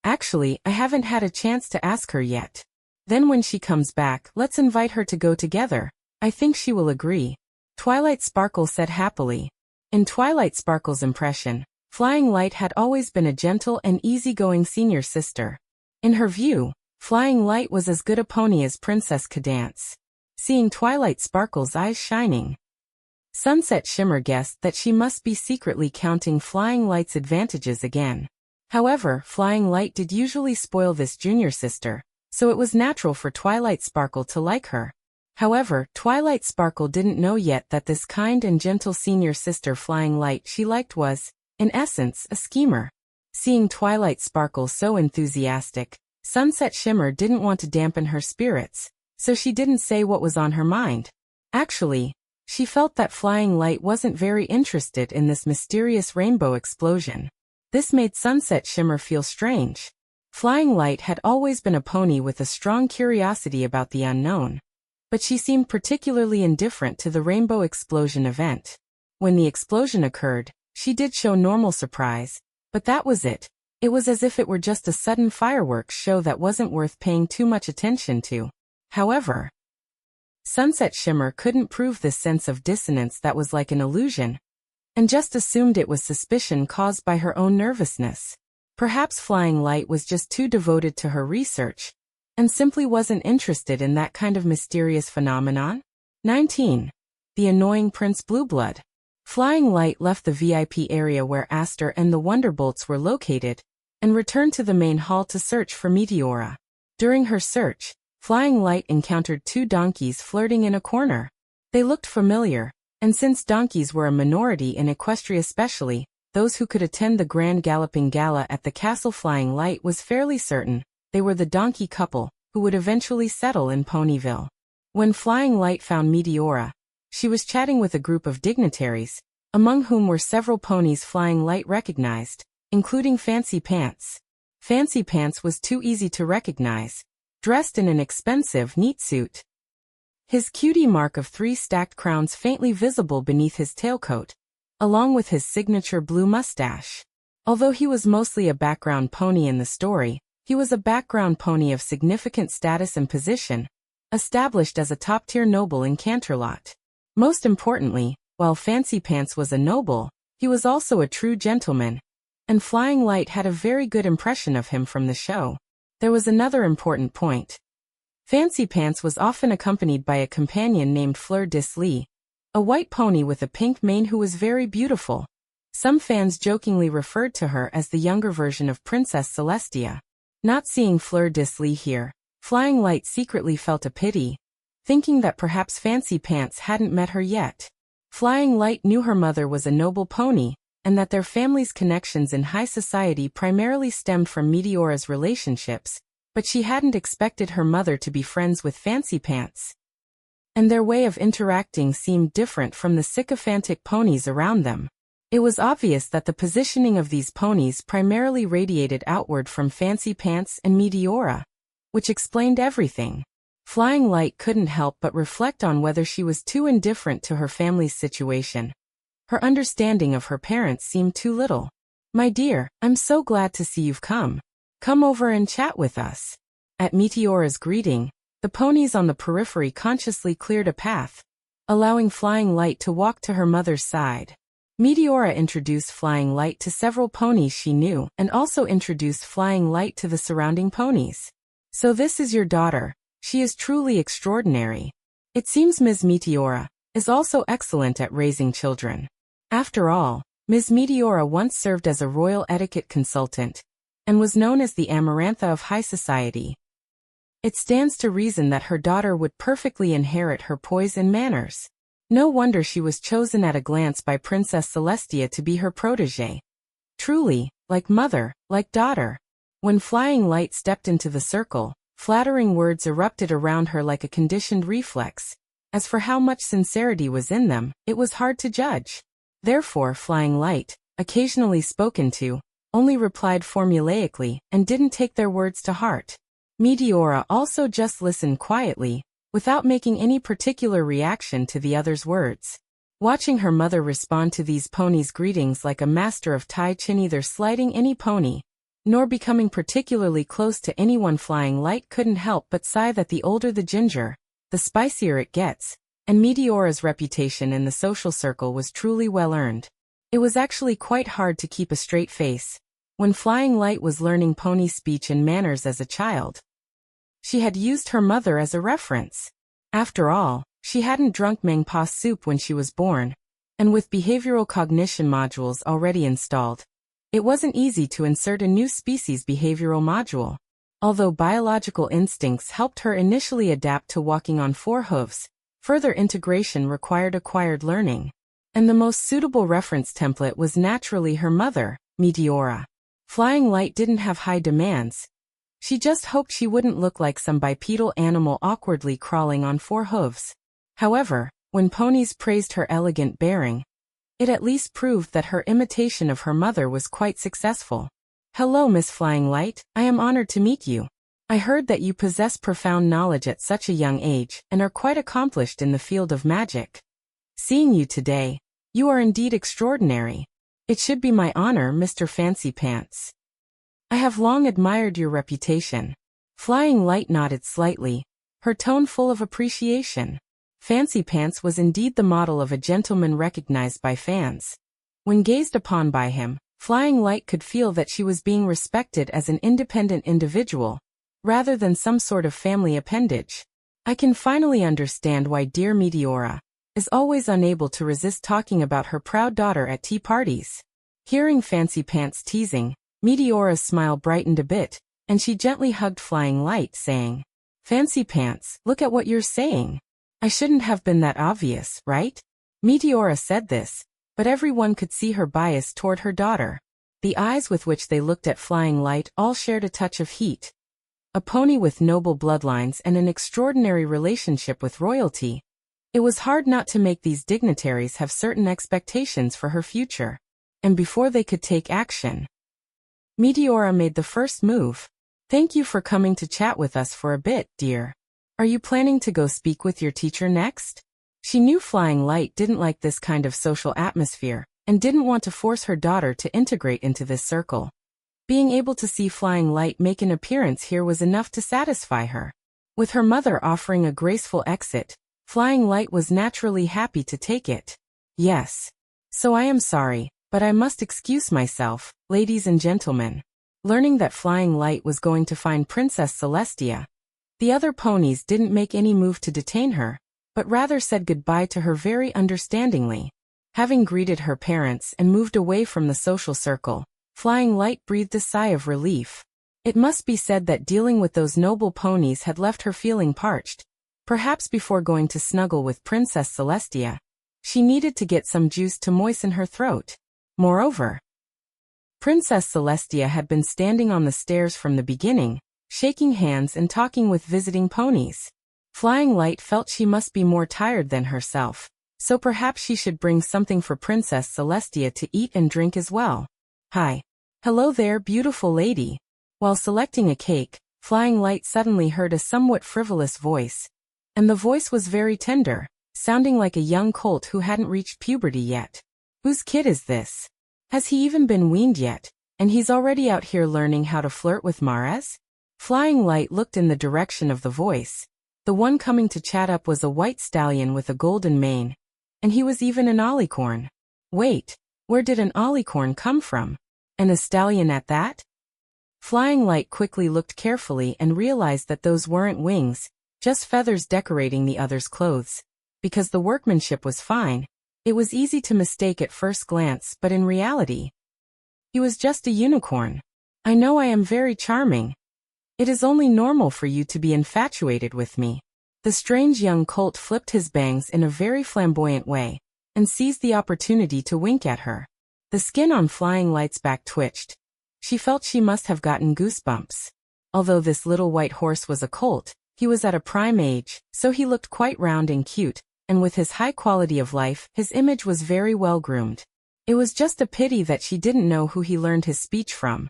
Actually, I haven't had a chance to ask her yet. Then when she comes back, let's invite her to go together. I think she will agree. Twilight Sparkle said happily. In Twilight Sparkle's impression, Flying Light had always been a gentle and easygoing senior sister. In her view, Flying Light was as good a pony as Princess Cadance. Seeing Twilight Sparkle's eyes shining, Sunset Shimmer guessed that she must be secretly counting Flying Light's advantages again. However, Flying Light did usually spoil this junior sister, so it was natural for Twilight Sparkle to like her. However, Twilight Sparkle didn't know yet that this kind and gentle senior sister Flying Light she liked was, in essence, a schemer. Seeing Twilight Sparkle so enthusiastic, Sunset Shimmer didn't want to dampen her spirits, so she didn't say what was on her mind. Actually, she felt that Flying Light wasn't very interested in this mysterious rainbow explosion. This made Sunset Shimmer feel strange. Flying Light had always been a pony with a strong curiosity about the unknown, but she seemed particularly indifferent to the rainbow explosion event. When the explosion occurred, she did show normal surprise, but that was it. It was as if it were just a sudden fireworks show that wasn't worth paying too much attention to. However, Sunset Shimmer couldn't prove this sense of dissonance that was like an illusion, and just assumed it was suspicion caused by her own nervousness. Perhaps Flying Light was just too devoted to her research, and simply wasn't interested in that kind of mysterious phenomenon. 19. The annoying Prince Blueblood. Flying Light left the VIP area where Aster and the Wonderbolts were located, and returned to the main hall to search for Meteora. During her search, Flying Light encountered two donkeys flirting in a corner. They looked familiar, and since donkeys were a minority in Equestria especially, those who could attend the Grand Galloping Gala at the castle, Flying Light was fairly certain they were the donkey couple who would eventually settle in Ponyville. When Flying Light found Meteora, she was chatting with a group of dignitaries, among whom were several ponies Flying Light recognized, including Fancy Pants. Fancy Pants was too easy to recognize, dressed in an expensive, neat suit. His cutie mark of 3 stacked crowns faintly visible beneath his tailcoat, along with his signature blue mustache. Although he was mostly a background pony in the story, he was a background pony of significant status and position, established as a top-tier noble in Canterlot. Most importantly, while Fancy Pants was a noble, he was also a true gentleman, and Flying Light had a very good impression of him from the show. There was another important point. Fancy Pants was often accompanied by a companion named Fleur de Lis, a white pony with a pink mane who was very beautiful. Some fans jokingly referred to her as the younger version of Princess Celestia. Not seeing Fleur de Lis here, Flying Light secretly felt a pity, thinking that perhaps Fancy Pants hadn't met her yet. Flying Light knew her mother was a noble pony, and that their family's connections in high society primarily stemmed from Meteora's relationships, but she hadn't expected her mother to be friends with Fancy Pants. And their way of interacting seemed different from the sycophantic ponies around them. It was obvious that the positioning of these ponies primarily radiated outward from Fancy Pants and Meteora, which explained everything. Flying Light couldn't help but reflect on whether she was too indifferent to her family's situation. Her understanding of her parents seemed too little. "My dear, I'm so glad to see you've come. Come over and chat with us." At Meteora's greeting, the ponies on the periphery consciously cleared a path, allowing Flying Light to walk to her mother's side. Meteora introduced Flying Light to several ponies she knew and also introduced Flying Light to the surrounding ponies. "So this is your daughter. She is truly extraordinary. It seems Ms. Meteora is also excellent at raising children. After all, Ms. Meteora once served as a royal etiquette consultant and was known as the Amarantha of high society. It stands to reason that her daughter would perfectly inherit her poise and manners. No wonder she was chosen at a glance by Princess Celestia to be her protégée. Truly, like mother, like daughter." When Flying Light stepped into the circle, flattering words erupted around her like a conditioned reflex. As for how much sincerity was in them, it was hard to judge. Therefore Flying Light, occasionally spoken to, only replied formulaically and didn't take their words to heart. Meteora also just listened quietly, without making any particular reaction to the other's words. Watching her mother respond to these ponies' greetings like a master of Tai Chi, neither slighting any pony, nor becoming particularly close to anyone, Flying Light couldn't help but sigh that the older the ginger, the spicier it gets, and Meteora's reputation in the social circle was truly well earned. It was actually quite hard to keep a straight face when Flying Light was learning pony speech and manners as a child. She had used her mother as a reference. After all, she hadn't drunk Mangpa soup when she was born, and with behavioral cognition modules already installed, it wasn't easy to insert a new species behavioral module. Although biological instincts helped her initially adapt to walking on four hooves, further integration required acquired learning. And the most suitable reference template was naturally her mother, Meteora. Flying Light didn't have high demands. She just hoped she wouldn't look like some bipedal animal awkwardly crawling on four hooves. However, when ponies praised her elegant bearing, it at least proved that her imitation of her mother was quite successful. Hello, Miss Flying Light, I am honored to meet you. I heard that you possess profound knowledge at such a young age and are quite accomplished in the field of magic. Seeing you today, you are indeed extraordinary. It should be my honor, Mr. Fancy Pants. I have long admired your reputation. Flying Light nodded slightly, her tone full of appreciation. Fancy Pants was indeed the model of a gentleman recognized by fans. When gazed upon by him, Flying Light could feel that she was being respected as an independent individual, rather than some sort of family appendage. I can finally understand why dear Meteora is always unable to resist talking about her proud daughter at tea parties. Hearing Fancy Pants teasing, Meteora's smile brightened a bit, and she gently hugged Flying Light, saying, Fancy Pants, look at what you're saying. I shouldn't have been that obvious, right? Meteora said this, but everyone could see her bias toward her daughter. The eyes with which they looked at Flying Light all shared a touch of heat. A pony with noble bloodlines and an extraordinary relationship with royalty. It was hard not to make these dignitaries have certain expectations for her future. And before they could take action, Meteora made the first move. Thank you for coming to chat with us for a bit, dear. Are you planning to go speak with your teacher next? She knew Flying Light didn't like this kind of social atmosphere, and didn't want to force her daughter to integrate into this circle. Being able to see Flying Light make an appearance here was enough to satisfy her. With her mother offering a graceful exit, Flying Light was naturally happy to take it. Yes. So I am sorry, but I must excuse myself, ladies and gentlemen. Learning that Flying Light was going to find Princess Celestia, the other ponies didn't make any move to detain her, but rather said goodbye to her very understandingly. Having greeted her parents and moved away from the social circle, Flying Light breathed a sigh of relief. It must be said that dealing with those noble ponies had left her feeling parched. Perhaps before going to snuggle with Princess Celestia, she needed to get some juice to moisten her throat. Moreover, Princess Celestia had been standing on the stairs from the beginning, shaking hands and talking with visiting ponies. Flying Light felt she must be more tired than herself, so perhaps she should bring something for Princess Celestia to eat and drink as well. Hi. Hello there, beautiful lady. While selecting a cake, Flying Light suddenly heard a somewhat frivolous voice. And the voice was very tender, sounding like a young colt who hadn't reached puberty yet. Whose kid is this? Has he even been weaned yet, and he's already out here learning how to flirt with Mares? Flying Light looked in the direction of the voice. The one coming to chat up was a white stallion with a golden mane. And he was even an alicorn. Wait, where did an alicorn come from? And a stallion at that? Flying Light quickly looked carefully and realized that those weren't wings, just feathers decorating the other's clothes. Because the workmanship was fine, it was easy to mistake at first glance, but in reality, he was just a unicorn. I know I am very charming. It is only normal for you to be infatuated with me. The strange young colt flipped his bangs in a very flamboyant way, and seized the opportunity to wink at her. The skin on Flying Light's back twitched. She felt she must have gotten goosebumps. Although this little white horse was a colt, he was at a prime age, so he looked quite round and cute, and with his high quality of life, his image was very well groomed. It was just a pity that she didn't know who he learned his speech from.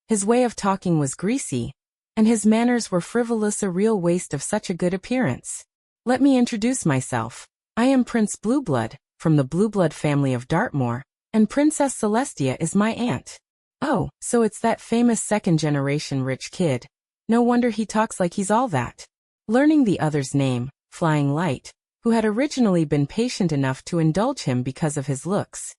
His way of talking was greasy, and his manners were frivolous, a real waste of such a good appearance. Let me introduce myself. I am Prince Blueblood, from the Blueblood family of Dartmoor, and Princess Celestia is my aunt. Oh, so it's that famous second-generation rich kid. No wonder he talks like he's all that. Learning the other's name, Flying Light, who had originally been patient enough to indulge him because of his looks,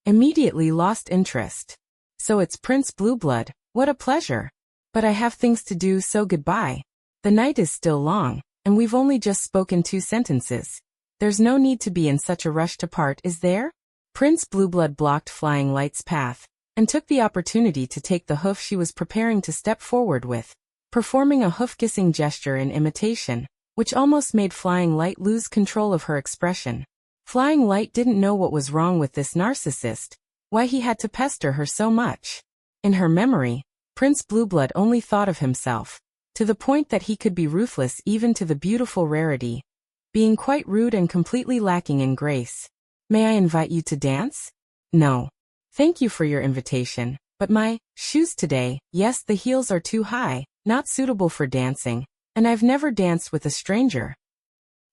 immediately lost interest. So it's Prince Blueblood, what a pleasure. But I have things to do, so goodbye. The night is still long, and we've only just spoken 2 sentences. There's no need to be in such a rush to part, is there? Prince Blueblood blocked Flying Light's path, and took the opportunity to take the hoof she was preparing to step forward with, performing a hoof-kissing gesture in imitation, which almost made Flying Light lose control of her expression. Flying Light didn't know what was wrong with this narcissist, why he had to pester her so much. In her memory, Prince Blueblood only thought of himself, to the point that he could be ruthless even to the beautiful Rarity, being quite rude and completely lacking in grace. May I invite you to dance? No. Thank you for your invitation, but my shoes today, yes, the heels are too high, not suitable for dancing, and I've never danced with a stranger.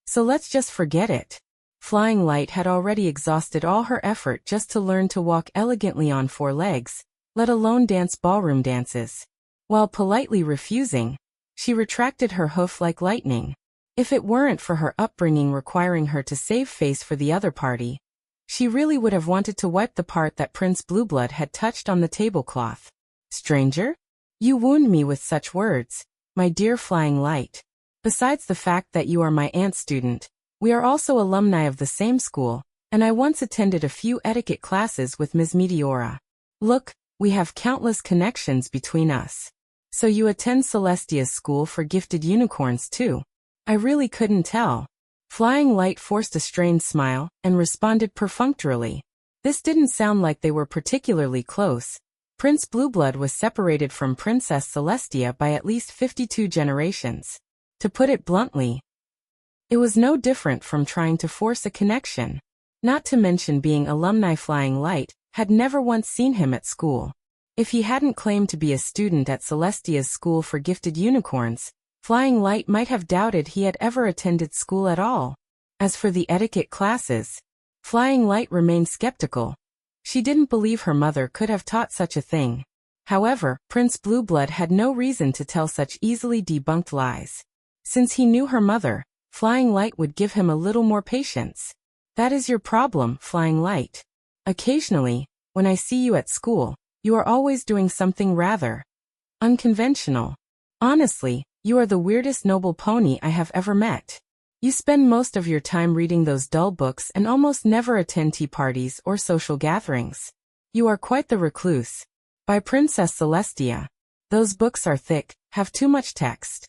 So let's just forget it. Flying Light had already exhausted all her effort just to learn to walk elegantly on 4 legs, let alone dance ballroom dances. While politely refusing, she retracted her hoof like lightning. If it weren't for her upbringing requiring her to save face for the other party, she really would have wanted to wipe the part that Prince Blueblood had touched on the tablecloth. Stranger? You wound me with such words, my dear Flying Light. Besides the fact that you are my aunt's student, we are also alumni of the same school, and I once attended a few etiquette classes with Ms. Meteora. Look, we have countless connections between us. So you attend Celestia's school for gifted unicorns too? I really couldn't tell. Flying Light forced a strained smile, and responded perfunctorily. This didn't sound like they were particularly close. Prince Blueblood was separated from Princess Celestia by at least 52 generations. To put it bluntly, it was no different from trying to force a connection. Not to mention being alumni. Flying Light had never once seen him at school. If he hadn't claimed to be a student at Celestia's school for gifted unicorns, Flying Light might have doubted he had ever attended school at all. As for the etiquette classes, Flying Light remained skeptical. She didn't believe her mother could have taught such a thing. However, Prince Blueblood had no reason to tell such easily debunked lies. Since he knew her mother, Flying Light would give him a little more patience. That is your problem, Flying Light. Occasionally, when I see you at school, you are always doing something rather unconventional. Honestly, you are the weirdest noble pony I have ever met. You spend most of your time reading those dull books and almost never attend tea parties or social gatherings. You are quite the recluse. By Princess Celestia, those books are thick, have too much text,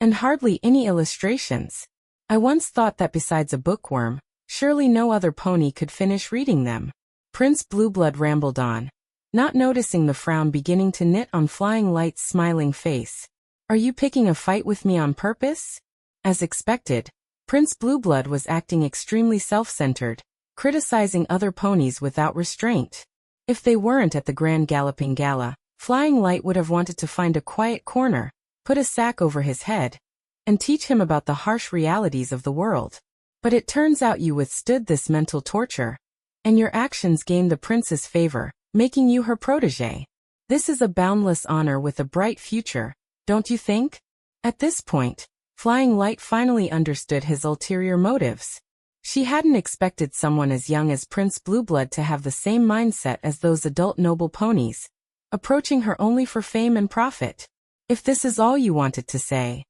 and hardly any illustrations. I once thought that besides a bookworm, surely no other pony could finish reading them. Prince Blueblood rambled on, not noticing the frown beginning to knit on Flying Light's smiling face. Are you picking a fight with me on purpose? As expected, Prince Blueblood was acting extremely self-centered, criticizing other ponies without restraint. If they weren't at the Grand Galloping Gala, Flying Light would have wanted to find a quiet corner, put a sack over his head, and teach him about the harsh realities of the world. But it turns out you withstood this mental torture, and your actions gained the prince's favor, making you her protégé. This is a boundless honor with a bright future, don't you think? At this point, Flying Light finally understood his ulterior motives. She hadn't expected someone as young as Prince Blueblood to have the same mindset as those adult noble ponies, approaching her only for fame and profit. If this is all you wanted to say,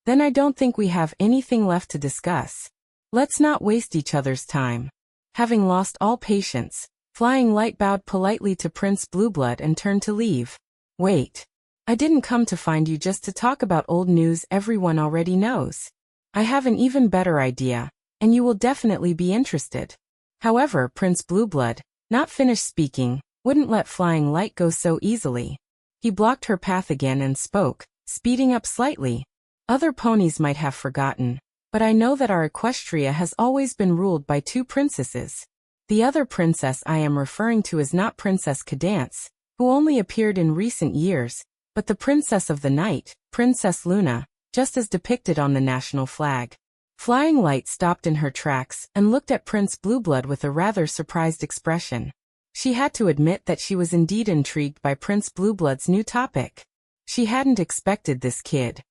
then I don't think we have anything left to discuss. Let's not waste each other's time. Having lost all patience, Flying Light bowed politely to Prince Blueblood and turned to leave. Wait. I didn't come to find you just to talk about old news everyone already knows. I have an even better idea, and you will definitely be interested. However, Prince Blueblood, not finished speaking, wouldn't let Flying Light go so easily. He blocked her path again and spoke, speeding up slightly. Other ponies might have forgotten, but I know that our equestria has always been ruled by 2 princesses. The other princess I am referring to is not Princess Cadance, who only appeared in recent years, but the princess of the night, Princess Luna, just as depicted on the national flag. Flying Light stopped in her tracks and looked at Prince Blueblood with a rather surprised expression. She had to admit that she was indeed intrigued by Prince Blueblood's new topic. She hadn't expected this kid,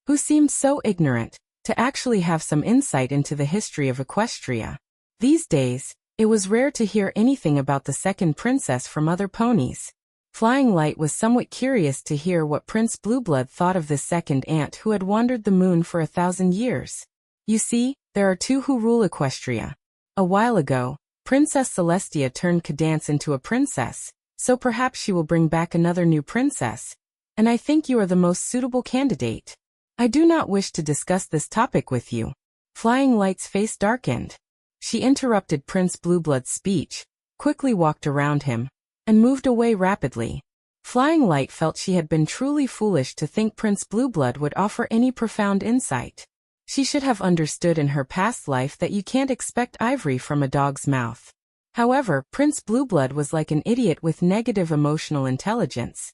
who seemed so ignorant, to actually have some insight into the history of Equestria. These days, it was rare to hear anything about the second princess from other ponies. Flying Light was somewhat curious to hear what Prince Blueblood thought of this second aunt who had wandered the moon for 1,000 years. You see, there are two who rule Equestria. A while ago, Princess Celestia turned Cadance into a princess, so perhaps she will bring back another new princess, and I think you are the most suitable candidate. I do not wish to discuss this topic with you. Flying Light's face darkened. She interrupted Prince Blueblood's speech, quickly walked around him, and moved away rapidly. Flying Light felt she had been truly foolish to think Prince Blueblood would offer any profound insight. She should have understood in her past life that you can't expect ivory from a dog's mouth. However, Prince Blueblood was like an idiot with negative emotional intelligence,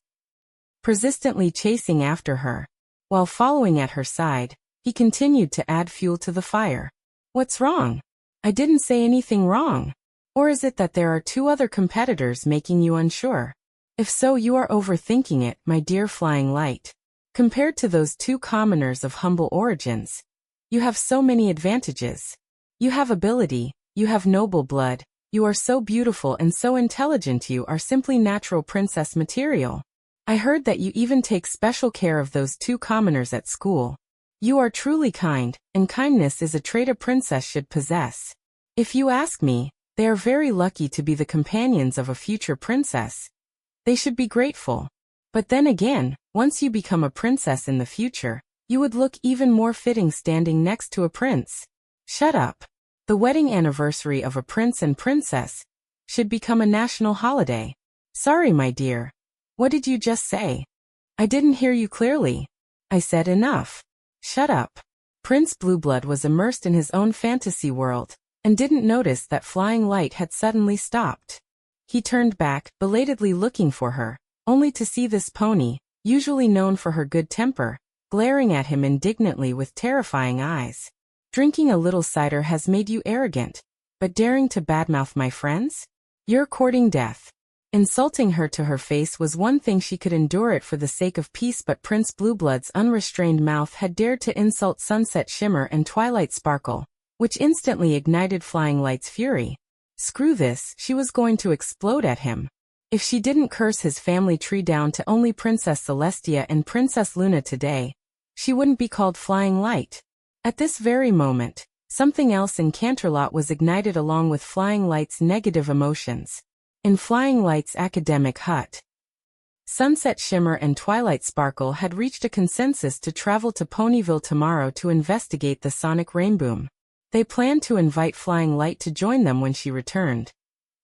persistently chasing after her. While following at her side, he continued to add fuel to the fire. What's wrong? I didn't say anything wrong. Or is it that there are two other competitors making you unsure? If so, you are overthinking it, my dear Flying Light. Compared to those two commoners of humble origins, you have so many advantages. You have ability, you have noble blood, you are so beautiful and so intelligent, you are simply natural princess material. I heard that you even take special care of those two commoners at school. You are truly kind, and kindness is a trait a princess should possess. If you ask me, they are very lucky to be the companions of a future princess. They should be grateful. But then again, once you become a princess in the future, you would look even more fitting standing next to a prince. Shut up. The wedding anniversary of a prince and princess should become a national holiday. Sorry, my dear. What did you just say? I didn't hear you clearly. I said enough. Shut up. Prince Blueblood was immersed in his own fantasy world, and didn't notice that Flying Light had suddenly stopped. He turned back, belatedly looking for her, only to see this pony, usually known for her good temper, glaring at him indignantly with terrifying eyes. Drinking a little cider has made you arrogant, but daring to badmouth my friends? You're courting death. Insulting her to her face was one thing she could endure it for the sake of peace, but Prince Blueblood's unrestrained mouth had dared to insult Sunset Shimmer and Twilight Sparkle, which instantly ignited Flying Light's fury. Screw this, she was going to explode at him. If she didn't curse his family tree down to only Princess Celestia and Princess Luna today, she wouldn't be called Flying Light. At this very moment, something else in Canterlot was ignited along with Flying Light's negative emotions. In Flying Light's academic hut, Sunset Shimmer and Twilight Sparkle had reached a consensus to travel to Ponyville tomorrow to investigate the sonic rainboom. They planned to invite Flying Light to join them when she returned.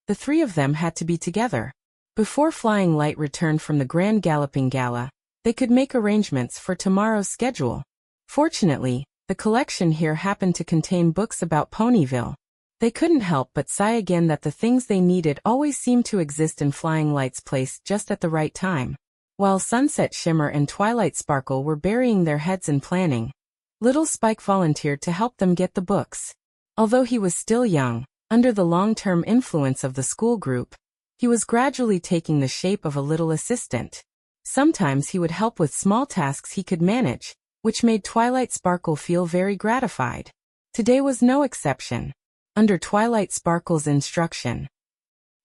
The three of them had to be together. Before Flying Light returned from the Grand Galloping Gala, they could make arrangements for tomorrow's schedule. Fortunately, the collection here happened to contain books about Ponyville. They couldn't help but sigh again that the things they needed always seemed to exist in Flying Light's place just at the right time. While Sunset Shimmer and Twilight Sparkle were burying their heads in planning, little Spike volunteered to help them get the books. Although he was still young, under the long-term influence of the school group, he was gradually taking the shape of a little assistant. Sometimes he would help with small tasks he could manage, which made Twilight Sparkle feel very gratified. Today was no exception. Under Twilight Sparkle's instruction,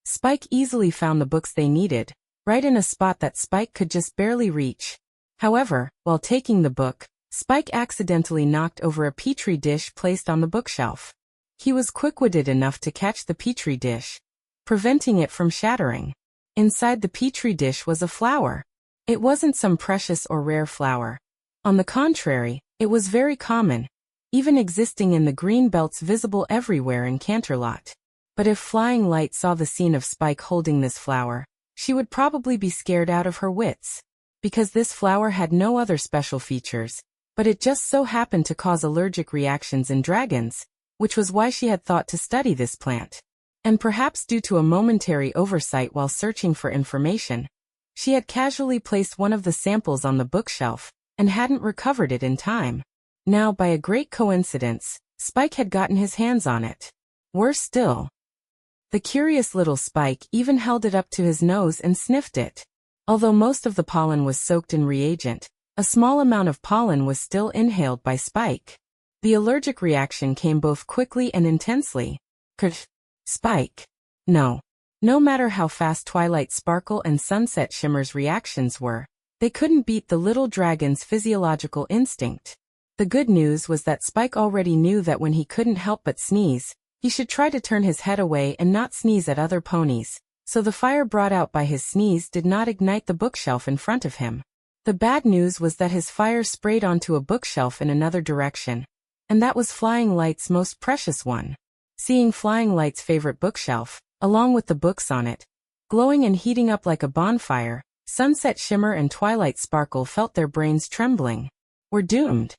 Spike easily found the books they needed, right in a spot that Spike could just barely reach. However, while taking the book, Spike accidentally knocked over a petri dish placed on the bookshelf. He was quick-witted enough to catch the petri dish, preventing it from shattering. Inside the petri dish was a flower. It wasn't some precious or rare flower. On the contrary, it was very common, even existing in the green belts visible everywhere in Canterlot. But if Flying Light saw the scene of Spike holding this flower, she would probably be scared out of her wits. Because this flower had no other special features, but it just so happened to cause allergic reactions in dragons, which was why she had thought to study this plant. And perhaps due to a momentary oversight while searching for information, she had casually placed one of the samples on the bookshelf and hadn't recovered it in time. Now, by a great coincidence, Spike had gotten his hands on it. Worse still, the curious little Spike even held it up to his nose and sniffed it. Although most of the pollen was soaked in reagent, a small amount of pollen was still inhaled by Spike. The allergic reaction came both quickly and intensely. Spike. No. No matter how fast Twilight Sparkle and Sunset Shimmer's reactions were, they couldn't beat the little dragon's physiological instinct. The good news was that Spike already knew that when he couldn't help but sneeze, he should try to turn his head away and not sneeze at other ponies, so the fire brought out by his sneeze did not ignite the bookshelf in front of him. The bad news was that his fire sprayed onto a bookshelf in another direction, and that was Flying Light's most precious one. Seeing Flying Light's favorite bookshelf, along with the books on it, glowing and heating up like a bonfire, Sunset Shimmer and Twilight Sparkle felt their brains trembling. We're doomed.